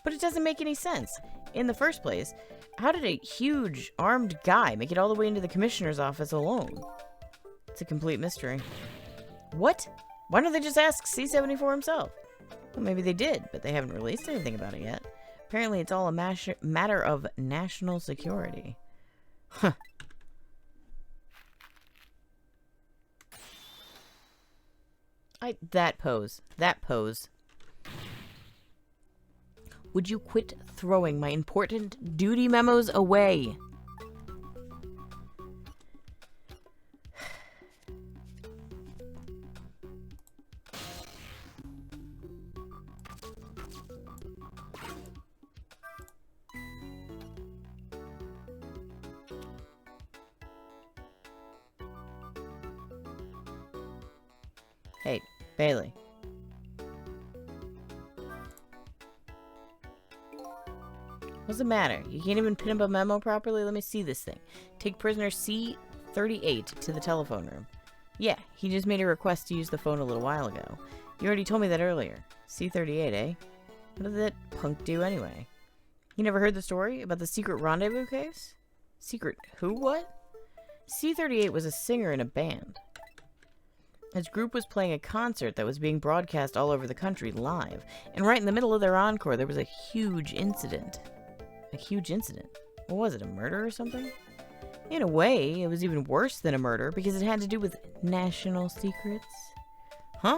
But it doesn't make any sense. In the first place, how did a huge, armed guy make it all the way into the commissioner's office alone? It's a complete mystery. What? Why don't they just ask C74 himself? Well, maybe they did, but they haven't released anything about it yet. Apparently, it's all a matter of national security. Huh. That pose. Would you quit throwing my important duty memos away? Hey, Bailey. What's the matter? You can't even pin up a memo properly? Let me see this thing. Take prisoner C38 to the telephone room. Yeah, he just made a request to use the phone a little while ago. You already told me that earlier. C38, eh? What did that punk do anyway? You never heard the story about the secret rendezvous case? Secret who what? C38 was a singer in a band. His group was playing a concert that was being broadcast all over the country live. And right in the middle of their encore, there was a huge incident. A huge incident. What was it, a murder or something? In a way, it was even worse than a murder because it had to do with national secrets. Huh?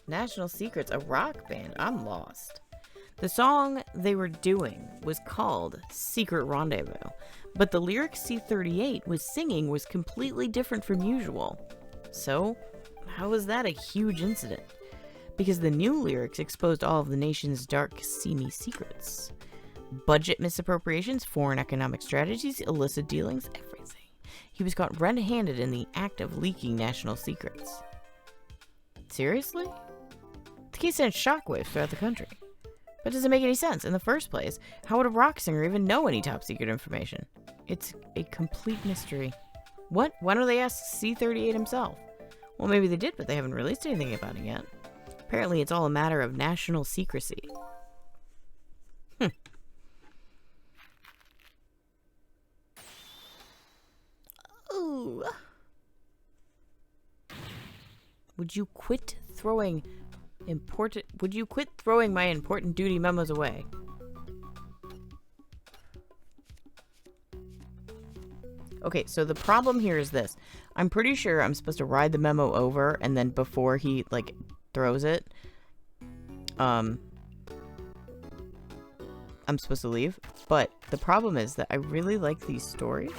National Secrets, a rock band? I'm lost. The song they were doing was called Secret Rendezvous, but the lyrics C-38 was singing was completely different from usual. So, how was that a huge incident? Because the new lyrics exposed all of the nation's dark, seamy secrets. Budget misappropriations, foreign economic strategies, illicit dealings, everything. He was caught red-handed in the act of leaking national secrets. Seriously? The case sent shockwaves throughout the country. But does it make any sense? In the first place, how would a rock singer even know any top-secret information? It's a complete mystery. What? Why don't they ask C-38 himself? Well, maybe they did, but they haven't released anything about it yet. Apparently, it's all a matter of national secrecy. Ooh. Would you quit throwing my important duty memos away? Okay, so the problem here is this. I'm pretty sure I'm supposed to ride the memo over, and then before he, like, throws it, I'm supposed to leave. But the problem is that I really like these stories.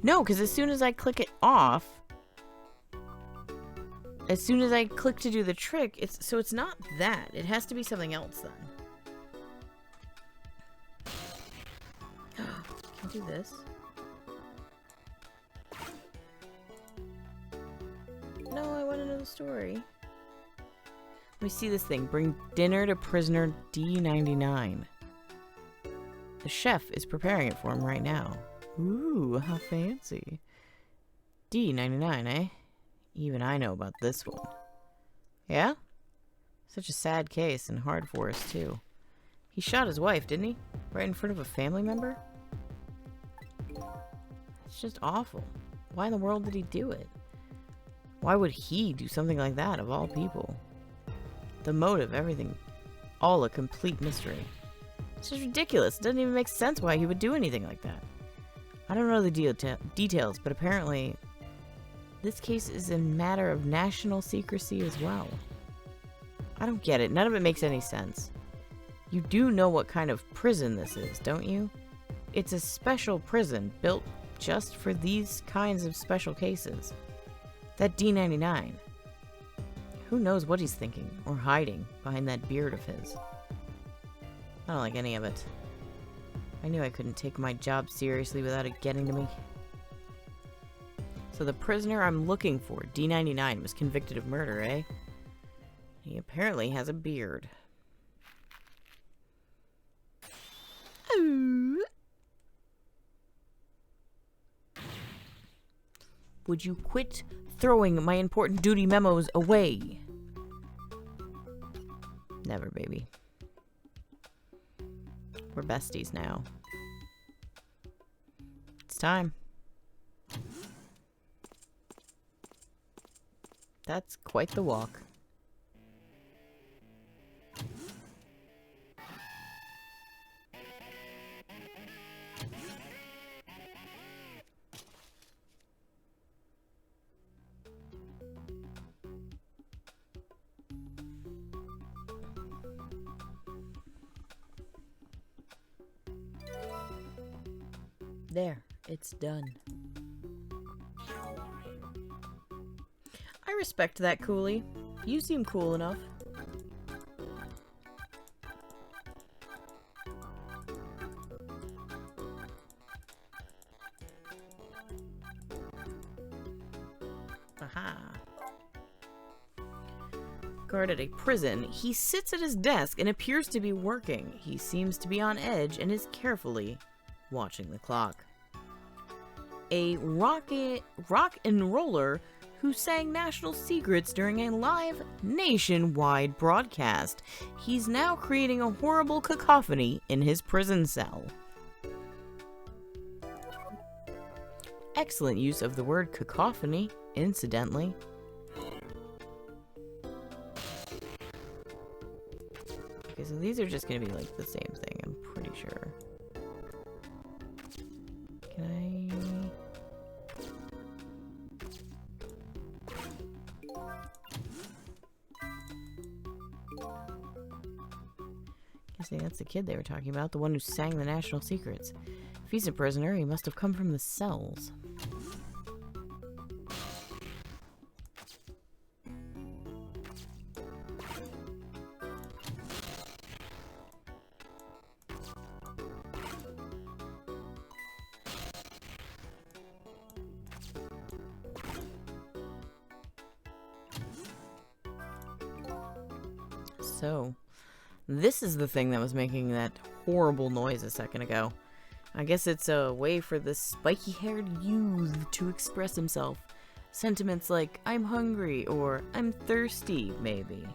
No, because as soon as I click it off, as soon as I click to do the trick, it's not that. It has to be something else then. Can I do this? No, I want to know the story. Let me see this thing. Bring dinner to prisoner D99. The chef is preparing it for him right now. Ooh, how fancy. D99, eh? Even I know about this one. Yeah? Such a sad case and hard for us, too. He shot his wife, didn't he? Right in front of a family member? It's just awful. Why in the world did he do it? Why would he do something like that, of all people? The motive, everything. All a complete mystery. It's just ridiculous. It doesn't even make sense why he would do anything like that. I don't know the details, but apparently this case is a matter of national secrecy as well. I don't get it. None of it makes any sense. You do know what kind of prison this is, don't you? It's a special prison built just for these kinds of special cases. That D99. Who knows what he's thinking or hiding behind that beard of his? I don't like any of it. I knew I couldn't take my job seriously without it getting to me. So the prisoner I'm looking for, D99, was convicted of murder, eh? He apparently has a beard. Ooh. Would you quit throwing my important duty memos away? Never, baby. We're besties now. It's time. That's quite the walk. There, it's done. I respect that, Cooley. You seem cool enough. Aha. Guard at a prison. He sits at his desk and appears to be working. He seems to be on edge and is carefully watching the clock. A rock and roller who sang national secrets during a live nationwide broadcast. He's now creating a horrible cacophony in his prison cell. Excellent use of the word cacophony, incidentally. Okay, so these are just gonna be like the same thing, I'm pretty sure. Can I... I see, that's the kid they were talking about, the one who sang the national secrets. If he's a prisoner, he must have come from the cells. So, this is the thing that was making that horrible noise a second ago. I guess it's a way for this spiky-haired youth to express himself. Sentiments like, I'm hungry, or I'm thirsty, maybe.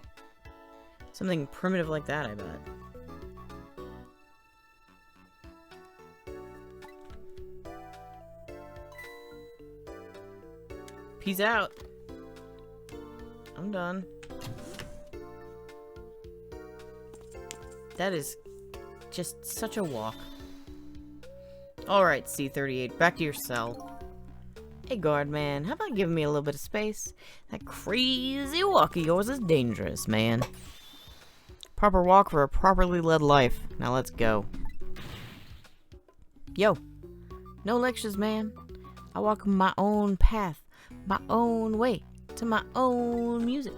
Something primitive like that, I bet. Peace out. I'm done. That is just such a walk. Alright, C-38, back to your cell. Hey, guard man, how about giving me a little bit of space? That crazy walk of yours is dangerous, man. Proper walk for a properly led life. Now let's go. Yo, no lectures, man. I walk my own path, my own way, to my own music.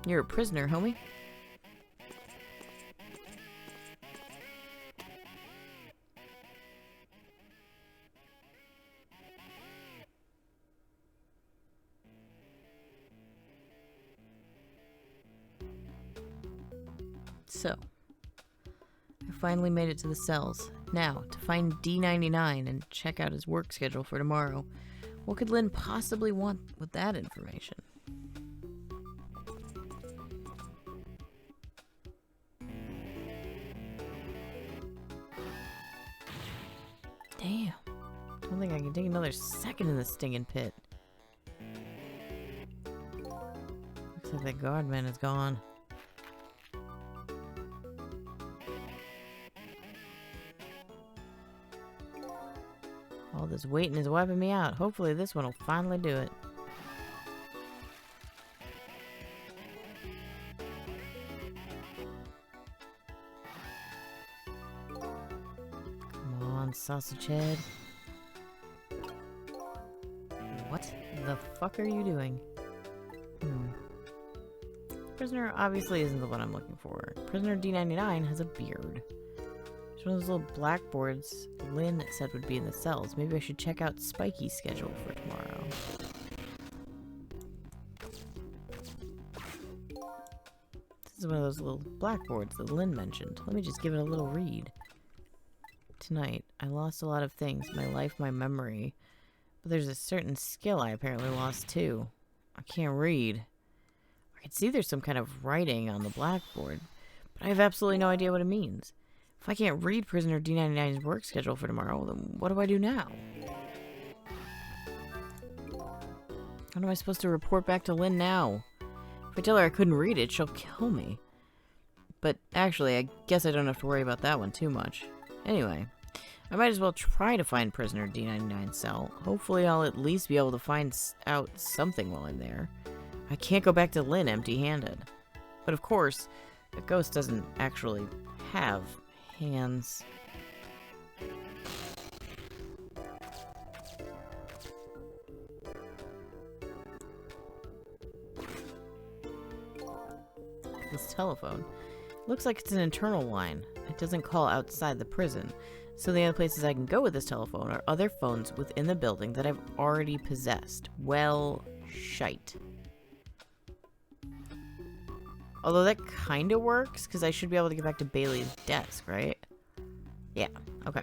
You're a prisoner, homie. So, I finally made it to the cells. Now, to find D99 and check out his work schedule for tomorrow. What could Lynn possibly want with that information? Damn. Don't think I can take another second in this stinging pit. Looks like that guardman is gone. All this waiting is wiping me out. Hopefully this one will finally do it. Come on, sausage head. What the fuck are you doing? Prisoner obviously isn't the one I'm looking for. Prisoner D99 has a beard. It's one of those little blackboards Lynn said would be in the cells. Maybe I should check out Spiky's schedule for tomorrow. This is one of those little blackboards that Lynn mentioned. Let me just give it a little read. Tonight, I lost a lot of things. My life, my memory. But there's a certain skill I apparently lost too. I can't read. I can see there's some kind of writing on the blackboard, but I have absolutely no idea what it means. If I can't read Prisoner D99's work schedule for tomorrow, then what do I do now? How am I supposed to report back to Lynn now? If I tell her I couldn't read it, she'll kill me. But actually, I guess I don't have to worry about that one too much. Anyway, I might as well try to find Prisoner D99's cell. Hopefully I'll at least be able to find out something while I'm there. I can't go back to Lynn empty-handed. But of course, a ghost doesn't actually have hands. This telephone looks like it's an internal line. It doesn't call outside the prison. So the only places I can go with this telephone are other phones within the building that I've already possessed. Well, shite. Although that kind of works, because I should be able to get back to Bailey's desk, right? Yeah, okay.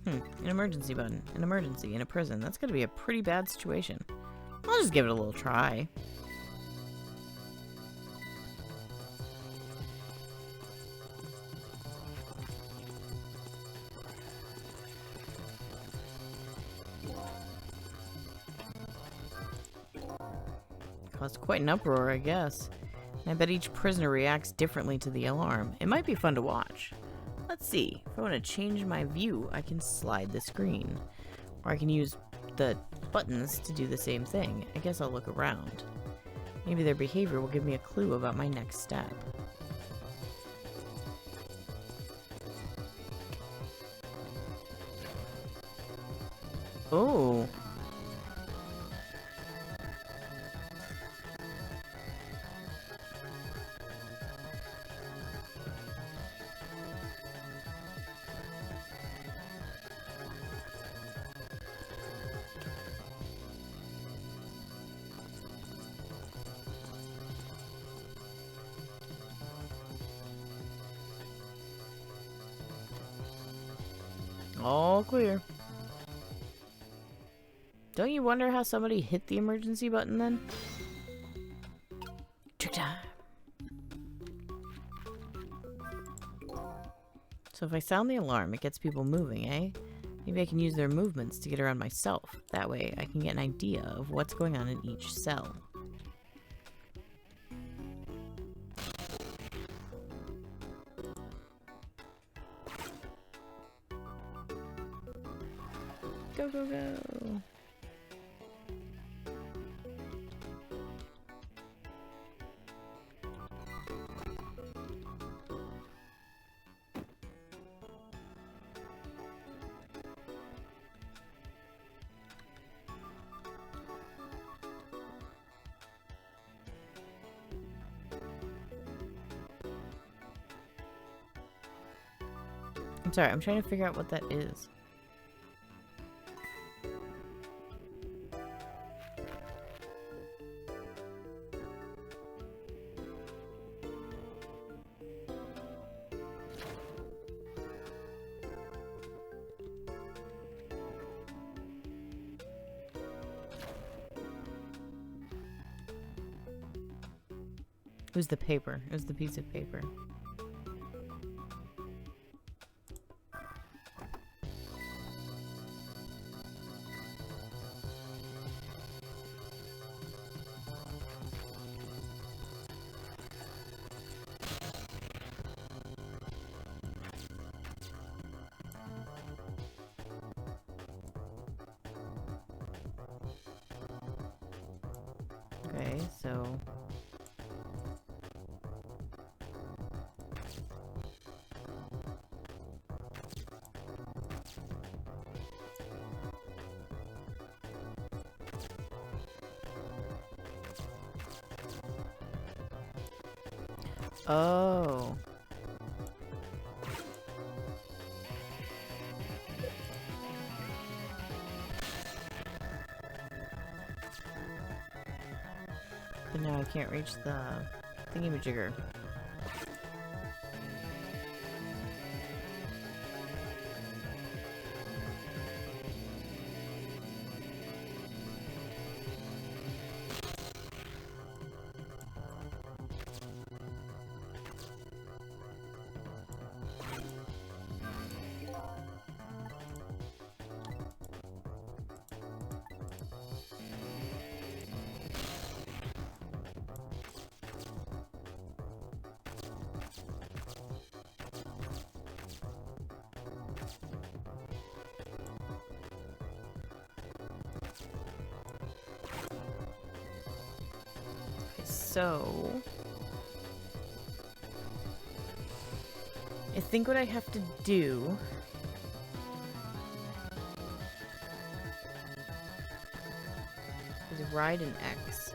An emergency button. An emergency in a prison. That's going to be a pretty bad situation. I'll just give it a little try. Caused quite an uproar, I guess. I bet each prisoner reacts differently to the alarm. It might be fun to watch. Let's see. If I want to change my view, I can slide the screen. Or I can use the buttons to do the same thing. I guess I'll look around. Maybe their behavior will give me a clue about my next step. Oh. All clear. Don't you wonder how somebody hit the emergency button then? Trick time. So if I sound the alarm, it gets people moving, eh? Maybe I can use their movements to get around myself. That way I can get an idea of what's going on in each cell. Go, go, go. I'm sorry, I'm trying to figure out what that is. It was the paper. It was the piece of paper. Okay, so... Oh. But now I can't reach the thingamajigger. So... I think what I have to do... is ride an X.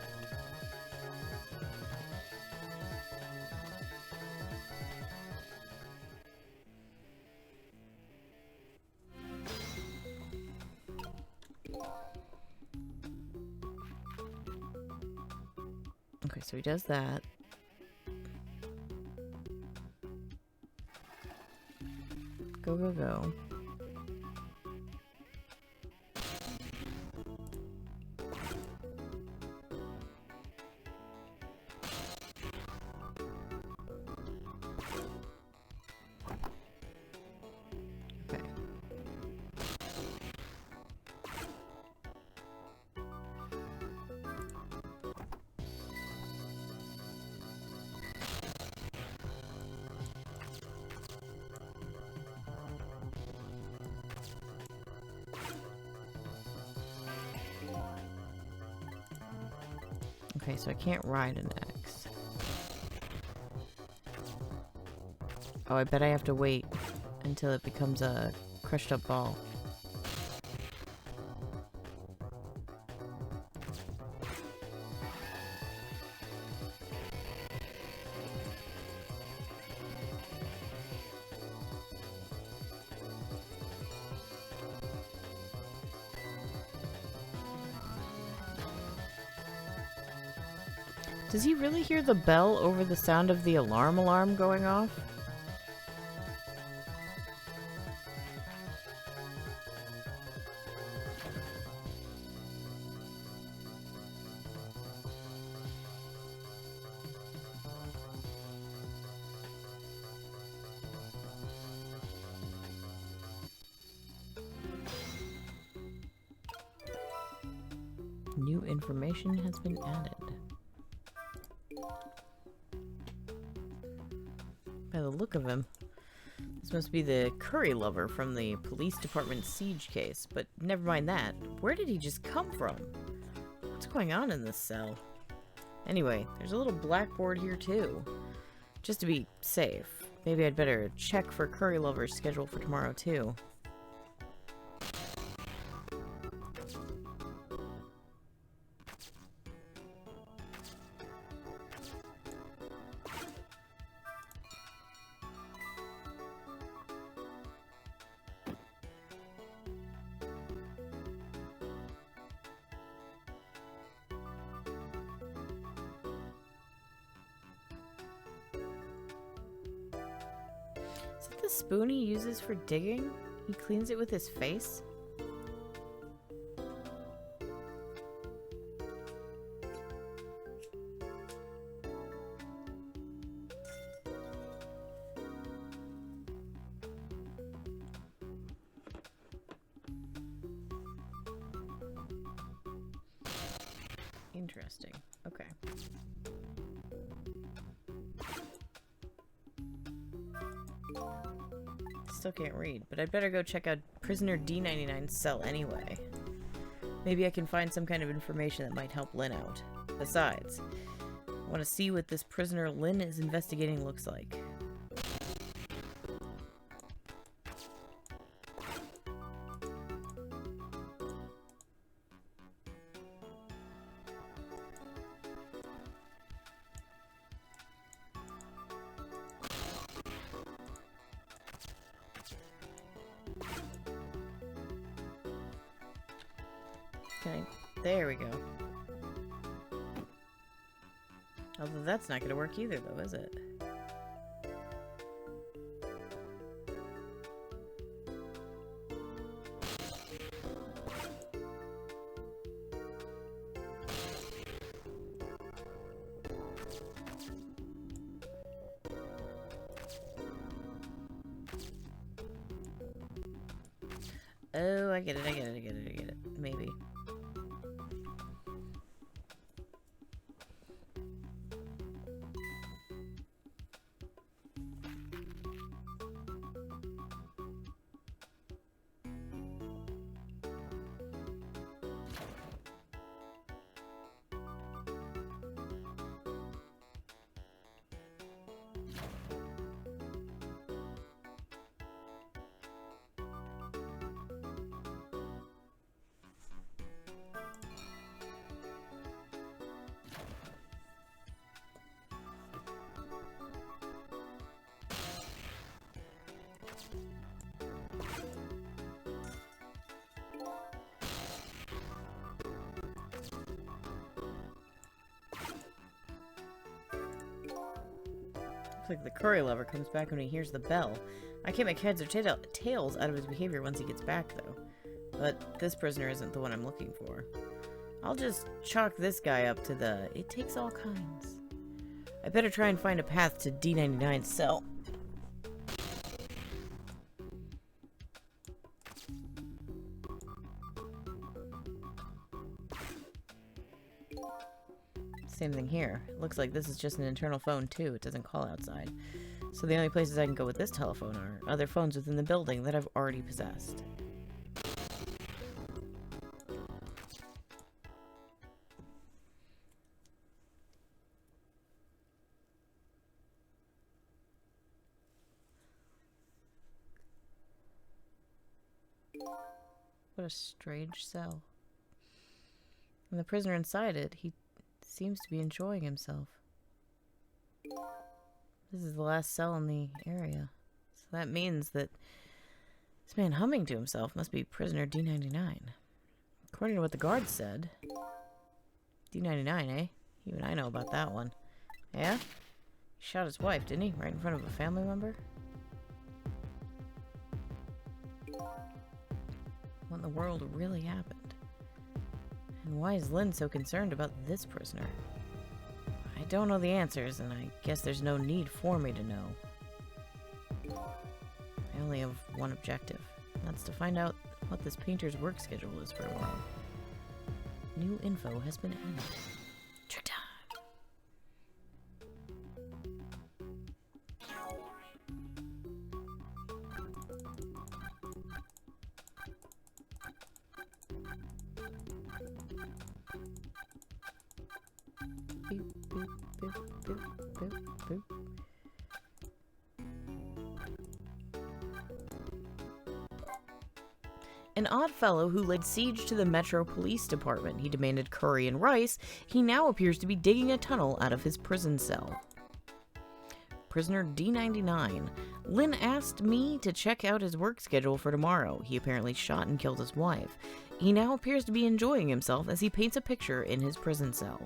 Okay, so he does that. Go, go, go. Okay. Okay, so I can't ride an X. Oh, I bet I have to wait until it becomes a crushed up ball. Does he really hear the bell over the sound of the alarm going off? New information has been added. By the look of him, this must be the curry lover from the police department siege case, but never mind that. Where did he just come from? What's going on in this cell? Anyway, there's a little blackboard here too. Just to be safe. Maybe I'd better check for curry lover's schedule for tomorrow too. Is it the spoon he uses for digging? He cleans it with his face? Interesting. Okay. Still can't read, but I'd better go check out prisoner D99's cell anyway. Maybe I can find some kind of information that might help Lynn out. Besides, I want to see what this prisoner Lynn is investigating looks like. Okay, there we go. Although that's not going to work either, though, is it? Oh, I get it, I get it, I get it, I get it. Maybe. Looks like the curry lover comes back when he hears the bell. I can't make heads or tails out of his behavior once he gets back, though. But this prisoner isn't the one I'm looking for. I'll just chalk this guy up to the it takes all kinds. I better try and find a path to D99's cell. Same thing here. It looks like this is just an internal phone too. It doesn't call outside. So the only places I can go with this telephone are other phones within the building that I've already possessed. What a strange cell. And the prisoner inside it, he seems to be enjoying himself. This is the last cell in the area. So that means that this man humming to himself must be prisoner D99. According to what the guard said. D99, eh? Even I know about that one. Yeah? He shot his wife, didn't he? Right in front of a family member? What in the world really happened? And why is Lynn so concerned about this prisoner? I don't know the answers, and I guess there's no need for me to know. I only have one objective, and that's to find out what this painter's work schedule is for tomorrow. New info has been added. Trick time! Boop, boop, boop, boop, boop, boop. An odd fellow who laid siege to the Metro Police Department. He demanded curry and rice. He now appears to be digging a tunnel out of his prison cell. Prisoner D99. Lynn asked me to check out his work schedule for tomorrow. He apparently shot and killed his wife. He now appears to be enjoying himself as he paints a picture in his prison cell.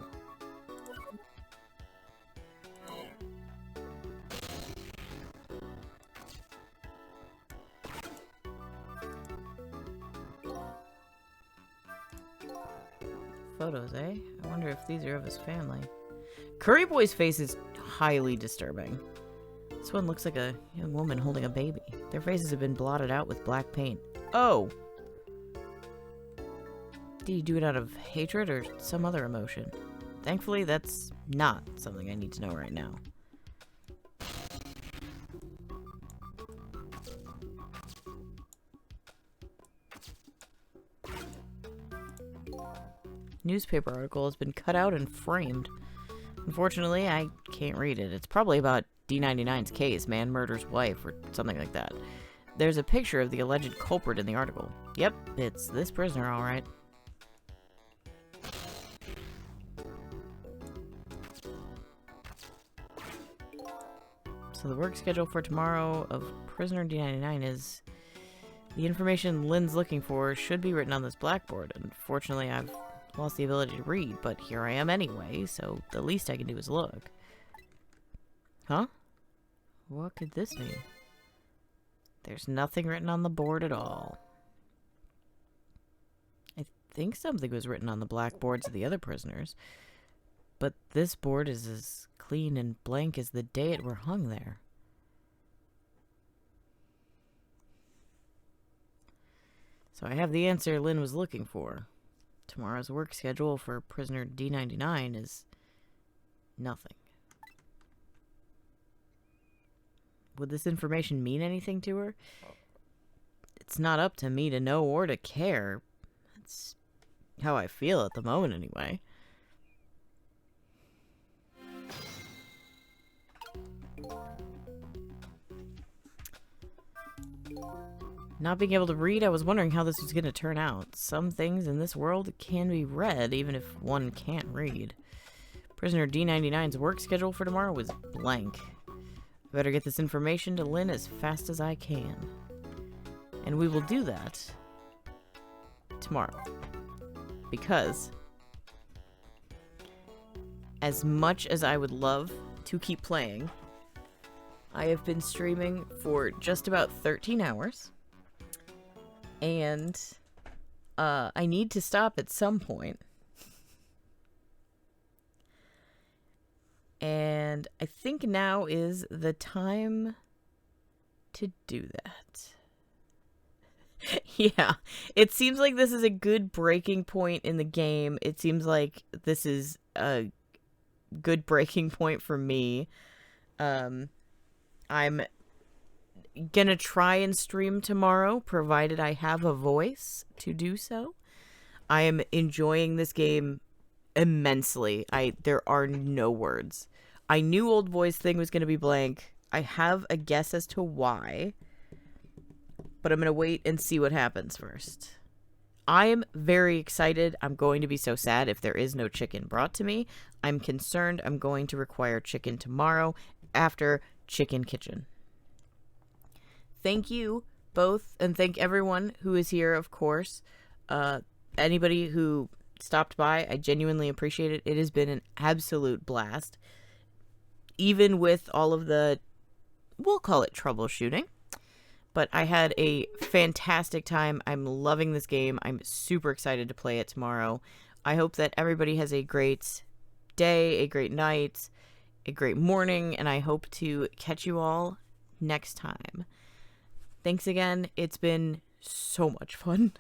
Photos, eh? I wonder if these are of his family. Curry Boy's face is highly disturbing. This one looks like a young woman holding a baby. Their faces have been blotted out with black paint. Oh! Did he do it out of hatred or some other emotion? Thankfully, that's not something I need to know right now. Newspaper article has been cut out and framed. Unfortunately, I can't read it. It's probably about D99's case, man murders wife, or something like that. There's a picture of the alleged culprit in the article. Yep, it's this prisoner, alright. So the work schedule for tomorrow of prisoner D99 is... The information Lynn's looking for should be written on this blackboard. Unfortunately, I've lost the ability to read, but here I am anyway, so the least I can do is look. Huh? What could this mean? There's nothing written on the board at all. I think something was written on the blackboards of the other prisoners, but this board is as clean and blank as the day it were hung there. So I have the answer Lynn was looking for. Tomorrow's work schedule for prisoner D99 is nothing. Would this information mean anything to her? It's not up to me to know or to care. That's how I feel at the moment, anyway. Not being able to read, I was wondering how this was going to turn out. Some things in this world can be read, even if one can't read. Prisoner D99's work schedule for tomorrow was blank. I better get this information to Lynn as fast as I can. And we will do that tomorrow. Because as much as I would love to keep playing, I have been streaming for just about 13 hours. And I need to stop at some point. And I think now is the time to do that. Yeah, it seems like this is a good breaking point in the game. It seems like this is a good breaking point for me. I'm gonna try and stream tomorrow, provided I have a voice to do so. I am enjoying this game immensely. There are no words. I knew Old Boy's thing was gonna be blank. I have a guess as to why, but I'm gonna wait and see what happens first. I am very excited. I'm going to be so sad if there is no chicken brought to me. I'm concerned I'm going to require chicken tomorrow after Chicken Kitchen. Thank you both, and thank everyone who is here, of course. Anybody who stopped by, I genuinely appreciate it. It has been an absolute blast. Even with all of the, we'll call it troubleshooting. But I had a fantastic time. I'm loving this game. I'm super excited to play it tomorrow. I hope that everybody has a great day, a great night, a great morning, and I hope to catch you all next time. Thanks again. It's been so much fun.